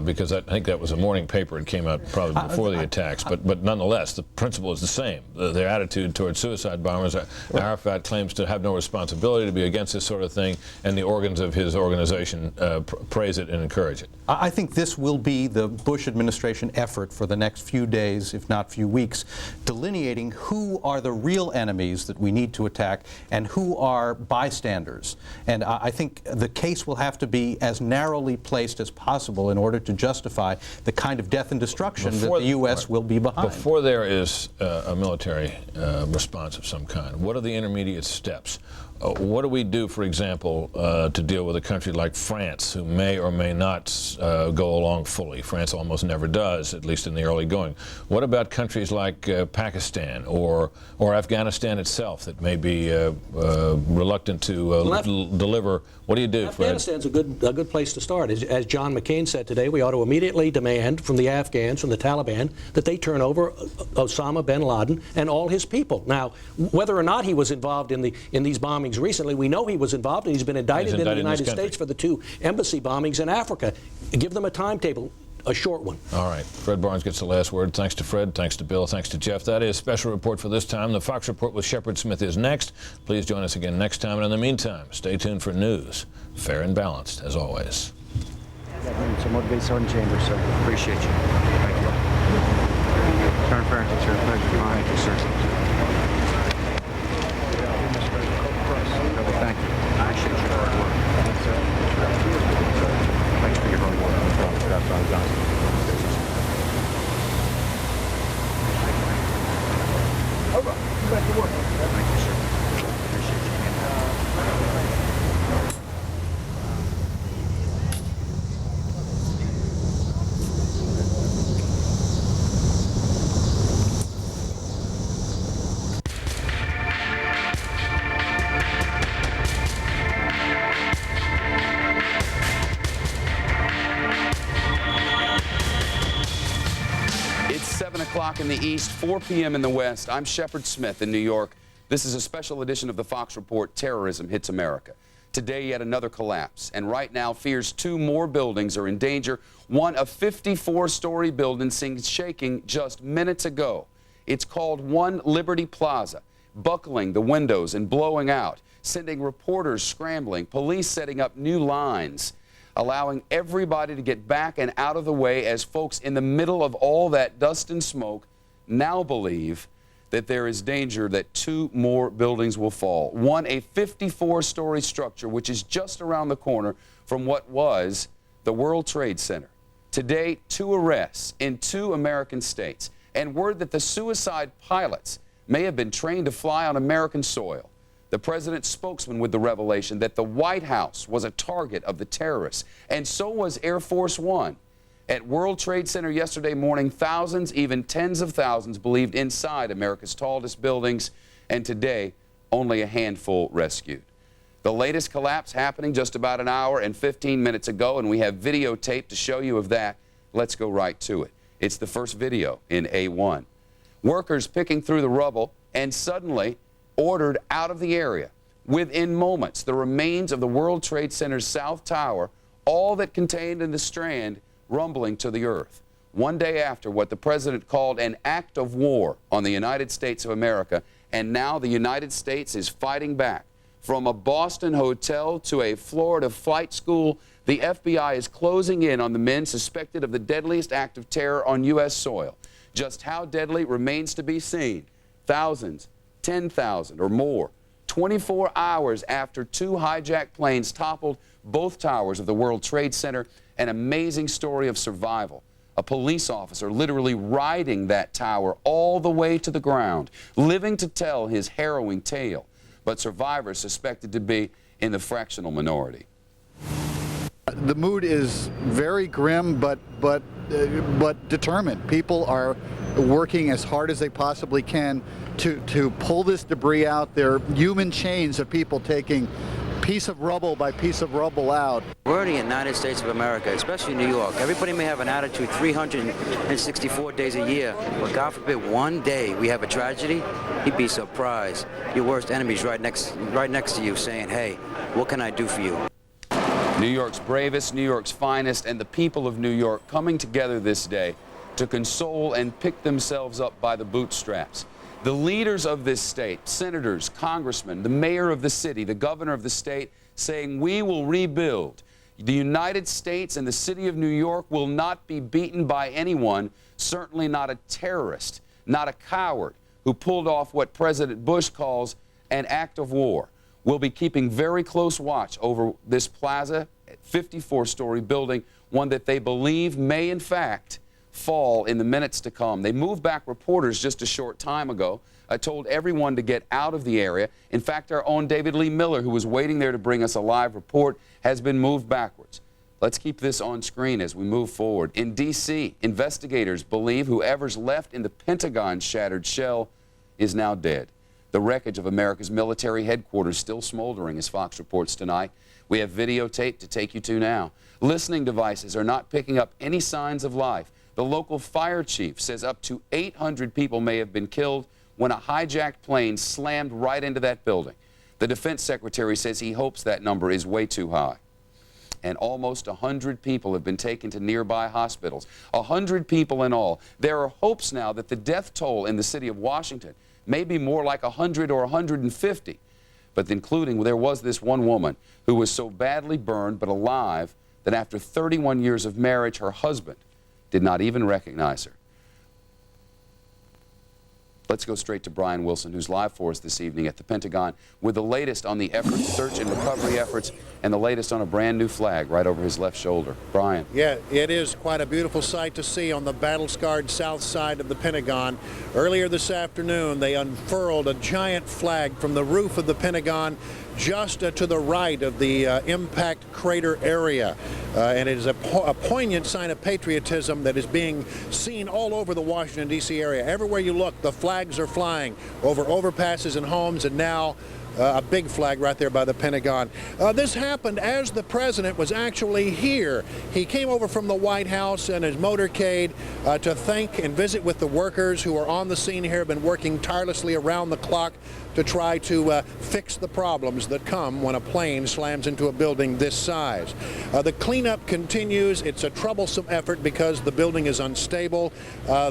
because I think that was a morning paper. It came out probably before the attacks. But nonetheless, the principle is the same. Their attitude towards suicide bombers. Arafat claims to have no responsibility to be against this sort of thing, and the organs of his organization praise it and encourage it. I think this will be the Bush administration effort for the next few days, if not few weeks, delineating who are the real enemies that we need to attack and who are bystanders. And I think the case will have to be as narrowly placed as possible in order to justify the kind of death and destruction that the U.S. will be behind. Before there is a military response of some kind, what are the intermediate steps? What do we do, for example, to deal with a country like France, who may or may not go along fully? France almost never does, at least in the early going. What about countries like Pakistan or Afghanistan itself that may be reluctant to deliver? What do you do, Fred? Afghanistan's a good place to start. As John McCain said today, we ought to immediately demand from the Afghans, from the Taliban, that they turn over Osama bin Laden and all his people. Now, whether or not he was involved in these bombings recently, we know he was involved, and he's been indicted in the United States for the 2 embassy bombings in Africa. Give them a timetable. A short one. All right. Fred Barnes gets the last word. Thanks to Fred. Thanks to Bill. Thanks to Jeff. That is Special Report for this time. The Fox Report with Shepard Smith is next. Please join us again next time. And in the meantime, stay tuned for news. Fair and balanced, as always. So motivate Sergeant Chambers, sir. Appreciate you. Thank you. Sergeant Farrington, sir. Pleasure. Thank you, sir. Thank you. I appreciate your hard work. Thanks for your hard work. That's all I've done. Over. Back to work. Thank you, sir. Appreciate you. In the east, 4 p.m. in the west. I'm Shepard Smith in New York. This is a special edition of the Fox Report, Terrorism Hits America. Today, yet another collapse, and right now, fears 2 more buildings are in danger. One, a 54-story building, seems shaking just minutes ago. It's called One Liberty Plaza, buckling the windows and blowing out, sending reporters scrambling, police setting up new lines, allowing everybody to get back and out of the way as folks in the middle of all that dust and smoke now believe that there is danger that 2 more buildings will fall. One, a 54-story structure, which is just around the corner from what was the World Trade Center. Today, 2 arrests in 2 American states, and word that the suicide pilots may have been trained to fly on American soil. The president's spokesman with the revelation that the White House was a target of the terrorists, and so was Air Force One. At World Trade Center yesterday morning, thousands, even tens of thousands, believed inside America's tallest buildings, and today, only a handful rescued. The latest collapse happening just about an hour and 15 minutes ago, and we have videotape to show you of that. Let's go right to it. It's the first video in A1. Workers picking through the rubble, and suddenly, ordered out of the area. Within moments, the remains of the World Trade Center's South Tower, all that contained in the Strand, rumbling to the earth. One day after what the president called an act of war on the United States of America, and now the United States is fighting back. From a Boston hotel to a Florida flight school, the FBI is closing in on the men suspected of the deadliest act of terror on U.S. soil. Just how deadly remains to be seen. Thousands, 10,000 or more, 24 hours after two hijacked planes toppled both towers of the World Trade Center, an amazing story of survival. A police officer literally riding that tower all the way to the ground, living to tell his harrowing tale, but survivors suspected to be in the fractional minority. The mood is very grim, but determined. People are working as hard as they possibly can to pull this debris out. There are human chains of people taking piece of rubble by piece of rubble out. We're in the United States of America, especially New York. Everybody may have an attitude 364 days a year, but God forbid one day we have a tragedy, you'd be surprised. Your worst enemy's right next to you saying, hey, what can I do for you? New York's bravest, New York's finest, and the people of New York coming together this day to console and pick themselves up by the bootstraps. The leaders of this state, senators, congressmen, the mayor of the city, the governor of the state, saying we will rebuild. The United States and the city of New York will not be beaten by anyone, certainly not a terrorist, not a coward who pulled off what President Bush calls an act of war. We'll be keeping very close watch over this plaza, 54-story building, one that they believe may, in fact, fall in the minutes to come. They moved back reporters just a short time ago. I told everyone to get out of the area. In fact, our own David Lee Miller, who was waiting there to bring us a live report, has been moved backwards. Let's keep this on screen as we move forward. In D.C., investigators believe whoever's left in the Pentagon's shattered shell is now dead. The wreckage of America's military headquarters still smoldering, as Fox reports tonight. We have videotape to take you to now. Listening devices are not picking up any signs of life. The local fire chief says up to 800 people may have been killed when a hijacked plane slammed right into that building. The defense secretary says he hopes that number is way too high. And almost 100 people have been taken to nearby hospitals. 100 people in all. There are hopes now that the death toll in the city of Washington may be more like 100 or 150. But including, there was this one woman who was so badly burned but alive that after 31 years of marriage, her husband did not even recognize her. Let's go straight to Brian Wilson, who's live for us this evening at the Pentagon with the latest on the efforts, search and recovery efforts, and the latest on a brand new flag right over his left shoulder. Brian. Yeah, it is quite a beautiful sight to see on the battle-scarred south side of the Pentagon. Earlier this afternoon, they unfurled a giant flag from the roof of the Pentagon just to the right of the impact crater area. And it is a poignant sign of patriotism that is being seen all over the Washington, D.C. area. Everywhere you look, the flags are flying over overpasses and homes, and now a big flag right there by the Pentagon. This happened as the president was actually here. He came over from the White House in his motorcade to thank and visit with the workers who are on the scene here, have been working tirelessly around the clock to try to fix the problems that come when a plane slams into a building this size. The cleanup continues. It's a troublesome effort because the building is unstable.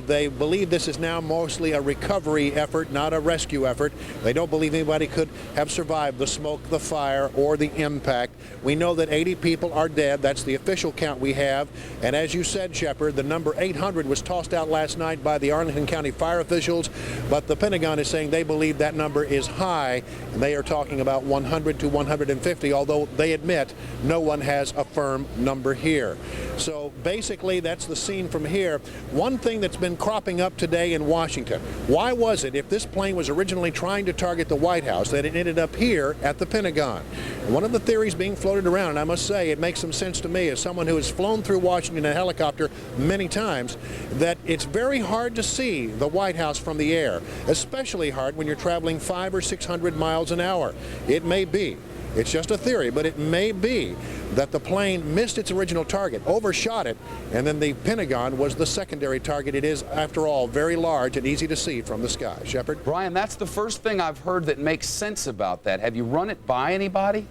They believe this is now mostly a recovery effort, not a rescue effort. They don't believe anybody could have survived the smoke, the fire, or the impact. We know that 80 people are dead. That's the official count we have. And as you said, Shepard, the number 800 was tossed out last night by the Arlington County fire officials, but the Pentagon is saying they believe that number is high, and they are talking about 100 to 150, although they admit no one has a firm number here. So basically, that's the scene from here. One thing that's been cropping up today in Washington, why was it, if this plane was originally trying to target the White House, that it ended up here at the Pentagon? And one of the theories being floated around, and I must say it makes some sense to me as someone who has flown through Washington in a helicopter many times, that it's very hard to see the White House from the air, especially hard when you're traveling 500 or 600 miles an hour. It may be It's just a theory, but it may be that the plane missed its original target, overshot it, and then the Pentagon was the secondary target. It is, after all, very large and easy to see from the sky. Shepard? Brian, that's the first thing I've heard that makes sense about that. Have you run it by anybody?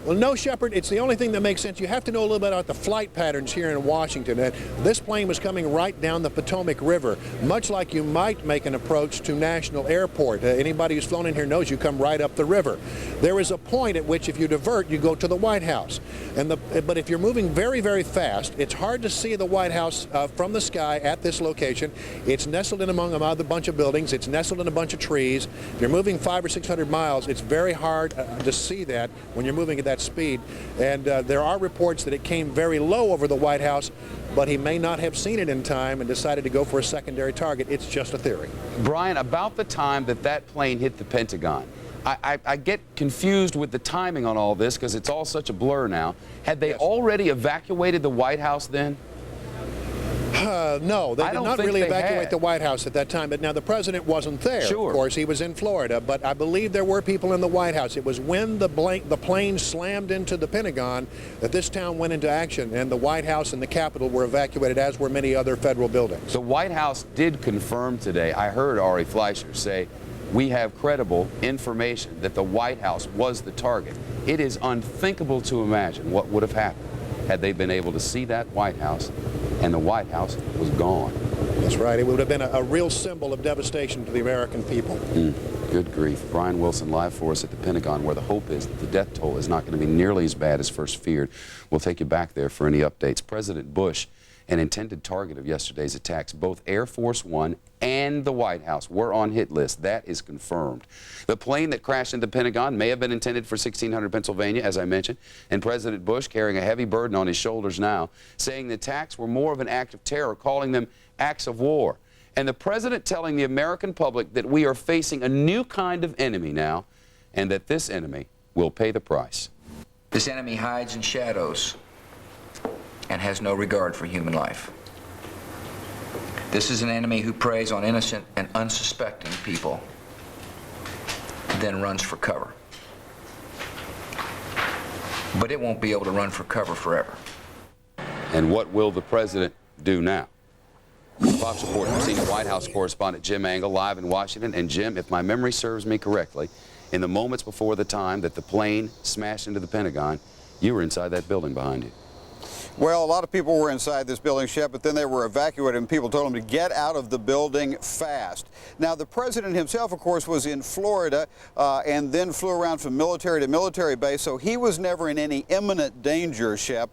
Well, no, Shepard, it's the only thing that makes sense. You have to know a little bit about the flight patterns here in Washington. This plane was coming right down the Potomac River, much like you might make an approach to National Airport. Anybody who's flown in here knows you come right up the river. There is a point at which if you divert, you go to the White House. But if you're moving very, very fast, it's hard to see the White House from the sky at this location. It's nestled in among a bunch of buildings. It's nestled in a bunch of trees. If you're moving 500 or 600 miles, it's very hard to see that when you're moving at that speed. And there are reports that it came very low over the White House, but he may not have seen it in time and decided to go for a secondary target. It's just a theory. Brian, about the time that plane hit the Pentagon, I get confused with the timing on all this because it's all such a blur now. Had they already evacuated the White House then? No, they did not really evacuate the White House at that time. But now the president wasn't there. Sure. Of course, he was in Florida. But I believe there were people in the White House. It was when the plane slammed into the Pentagon that this town went into action, and the White House and the Capitol were evacuated, as were many other federal buildings. The White House did confirm today. I heard Ari Fleischer say, we have credible information that the White House was the target. It is unthinkable to imagine what would have happened had they been able to see that White House and the White House was gone. That's right. It would have been a real symbol of devastation to the American people. Good grief. Brian Wilson live for us at the Pentagon, where the hope is that the death toll is not going to be nearly as bad as first feared. We'll take you back there for any updates. President Bush, an intended target of yesterday's attacks, both Air Force One and the White House were on hit list. That is confirmed. The plane that crashed into the Pentagon may have been intended for 1600 Pennsylvania, as I mentioned, and President Bush, carrying a heavy burden on his shoulders now, saying the attacks were more of an act of terror, calling them acts of war. And the president telling the American public that we are facing a new kind of enemy now, and that this enemy will pay the price. This enemy hides in shadows and has no regard for human life. This is an enemy who preys on innocent and unsuspecting people, then runs for cover. But it won't be able to run for cover forever. And what will the president do now? Fox Report from senior White House correspondent Jim Angle live in Washington. And Jim, if my memory serves me correctly, in the moments before the time that the plane smashed into the Pentagon, you were inside that building behind you. Well, a lot of people were inside this building, Shep, but then they were evacuated and people told them to get out of the building fast. Now, the president himself, of course, was in Florida and then flew around from military to military base, so he was never in any imminent danger, Shep,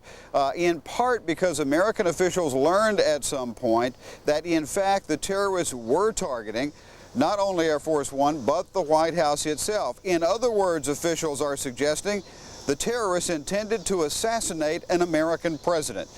in part because American officials learned at some point that, in fact, the terrorists were targeting not only Air Force One, but the White House itself. In other words, officials are suggesting the terrorists intended to assassinate an American president.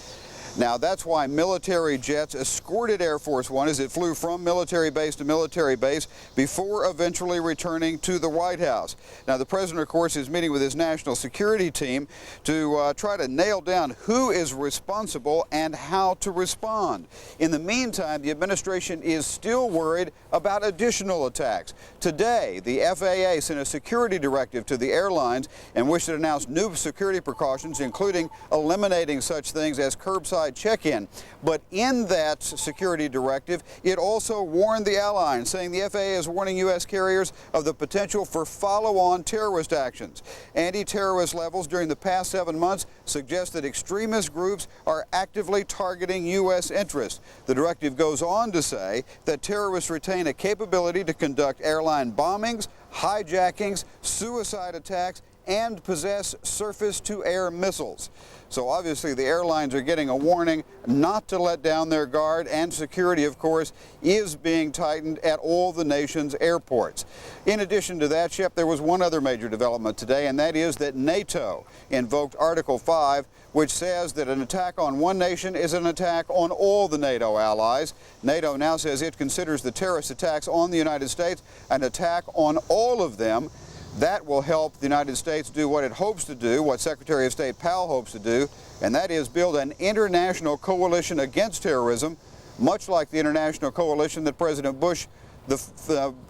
Now, that's why military jets escorted Air Force One as it flew from military base to military base before eventually returning to the White House. Now, the president, of course, is meeting with his national security team to try to nail down who is responsible and how to respond. In the meantime, the administration is still worried about additional attacks. Today, the FAA sent a security directive to the airlines in which it announced new security precautions, including eliminating such things as curbside check-in. But in that security directive, it also warned the airlines, saying the FAA is warning U.S. carriers of the potential for follow-on terrorist actions. Anti-terrorist levels during the past 7 months suggest that extremist groups are actively targeting U.S. interests. The directive goes on to say that terrorists retain a capability to conduct airline bombings, hijackings, suicide attacks, and possess surface-to-air missiles. So obviously the airlines are getting a warning not to let down their guard, and security, of course, is being tightened at all the nation's airports. In addition to that, Shep, there was one other major development today, and that is that NATO invoked Article 5, which says that an attack on one nation is an attack on all the NATO allies. NATO now says it considers the terrorist attacks on the United States an attack on all of them. That will help the United States do what it hopes to do, what Secretary of State Powell hopes to do, and that is build an international coalition against terrorism, much like the international coalition that President Bush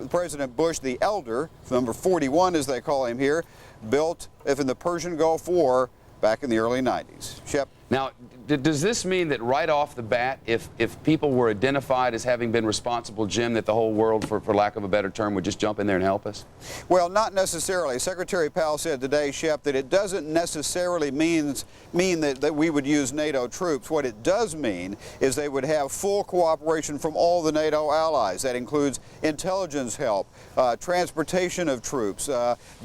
President Bush the Elder, number 41 as they call him here, built in the Persian Gulf War back in the early 90s. Shep. Now, does this mean that right off the bat, if people were identified as having been responsible, Jim, that the whole world, for lack of a better term, would just jump in there and help us? Well, not necessarily. Secretary Powell said today, Shep, that it doesn't necessarily mean that we would use NATO troops. What it does mean is they would have full cooperation from all the NATO allies. That includes intelligence help, transportation of troops,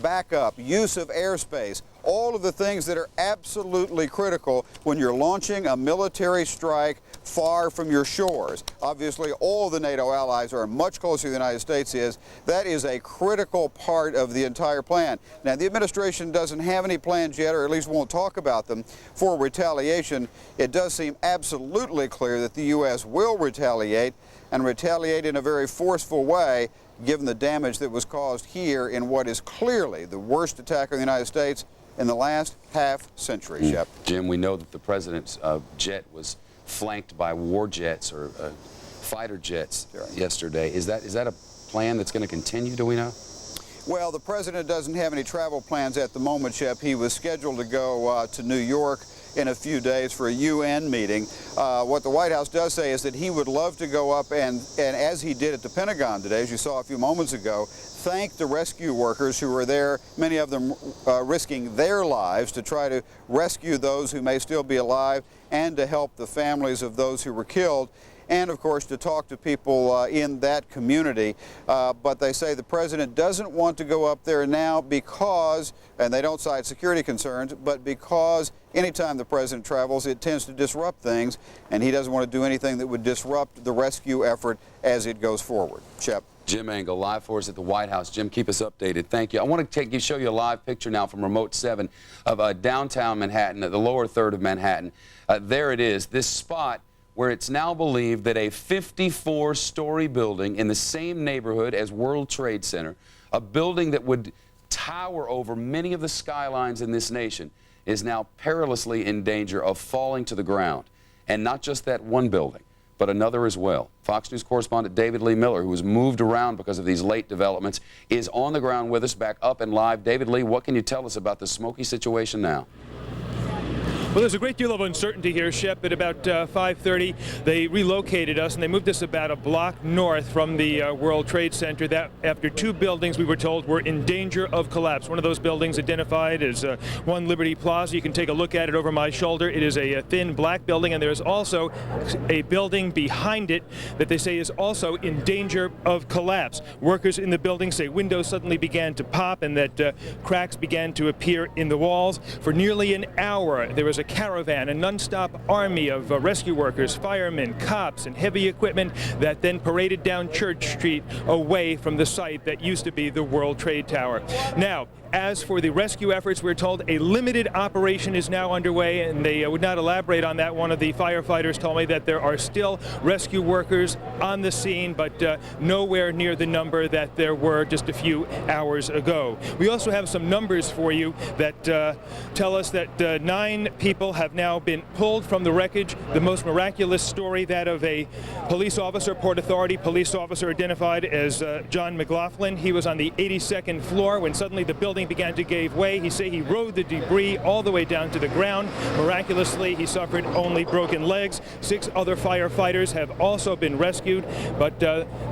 backup, use of airspace, all of the things that are absolutely critical when you're launching a military strike far from your shores. Obviously, all the NATO allies are much closer to the United States is. That is a critical part of the entire plan. Now, the administration doesn't have any plans yet, or at least won't talk about them, for retaliation. It does seem absolutely clear that the U.S. will retaliate, and retaliate in a very forceful way, given the damage that was caused here in what is clearly the worst attack on the United States in the last half-century, Shep. Jim, we know that the president's jet was flanked by war jets or fighter jets yesterday. Is that a plan that's going to continue, do we know? Well, the president doesn't have any travel plans at the moment, Shep. He was scheduled to go to New York in a few days for a UN meeting. What the White House does say is that he would love to go up and as he did at the Pentagon today, as you saw a few moments ago, thank the rescue workers who were there, many of them risking their lives to try to rescue those who may still be alive and to help the families of those who were killed, and of course to talk to people in that community. But they say the president doesn't want to go up there now because, and they don't cite security concerns, but because anytime the president travels, it tends to disrupt things, and he doesn't want to do anything that would disrupt the rescue effort as it goes forward. Shep. Jim Engel, live for us at the White House. Jim, keep us updated. Thank you. I want to show you a live picture now from Remote 7 of downtown Manhattan, the lower third of Manhattan. There it is, this spot where it's now believed that a 54-story building in the same neighborhood as World Trade Center, a building that would tower over many of the skylines in this nation, is now perilously in danger of falling to the ground. And not just that one building, but another as well. Fox News correspondent David Lee Miller, who was moved around because of these late developments, is on the ground with us, back up and live. David Lee, what can you tell us about the smoky situation now? Well, there's a great deal of uncertainty here, Shep. At about 5:30, they relocated us, and they moved us about a block north from the World Trade Center. That after two buildings, we were told, were in danger of collapse. One of those buildings identified as One Liberty Plaza. You can take a look at it over my shoulder. It is a thin black building, and there's also a building behind it that they say is also in danger of collapse. Workers in the building say windows suddenly began to pop and that cracks began to appear in the walls. For nearly an hour, there was a caravan, a non-stop army of rescue workers, firemen, cops, and heavy equipment that then paraded down Church Street away from the site that used to be the World Trade Tower. Now, as for the rescue efforts, we're told a limited operation is now underway, and they would not elaborate on that. One of the firefighters told me that there are still rescue workers on the scene, but nowhere near the number that there were just a few hours ago. We also have some numbers for you that tell us that 9 people have now been pulled from the wreckage. The most miraculous story, that of a police officer, Port Authority police officer identified as John McLaughlin. He was on the 82nd floor when suddenly the building began to give way. He said he rode the debris all the way down to the ground. Miraculously, he suffered only broken legs. 6 other firefighters have also been rescued, but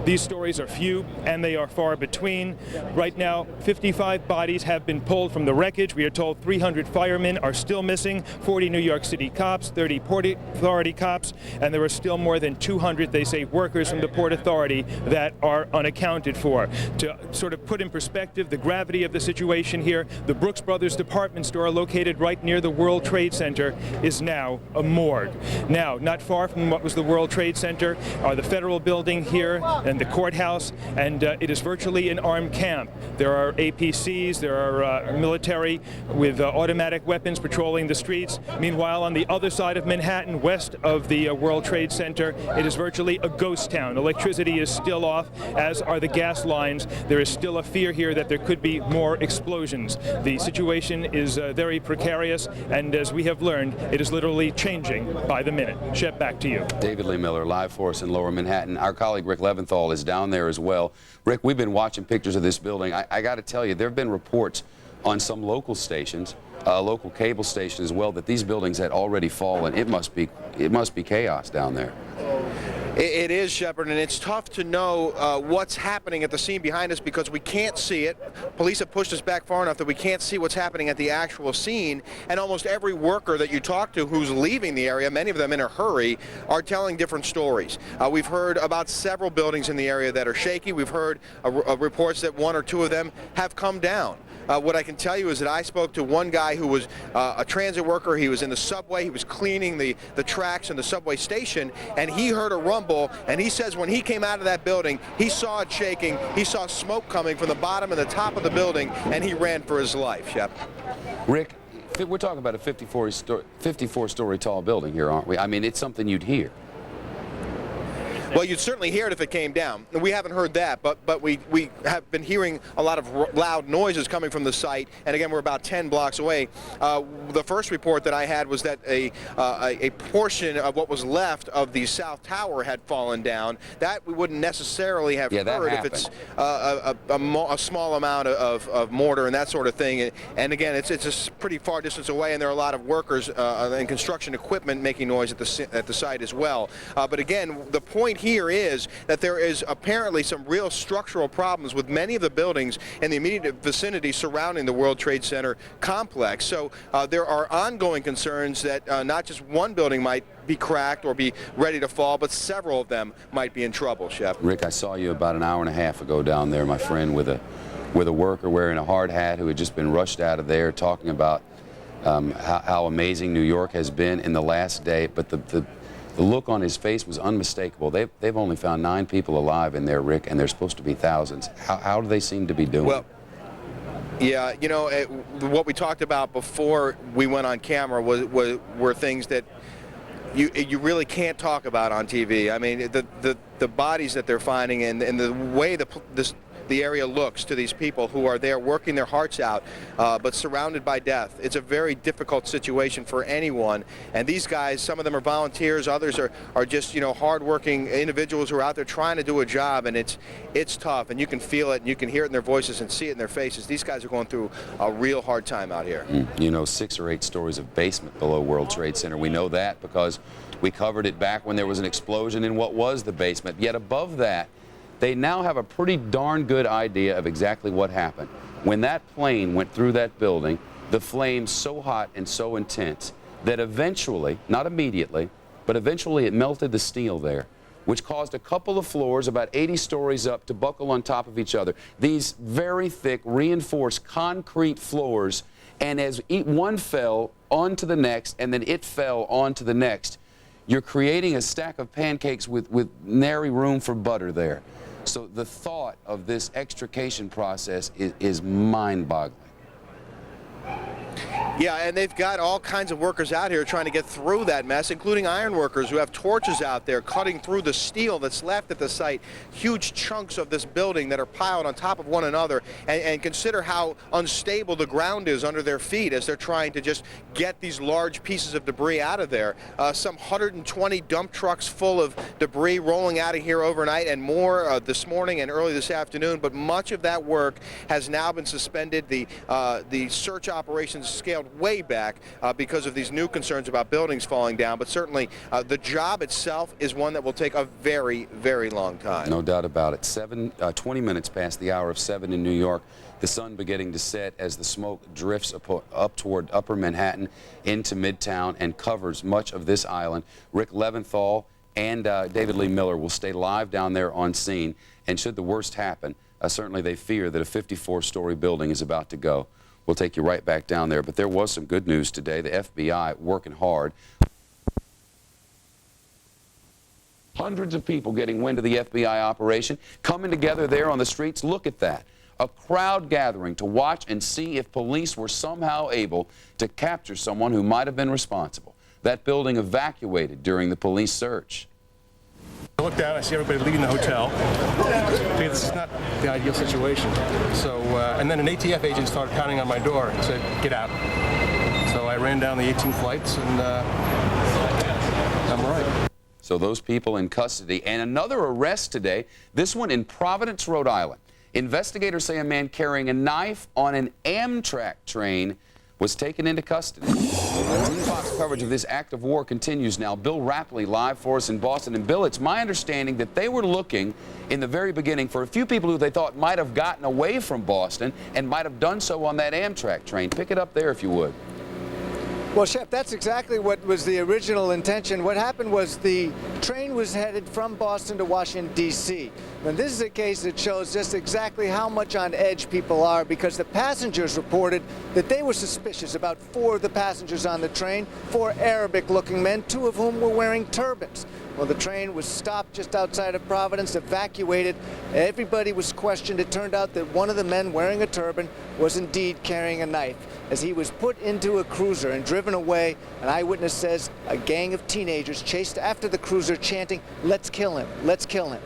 these stories are few and they are far between. Right now, 55 bodies have been pulled from the wreckage. We are told 300 firemen are still missing, 40 New York City cops, 30 Port Authority cops, and there are still more than 200, they say, workers from the Port Authority that are unaccounted for. To sort of put in perspective the gravity of the situation here, the Brooks Brothers department store, located right near the World Trade Center, is now a morgue. Now, not far from what was the World Trade Center are the federal building here and the courthouse, and it is virtually an armed camp. There are APCs, there are military with automatic weapons patrolling the streets. Meanwhile, on the other side of Manhattan, west of the World Trade Center, it is virtually a ghost town. Electricity is still off, as are the gas lines. There is still a fear here that there could be more explosions explosions. The situation is very precarious, and as we have learned, it is literally changing by the minute. Shep, back to you. David Lee Miller, live for us in Lower Manhattan. Our colleague Rick Leventhal is down there as well. Rick, we've been watching pictures of this building. I got to tell you, there have been reports on some local stations, local cable station as well, that these buildings had already fallen. It must be chaos down there. It is, Shepard, and it's tough to know what's happening at the scene behind us because we can't see it. Police have pushed us back far enough that we can't see what's happening at the actual scene, and almost every worker that you talk to who's leaving the area, many of them in a hurry, are telling different stories. We've heard about several buildings in the area that are shaky. We've heard reports that one or two of them have come down. What I can tell you is that I spoke to one guy who was a transit worker. He was in the subway. He was cleaning the tracks in the subway station, and he heard a rumble, and he says when he came out of that building, he saw it shaking. He saw smoke coming from the bottom and the top of the building, and he ran for his life, Shep. Rick, we're talking about a 54-story tall building here, aren't we? I mean, it's something you'd hear. Well, you'd certainly hear it if it came down. We haven't heard that, but we have been hearing a lot of loud noises coming from the site, and again, we're about 10 blocks away. The first report that I had was that a portion of what was left of the South Tower had fallen down. That we wouldn't necessarily have heard if it's a small amount of mortar and that sort of thing. And again, it's a pretty far distance away, and there are a lot of workers and construction equipment making noise at the site as well. But again, the point here is that there is apparently some real structural problems with many of the buildings in the immediate vicinity surrounding the World Trade Center complex. So there are ongoing concerns that not just one building might be cracked or be ready to fall, but several of them might be in trouble, Shep. Rick, I saw you about an hour and a half ago down there, my friend, with a worker wearing a hard hat who had just been rushed out of there, talking about how amazing New York has been in the last day, but the look on his face was unmistakable. They've only found 9 people alive in there, Rick, and there's supposed to be thousands. How do they seem to be doing? Well, yeah, you know, what we talked about before we went on camera were things that you really can't talk about on TV. I mean, the bodies that they're finding and the way the area looks to these people who are there working their hearts out, but surrounded by death. It's a very difficult situation for anyone. And these guys, some of them are volunteers, others are just, you know, hardworking individuals who are out there trying to do a job, and it's tough. And you can feel it, and you can hear it in their voices and see it in their faces. These guys are going through a real hard time out here. You know, 6 or 8 stories of basement below World Trade Center. We know that because we covered it back when there was an explosion in what was the basement. Yet above that, they now have a pretty darn good idea of exactly what happened. When that plane went through that building, the flames so hot and so intense that eventually, not immediately, but eventually it melted the steel there, which caused a couple of floors about 80 stories up to buckle on top of each other. These very thick, reinforced concrete floors, and as one fell onto the next and then it fell onto the next, you're creating a stack of pancakes with nary room for butter there. So the thought of this extrication process is mind-boggling. Yeah, and they've got all kinds of workers out here trying to get through that mess, including iron workers who have torches out there cutting through the steel that's left at the site. Huge chunks of this building that are piled on top of one another, and consider how unstable the ground is under their feet as they're trying to just get these large pieces of debris out of there. Some 120 dump trucks full of debris rolling out of here overnight, and more this morning and early this afternoon, but much of that work has now been suspended. The search operations scaled way back because of these new concerns about buildings falling down, but certainly the job itself is one that will take a very, very long time. No doubt about it. 20 minutes past the hour of 7 in New York, the sun beginning to set as the smoke drifts up toward Upper Manhattan into Midtown and covers much of this island. Rick Leventhal and David Lee Miller will stay live down there on scene, and should the worst happen, certainly they fear that a 54-story building is about to go. We'll take you right back down there. But there was some good news today. The FBI working hard. Hundreds of people getting wind of the FBI operation, coming together there on the streets. Look at that. A crowd gathering to watch and see if police were somehow able to capture someone who might have been responsible. That building evacuated during the police search. I look down, I see everybody leaving the hotel. Okay, this is not the ideal situation. So, and then an ATF agent started pounding on my door and said, "Get out." So I ran down the 18 flights, and I'm all right. So those people in custody, and another arrest today, this one in Providence, Rhode Island. Investigators say a man carrying a knife on an Amtrak train was taken into custody. Team Fox coverage of this act of war continues now. Bill Rapley live for us in Boston. And Bill, it's my understanding that they were looking in the very beginning for a few people who they thought might have gotten away from Boston and might have done so on that Amtrak train. Pick it up there if you would. Well, Shep, that's exactly what was the original intention. What happened was the train was headed from Boston to Washington, D.C. And this is a case that shows just exactly how much on edge people are, because the passengers reported that they were suspicious about 4 of the passengers on the train, 4 Arabic-looking men, 2 of whom were wearing turbans. Well, the train was stopped just outside of Providence, evacuated. Everybody was questioned. It turned out that one of the men wearing a turban was indeed carrying a knife. As he was put into a cruiser and driven away, an eyewitness says a gang of teenagers chased after the cruiser chanting, "Let's kill him, let's kill him."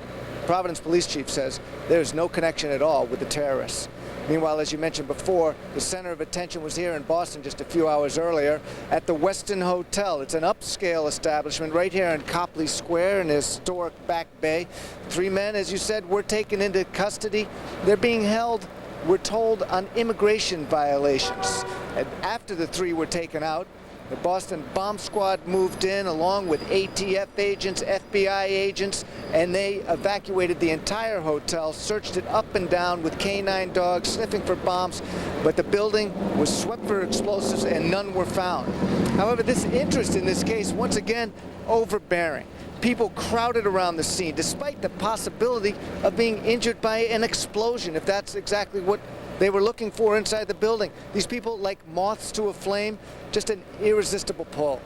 Providence police chief says there's no connection at all with the terrorists. Meanwhile, as you mentioned before, the center of attention was here in Boston just a few hours earlier at the Westin Hotel. It's an upscale establishment right here in Copley Square in the historic Back Bay. 3 men, as you said, were taken into custody. They're being held, we're told, on immigration violations. And after the 3 were taken out, the Boston bomb squad moved in along with ATF agents, FBI agents, and they evacuated the entire hotel, searched it up and down with canine dogs, sniffing for bombs, but the building was swept for explosives and none were found. However, this interest in this case, once again, overbearing. People crowded around the scene, despite the possibility of being injured by an explosion, if that's exactly what they were looking for inside the building. These people, like moths to a flame, just an irresistible pull.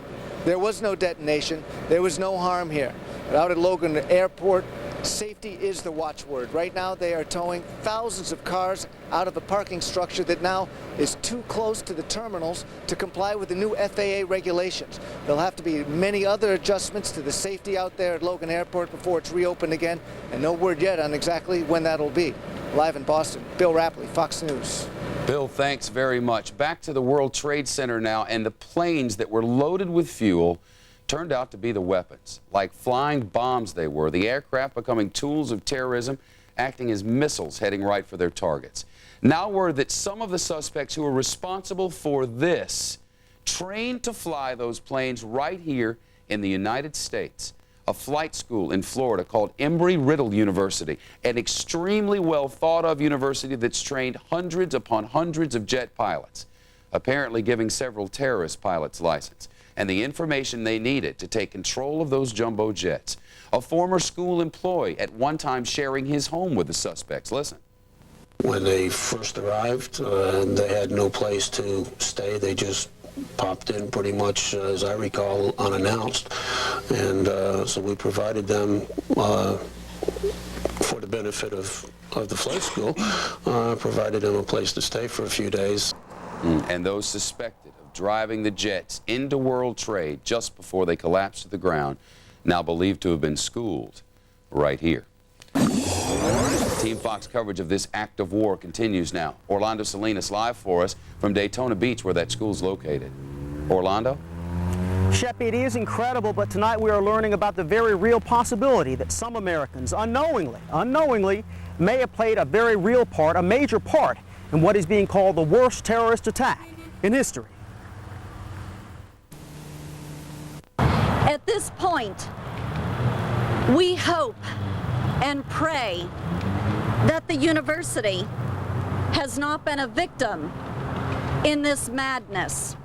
There was no detonation. There was no harm here. But out at Logan Airport, safety is the watchword. Right now, they are towing thousands of cars out of a parking structure that now is too close to the terminals to comply with the new FAA regulations. There'll have to be many other adjustments to the safety out there at Logan Airport before it's reopened again, and no word yet on exactly when that'll be. Live in Boston, Bill Rapley, Fox News. Bill, thanks very much. Back to the World Trade Center now, and the planes that were loaded with fuel turned out to be the weapons. Like flying bombs they were, the aircraft becoming tools of terrorism, acting as missiles heading right for their targets. Now word that some of the suspects who are responsible for this trained to fly those planes right here in the United States. A flight school in Florida called Embry-Riddle University, an extremely well thought of university that's trained hundreds upon hundreds of jet pilots, apparently giving several terrorist pilots license and the information they needed to take control of those jumbo jets. A former school employee at one time sharing his home with the suspects. Listen. When they first arrived, they had no place to stay. They just popped in pretty much, as I recall, unannounced. And so we provided them, for the benefit of the flight school, provided them a place to stay for a few days. And those suspected of driving the jets into World Trade just before they collapsed to the ground, now believed to have been schooled right here. Team Fox coverage of this act of war continues now. Orlando Salinas live for us from Daytona Beach, where that school's located. Orlando? Shep, it is incredible, but tonight we are learning about the very real possibility that some Americans unknowingly may have played a very real part, a major part, in what is being called the worst terrorist attack in history. At this point, we hope and pray that the university has not been a victim in this madness.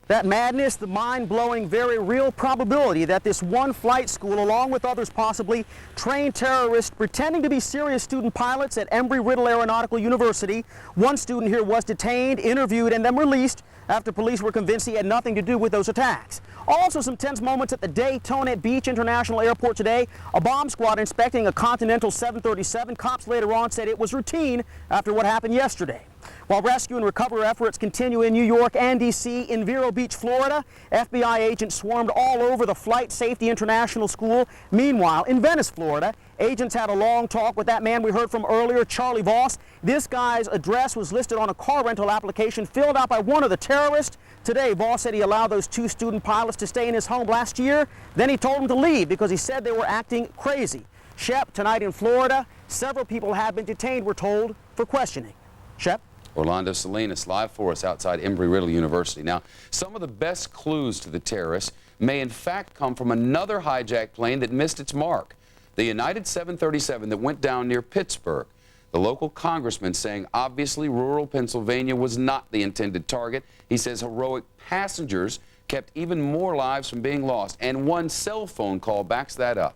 That madness, the mind-blowing, very real probability that this one flight school, along with others possibly, trained terrorists pretending to be serious student pilots at Embry-Riddle Aeronautical University. One student here was detained, interviewed, and then released after police were convinced he had nothing to do with those attacks. Also some tense moments at the Daytona Beach International Airport today. A bomb squad inspecting a Continental 737. Cops later on said it was routine after what happened yesterday. While rescue and recovery efforts continue in New York and D.C., in Vero Beach, Florida, FBI agents swarmed all over the Flight Safety International School. Meanwhile, in Venice, Florida, agents had a long talk with that man we heard from earlier, Charlie Voss. This guy's address was listed on a car rental application filled out by one of the terrorists. Today, Voss said he allowed those 2 student pilots to stay in his home last year. Then he told them to leave because he said they were acting crazy. Shep, tonight in Florida, several people have been detained, we're told, for questioning. Shep? Orlando Salinas live for us outside Embry-Riddle University. Now, some of the best clues to the terrorists may in fact come from another hijacked plane that missed its mark. The United 737 that went down near Pittsburgh. The local congressman saying obviously rural Pennsylvania was not the intended target. He says heroic passengers kept even more lives from being lost, and one cell phone call backs that up.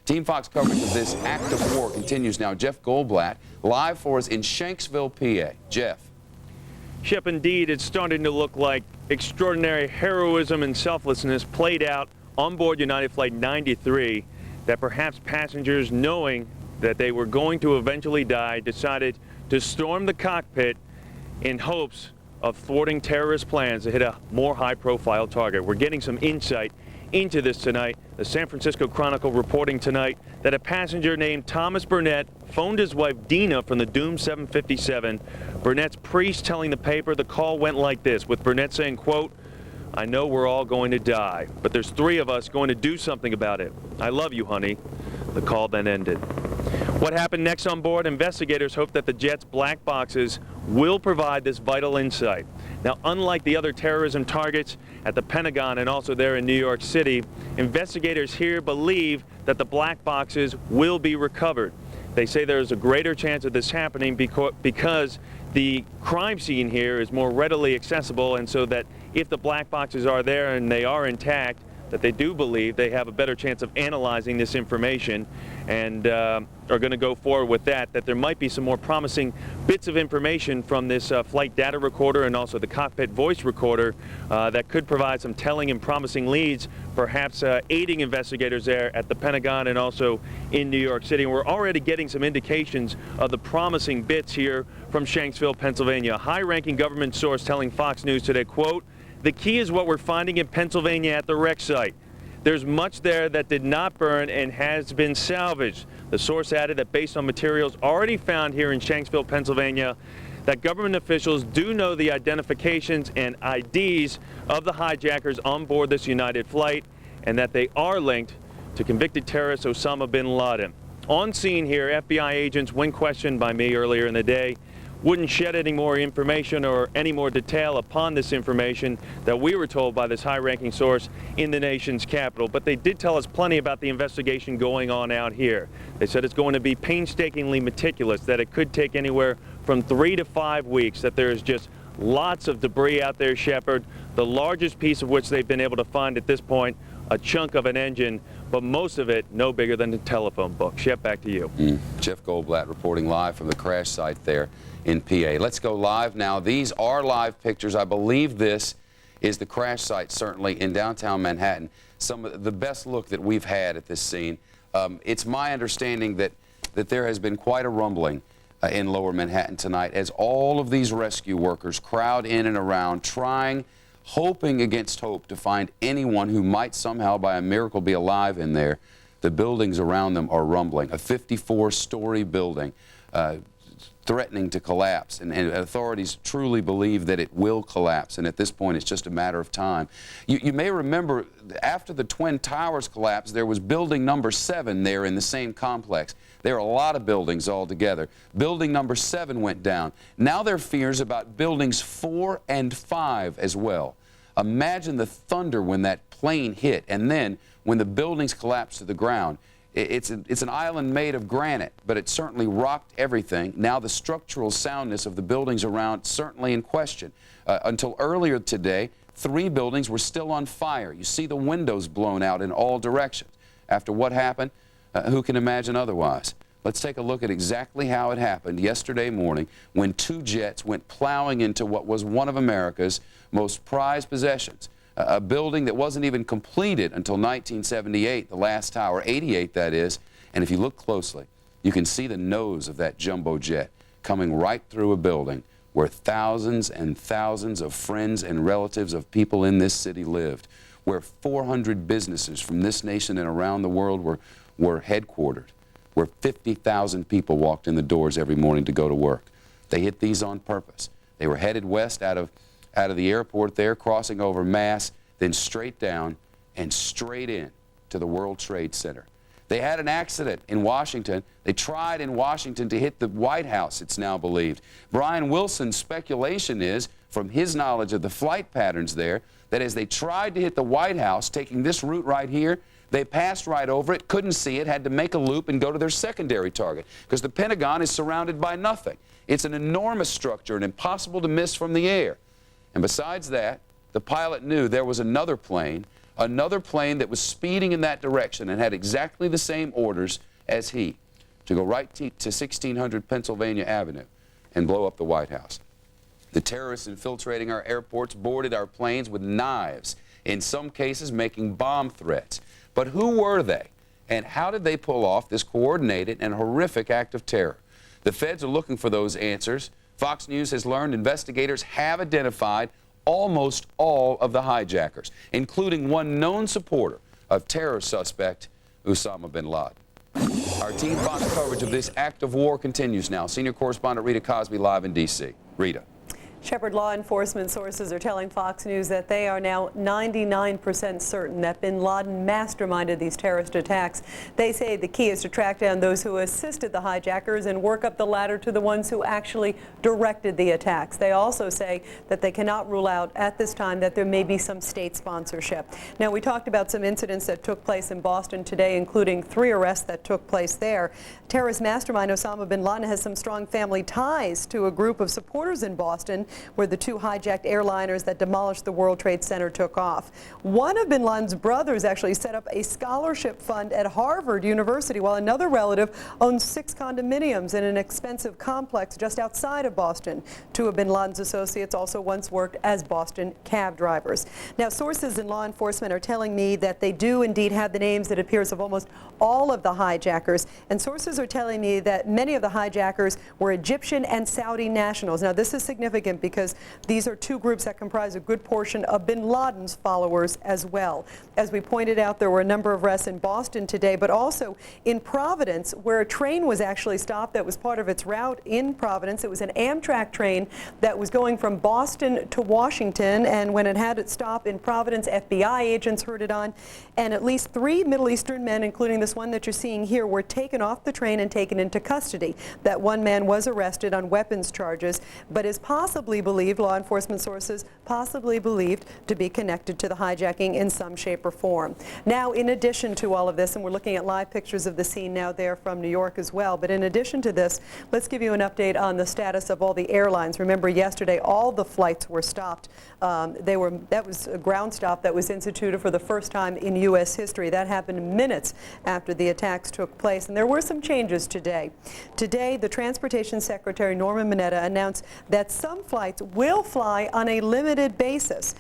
Team Fox coverage of this act of war continues now. Jeff Goldblatt live for us in Shanksville, PA. Jeff. Shep, indeed, it's starting to look like extraordinary heroism and selflessness played out on board United Flight 93, that perhaps passengers, knowing that they were going to eventually die, decided to storm the cockpit in hopes of thwarting terrorist plans to hit a more high-profile target. We're getting some insight into this tonight. The San Francisco Chronicle reporting tonight that a passenger named Thomas Burnett phoned his wife Dina from the doomed 757. Burnett's priest telling the paper the call went like this, with Burnett saying, quote, "I know we're all going to die, but there's 3 of us going to do something about it. I love you, honey." The call then ended. What happened next on board? Investigators hope that the jet's black boxes will provide this vital insight. Now, unlike the other terrorism targets at the Pentagon and also there in New York City, investigators here believe that the black boxes will be recovered. They say there's a greater chance of this happening because the crime scene here is more readily accessible, and so that if the black boxes are there and they are intact, that they do believe they have a better chance of analyzing this information and are going to go forward with that there might be some more promising bits of information from this flight data recorder and also the cockpit voice recorder that could provide some telling and promising leads, perhaps aiding investigators there at the Pentagon and also in New York City. And we're already getting some indications of the promising bits here from Shanksville, Pennsylvania. A high-ranking government source telling Fox News today, quote, "The key is what we're finding in Pennsylvania at the wreck site. There's much there that did not burn and has been salvaged." The source added that based on materials already found here in Shanksville, Pennsylvania, that government officials do know the identifications and IDs of the hijackers on board this United flight, and that they are linked to convicted terrorist Osama bin Laden. On scene here, FBI agents, when questioned by me earlier in the day, wouldn't shed any more information or any more detail upon this information that we were told by this high-ranking source in the nation's capital. But they did tell us plenty about the investigation going on out here. They said it's going to be painstakingly meticulous, that it could take anywhere from 3 to 5 weeks, that there's just lots of debris out there, Shepard, the largest piece of which they've been able to find at this point, a chunk of an engine, but most of it no bigger than a telephone book. Shep, back to you. Jeff Goldblatt reporting live from the crash site there in PA. Let's go live now. These are live pictures. I believe this is the crash site, certainly in downtown Manhattan. Some of the best look that we've had at this scene. It's my understanding that there has been quite a rumbling in lower Manhattan tonight as all of these rescue workers crowd in and around, hoping against hope to find anyone who might somehow by a miracle be alive in there. The buildings around them are rumbling. A 54-story building threatening to collapse, and authorities truly believe that it will collapse, and at this point it's just a matter of time. You may remember after the Twin Towers collapsed, there was building number 7 there in the same complex. There are a lot of buildings altogether. Building number 7 went down. Now there are fears about buildings 4 and 5 as well. Imagine the thunder when that plane hit, and then when the buildings collapsed to the ground. It's an island made of granite, but it certainly rocked everything. Now the structural soundness of the buildings around certainly in question. Until earlier today, 3 buildings were still on fire. You see the windows blown out in all directions. After what happened, who can imagine otherwise? Let's take a look at exactly how it happened yesterday morning when 2 jets went plowing into what was one of America's most prized possessions. A building that wasn't even completed until 1978, the last tower, 88 that is, and if you look closely, you can see the nose of that jumbo jet coming right through a building where thousands and thousands of friends and relatives of people in this city lived, where 400 businesses from this nation and around the world were headquartered, where 50,000 people walked in the doors every morning to go to work. They hit these on purpose. They were headed west out of the airport there, crossing over Mass, then straight down and straight in to the World Trade Center. They had an accident in Washington. They tried in Washington to hit the White House, it's now believed. Brian Wilson's speculation is, from his knowledge of the flight patterns there, that as they tried to hit the White House, taking this route right here, they passed right over it, couldn't see it, had to make a loop and go to their secondary target, because the Pentagon is surrounded by nothing. It's an enormous structure and impossible to miss from the air. And besides that, the pilot knew there was another plane that was speeding in that direction and had exactly the same orders as he, to go right to 1600 Pennsylvania Avenue and blow up the White House. The terrorists infiltrating our airports boarded our planes with knives, in some cases making bomb threats. But who were they, and how did they pull off this coordinated and horrific act of terror? The feds are looking for those answers. Fox News has learned investigators have identified almost all of the hijackers, including one known supporter of terror suspect Osama bin Laden. Our Team Fox coverage of this act of war continues now. Senior correspondent Rita Cosby live in D.C. Rita. Shepard, law enforcement sources are telling Fox News that they are now 99% certain that bin Laden masterminded these terrorist attacks. They say the key is to track down those who assisted the hijackers and work up the ladder to the ones who actually directed the attacks. They also say that they cannot rule out at this time that there may be some state sponsorship. Now, we talked about some incidents that took place in Boston today, including 3 arrests that took place there. Terrorist mastermind Osama bin Laden has some strong family ties to a group of supporters in Boston, where the 2 hijacked airliners that demolished the World Trade Center took off. One of bin Laden's brothers actually set up a scholarship fund at Harvard University, while another relative owns 6 condominiums in an expensive complex just outside of Boston. 2 of bin Laden's associates also once worked as Boston cab drivers. Now, sources in law enforcement are telling me that they do indeed have the names, it appears, of almost all of the hijackers. And sources are telling me that many of the hijackers were Egyptian and Saudi nationals. Now, this is significant because these are 2 groups that comprise a good portion of bin Laden's followers as well. As we pointed out, there were a number of arrests in Boston today, but also in Providence, where a train was actually stopped that was part of its route in Providence. It was an Amtrak train that was going from Boston to Washington, and when it had its stop in Providence, FBI agents heard it on, and at least 3 Middle Eastern men, including this one that you're seeing here, were taken off the train and taken into custody. That one man was arrested on weapons charges, but is possibly believed, law enforcement sources possibly believed, to be connected to the hijacking in some shape or form. Now, in addition to all of this, and we're looking at live pictures of the scene now there from New York as well, but in addition to this, let's give you an update on the status of all the airlines. Remember, yesterday all the flights were stopped. That was a ground stop that was instituted for the first time in U.S. history. That happened minutes after the attacks took place, and there were some changes today. Today, the Transportation Secretary Norman Mineta announced that some flights will fly on a limited basis.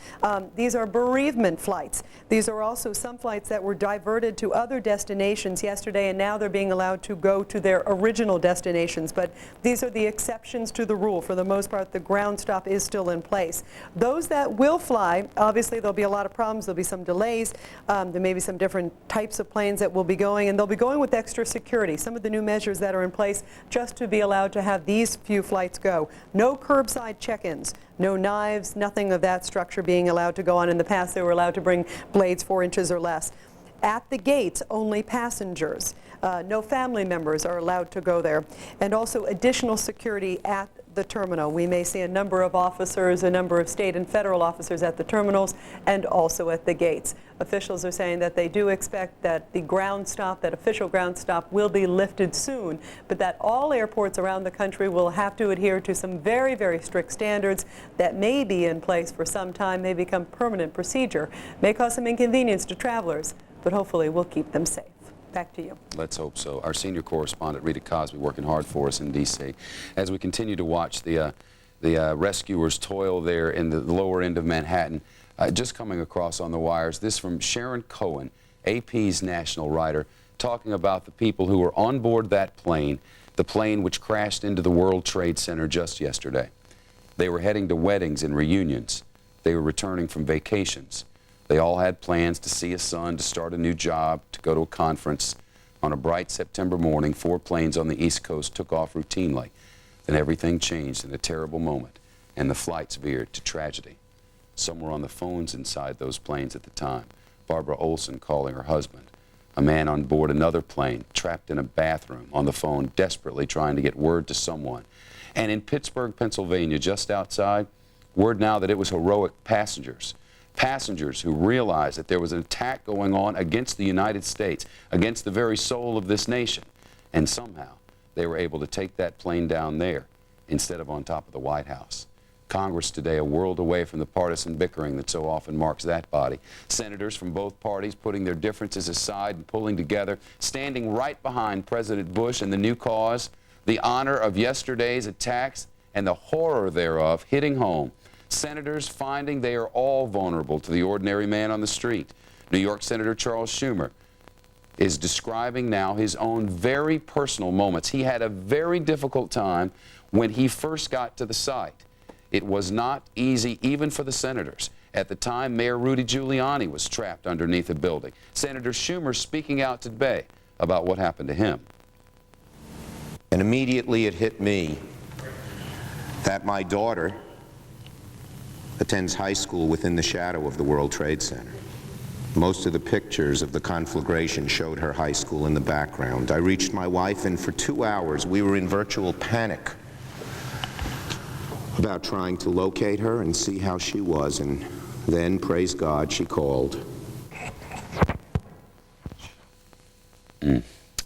These are bereavement flights. These are also some flights that were diverted to other destinations yesterday, and now they're being allowed to go to their original destinations. But these are the exceptions to the rule. For the most part, the ground stop is still in place. Those that will fly, obviously there'll be a lot of problems. There'll be some delays. There may be some different types of planes that will be going, and they'll be going with extra security. Some of the new measures that are in place just to be allowed to have these few flights go. No curbside check-ins. No knives, nothing of that structure being allowed to go on. In the past, they were allowed to bring blades 4 inches or less. At the gates, only passengers. No family members are allowed to go there. And also additional security at the terminal. We may see a number of officers, a number of state and federal officers at the terminals and also at the gates. Officials are saying that they do expect that the ground stop, that official ground stop, will be lifted soon, but that all airports around the country will have to adhere to some very, very strict standards that may be in place for some time, may become permanent procedure, may cause some inconvenience to travelers, but hopefully will keep them safe. Back to you. Let's hope so. Our senior correspondent, Rita Cosby, working hard for us in D.C. As we continue to watch the rescuers toil there in the lower end of Manhattan, just coming across on the wires, this from Sharon Cohen, AP's national writer, talking about the people who were on board that plane, the plane which crashed into the World Trade Center just yesterday. They were heading to weddings and reunions. They were returning from vacations. They all had plans to see a son, to start a new job, to go to a conference. On a bright September morning, 4 planes on the East Coast took off routinely. Then everything changed in a terrible moment, and the flights veered to tragedy. Some were on the phones inside those planes at the time. Barbara Olson calling her husband. A man on board another plane, trapped in a bathroom, on the phone, desperately trying to get word to someone. And in Pittsburgh, Pennsylvania, just outside, word now that it was heroic passengers. Passengers who realized that there was an attack going on against the United States, against the very soul of this nation. And somehow, they were able to take that plane down there instead of on top of the White House. Congress today a world away from the partisan bickering that so often marks that body. Senators from both parties putting their differences aside and pulling together, standing right behind President Bush and the new cause, the honor of yesterday's attacks and the horror thereof hitting home. Senators finding they are all vulnerable to the ordinary man on the street. New York Senator Charles Schumer is describing now his own very personal moments. He had a very difficult time when he first got to the site. It was not easy even for the senators. At the time, Mayor Rudy Giuliani was trapped underneath a building. Senator Schumer speaking out today about what happened to him. And immediately it hit me that my daughter attends high school within the shadow of the World Trade Center. Most of the pictures of the conflagration showed her high school in the background. I reached my wife, and for 2 hours we were in virtual panic about trying to locate her and see how she was, and then, praise God, she called.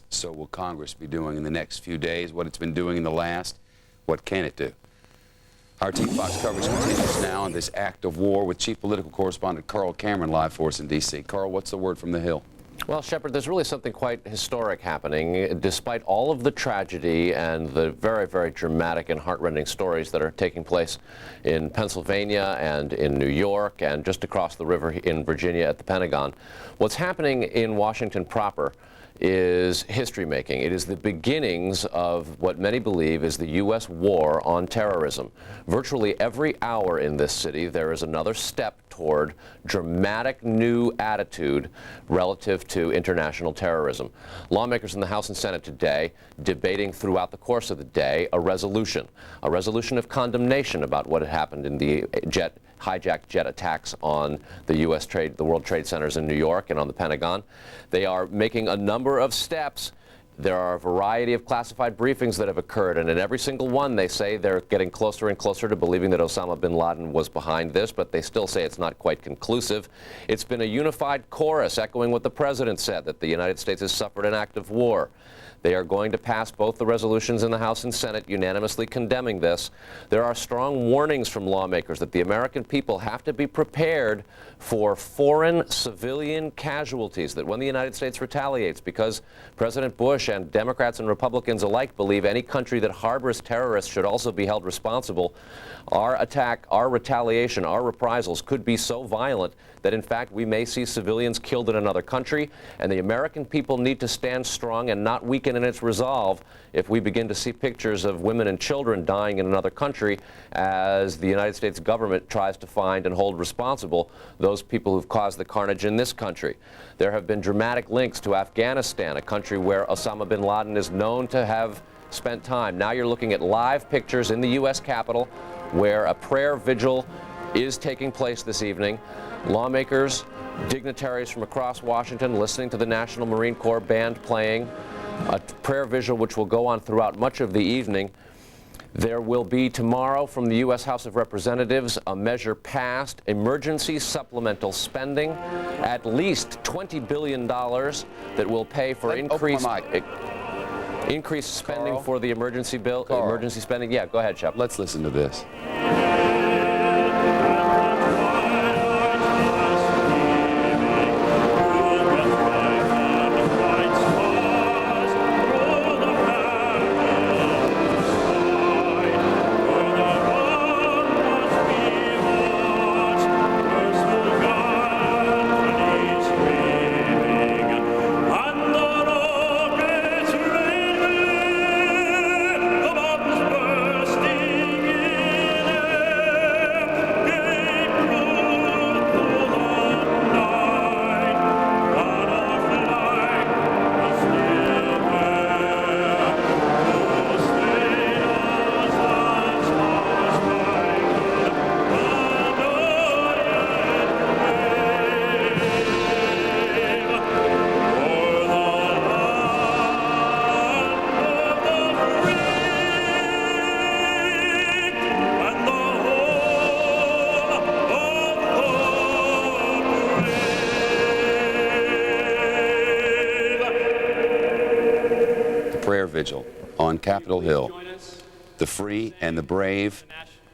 So will Congress be doing in the next few days what it's been doing in the last? What can it do? Our Team Fox coverage continues now on this act of war with Chief Political Correspondent Carl Cameron live for us in D.C. Carl, what's the word from the Hill? Well, Shepard, there's really something quite historic happening. Despite all of the tragedy and the very, very dramatic and heartrending stories that are taking place in Pennsylvania and in New York and just across the river in Virginia at the Pentagon, what's happening in Washington proper is history-making. It is the beginnings of what many believe is the U.S. war on terrorism. Virtually every hour in this city, there is another step toward dramatic new attitude relative to international terrorism. Lawmakers in the House and Senate today debating throughout the course of the day a resolution of condemnation about what had happened in the hijacked jet attacks on the World Trade Centers in New York and on the Pentagon. They are making a number of steps. There are a variety of classified briefings that have occurred, and in every single one they say they're getting closer and closer to believing that Osama bin Laden was behind this, but they still say it's not quite conclusive. It's been a unified chorus echoing what the president said, that the United States has suffered an act of war. They are going to pass both the resolutions in the House and Senate unanimously condemning this. There are strong warnings from lawmakers that the American people have to be prepared for foreign civilian casualties, that when the United States retaliates, because President Bush and Democrats and Republicans alike believe any country that harbors terrorists should also be held responsible, our attack, our retaliation, our reprisals could be so violent that in fact we may see civilians killed in another country, and the American people need to stand strong and not weaken in its resolve if we begin to see pictures of women and children dying in another country as the United States government tries to find and hold responsible those people who've caused the carnage in this country. There have been dramatic links to Afghanistan, a country where Osama bin Laden is known to have spent time. Now you're looking at live pictures in the U.S. Capitol where a prayer vigil is taking place this evening. Lawmakers, dignitaries from across Washington listening to the National Marine Corps band playing, a prayer vigil which will go on throughout much of the evening. There will be tomorrow from the U.S. House of Representatives a measure passed, emergency supplemental spending, at least $20 billion that will pay for increased spending for the emergency bill, emergency spending. Yeah, go ahead, Shep. Let's listen to this. prayer vigil on Capitol Hill. The free and the brave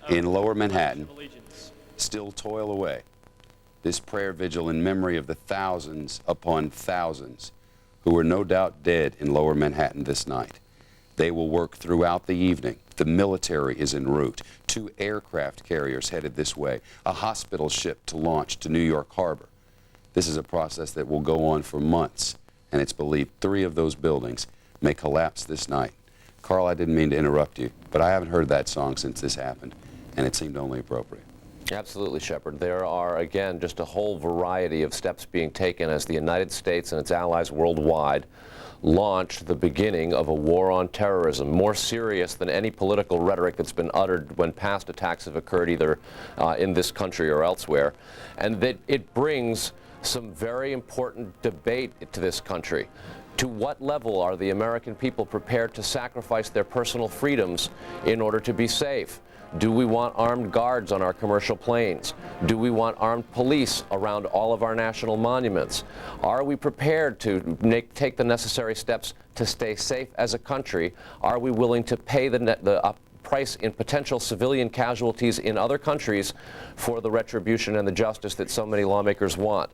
in Lower Manhattan still toil away. This prayer vigil in memory of the thousands upon thousands who were no doubt dead in Lower Manhattan this night. They will work throughout the evening. The military is en route. 2 aircraft carriers headed this way. A hospital ship to launch to New York Harbor. This is a process that will go on for months, and it's believed 3 of those buildings may collapse this night. Carl, I didn't mean to interrupt you, but I haven't heard that song since this happened, and it seemed only appropriate. Absolutely, Shepard. There are, again, just a whole variety of steps being taken as the United States and its allies worldwide launch the beginning of a war on terrorism, more serious than any political rhetoric that's been uttered when past attacks have occurred either in this country or elsewhere, and that it brings some very important debate to this country. To what level are the American people prepared to sacrifice their personal freedoms in order to be safe? Do we want armed guards on our commercial planes? Do we want armed police around all of our national monuments? Are we prepared to take the necessary steps to stay safe as a country? Are we willing to pay the price in potential civilian casualties in other countries for the retribution and the justice that so many lawmakers want?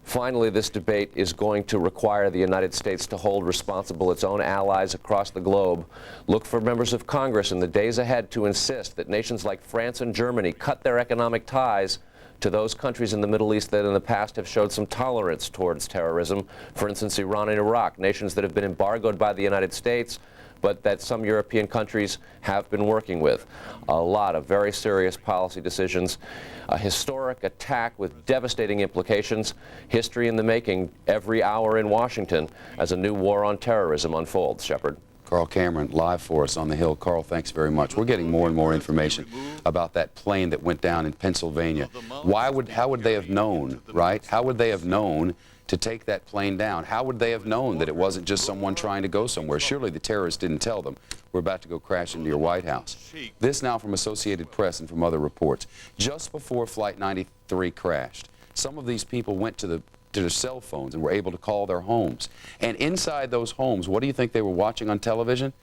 Finally, this debate is going to require the United States to hold responsible its own allies across the globe. Look for members of Congress in the days ahead to insist that nations like France and Germany cut their economic ties to those countries in the Middle East that in the past have showed some tolerance towards terrorism. For instance, Iran and Iraq, nations that have been embargoed by the United States, but that some European countries have been working with. A lot of very serious policy decisions. A historic attack with devastating implications. History in the making every hour in Washington as a new war on terrorism unfolds. Shepard. Carl Cameron, live for us on the Hill. Carl, thanks very much. We're getting more and more information about that plane that went down in Pennsylvania. How would they have known, right? How would they have known to take that plane down? How would they have known that it wasn't just someone trying to go somewhere? Surely the terrorists didn't tell them, we're about to go crash into your White House. This now from Associated Press and from other reports. Just before Flight 93 crashed, some of these people went to their cell phones and were able to call their homes. And inside those homes, what do you think they were watching on television?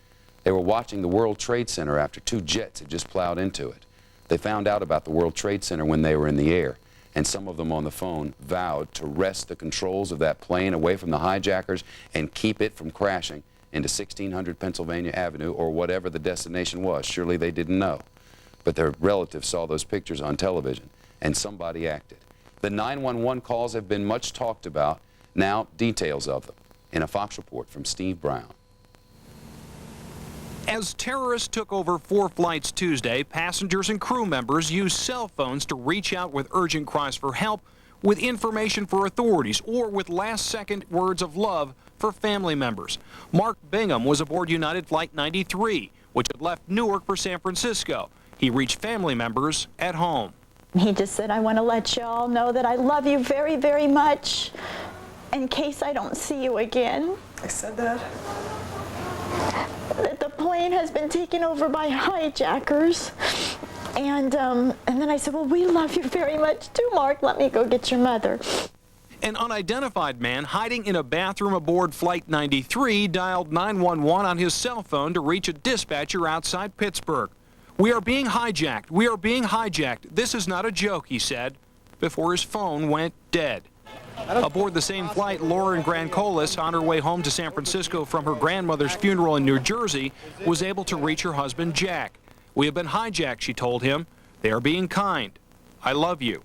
They were watching the World Trade Center after 2 jets had just plowed into it. They found out about the World Trade Center when they were in the air. And some of them on the phone vowed to wrest the controls of that plane away from the hijackers and keep it from crashing into 1600 Pennsylvania Avenue or whatever the destination was. Surely they didn't know. But their relatives saw those pictures on television, and somebody acted. The 911 calls have been much talked about. Now, details of them in a Fox report from Steve Brown. As terrorists took over 4 flights Tuesday, passengers and crew members used cell phones to reach out with urgent cries for help, with information for authorities, or with last-second words of love for family members. Mark Bingham was aboard United Flight 93, which had left Newark for San Francisco. He reached family members at home. He just said, I want to let you all know that I love you very, very much in case I don't see you again. I said that. That the plane has been taken over by hijackers. And then I said, well, we love you very much too, Mark. Let me go get your mother. An unidentified man hiding in a bathroom aboard Flight 93 dialed 911 on his cell phone to reach a dispatcher outside Pittsburgh. We are being hijacked. We are being hijacked. This is not a joke, he said, before his phone went dead. Aboard the same flight, Lauren Grancolis, on her way home to San Francisco from her grandmother's funeral in New Jersey, was able to reach her husband, Jack. We have been hijacked, she told him. They are being kind. I love you.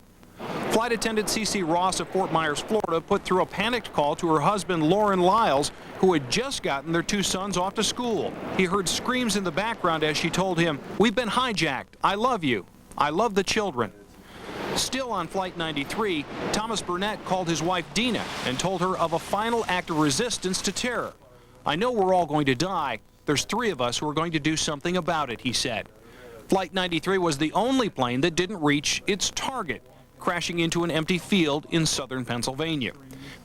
Flight attendant C.C. Ross of Fort Myers, Florida, put through a panicked call to her husband, Lauren Lyles, who had just gotten their 2 sons off to school. He heard screams in the background as she told him, we've been hijacked. I love you. I love the children. Still on Flight 93, Thomas Burnett called his wife Dina and told her of a final act of resistance to terror. I know we're all going to die. There's 3 of us who are going to do something about it, he said. Flight 93 was the only plane that didn't reach its target, crashing into an empty field in southern Pennsylvania.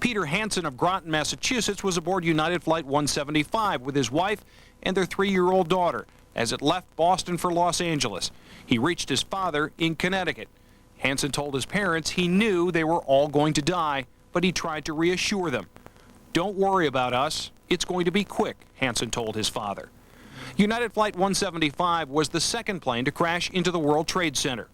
Peter Hansen of Groton, Massachusetts, was aboard United Flight 175 with his wife and their 3-year-old daughter as it left Boston for Los Angeles. He reached his father in Connecticut. Hansen told his parents he knew they were all going to die, but he tried to reassure them. Don't worry about us. It's going to be quick, Hansen told his father. United Flight 175 was the second plane to crash into the World Trade Center.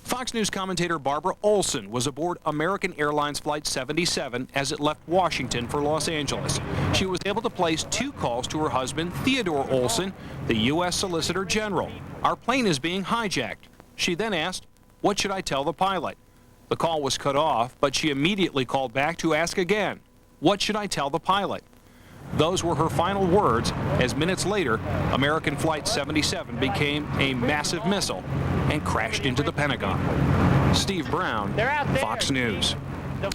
Fox News commentator Barbara Olson was aboard American Airlines Flight 77 as it left Washington for Los Angeles. She was able to place 2 calls to her husband, Theodore Olson, the U.S. Solicitor General. Our plane is being hijacked. She then asked, "What should I tell the pilot?" The call was cut off, but she immediately called back to ask again, "What should I tell the pilot?" Those were her final words, as minutes later, American Flight 77 became a massive missile and crashed into the Pentagon. Steve Brown, Fox News.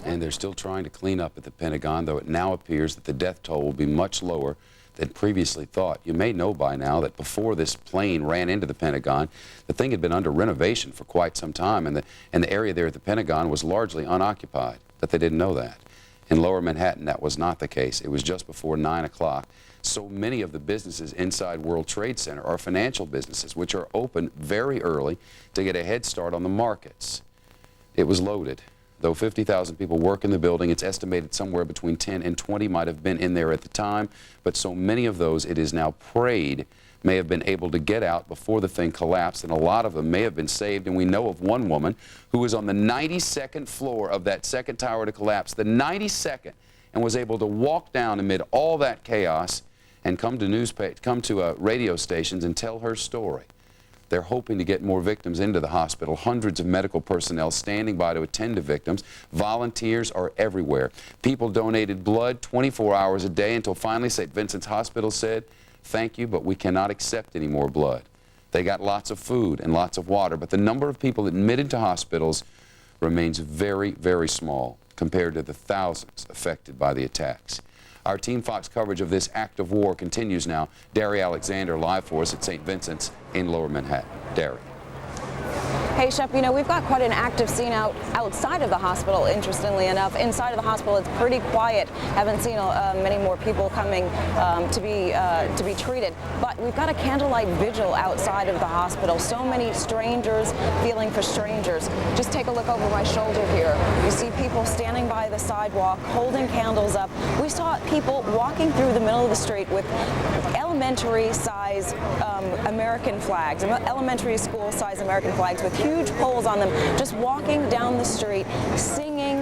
And they're still trying to clean up at the Pentagon, though it now appears that the death toll will be much lower than previously thought. You may know by now that before this plane ran into the Pentagon, the thing had been under renovation for quite some time, and the area there at the Pentagon was largely unoccupied, that they didn't know that. In Lower Manhattan, that was not the case. It was just before 9 o'clock. So many of the businesses inside World Trade Center are financial businesses, which are open very early to get a head start on the markets. It was loaded. Though 50,000 people work in the building, it's estimated somewhere between 10 and 20 might have been in there at the time, but so many of those, it is now prayed, may have been able to get out before the thing collapsed, and a lot of them may have been saved. And we know of one woman who was on the 92nd floor of that second tower to collapse, the 92nd, and was able to walk down amid all that chaos and come to radio stations and tell her story. They're hoping to get more victims into the hospital. Hundreds of medical personnel standing by to attend to victims. Volunteers are everywhere. People donated blood 24 hours a day until finally St. Vincent's Hospital said, "Thank you, but we cannot accept any more blood." They got lots of food and lots of water, but the number of people admitted to hospitals remains very, very small compared to the thousands affected by the attacks. Our Team Fox coverage of this act of war continues now. Derry Alexander live for us at St. Vincent's in Lower Manhattan. Derry. Hey, Shep, you know, we've got quite an active scene outside of the hospital, interestingly enough. Inside of the hospital, it's pretty quiet. Haven't seen many more people coming to be treated. But we've got a candlelight vigil outside of the hospital. So many strangers feeling for strangers. Just take a look over my shoulder here. You see people standing by the sidewalk, holding candles up. We saw people walking through the middle of the street with elementary-size American flags, elementary school-size American flags with huge poles on them, just walking down the street, singing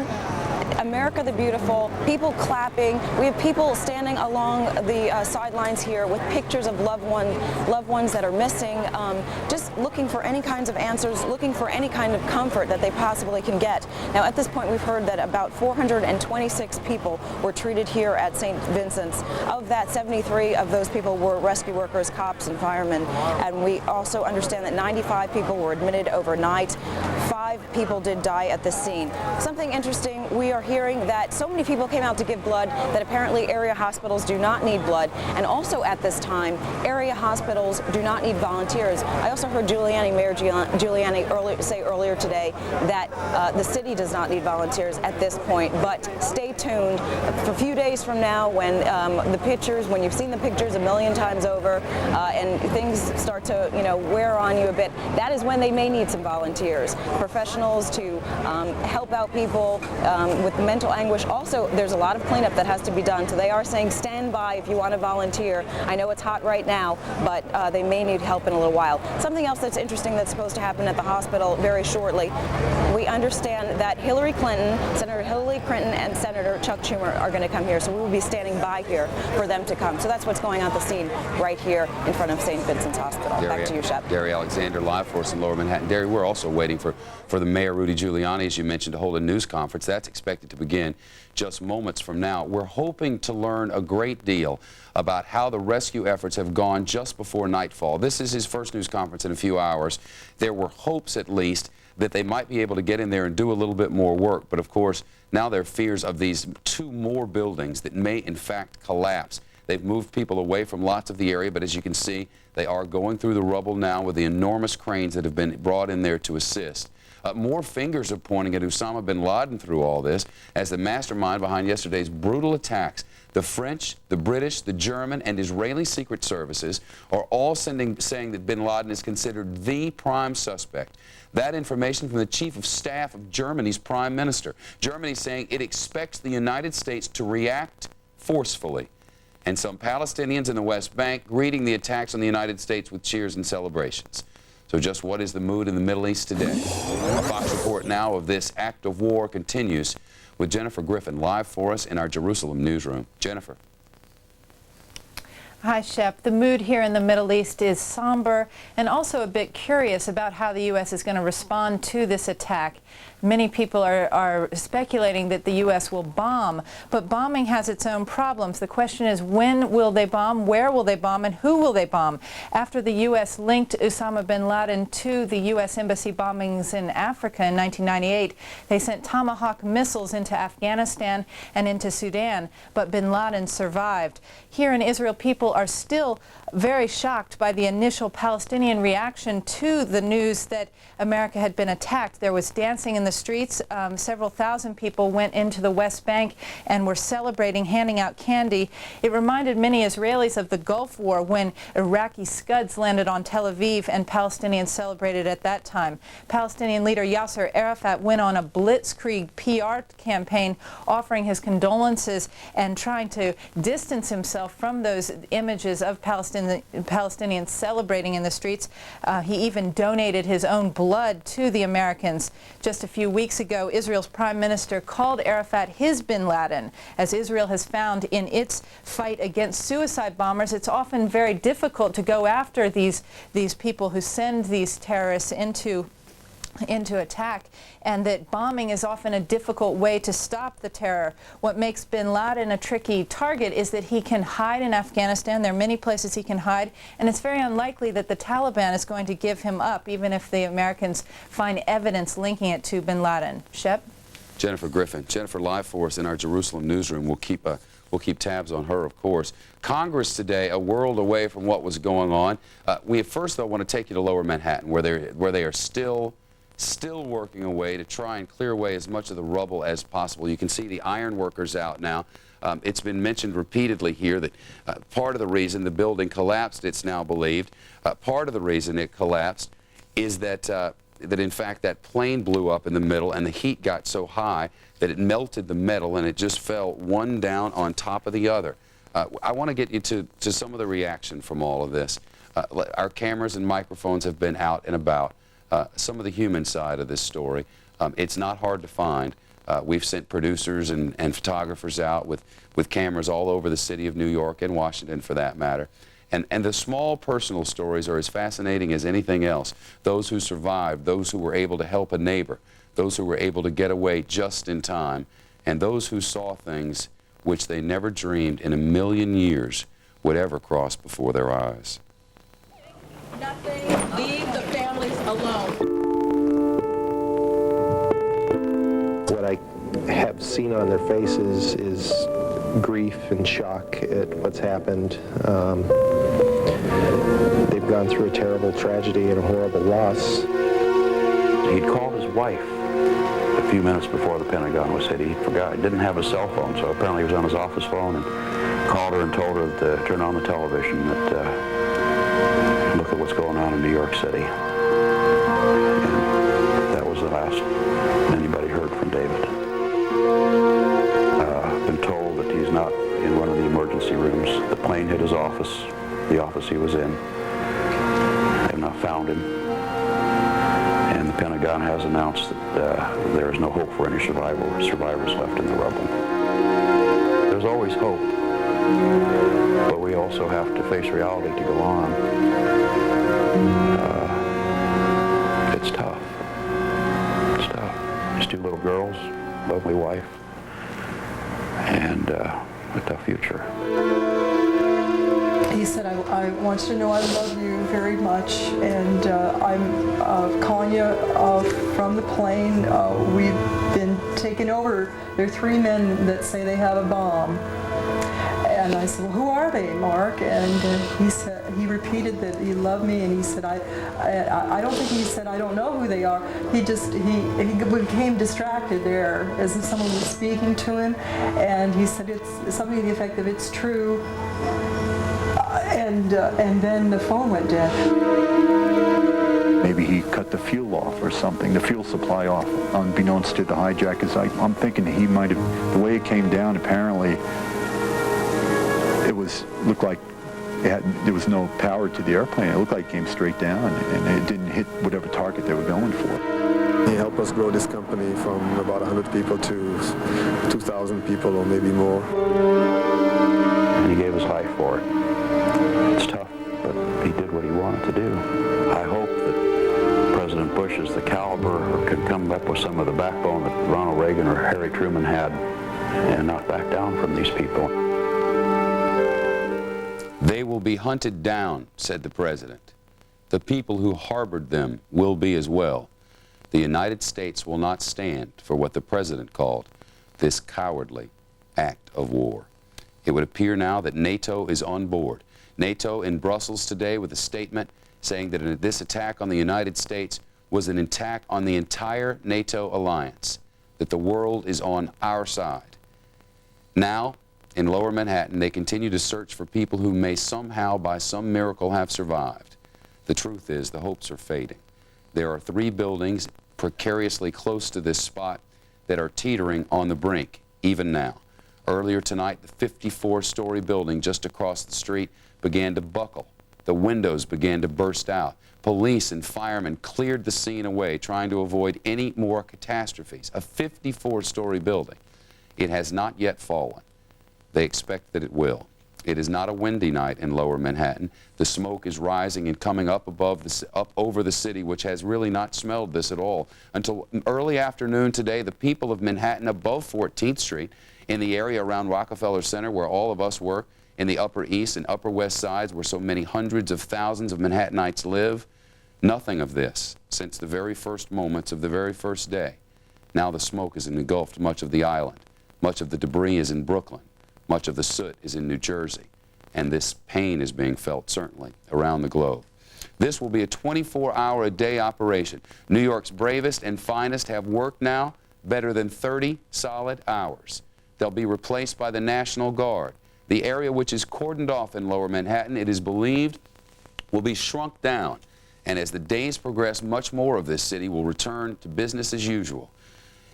America the Beautiful, people clapping. We have people standing along the sidelines here with pictures of loved ones that are missing, just looking for any kinds of answers, looking for any kind of comfort that they possibly can get. Now, at this point, we've heard that about 426 people were treated here at St. Vincent's. Of that, 73 of those people were rescue workers, cops, and firemen. And we also understand that 95 people were admitted overnight. 5 people did die at the scene. Something interesting, we are hearing that so many people came out to give blood that apparently area hospitals do not need blood. And also at this time, area hospitals do not need volunteers. I also heard Mayor Giuliani say earlier today that the city does not need volunteers at this point. But stay tuned for a few days from now when when you've seen the pictures a million times over and things start to, wear on you a bit, that is when they may need some volunteers, professionals to help out people with mental anguish. Also, there's a lot of cleanup that has to be done, so they are saying stand by if you want to volunteer. I know it's hot right now, but they may need help in a little while. Something else that's interesting that's supposed to happen at the hospital very shortly, we understand that Senator Hillary Clinton and Senator Chuck Schumer are going to come here, so we will be standing by here for them to come. So that's what's going on at the scene right here in front of St. Vincent's Hospital. Back to you, Shep. Derry Alexander live for us in Lower Manhattan. Derry, we're also waiting for the Mayor, Rudy Giuliani, as you mentioned, to hold a news conference. That's expected to begin just moments from now. We're hoping to learn a great deal about how the rescue efforts have gone just before nightfall. This is his first news conference in a few hours. There were hopes, at least, that they might be able to get in there and do a little bit more work. But, of course, now there are fears of these 2 more buildings that may, in fact, collapse. They've moved people away from lots of the area, but as you can see, they are going through the rubble now with the enormous cranes that have been brought in there to assist. More fingers are pointing at Osama bin Laden through all this as the mastermind behind yesterday's brutal attacks. The French, the British, the German, and Israeli secret services are all saying that bin Laden is considered the prime suspect. That information from the chief of staff of Germany's prime minister. Germany saying it expects the United States to react forcefully. And some Palestinians in the West Bank greeting the attacks on the United States with cheers and celebrations. So just what is the mood in the Middle East today? Our Fox report now of this act of war continues with Jennifer Griffin live for us in our Jerusalem newsroom. Jennifer. Hi, Shep. The mood here in the Middle East is somber and also a bit curious about how the U.S. is going to respond to this attack. Many people are speculating that the U.S. will bomb, but bombing has its own problems. The question is, when will they bomb, where will they bomb, and who will they bomb? After the U.S. linked Osama bin Laden to the U.S. embassy bombings in Africa in 1998, they sent Tomahawk missiles into Afghanistan and into Sudan, but bin Laden survived. Here in Israel, people are still very shocked by the initial Palestinian reaction to the news that America had been attacked. There was dancing in the streets. Several thousand people went into the West Bank and were celebrating, handing out candy. It reminded many Israelis of the Gulf War when Iraqi Scuds landed on Tel Aviv and Palestinians celebrated at that time. Palestinian leader Yasser Arafat went on a blitzkrieg PR campaign offering his condolences and trying to distance himself from those images of Palestinians celebrating in the streets. He even donated his own blood to the Americans. Just a few weeks ago, Israel's prime minister called Arafat his bin Laden. As Israel has found in its fight against suicide bombers, it's often very difficult to go after these people who send these terrorists into attack, and that bombing is often a difficult way to stop the terror. What makes bin Laden a tricky target is that he can hide in Afghanistan. There are many places he can hide, and it's very unlikely that the Taliban is going to give him up, even if the Americans find evidence linking it to bin Laden. Shep? Jennifer Griffin. Jennifer live for us in our Jerusalem newsroom. We'll keep tabs on her, of course. Congress today, a world away from what was going on. We first, though, want to take you to Lower Manhattan, where they are still working away to try and clear away as much of the rubble as possible. You can see the iron workers out now. It's been mentioned repeatedly here that part of the reason the building collapsed, it's now believed, part of the reason it collapsed is that in fact that plane blew up in the middle and the heat got so high that it melted the metal and it just fell one down on top of the other. I want to get you to some of the reaction from all of this. Our cameras and microphones have been out and about. Some of the human side of this story. It's not hard to find. We've sent producers and photographers out with cameras all over the city of New York and Washington, for that matter. And the small personal stories are as fascinating as anything else. Those who survived, those who were able to help a neighbor, those who were able to get away just in time, and those who saw things which they never dreamed in a million years would ever cross before their eyes. Nothing. Leave the families alone. What I have seen on their faces is grief and shock at what's happened. They've gone through a terrible tragedy and a horrible loss. He'd called his wife a few minutes before the Pentagon was hit. He forgot. He didn't have a cell phone, so apparently he was on his office phone and called her and told her to turn on the television, that look at what's going on in New York City. And that was the last anybody heard from David. I've been told that he's not in one of the emergency rooms. The plane hit his office, the office he was in. They've not found him. And the Pentagon has announced that there is no hope for any survivors left in the rubble. There's always hope, but we also have to face reality to go on. It's tough. It's tough. Just two little girls, lovely wife, and a tough future. He said, I want you to know I love you very much, and I'm calling you from the plane. We've been taken over. There are 3 men that say they have a bomb. And I said, well, who are they, Mark? And he repeated that he loved me, and he said, I don't think he said, I don't know who they are. He became distracted there as if someone was speaking to him, and he said, it's something to the effect of, it's true. And then the phone went dead. Maybe he cut the fuel off or something, the fuel supply off, unbeknownst to the hijackers. I'm thinking he might have, the way it came down, apparently, looked like there was no power to the airplane. It looked like it came straight down, and it didn't hit whatever target they were going for. He helped us grow this company from about 100 people to 2,000 people or maybe more. And he gave his life for it. It's tough, but he did what he wanted to do. I hope that President Bush is the caliber or can come up with some of the backbone that Ronald Reagan or Harry Truman had and not back down from these people. They will be hunted down, said the president. The people who harbored them will be as well. The United States will not stand for what the president called this cowardly act of war. It would appear now that NATO is on board. NATO in Brussels today with a statement saying that this attack on the United States was an attack on the entire NATO alliance, that the world is on our side. Now, in Lower Manhattan, they continue to search for people who may somehow, by some miracle, have survived. The truth is, the hopes are fading. There are 3 buildings precariously close to this spot that are teetering on the brink, even now. Earlier tonight, the 54-story building just across the street began to buckle. The windows began to burst out. Police and firemen cleared the scene away, trying to avoid any more catastrophes. A 54-story building. It has not yet fallen. They expect that it will. It is not a windy night in Lower Manhattan. The smoke is rising and coming up over the city, which has really not smelled this at all. Until early afternoon today, the people of Manhattan above 14th Street, in the area around Rockefeller Center where all of us work, in the Upper East and Upper West Sides where so many hundreds of thousands of Manhattanites live, nothing of this since the very first moments of the very first day. Now the smoke has engulfed much of the island. Much of the debris is in Brooklyn. Much of the soot is in New Jersey, and this pain is being felt, certainly, around the globe. This will be a 24-hour-a-day operation. New York's bravest and finest have worked now better than 30 solid hours. They'll be replaced by the National Guard. The area which is cordoned off in Lower Manhattan, it is believed, will be shrunk down, and as the days progress, much more of this city will return to business as usual.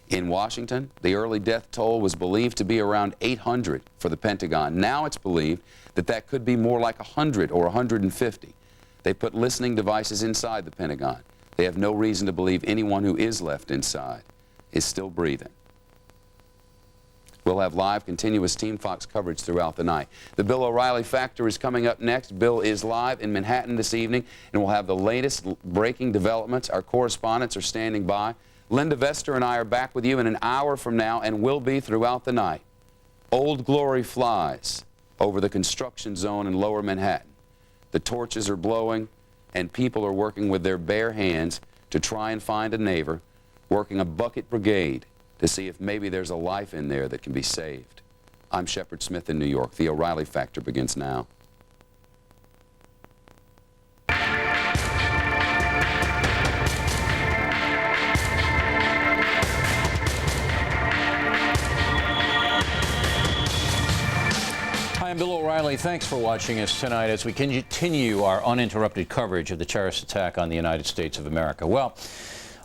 In Washington, the early death toll was believed to be around 800 for the Pentagon. Now it's believed that that could be more like 100 or 150. They put listening devices inside the Pentagon. They have no reason to believe anyone who is left inside is still breathing. We'll have live, continuous Team Fox coverage throughout the night. The Bill O'Reilly Factor is coming up next. Bill is live in Manhattan this evening, and we'll have the latest breaking developments. Our correspondents are standing by. Linda Vester and I are back with you in an hour from now and will be throughout the night. Old Glory flies over the construction zone in Lower Manhattan. The torches are blowing and people are working with their bare hands to try and find a neighbor, working a bucket brigade to see if maybe there's a life in there that can be saved. I'm Shepard Smith in New York. The O'Reilly Factor begins now. Hi, I'm Bill O'Reilly. Thanks for watching us tonight as we continue our uninterrupted coverage of the terrorist attack on the United States of America. Well,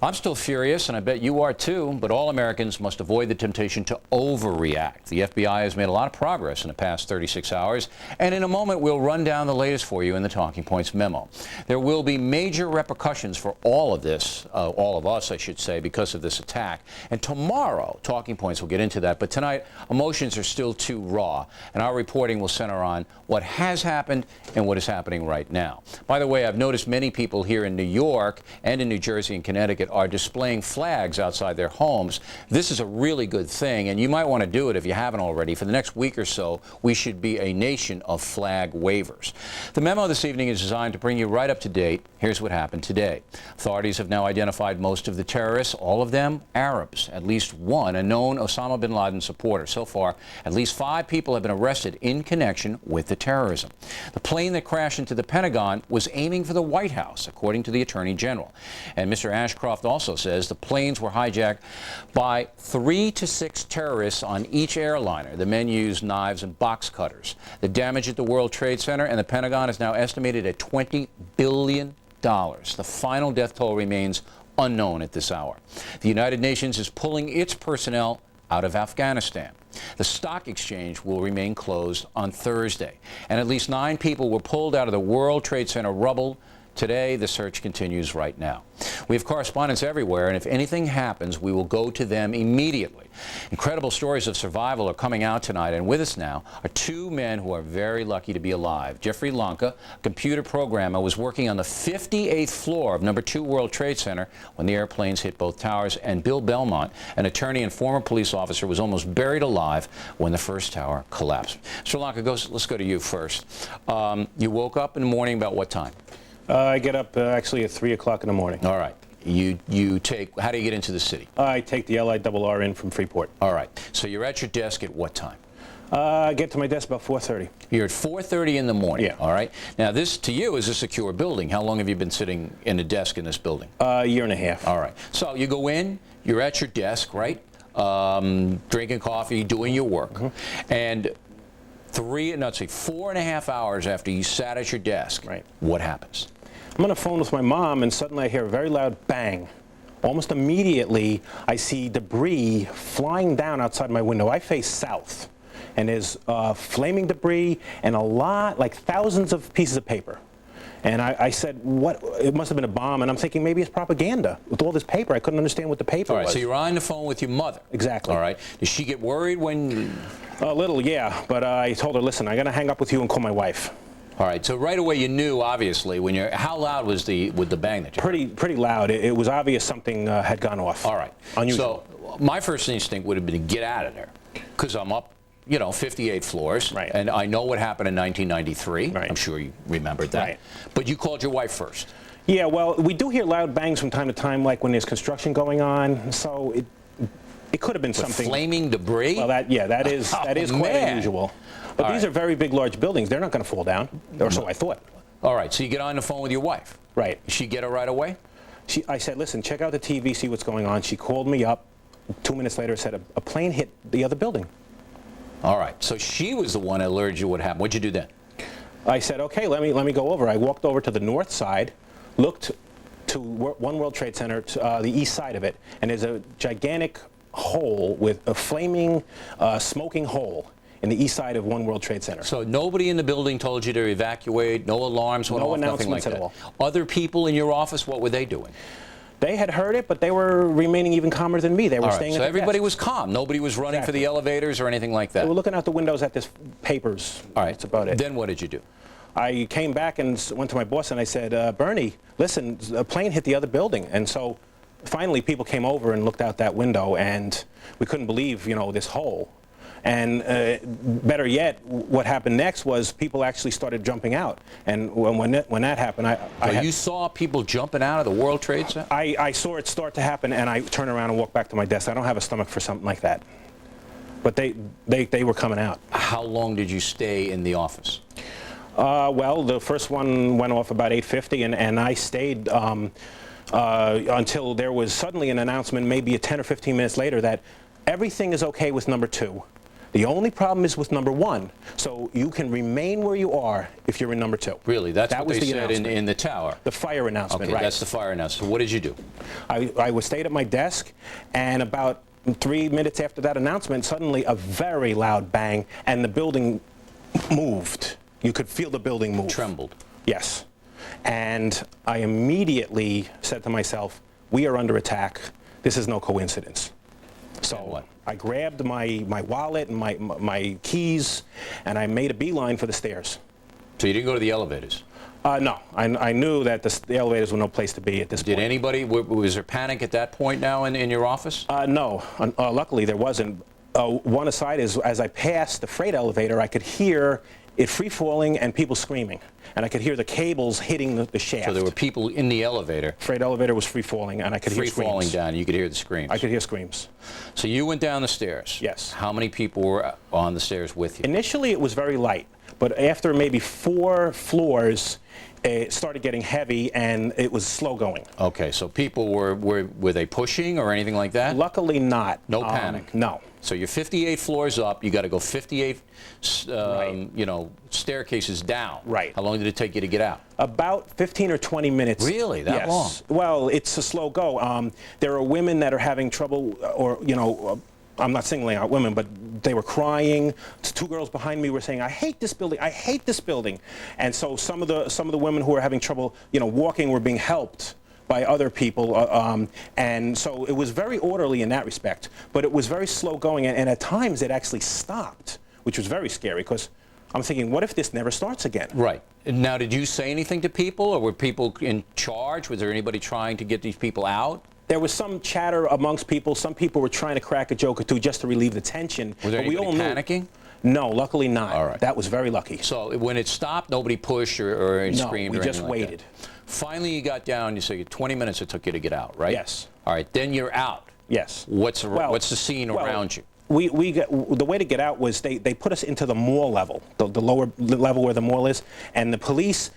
I'm still furious, and I bet you are too, but all Americans must avoid the temptation to overreact. The FBI has made a lot of progress in the past 36 hours, and in a moment we'll run down the latest for you in the Talking Points memo. There will be major repercussions for all of this, all of us, I should say, because of this attack. And tomorrow, Talking Points will get into that, but tonight, emotions are still too raw, and our reporting will center on what has happened and what is happening right now. By the way, I've noticed many people here in New York and in New Jersey and Connecticut are displaying flags outside their homes. This is a really good thing, and you might want to do it if you haven't already. For the next week or so, we should be a nation of flag wavers. The memo this evening is designed to bring you right up to date. Here's what happened today. Authorities have now identified most of the terrorists, all of them Arabs, at least one a known Osama bin Laden supporter. So far, at least 5 people have been arrested in connection with the terrorism. The plane that crashed into the Pentagon was aiming for the White House, according to the Attorney General. And Mr. Ashcroft also says the planes were hijacked by 3 to 6 terrorists on each airliner. The men used knives and box cutters. The damage at the World Trade Center and the Pentagon is now estimated at $20 billion. The final death toll remains unknown at this hour. The United Nations is pulling its personnel out of Afghanistan. The stock exchange will remain closed on Thursday, and at least 9 people were pulled out of the World Trade Center rubble. Today, the search continues right now. We have correspondents everywhere, and if anything happens, we will go to them immediately. Incredible stories of survival are coming out tonight, and with us now are 2 men who are very lucky to be alive. Jeffrey Lanka, a computer programmer, was working on the 58th floor of number 2 World Trade Center when the airplanes hit both towers, and Bill Belmont, an attorney and former police officer, was almost buried alive when the first tower collapsed. Mr. Lanka, let's go to you first. You woke up in the morning about what time? I get up actually at 3 o'clock in the morning. All right. You take, how do you get into the city? I take the LIRR in from Freeport. All right. So you're at your desk at what time? I get to my desk about 4:30. You're at 4:30 in the morning. Yeah. All right. Now this, to you, is a secure building. How long have you been sitting in a desk in this building? A year and a half. All right. So you go in, you're at your desk, right? Drinking coffee, doing your work. Mm-hmm. And 4.5 hours after you sat at your desk, right, what happens? I'm on the phone with my mom, and suddenly I hear a very loud bang. Almost immediately, I see debris flying down outside my window. I face south, and there's flaming debris and a lot, like thousands of pieces of paper. And I said, what? It must have been a bomb, and I'm thinking maybe it's propaganda. With all this paper, I couldn't understand what the paper was. All right, so you're on the phone with your mother. Exactly. All right. Did she get worried when? A little, yeah, but I told her, listen, I'm going to hang up with you and call my wife. All right, so right away you knew, obviously, when you're, how loud was the bang that you heard? Pretty loud. It was obvious something had gone off. All right. Unusual. So my first instinct would have been to get out of there, because I'm up, 58 floors, right, and I know what happened in 1993. Right. I'm sure you remembered that. Right. But you called your wife first. Yeah, well, we do hear loud bangs from time to time, like when there's construction going on, so it could have been something. Flaming debris? Well, that is quite unusual. But these are very big, large buildings. They're not going to fall down, or so I thought. All right, so you get on the phone with your wife. Right. Did she get it right away? I said, listen, check out the TV, see what's going on. She called me up. 2 minutes later, said a plane hit the other building. All right, so she was the one that alerted you what happened. What'd you do then? I said, okay, let me go over. I walked over to the north side, looked to One World Trade Center, to the east side of it, and there's a gigantic hole with a flaming, smoking hole in the east side of One World Trade Center. So nobody in the building told you to evacuate, no alarms went off, nothing like that? No announcements at all. Other people in your office, what were they doing? They had heard it, but they were remaining even calmer than me. They were staying at so the everybody desks. was calm. Nobody was running for the elevators or anything like that. They were looking out the windows at this papers. All right. That's about it. Then what did you do? I came back and went to my boss and I said, Bernie, listen, a plane hit the other building. And so finally people came over and looked out that window, and we couldn't believe, this hole. And better yet, what happened next was people actually started jumping out. And when that happened, you saw people jumping out of the World Trade Center? I saw it start to happen, and I turned around and walked back to my desk. I don't have a stomach for something like that. But they were coming out. How long did you stay in the office? Well, the first one went off about 8:50, and I stayed until there was suddenly an announcement, maybe 10 or 15 minutes later, that everything is okay with number 2. The only problem is with number 1. So you can remain where you are if you're in number 2. Really? That's what was they the said in the tower? The fire announcement, okay, right. That's the fire announcement. What did you do? I stayed at my desk, and about 3 minutes after that announcement, suddenly a very loud bang, and the building moved. You could feel the building move. Trembled. Yes. And I immediately said to myself, we are under attack. This is no coincidence. So what? I grabbed my wallet and my keys, and I made a beeline for the stairs. So you didn't go to the elevators? No. I knew that the elevators were no place to be at this point. Did anybody, was there panic at that point now in your office? No. Luckily, there wasn't. One aside is, as I passed the freight elevator, I could hear it free-falling and people screaming. And I could hear the cables hitting the shaft. So there were people in the elevator. Freight elevator was free-falling, and I could hear screams. Free-falling down, you could hear the screams. I could hear screams. So you went down the stairs? Yes. How many people were on the stairs with you? Initially, it was very light. But after maybe 4 floors, it started getting heavy, and it was slow going. Okay, so people were they pushing or anything like that? Luckily not. No panic? No. So you're 58 floors up, you got to go 58 right. Staircases down. Right. How long did it take you to get out? About 15 or 20 minutes. Really? That long? Well, it's a slow go. There are women that are having trouble or, I'm not singling out women, but they were crying. 2 girls behind me were saying, "I hate this building. I hate this building." And so some of the women who were having trouble, walking were being helped by other people, and so it was very orderly in that respect. But it was very slow going, and at times it actually stopped, which was very scary because I'm thinking, what if this never starts again? Right. Now, did you say anything to people, or were people in charge? Was there anybody trying to get these people out? There was some chatter amongst people. Some people were trying to crack a joke or two just to relieve the tension. Was there anybody panicking? No, luckily not. All right. That was very lucky. So when it stopped, nobody pushed or screamed? No, we or just waited. Like finally, you got down. You said 20 minutes it took you to get out, right? Yes. All right. Then you're out. Yes. What's the scene around you? The way to get out was they put us into the mall level, the lower level where the mall is, and the police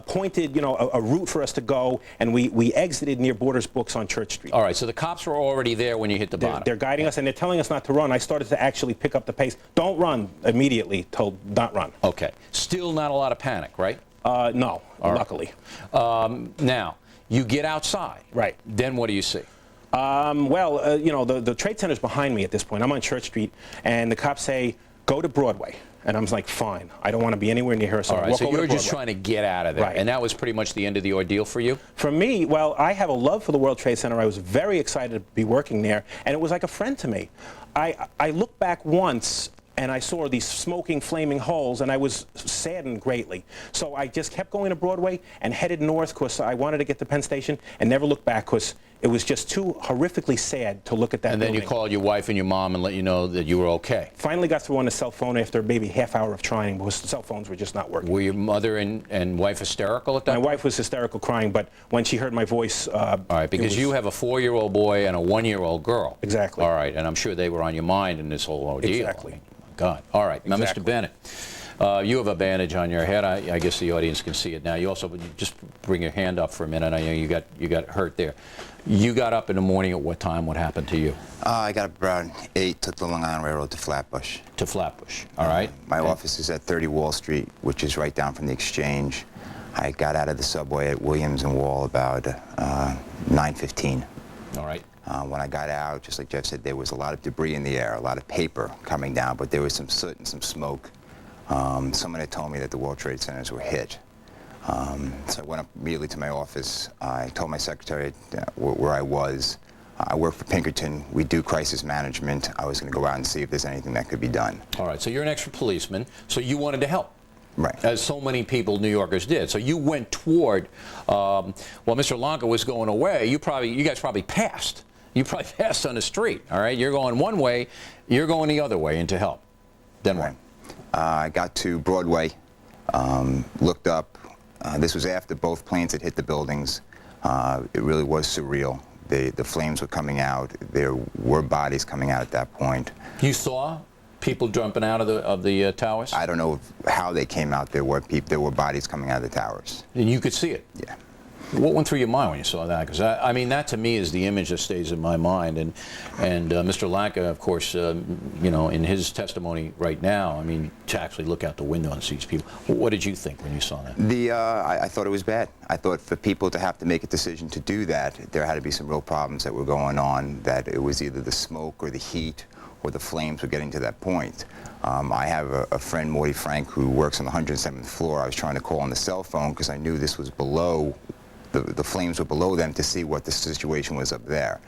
pointed a route for us to go, and we exited near Borders Books on Church Street. All right, so the cops were already there when you hit the bottom. They're guiding us, and they're telling us not to run. I started to actually pick up the pace. Don't run immediately, told not run. Okay. Still not a lot of panic, right? No, luckily. Now, you get outside. Right. Then what do you see? The Trade Center's behind me at this point. I'm on Church Street, and the cops say, go to Broadway. And I was like, fine. I don't want to be anywhere near here. So all right, so you were just trying to get out of there. Right. And that was pretty much the end of the ordeal for you? For me, well, I have a love for the World Trade Center. I was very excited to be working there, and it was like a friend to me. I looked back once, and I saw these smoking, flaming holes, and I was saddened greatly. So I just kept going to Broadway and headed north because I wanted to get to Penn Station and never looked back because it was just too horrifically sad to look at that building. And then you called your wife and your mom and let you know that you were okay. Finally got through on the cell phone after maybe half hour of trying because the cell phones were just not working. Were your mother and wife hysterical at that point? My wife was hysterical crying, but when she heard my voice... all right, because you have a 4-year-old boy and a 1-year-old girl. Exactly. All right, and I'm sure they were on your mind in this whole ordeal. Exactly. I mean, God. All right. Now, Mr. Bennett, you have a bandage on your head. I guess the audience can see it now. You also just bring your hand up for a minute. I know you got hurt there. You got up in the morning at what time? What happened to you? I got up around 8, took the Long Island Railroad to Flatbush. To Flatbush. All right. My office is at 30 Wall Street, which is right down from the Exchange. I got out of the subway at Williams and Wall about 9:15. All right. When I got out, just like Jeff said, there was a lot of debris in the air, a lot of paper coming down, but there was some soot and some smoke. Someone had told me that the World Trade Centers were hit. So I went up immediately to my office. I told my secretary where I was. I work for Pinkerton. We do crisis management. I was going to go out and see if there's anything that could be done. All right, so you're an extra policeman, so you wanted to help. Right. As so many people, New Yorkers did. So you went toward, while Mr. Lanka was going away, you guys probably passed. You probably passed on the street, all right? You're going one way, you're going the other way into help. Then what? I got to Broadway, looked up. This was after both planes had hit the buildings. It really was surreal. The flames were coming out. There were bodies coming out at that point. You saw people jumping out of the towers? I don't know how they came out. There were bodies coming out of the towers. And you could see it? Yeah. What went through your mind when you saw that? Because I mean, that to me is the image that stays in my mind. And Mr. Lanka, of course, in his testimony right now, I mean, to actually look out the window and see these people. What did you think when you saw that? I thought it was bad. I thought for people to have to make a decision to do that, there had to be some real problems that were going on. That it was either the smoke or the heat or the flames were getting to that point. I have a friend, Morty Frank, who works on the 107th floor. I was trying to call on the cell phone because I knew this was below. The flames were below them to see what the situation was up there.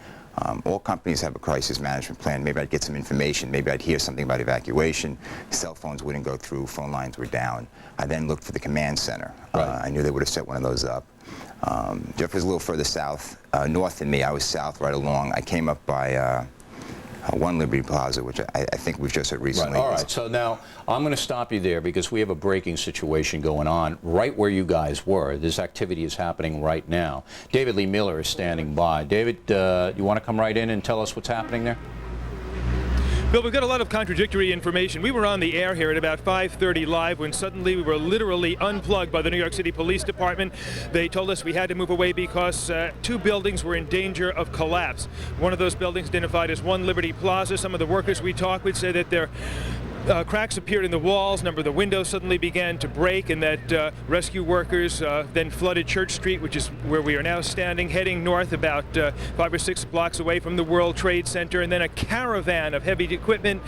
All companies have a crisis management plan. Maybe I'd get some information. Maybe I'd hear something about evacuation. Cell phones wouldn't go through. Phone lines were down. I then looked for the command center. Right. I knew they would have set one of those up. Jeff was a little further north than me. I was south right along. I came up by 1 Liberty Plaza, which I think we've just heard recently. Right. All right, so now I'm going to stop you there because we have a breaking situation going on right where you guys were. This activity is happening right now. David Lee Miller is standing by. David, you want to come right in and tell us what's happening there? Bill, we've got a lot of contradictory information. We were on the air here at about 5:30 live when suddenly we were literally unplugged by the New York City Police Department. They told us we had to move away because 2 buildings were in danger of collapse. One of those buildings identified as 1 Liberty Plaza. Some of the workers we talked with said that they're cracks appeared in the walls, a number of the windows suddenly began to break, and that rescue workers then flooded Church Street, which is where we are now standing, heading north about 5 or 6 blocks away from the World Trade Center, and then a caravan of heavy equipment,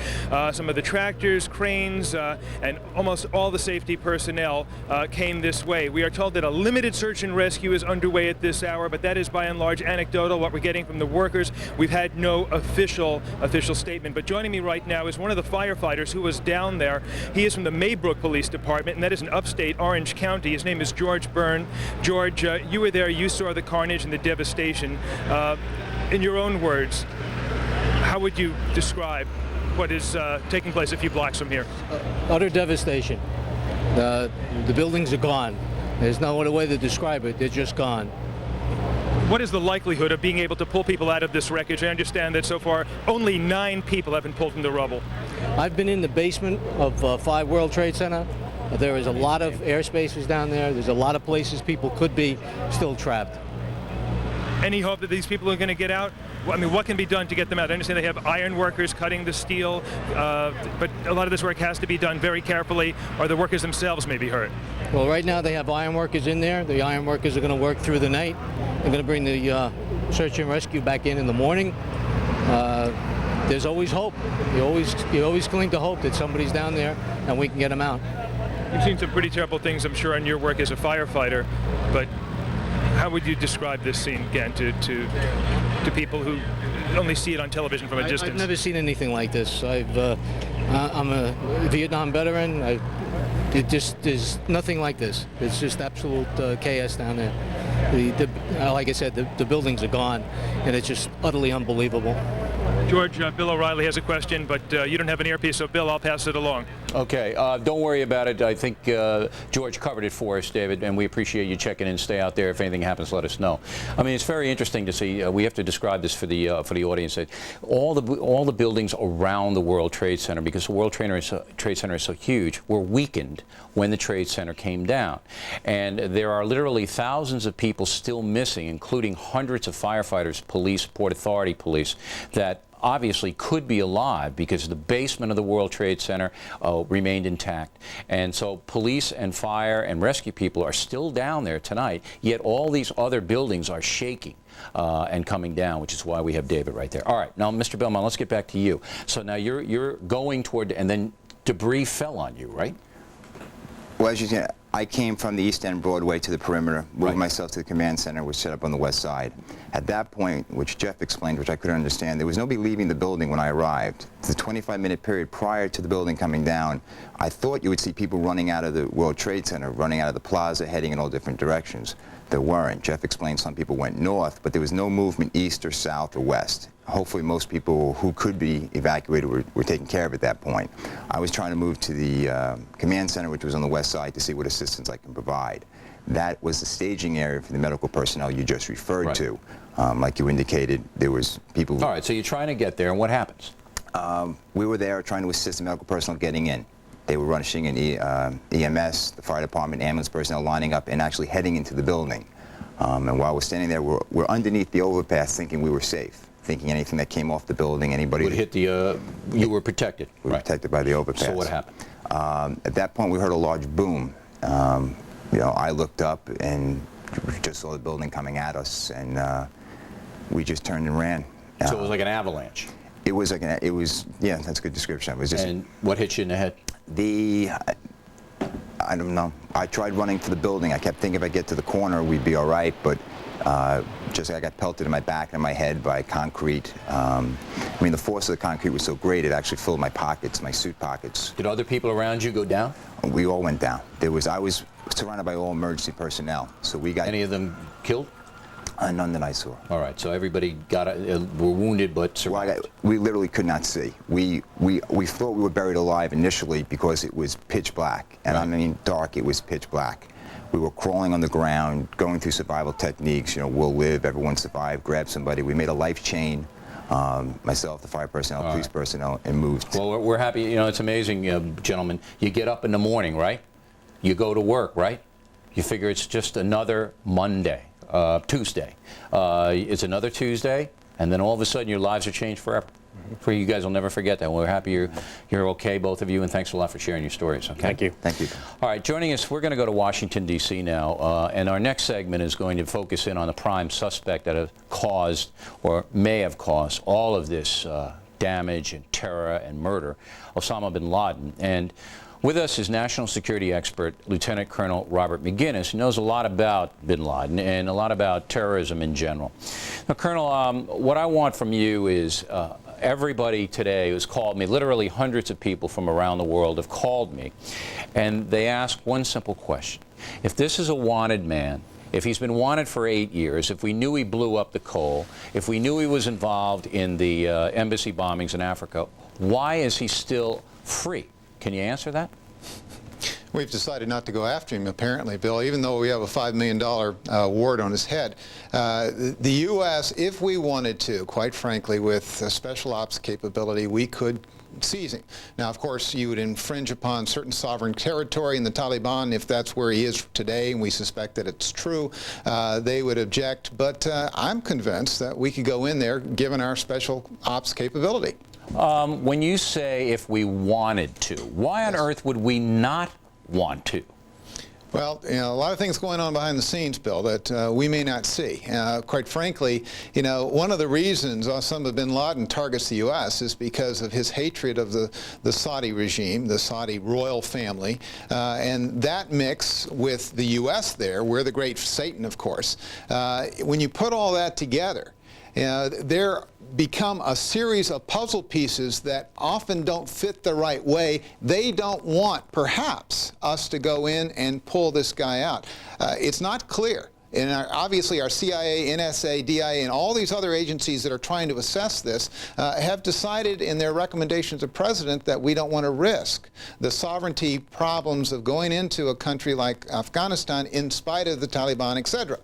some of the tractors, cranes, and almost all the safety personnel came this way. We are told that a limited search and rescue is underway at this hour, but that is by and large anecdotal, what we're getting from the workers. We've had no official statement. But joining me right now is one of the firefighters who was down there. He is from the Maybrook Police Department, and that is in upstate Orange County. His name is George Byrne. George, you were there, you saw the carnage and the devastation. In your own words, how would you describe what is taking place a few blocks from here? Utter devastation. The buildings are gone. There's no other way to describe it. They're just gone. What is the likelihood of being able to pull people out of this wreckage? I understand that so far only 9 people have been pulled from the rubble. I've been in the basement of 5 World Trade Center. There is a lot of airspaces down there. There's a lot of places people could be still trapped. Any hope that these people are going to get out? I mean, what can be done to get them out? I understand they have iron workers cutting the steel, but a lot of this work has to be done very carefully, or the workers themselves may be hurt. Well, right now they have iron workers in there. The iron workers are going to work through the night. They're going to bring the search and rescue back in the morning. There's always hope. You always cling to hope that somebody's down there and we can get them out. You've seen some pretty terrible things, I'm sure, in your work as a firefighter, but how would you describe this scene again to people who only see it on television from a distance? I've never seen anything like this. I'm a Vietnam veteran. There's nothing like this. It's just absolute chaos down there. Like I said, the buildings are gone, and it's just utterly unbelievable. George, Bill O'Reilly has a question, but you don't have an earpiece, so Bill, I'll pass it along. Okay, don't worry about it. I think George covered it for us, David, and we appreciate you checking in. Stay out there. If anything happens, let us know. I mean, it's very interesting to see. We have to describe this for the audience. That all the buildings around the World Trade Center, because the World Trade Center is so huge, were weakened when the Trade Center came down, and there are literally thousands of people still missing, including hundreds of firefighters, police, Port Authority police, that obviously could be alive because the basement of the World Trade Center remained intact. And so police and fire and rescue people are still down there tonight, yet all these other buildings are shaking and coming down, which is why we have David right there. All right, now, Mr. Belmont, let's get back to you. So now you're going toward, and then debris fell on you, right? Well, as you see, I came from the East End Broadway to the perimeter, moved myself to the command center, which set up on the west side. At that point, which Jeff explained, which I couldn't understand, there was nobody leaving the building when I arrived. The 25-minute period prior to the building coming down, I thought you would see people running out of the World Trade Center, running out of the plaza, heading in all different directions. There weren't. Jeff explained some people went north, but there was no movement east or south or west. Hopefully most people who could be evacuated were taken care of at that point. I was trying to move to the command center, which was on the west side, to see what assistance I can provide. That was the staging area for the medical personnel you just referred to. Like you indicated, there was people... All right, so you're trying to get there, and what happens? We were there trying to assist the medical personnel getting in. They were rushing in EMS, the fire department, ambulance personnel lining up and actually heading into the building. And while we're standing there, we're underneath the overpass thinking we were safe, thinking anything that came off the building, anybody... Would hit the... you were protected. We were protected by the overpass. So what happened? At that point, we heard a large boom. You know, I looked up and just saw the building coming at us, and we just turned and ran. So it was like an avalanche? It was like yeah, that's a good description. It was just... And what hit you in the head? I don't know. I tried running for the building. I kept thinking if I get to the corner, we'd be all right, but just I got pelted in my back and my head by concrete. I mean, the force of the concrete was so great, it actually filled my pockets, my suit pockets. Did other people around you go down? We all went down. I was surrounded by all emergency personnel, so we got... Any of them killed? None that I saw. All right, so everybody were wounded but survived. Well, we literally could not see. We thought we were buried alive initially because it was pitch black, and I mean dark, it was pitch black. We were crawling on the ground, going through survival techniques, you know, we'll live, everyone survived, grab somebody. We made a life chain, myself, the fire personnel, police personnel, and moved. Well, we're happy. You know, it's amazing, gentlemen. You get up in the morning, right? You go to work, right? You figure it's just another Monday. Tuesday. It's another Tuesday, and then all of a sudden your lives are changed forever. pray you guys will never forget that. We're happy you're okay, both of you, and thanks a lot for sharing your stories. Okay? Thank you. Thank you. All right, joining us, we're going to go to Washington, D.C. now, and our next segment is going to focus in on the prime suspect that has caused, or may have caused, all of this damage and terror and murder, Osama bin Laden. And with us is national security expert Lieutenant Colonel Robert McGinnis, who knows a lot about bin Laden and a lot about terrorism in general. Now, Colonel, what I want from you is everybody today who's called me, literally hundreds of people from around the world have called me, and they ask one simple question. If this is a wanted man, if he's been wanted for 8 years, if we knew he blew up the coal, if we knew he was involved in the embassy bombings in Africa, why is he still free? Can you answer that? We've decided not to go after him, apparently, Bill, even though we have a $5 million award on his head. The U.S., if we wanted to, quite frankly, with a special ops capability, we could seize him. Now, of course, you would infringe upon certain sovereign territory in the Taliban if that's where he is today, and we suspect that it's true. They would object, but I'm convinced that we could go in there given our special ops capability. When you say if we wanted to, why on earth would we not want to? Well, you know, a lot of things going on behind the scenes, Bill, that we may not see. Quite frankly, you know, one of the reasons Osama bin Laden targets the U.S. is because of his hatred of the Saudi regime, the Saudi royal family, and that mix with the U.S. there, we're the great Satan, of course. When you put all that together, there become a series of puzzle pieces that often don't fit the right way. They don't want, perhaps, us to go in and pull this guy out. It's not clear. And obviously our CIA, NSA, DIA, and all these other agencies that are trying to assess this have decided in their recommendations of President that we don't want to risk the sovereignty problems of going into a country like Afghanistan in spite of the Taliban, etc.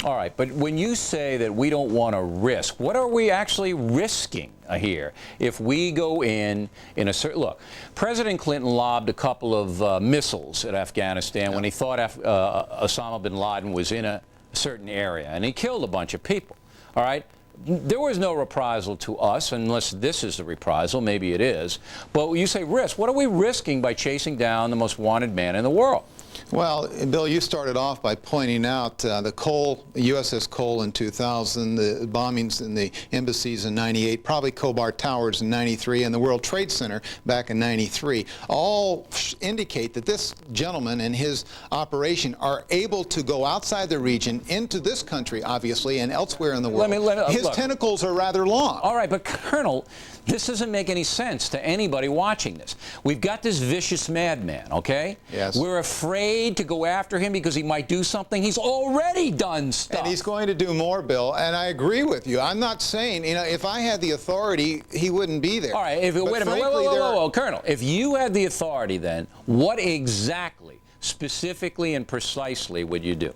All right, but when you say that we don't want to risk, what are we actually risking here if we go in a certain... Look, President Clinton lobbed a couple of missiles at Afghanistan when he thought Osama bin Laden was in a certain area, and he killed a bunch of people, all right? There was no reprisal to us, unless this is the reprisal. Maybe it is. But you say risk. What are we risking by chasing down the most wanted man in the world? Well, Bill, you started off by pointing out the USS Cole in 2000, the bombings in the embassies in 98, probably Khobar Towers in 93, and the World Trade Center back in 93. All indicate that this gentleman and his operation are able to go outside the region into this country, obviously, and elsewhere in the world. His tentacles are rather long. All right, but Colonel, this doesn't make any sense to anybody watching this. We've got this vicious madman, okay? Yes. We're afraid to go after him because he might do something. He's already done stuff. And he's going to do more, Bill, and I agree with you. I'm not saying, you know, if I had the authority, he wouldn't be there. All right, wait a minute, whoa, Colonel, if you had the authority then, what exactly, specifically and precisely would you do?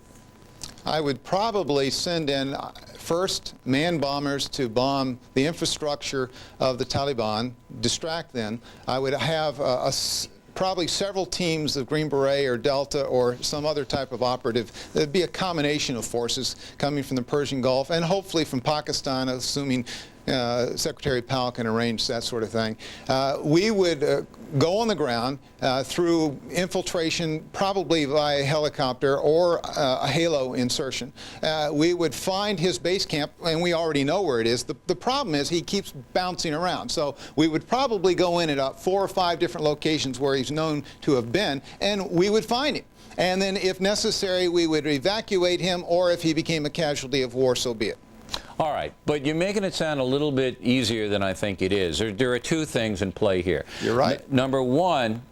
I would probably send in first man bombers to bomb the infrastructure of the Taliban, distract them. I would have probably several teams of Green Beret or Delta or some other type of operative. There'd be a combination of forces coming from the Persian Gulf and hopefully from Pakistan, assuming Secretary Powell can arrange that sort of thing. We would go on the ground through infiltration, probably via helicopter or a halo insertion. We would find his base camp, and we already know where it is. The problem is he keeps bouncing around. So we would probably go in at 4 or 5 different locations where he's known to have been, and we would find him. And then, if necessary, we would evacuate him, or if he became a casualty of war, so be it. All right, but you're making it sound a little bit easier than I think it is. There are two things in play here. You're right. Number one,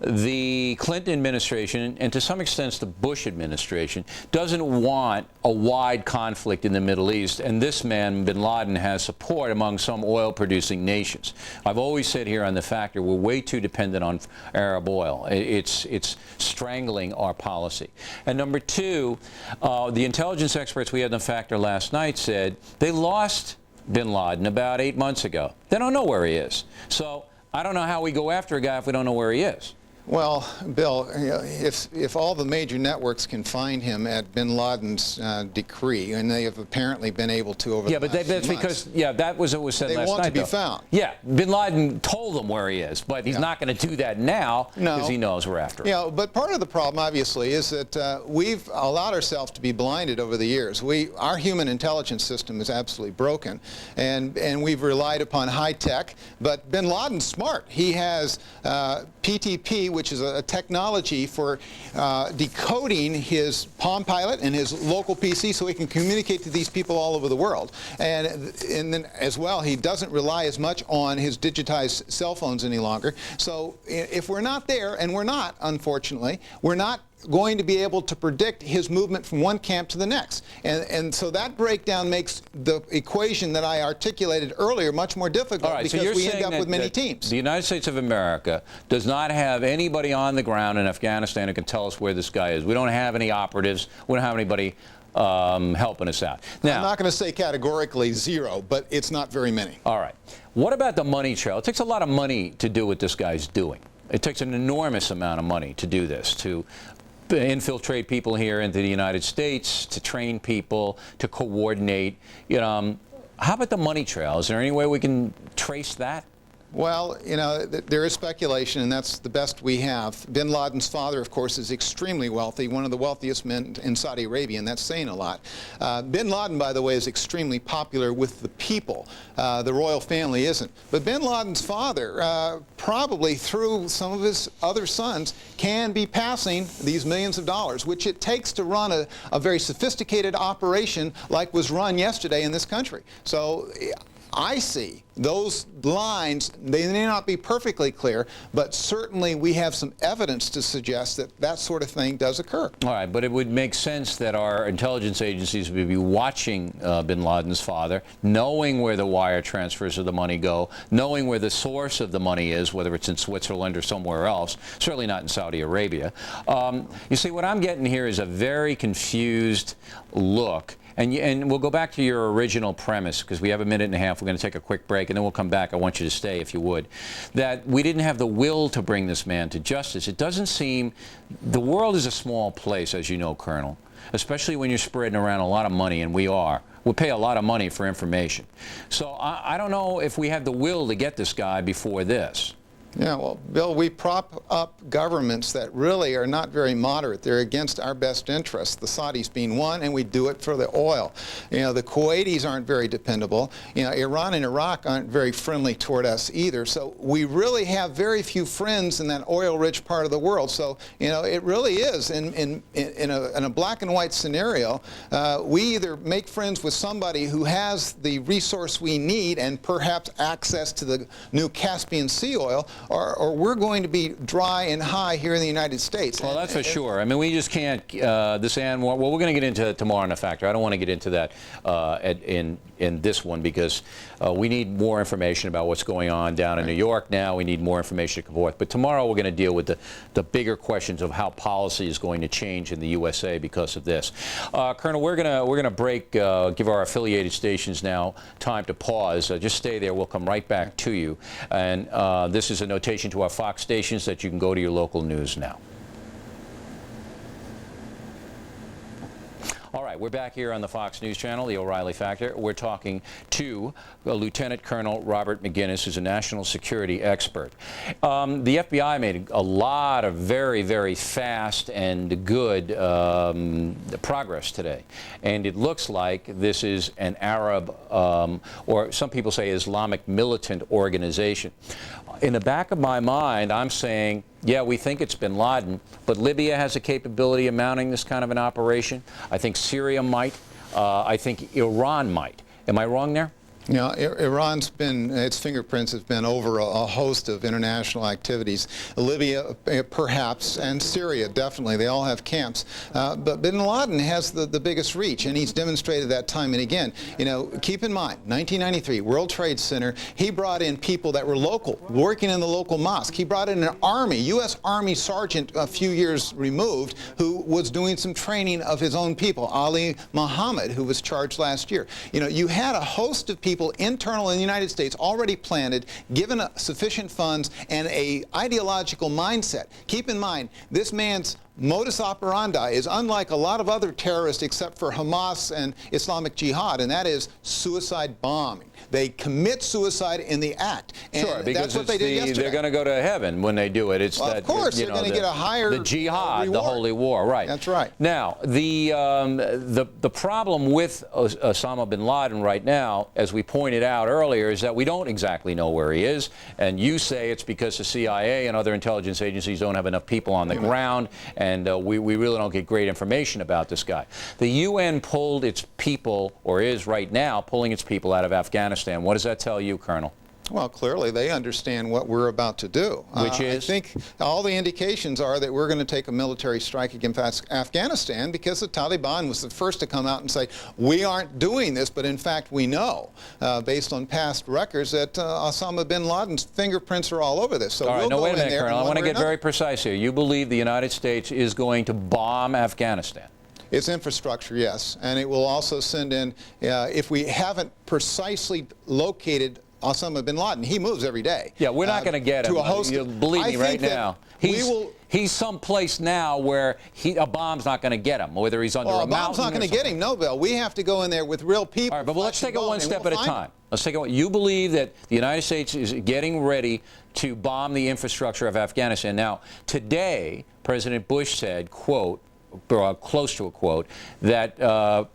the Clinton administration, and to some extent the Bush administration, doesn't want a wide conflict in the Middle East, and this man, bin Laden, has support among some oil-producing nations. I've always said here on The Factor, we're way too dependent on Arab oil. It's strangling our policy. And number two, the intelligence experts we had on The Factor last night said they lost bin Laden about 8 months ago. They don't know where he is. So I don't know how we go after a guy if we don't know where he is. Well, Bill, if all the major networks can find him at bin Laden's decree, and they have apparently been able to over the last few that's months, because, that was what was said last night. They want to be though. found. Yeah, bin Laden told them where he is, but he's not going to do that now because he knows we're after him. But part of the problem, obviously, is that we've allowed ourselves to be blinded over the years. Our human intelligence system is absolutely broken, and we've relied upon high tech. But bin Laden's smart. He has PTP, which is a technology for decoding his Palm Pilot and his local PC so he can communicate to these people all over the world. And then as well, he doesn't rely as much on his digitized cell phones any longer. So if we're not there, and we're not, unfortunately, we're not going to be able to predict his movement from one camp to the next. And so that breakdown makes the equation that I articulated earlier much more difficult because we end up with many teams. The United States of America does not have anybody on the ground in Afghanistan who can tell us where this guy is. We don't have any operatives. We don't have anybody helping us out. Now, I'm not going to say categorically zero, but it's not very many. All right. What about the money trail? It takes a lot of money to do what this guy's doing. It takes an enormous amount of money to do this, to infiltrate people here into the United States, to train people, to coordinate. How about the money trail? Is there any way we can trace that? Well, there is speculation, and that's the best we have. Bin Laden's father, of course, is extremely wealthy, one of the wealthiest men in Saudi Arabia, and that's saying a lot. Bin Laden, by the way, is extremely popular with the people. The royal family isn't. But Bin Laden's father, probably through some of his other sons, can be passing these millions of dollars, which it takes to run a very sophisticated operation like was run yesterday in this country. So I see those lines. They may not be perfectly clear, but certainly we have some evidence to suggest that that sort of thing does occur. All right, but it would make sense that our intelligence agencies would be watching bin Laden's father, knowing where the wire transfers of the money go, knowing where the source of the money is, whether it's in Switzerland or somewhere else, certainly not in Saudi Arabia. You see, what I'm getting here is a very confused look. And we'll go back to your original premise, because we have a minute and a half. We're going to take a quick break, and then we'll come back. I want you to stay, if you would. That we didn't have the will to bring this man to justice. It doesn't seem... The world is a small place, as you know, Colonel, especially when you're spreading around a lot of money, and we are. We pay a lot of money for information. So I don't know if we have the will to get this guy before this. Yeah, well, Bill, we prop up governments that really are not very moderate. They're against our best interests, the Saudis being one, and we do it for the oil. The Kuwaitis aren't very dependable. Iran and Iraq aren't very friendly toward us either. So we really have very few friends in that oil-rich part of the world. So, it really is, in a black and white scenario, we either make friends with somebody who has the resource we need and perhaps access to the new Caspian Sea oil, or we're going to be dry and high here in the United States. Well, that's for sure. I mean, we just can't, this and more. Well, we're going to get into it tomorrow in a factor. I don't want to get into that in this one, because we need more information about what's going on down in New York now. We need more information to come forth. But tomorrow we're going to deal with the bigger questions of how policy is going to change in the USA because of this. Colonel, we're going to break, give our affiliated stations now time to pause. Just stay there. We'll come right back to you. And this is a notation to our Fox stations that you can go to your local news now. All right, we're back here on the Fox News Channel, the O'Reilly Factor. We're talking to Lieutenant Colonel Robert McGinnis, who's a national security expert. The FBI made a lot of very, very fast and good progress today. And it looks like this is an Arab, or some people say Islamic militant organization. In the back of my mind, I'm saying, yeah, we think it's bin Laden, but Libya has a capability of mounting this kind of an operation. I think Syria might. I think Iran might. Am I wrong there? Iran's been, its fingerprints have been over a host of international activities. Libya, perhaps, and Syria, definitely. They all have camps. But bin Laden has the biggest reach, and he's demonstrated that time and again. Keep in mind, 1993, World Trade Center, he brought in people that were local, working in the local mosque. He brought in an army, U.S. Army sergeant a few years removed, who was doing some training of his own people, Ali Muhammad, who was charged last year. You had a host of people people internal in the United States already planted, given sufficient funds and a ideological mindset. Keep in mind, this man's modus operandi is unlike a lot of other terrorists except for Hamas and Islamic Jihad, and that is suicide bombing. They commit suicide in the act. And sure, because that's what they did yesterday. They're going to go to heaven when they do it. It's well, that, of course, you they're know, going to get a higher the jihad, reward. the holy war, right? That's right. Now, the problem with Osama bin Laden right now, as we pointed out earlier, is that we don't exactly know where he is, and you say it's because the CIA and other intelligence agencies don't have enough people on the ground, and we really don't get great information about this guy. The UN pulled its people, or is right now pulling its people out of Afghanistan. What does that tell you, Colonel? Well, clearly they understand what we're about to do. Which is? I think all the indications are that we're going to take a military strike against Afghanistan because the Taliban was the first to come out and say, we aren't doing this, but in fact we know, based on past records, that Osama bin Laden's fingerprints are all over this. So all right, we'll no, wait a minute, there Colonel. I want to get very precise here. You believe the United States is going to bomb Afghanistan? Its infrastructure, yes. And it will also send in, if we haven't precisely located Osama bin Laden, he moves every day. Yeah, we're not going to get him. To a host believe me right now. He's someplace now where a bomb's not going to get him, whether he's under a mountain. A bomb's not going to get him, no, Bill. We have to go in there with real people. All right, but let's take it one step at a time. Let's take it. You believe that the United States is getting ready to bomb the infrastructure of Afghanistan. Now, today, President Bush said, quote, close to a quote, that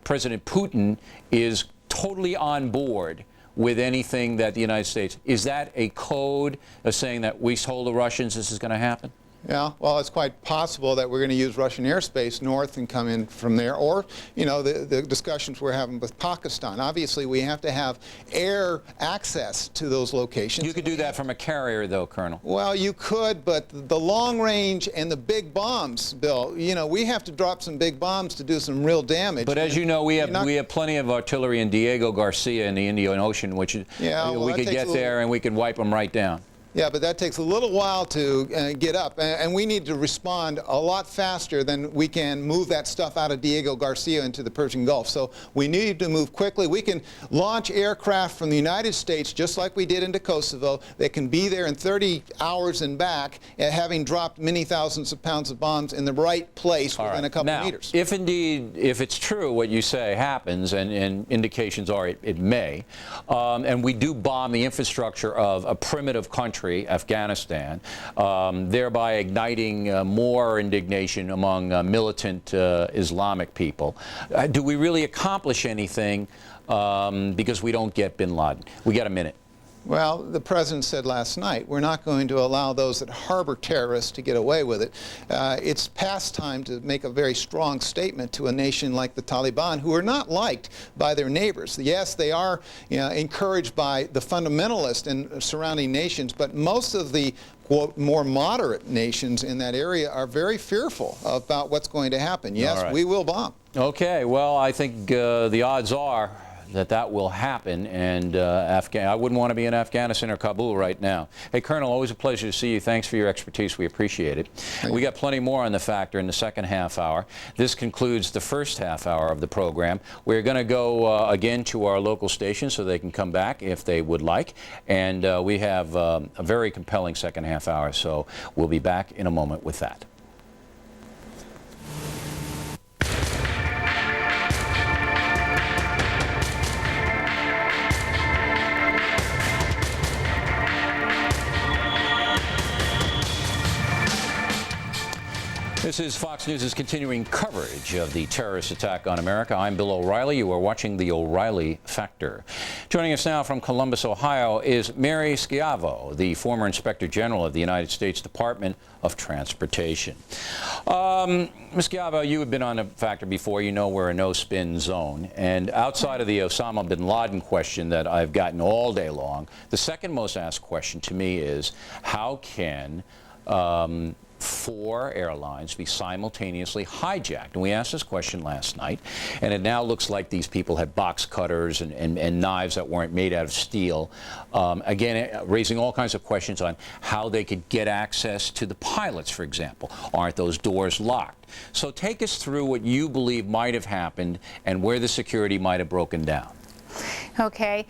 President Putin is totally on board with anything that the United States. Is that a code of saying that we told the Russians this is going to happen? Yeah, well, it's quite possible that we're going to use Russian airspace north and come in from there, or, you know, the discussions we're having with Pakistan. Obviously, we have to have air access to those locations. You could do that from a carrier, though, Colonel. Well, you could, but the long range and the big bombs, Bill, you know, we have to drop some big bombs to do some real damage. But as you know, we have plenty of artillery in Diego Garcia in the Indian Ocean, which we could get there and we could wipe them right down. Yeah, but that takes a little while to get up, and we need to respond a lot faster than we can move that stuff out of Diego Garcia into the Persian Gulf. So we need to move quickly. We can launch aircraft from the United States, just like we did into Kosovo. They can be there in 30 hours and back, having dropped many thousands of pounds of bombs in the right place within a couple of meters. If indeed, if it's true what you say happens, and indications are it may, and we do bomb the infrastructure of a primitive country, Afghanistan, thereby igniting more indignation among militant Islamic people. Do we really accomplish anything because we don't get bin Laden? We got a minute. Well, the president said last night, we're not going to allow those that harbor terrorists to get away with it. It's past time to make a very strong statement to a nation like the Taliban, who are not liked by their neighbors. Yes, they are encouraged by the fundamentalists in surrounding nations, but most of the quote, more moderate nations in that area are very fearful about what's going to happen. Yes, we will bomb. Okay, well, I think the odds are that will happen, and I wouldn't want to be in Afghanistan or Kabul right now. Hey, Colonel, always a pleasure to see you. Thanks for your expertise. We appreciate it. We got plenty more on The Factor in the second half hour. This concludes the first half hour of the program. We're going to go again to our local station so they can come back if they would like, and we have a very compelling second half hour, so we'll be back in a moment with that. This is Fox News' continuing coverage of the terrorist attack on America. I'm Bill O'Reilly. You are watching The O'Reilly Factor. Joining us now from Columbus, Ohio, is Mary Schiavo, the former Inspector General of the United States Department of Transportation. Ms. Schiavo, you have been on The Factor before. You know we're a no-spin zone. And outside of the Osama bin Laden question that I've gotten all day long, the second most asked question to me is, how can 4 airlines be simultaneously hijacked? And we asked this question last night, and it now looks like these people had box cutters and knives that weren't made out of steel. Again, raising all kinds of questions on how they could get access to the pilots, for example. Aren't those doors locked? So take us through what you believe might have happened and where the security might have broken down. Okay.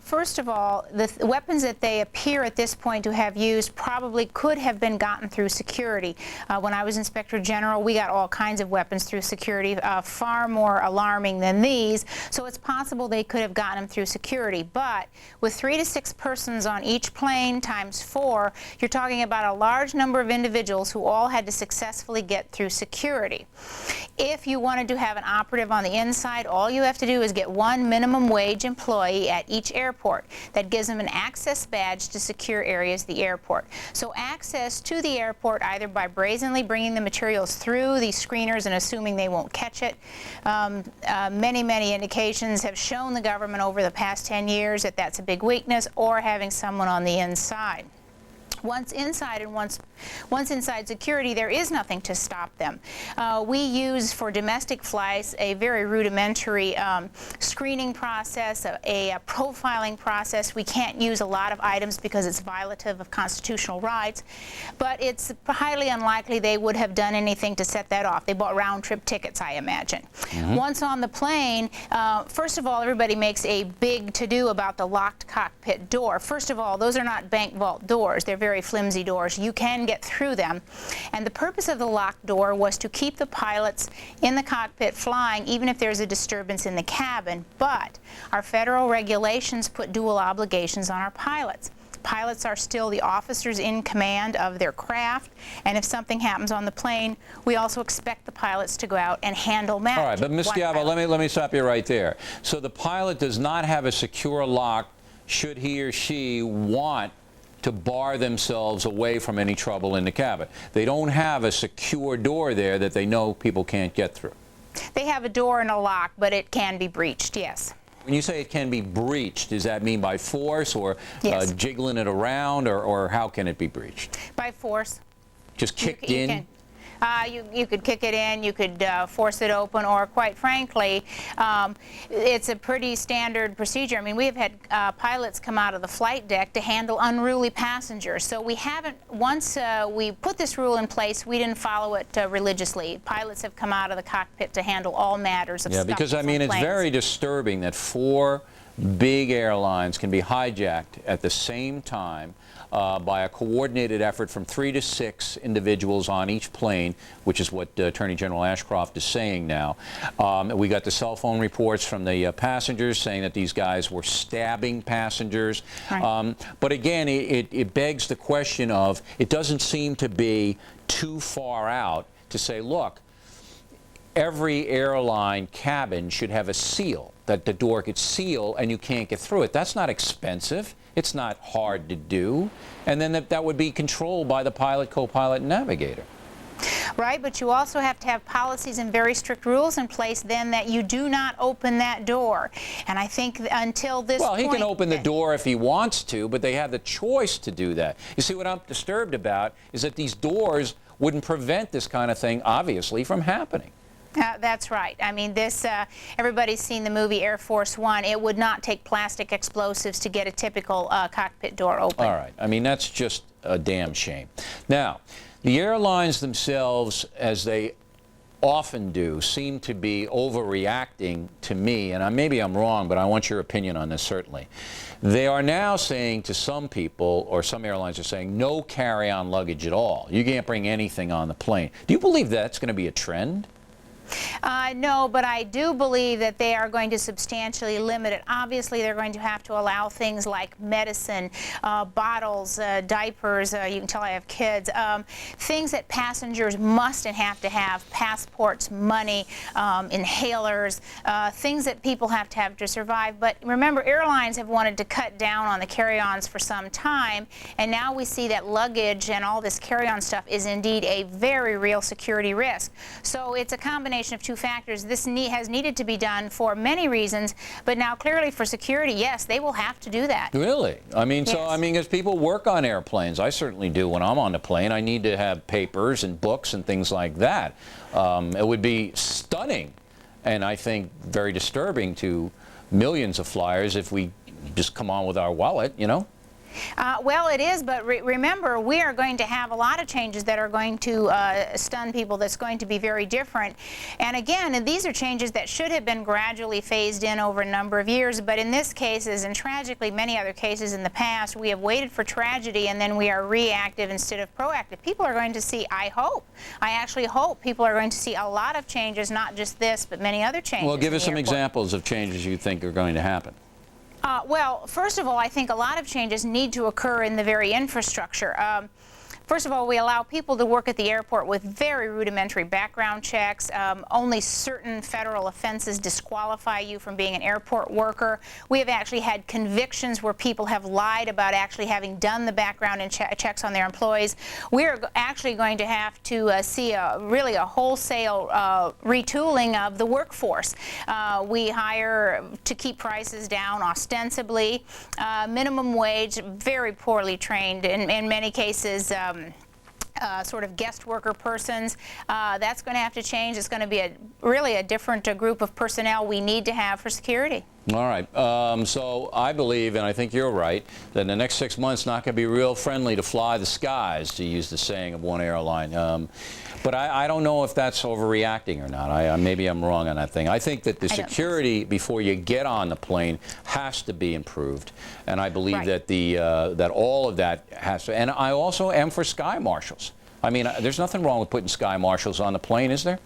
First of all, the weapons that they appear at this point to have used probably could have been gotten through security. When I was Inspector General, we got all kinds of weapons through security, far more alarming than these. So it's possible they could have gotten them through security. But with 3 to 6 persons on each plane times 4, you're talking about a large number of individuals who all had to successfully get through security. If you wanted to have an operative on the inside, all you have to do is get one minimum wage employee at each airport. That gives them an access badge to secure areas of the airport. So access to the airport either by brazenly bringing the materials through these screeners and assuming they won't catch it. Many indications have shown the government over the past 10 years that that's a big weakness, or having someone on the inside. Once inside and once inside security, there is nothing to stop them. We use for domestic flights a very rudimentary screening process, a profiling process. We can't use a lot of items because it's violative of constitutional rights, but it's highly unlikely they would have done anything to set that off. They bought round-trip tickets, I imagine. Once on the plane, first of all, everybody makes a big to-do about the locked cockpit door. First of all, those are not bank vault doors. They're very flimsy doors. You can get through them. And the purpose of the locked door was to keep the pilots in the cockpit flying even if there's a disturbance in the cabin. But our federal regulations put dual obligations on our pilots. Pilots are still the officers in command of their craft, and if something happens on the plane, we also expect the pilots to go out and handle matters. All right, but Ms. Gallo, let me stop you right there. So the pilot does not have a secure lock should he or she want to bar themselves away from any trouble in the cabin. They don't have a secure door there that they know people can't get through. They have a door and a lock, but it can be breached, yes. When you say it can be breached, does that mean by force or Yes. jiggling it around, or how can it be breached? By force. Just kicked in? You could kick it in, you could force it open, or quite frankly, it's a pretty standard procedure. I mean, we have had pilots come out of the flight deck to handle unruly passengers. So we haven't, once we put this rule in place, we didn't follow it religiously. Pilots have come out of the cockpit to handle all matters of stuff. Yeah, because I mean, it's very disturbing that 4 big airlines can be hijacked at the same time by a coordinated effort from 3 to 6 individuals on each plane, which is what Attorney General Ashcroft is saying now. We got the cell phone reports from the passengers saying that these guys were stabbing passengers. Right. But again, it begs the question of, it doesn't seem to be too far out to say, look, every airline cabin should have a seal, that the door could seal and you can't get through it. That's not expensive. It's not hard to do. And then that would be controlled by the pilot, co-pilot, and navigator. Right, but you also have to have policies and very strict rules in place then that you do not open that door. And I think until this point... Well, he can open the door if he wants to, but they have the choice to do that. You see, what I'm disturbed about is that these doors wouldn't prevent this kind of thing, obviously, from happening. That's right. I mean, this, everybody's seen the movie Air Force One. It would not take plastic explosives to get a typical cockpit door open. All right. I mean, that's just a damn shame. Now, the airlines themselves, as they often do, seem to be overreacting to me, and maybe I'm wrong, but I want your opinion on this, certainly. They are now saying to some people, or some airlines are saying, no carry-on luggage at all. You can't bring anything on the plane. Do you believe that's going to be a trend? No, but I do believe that they are going to substantially limit it. Obviously, they're going to have to allow things like medicine, bottles, diapers. You can tell I have kids. Things that passengers must and have to have: passports, money, inhalers, things that people have to survive. But remember, airlines have wanted to cut down on the carry-ons for some time, and now we see that luggage and all this carry-on stuff is indeed a very real security risk. So it's a combination of two factors. This has needed to be done for many reasons, but now clearly for security, yes, they will have to do that. Really? I mean, yes. So, I mean, as people work on airplanes, I certainly do when I'm on the plane, I need to have papers and books and things like that. It would be stunning, and I think very disturbing to millions of flyers if we just come on with our wallet, you know? Well, it is, but remember, we are going to have a lot of changes that are going to stun people, that's going to be very different. And again, these are changes that should have been gradually phased in over a number of years, but in this case, as in tragically many other cases in the past, we have waited for tragedy and then we are reactive instead of proactive. People are going to see, I actually hope people are going to see a lot of changes, not just this, but many other changes. Well, give us some examples of changes you think are going to happen. Well, first of all, I think a lot of changes need to occur in the very infrastructure. First of all, we allow people to work at the airport with very rudimentary background checks. Only certain federal offenses disqualify you from being an airport worker. We have actually had convictions where people have lied about actually having done the background and checks on their employees. We're actually going to have to see really a wholesale retooling of the workforce. We hire to keep prices down ostensibly. Minimum wage, very poorly trained, in many cases, sort of guest worker persons. That's going to have to change. It's going to be really a different group of personnel we need to have for security. All right. So I believe, and I think you're right, that in the next 6 months not going to be real friendly to fly the skies, to use the saying of one airline. But I don't know if that's overreacting or not. Maybe I'm wrong on that thing. I think that the security before you get on the plane has to be improved, and I believe that that all of that has to. And I also am for sky marshals. I mean, there's nothing wrong with putting sky marshals on the plane, is there?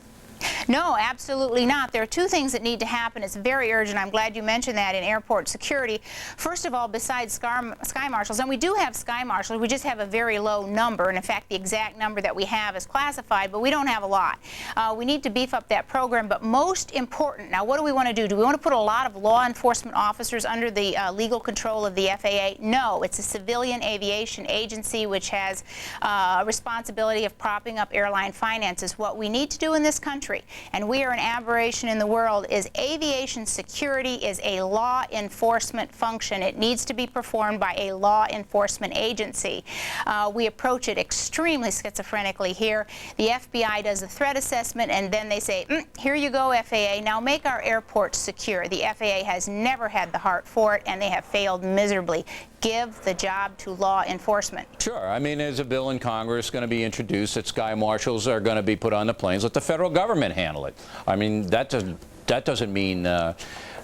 No, absolutely not. There are two things that need to happen. It's very urgent. I'm glad you mentioned that in airport security. First of all, besides sky marshals, and we do have sky marshals, we just have a very low number. And in fact, the exact number that we have is classified, but we don't have a lot. We need to beef up that program. But most important, now what do we want to do? Do we want to put a lot of law enforcement officers under the legal control of the FAA? No, it's a civilian aviation agency which has a responsibility of propping up airline finances. What we need to do in this country, and we are an aberration in the world, is aviation security is a law enforcement function. It needs to be performed by a law enforcement agency. We approach it extremely schizophrenically here. The FBI does a threat assessment, and then they say, here you go, FAA, now make our airports secure. The FAA has never had the heart for it, and they have failed miserably. Give the job to law enforcement. Sure. I mean, there's a bill in Congress going to be introduced that sky marshals are going to be put on the planes. Let the federal government handle it. I mean, that doesn't mean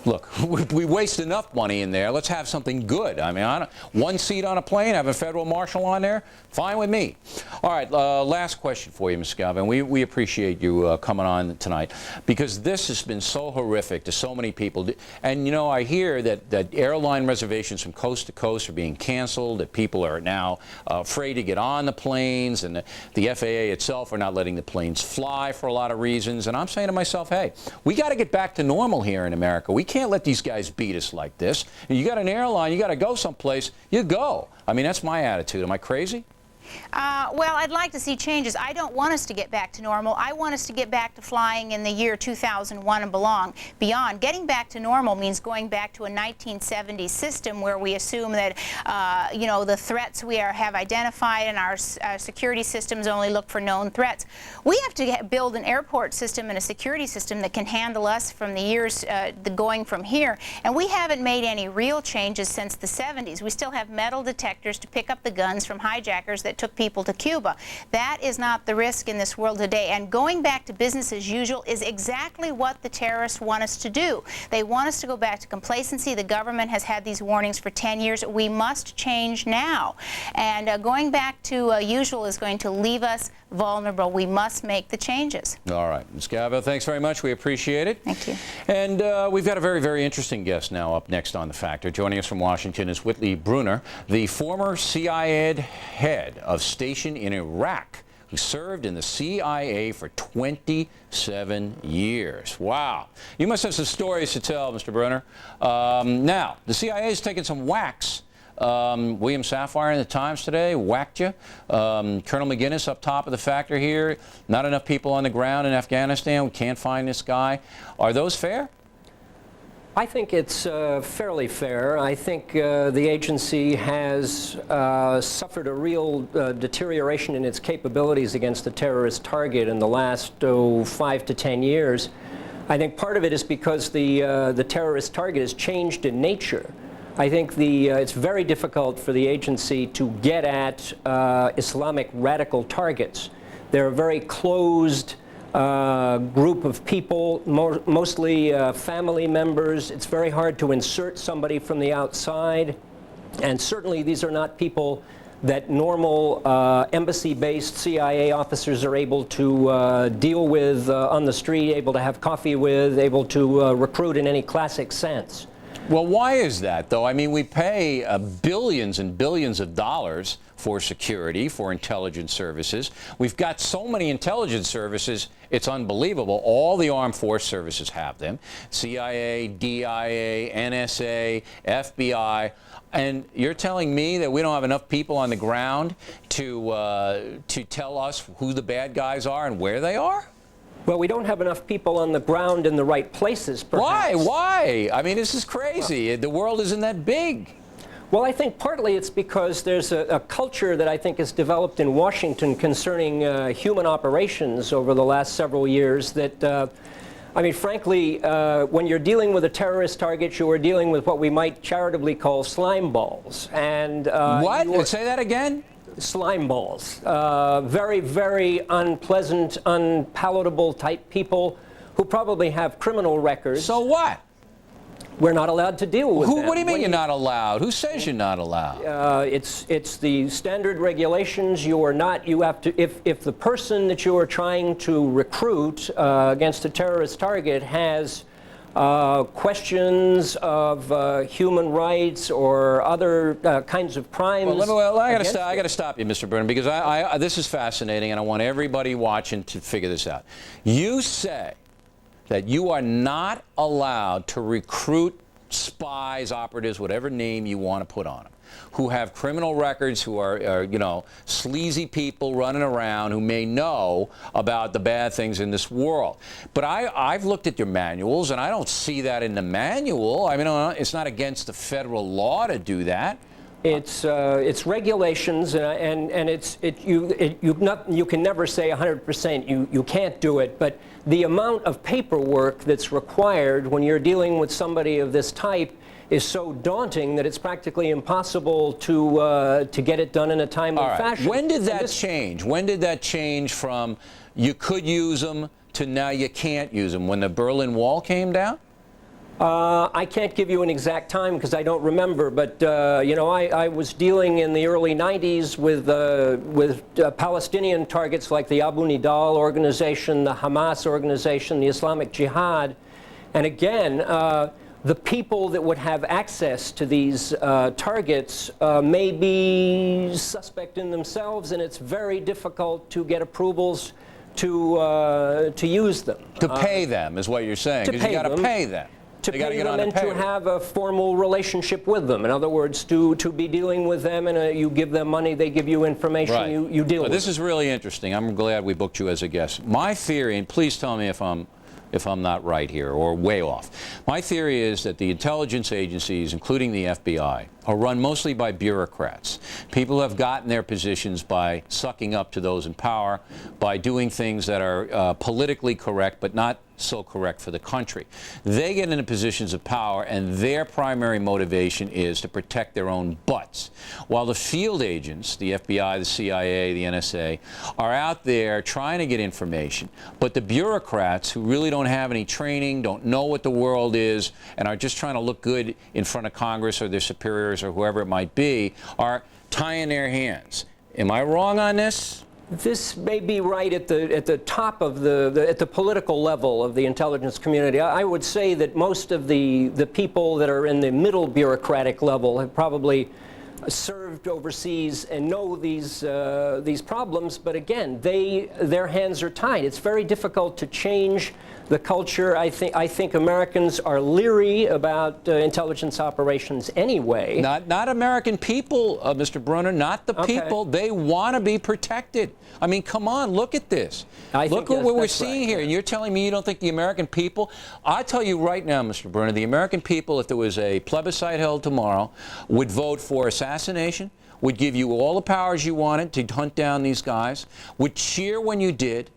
look, we waste enough money in there. Let's have something good. I mean, one seat on a plane, have a federal marshal on there, fine with me. All right, last question for you, Mr. Galvin. We appreciate you coming on tonight, because this has been so horrific to so many people. And, you know, I hear that airline reservations from coast to coast are being canceled, that people are now afraid to get on the planes, and the FAA itself are not letting the planes fly for a lot of reasons. And I'm saying to myself, hey, we got to get back to normal here in America. We can't let these guys beat us like this. And you got an airline, you got to go someplace, you go. I mean, that's my attitude. Am I crazy? Well, I'd like to see changes. I don't want us to get back to normal. I want us to get back to flying in the year 2001 and beyond. Getting back to normal means going back to a 1970s system where we assume that, you know, the threats we have identified and our security systems only look for known threats. We have to build an airport system and a security system that can handle us from the years going from here. And we haven't made any real changes since the 70s. We still have metal detectors to pick up the guns from hijackers that took people to Cuba. That is not the risk in this world today. And going back to business as usual is exactly what the terrorists want us to do. They want us to go back to complacency. The government has had these warnings for 10 years. We must change now. And going back to usual is going to leave us vulnerable. We must make the changes. All right. Ms. Galvin, thanks very much. We appreciate it. Thank you. And we've got a very, very interesting guest now up next on The Factor. Joining us from Washington is Whitley Bruner, the former CIA head of station in Iraq, who served in the CIA for 27 years. Wow. You must have some stories to tell, Mr. Bruner. Now, the CIA has taken some whacks. William Safire in the Times today whacked you. Colonel McGinnis up top of the Factor here. Not enough people on the ground in Afghanistan. We can't find this guy. Are those fair? I think it's fairly fair. I think the agency has suffered a real deterioration in its capabilities against the terrorist target in the last 5 to 10 years. I think part of it is because the terrorist target has changed in nature. I think it's very difficult for the agency to get at Islamic radical targets. They're a very closed group of people, mostly family members. It's very hard to insert somebody from the outside. And certainly these are not people that normal embassy-based CIA officers are able to deal with on the street, able to have coffee with, able to recruit in any classic sense. Well, why is that, though? I mean, we pay billions and billions of dollars for security, for intelligence services. We've got so many intelligence services, it's unbelievable. All the armed force services have them. CIA, DIA, NSA, FBI. And you're telling me that we don't have enough people on the ground to tell us who the bad guys are and where they are? Well, we don't have enough people on the ground in the right places, perhaps. Why? I mean, this is crazy. The world isn't that big. Well, I think partly it's because there's a culture that I think has developed in Washington concerning human operations over the last several years that, I mean, frankly, when you're dealing with a terrorist target, you are dealing with what we might charitably call slime balls. And what? Say that again? Slime balls. Very, very unpleasant, unpalatable type people who probably have criminal records. So what? We're not allowed to deal with them. What do you mean you're not allowed? Who says you're not allowed? It's the standard regulations. You are not. You have to. If the person that you are trying to recruit against a terrorist target has questions of human rights or other kinds of crimes. Well, I got to stop you, Mr. Brennan, because this is fascinating, and I want everybody watching to figure this out. You say that you are not allowed to recruit spies, operatives, whatever name you want to put on them, who have criminal records, who are you know, sleazy people running around who may know about the bad things in this world. But I've looked at your manuals, and I don't see that in the manual. I mean, it's not against the federal law to do that. It's regulations, and you can never say 100% you can't do it, but the amount of paperwork that's required when you're dealing with somebody of this type is so daunting that it's practically impossible to get it done in a timely fashion. When did that change? When did that change from you could use them to now you can't use them? When the Berlin Wall came down? I can't give you an exact time because I don't remember, but you know, I was dealing in the early 90s with Palestinian targets like the Abu Nidal organization, the Hamas organization, the Islamic Jihad, and again, the people that would have access to these targets may be suspect in themselves, and it's very difficult to get approvals to use them. To pay them is what you're saying, because you got to pay them. To pay them and to have a formal relationship with them. In other words, to be dealing with them, and you give them money, they give you information, right. you deal with This them. is really interesting. I'm glad we booked you as a guest. My theory, and please tell me if I'm not right here or way off. My theory is that the intelligence agencies, including the FBI, are run mostly by bureaucrats. People who have gotten their positions by sucking up to those in power, by doing things that are politically correct but not so correct for the country. They get into positions of power, and their primary motivation is to protect their own butts. While the field agents, the FBI, the CIA, the NSA, are out there trying to get information, but the bureaucrats who really don't have any training, don't know what the world is, and are just trying to look good in front of Congress or their superiors or whoever it might be, are tying their hands. Am I wrong on this? This may be right at the top of at the political level of the intelligence community. I would say that most of the people that are in the middle bureaucratic level have probably served overseas and know these problems. But again, their hands are tied. It's very difficult to change the culture. I think Americans are leery about intelligence operations anyway. Not American people, Mr. Brunner, not the people. They want to be protected. I mean, come on, look at this. Look at what we're seeing here. And you're telling me you don't think the American people? I tell you right now, Mr. Brunner, the American people, if there was a plebiscite held tomorrow, would vote for assassination, would give you all the powers you wanted to hunt down these guys, would cheer when you did.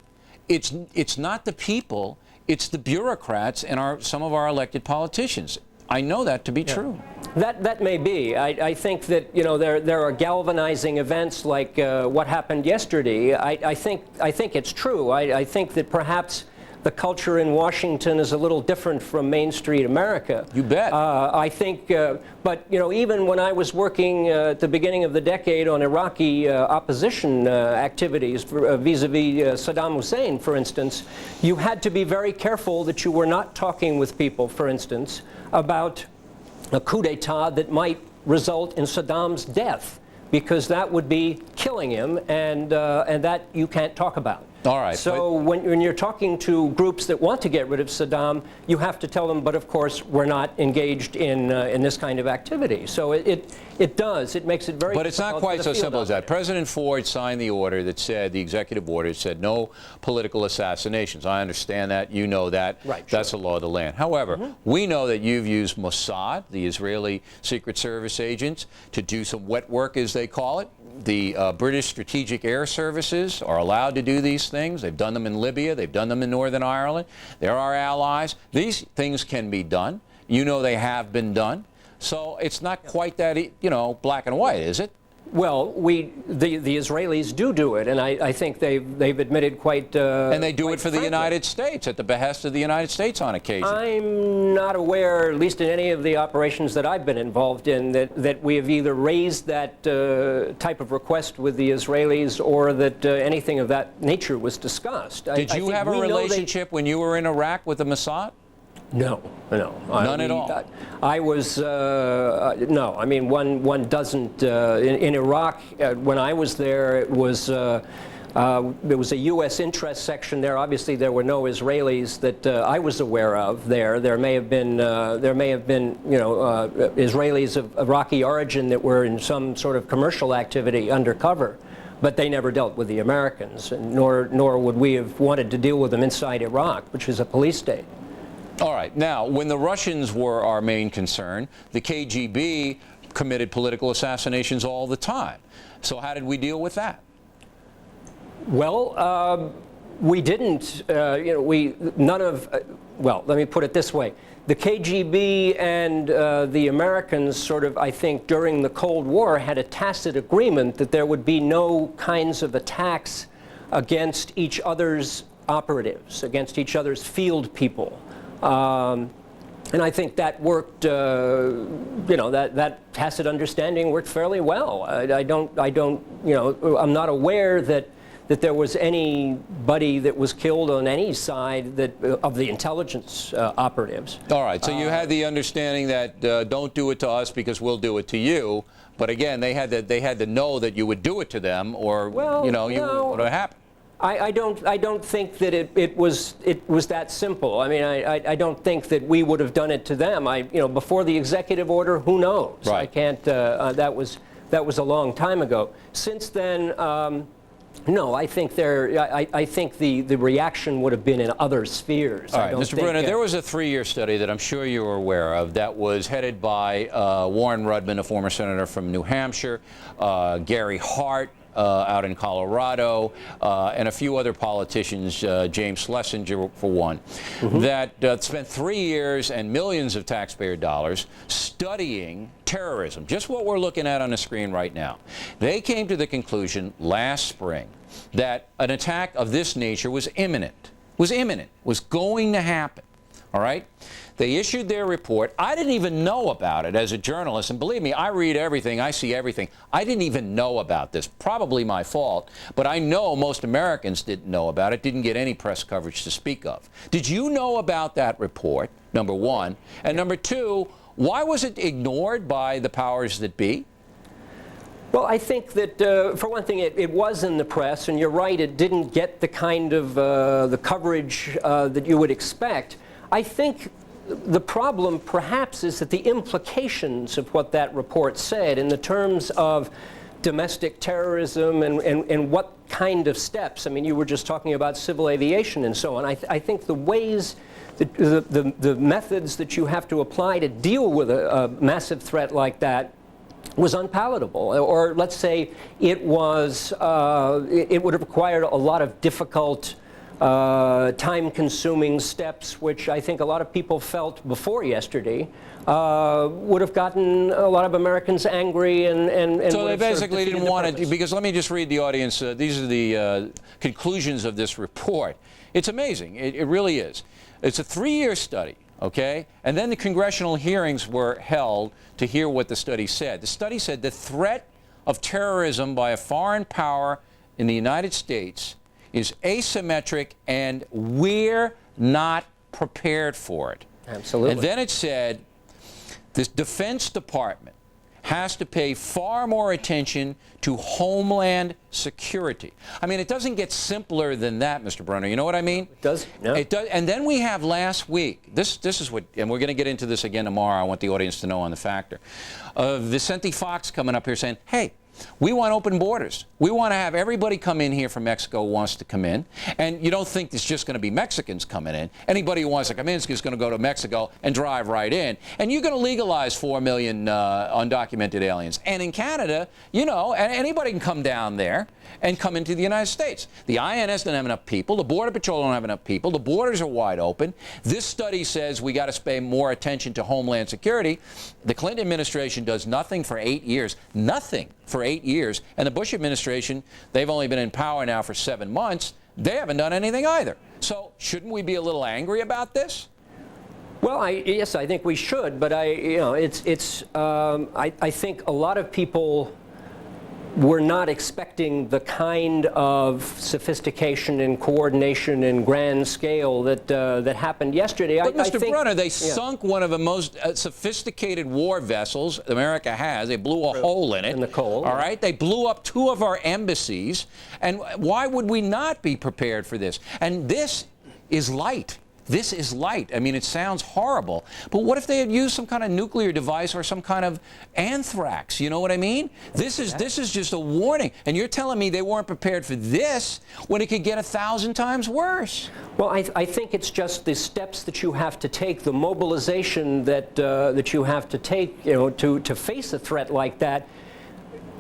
It's not the people. It's the bureaucrats and some of our elected politicians. I know that to be true. That may be. I think that, you know, there are galvanizing events like what happened yesterday. I think it's true. I think that perhaps the culture in Washington is a little different from Main Street America. You bet. I think, but you know, even when I was working at the beginning of the decade on Iraqi opposition activities vis-a-vis Saddam Hussein, for instance, you had to be very careful that you were not talking with people, for instance, about a coup d'etat that might result in Saddam's death, because that would be killing him, and that you can't talk about. All right. So when you're talking to groups that want to get rid of Saddam, you have to tell them, but of course, we're not engaged in this kind of activity. So it makes it very. But it's not quite so simple as that. President Ford signed the order that said, the executive order said no political assassinations. I understand that. You know that. Right. That's the law of the land. However, we know that you've used Mossad, the Israeli Secret Service agents, to do some wet work, as they call it. The British Strategic Air Services are allowed to do these things. They've done them in Libya. They've done them in Northern Ireland. They're our allies. These things can be done. You know they have been done. So it's not quite that, you know, black and white, is it? Well, the Israelis do it, and I think they've admitted quite. And they do it for the United States, at the behest of the United States on occasion. I'm not aware, at least in any of the operations that I've been involved in, that we have either raised that type of request with the Israelis or that anything of that nature was discussed. Did you have a relationship when you were in Iraq with the Mossad? No. None at all? I was, no. I mean, one doesn't, in Iraq, when I was there, it was a U.S. interest section there. Obviously, there were no Israelis that I was aware of there. There may have been, you know, Israelis of Iraqi origin that were in some sort of commercial activity undercover. But they never dealt with the Americans, nor would we have wanted to deal with them inside Iraq, which is a police state. All right. Now, when the Russians were our main concern, the KGB committed political assassinations all the time. So how did we deal with that? Well, we didn't. You know, well, let me put it this way. The KGB and the Americans sort of, I think, during the Cold War had a tacit agreement that there would be no kinds of attacks against each other's operatives, against each other's field people. And I think that worked, you know, that tacit understanding worked fairly well. I don't, you know, I'm not aware that there was anybody that was killed on any side of the intelligence operatives. All right, so you had the understanding that don't do it to us because we'll do it to you. But again, they had to know that you would do it to them, or you know, what would happen. I don't think that it was that simple. I mean, I don't think that we would have done it to them. You know, before the executive order, who knows? Right. I can't. That was a long time ago. Since then, no. I think I think the reaction would have been in other spheres. All right, Mr. Brunner, there was a 3-year study that I'm sure you were aware of that was headed by Warren Rudman, a former senator from New Hampshire, Gary Hart, out in Colorado, and a few other politicians, James Schlesinger for one, that spent 3 years and millions of taxpayer dollars studying terrorism, just what we're looking at on the screen right now. They came to the conclusion last spring that an attack of this nature was imminent, was going to happen. All right? They issued their report. I didn't even know about it as a journalist, and believe me, I read everything, I see everything. I didn't even know about this. Probably my fault, but I know most Americans didn't know about it, didn't get any press coverage to speak of. Did you know about that report, number one? And number two, why was it ignored by the powers that be? Well, I think that, for one thing, it was in the press, and you're right, it didn't get the kind of the coverage that you would expect. I think the problem, perhaps, is that the implications of what that report said in the terms of domestic terrorism and what kind of steps, I mean, you were just talking about civil aviation and so on. I think the ways, the methods that you have to apply to deal with a massive threat like that was unpalatable, or let's say it was, it would have required a lot of difficult time-consuming steps, which I think a lot of people felt before yesterday, would have gotten a lot of Americans angry and so they basically didn't want to, because let me just read the audience. These are the conclusions of this report. It's amazing. It really is. It's a 3-year study, okay? And then the congressional hearings were held to hear what the study said. The study said the threat of terrorism by a foreign power in the United States is asymmetric, and we're not prepared for it. Absolutely. And then it said the Defense Department has to pay far more attention to homeland security. I mean, it doesn't get simpler than that, Mr. Brunner. You know what I mean? It does. No. It does. And then we have last week, this is what, and we're going to get into this again tomorrow. I want the audience to know on the factor. Vicente Fox coming up here saying, hey, we want open borders. We want to have everybody come in here from Mexico who wants to come in. And you don't think it's just going to be Mexicans coming in. Anybody who wants to come in is just going to go to Mexico and drive right in. And you're going to legalize 4 million undocumented aliens. And in Canada, you know, anybody can come down there and come into the United States. The INS doesn't have enough people. The Border Patrol don't have enough people. The borders are wide open. This study says we got to pay more attention to homeland security. The Clinton administration does nothing for 8 years. Nothing for 8 years. And the Bush administration, they've only been in power now for 7 months. They haven't done anything either. So shouldn't we be a little angry about this? Well, yes, I think we should. But I think a lot of people were not expecting the kind of sophistication and coordination and grand scale that happened yesterday. But Mr. Brunner, they sunk one of the most sophisticated war vessels America has. They blew a hole in it. In the coal. All right? They blew up 2 of our embassies. And why would we not be prepared for this? And this is light. This is light. I mean, it sounds horrible. But what if they had used some kind of nuclear device or some kind of anthrax? You know what I mean? This is just a warning. And you're telling me they weren't prepared for this when it could get 1,000 times worse. Well, I think it's just the steps that you have to take, the mobilization that you have to take, you know, to face a threat like that.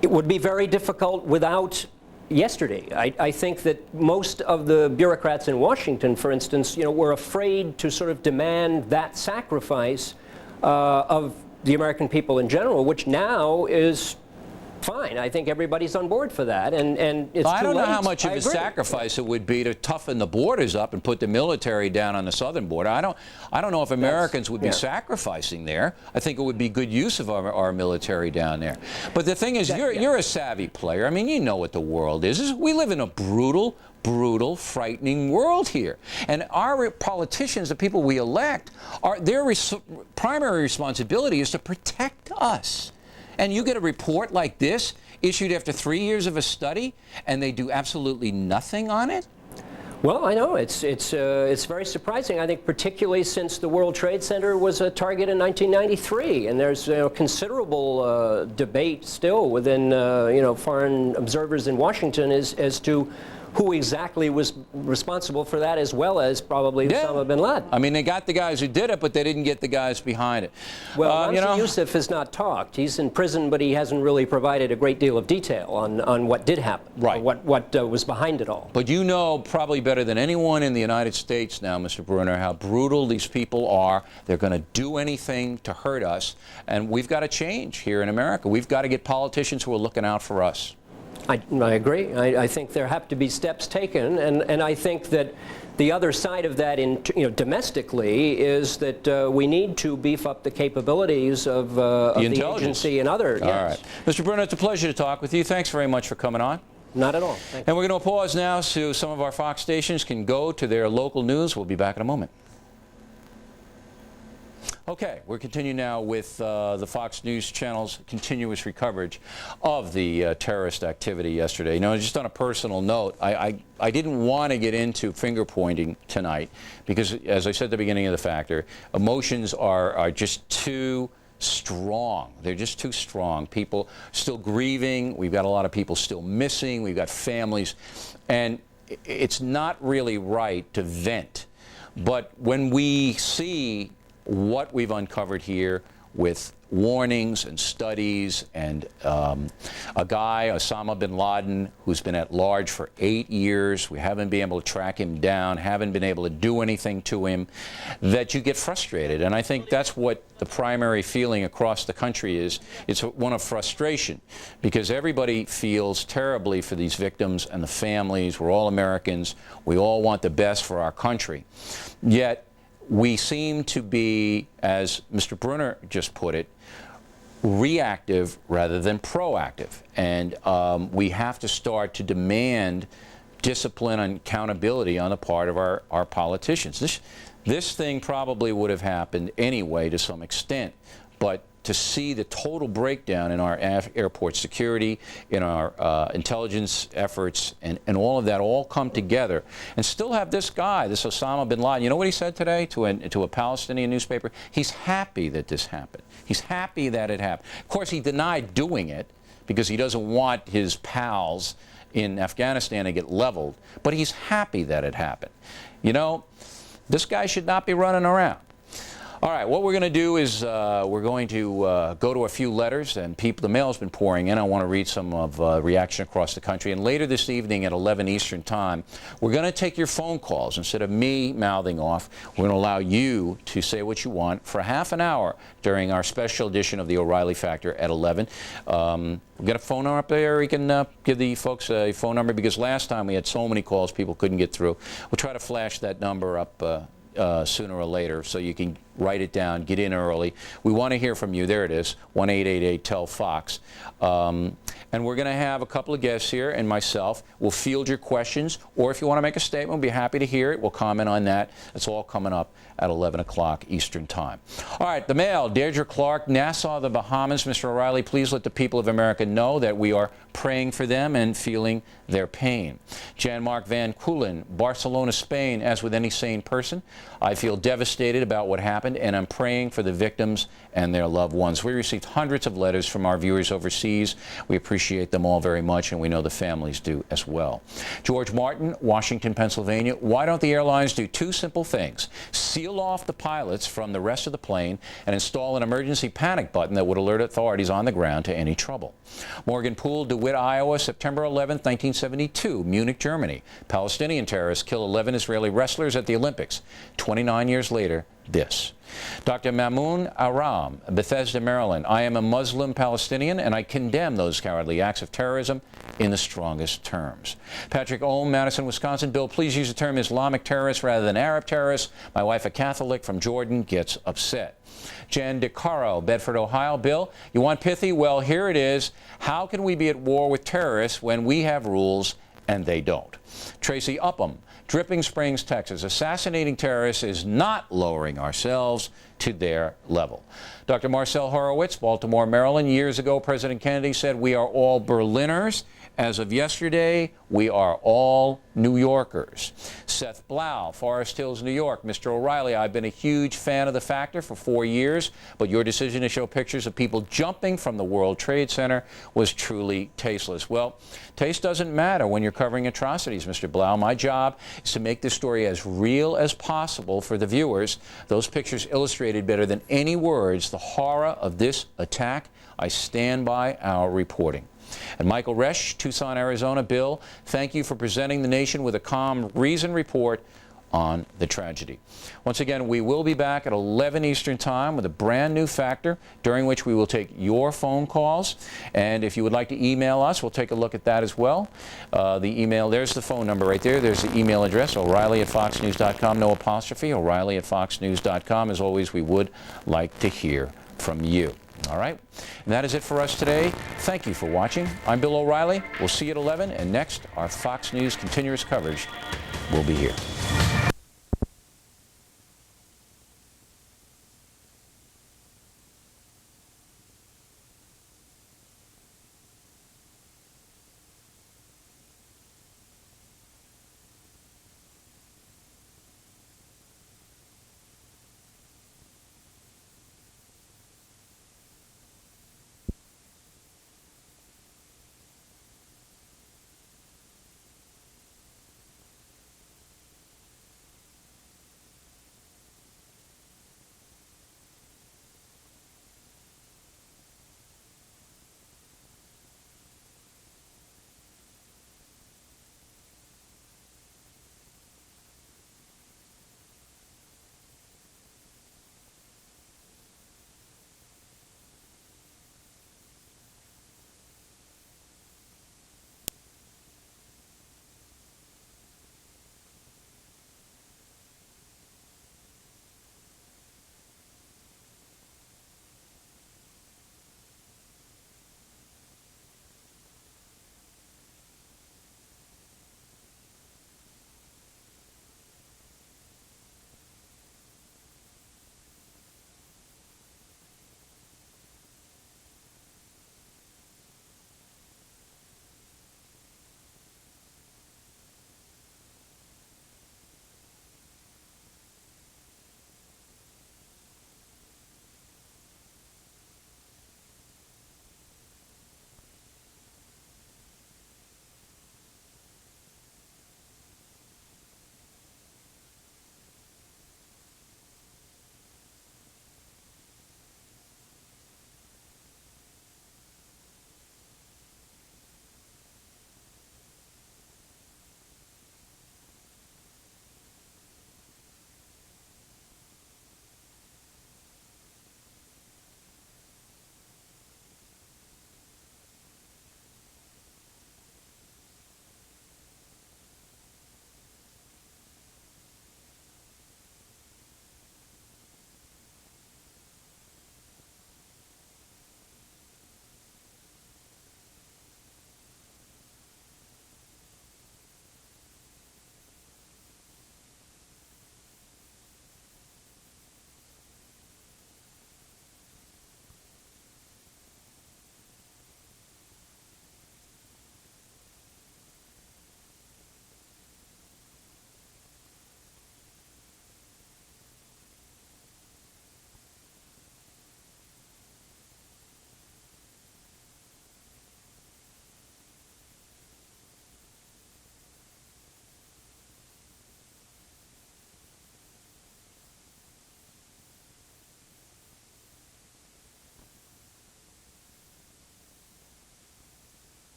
It would be very difficult without yesterday. I think that most of the bureaucrats in Washington, for instance, you know, were afraid to sort of demand that sacrifice of the American people in general, which now is fine. I think everybody's on board for that, and it's I don't too know late. how much of a sacrifice it would be to toughen the borders up and put the military down on the southern border. I don't know if Americans would be sacrificing there. I think it would be good use of our military down there. But the thing is, you're a savvy player. I mean, you know what the world is. We live in a brutal, frightening world here. And our politicians, the people we elect, their primary responsibility is to protect us. And you get a report like this issued after 3 years of a study, and they do absolutely nothing on it? Well, I know it's very surprising. I think particularly since the World Trade Center was a target in 1993, and there's considerable debate still within foreign observers in Washington as to who exactly was responsible for that, as well as probably Osama bin Laden. I mean, they got the guys who did it, but they didn't get the guys behind it. Well, Yusuf has not talked. He's in prison, but he hasn't really provided a great deal of detail on what did happen, right? What was behind it all. But you know probably better than anyone in the United States now, Mr. Brunner, how brutal these people are. They're going to do anything to hurt us, and we've got to change here in America. We've got to get politicians who are looking out for us. I agree. I think there have to be steps taken, and I think that the other side of that, domestically, is that we need to beef up the capabilities of the agency and other. All right, Mr. Brunner, it's a pleasure to talk with you. Thanks very much for coming on. Not at all. Thank you. And we're going to pause now so some of our Fox stations can go to their local news. We'll be back in a moment. Okay, we're continuing now with the Fox News Channel's continuous coverage of the terrorist activity yesterday. You know, just on a personal note, I didn't want to get into finger pointing tonight because, as I said at the beginning of the factor, emotions are just too strong. They're just too strong. People still grieving. We've got a lot of people still missing. We've got families. And it's not really right to vent. But when we see what we've uncovered here, with warnings and studies, and a guy, Osama bin Laden, who's been at large for 8 years. We haven't been able to track him down, haven't been able to do anything to him, that you get frustrated. And I think that's what the primary feeling across the country is. It's one of frustration, because everybody feels terribly for these victims and the families. We're all Americans. We all want the best for our country. Yet we seem to be, as Mr. Brunner just put it, reactive rather than proactive. And we have to start to demand discipline and accountability on the part of our politicians. This thing probably would have happened anyway to some extent, but to see the total breakdown in our airport security, in our intelligence efforts, and all of that all come together, and still have this guy, this Osama bin Laden, you know what he said today to a Palestinian newspaper? He's happy that this happened. He's happy that it happened. Of course, he denied doing it because he doesn't want his pals in Afghanistan to get leveled, but he's happy that it happened. You know, this guy should not be running around. All right, what we're going to do is we're going to go to a few letters, and the mail's been pouring in. I want to read some of reaction across the country. And later this evening at 11 Eastern Time, we're going to take your phone calls. Instead of me mouthing off, we're going to allow you to say what you want for half an hour during our special edition of the O'Reilly Factor at 11. We've got a phone number up there. We can give the folks a phone number, because last time we had so many calls people couldn't get through. We'll try to flash that number up sooner or later, so you can write it down, get in early. We want to hear from you. There it is, 1-888-TEL-FOX. And we're going to have a couple of guests here and myself. We'll field your questions, or if you want to make a statement, we'll be happy to hear it. We'll comment on that. It's all coming up at 11 o'clock Eastern Time. All right, the mail. Deirdre Clark, Nassau, the Bahamas. Mr. O'Reilly, please let the people of America know that we are praying for them and feeling their pain. Jan-Mark Van Koolen, Barcelona, Spain. As with any sane person, I feel devastated about what happened, and I'm praying for the victims and their loved ones. We received hundreds of letters from our viewers overseas. We appreciate them all very much, and we know the families do as well. George Martin, Washington, Pennsylvania. Why don't the airlines do two simple things? Seal off the pilots from the rest of the plane and install an emergency panic button that would alert authorities on the ground to any trouble. Morgan Poole, DeWitt, Iowa, September 11, 1972, Munich, Germany. Palestinian terrorists kill 11 Israeli wrestlers at the Olympics. 29 years later, this. Dr. Mamoun Aram, Bethesda, Maryland. I am a Muslim Palestinian, and I condemn those cowardly acts of terrorism in the strongest terms. Patrick Ohm, Madison, Wisconsin. Bill, please use the term Islamic terrorist rather than Arab terrorist. My wife, a Catholic from Jordan, gets upset. Jan DeCaro, Bedford, Ohio. Bill, you want pithy? Well, here it is. How can we be at war with terrorists when we have rules and they don't? Tracy Upham, Dripping Springs, Texas. Assassinating terrorists is not lowering ourselves to their level. Dr. Marcel Horowitz, Baltimore, Maryland. Years ago, President Kennedy said, we are all Berliners. As of yesterday, we are all New Yorkers. Seth Blau, Forest Hills, New York. Mr. O'Reilly, I've been a huge fan of The Factor for 4 years, but your decision to show pictures of people jumping from the World Trade Center was truly tasteless. Well, taste doesn't matter when you're covering atrocities, Mr. Blau. My job is to make this story as real as possible for the viewers. Those pictures illustrated better than any words the horror of this attack. I stand by our reporting. And Michael Resch, Tucson, Arizona. Bill, thank you for presenting the nation with a calm, reasoned report on the tragedy. Once again, we will be back at 11 Eastern Time with a brand new Factor, during which we will take your phone calls. And if you would like to email us, we'll take a look at that as well. The email, there's the phone number right there. There's the email address, O'Reilly@foxnews.com, no apostrophe, O'Reilly@foxnews.com. As always, we would like to hear from you. All right, and that is it for us today. Thank you for watching. I'm Bill O'Reilly. We'll see you at 11, and next, our Fox News continuous coverage will be here.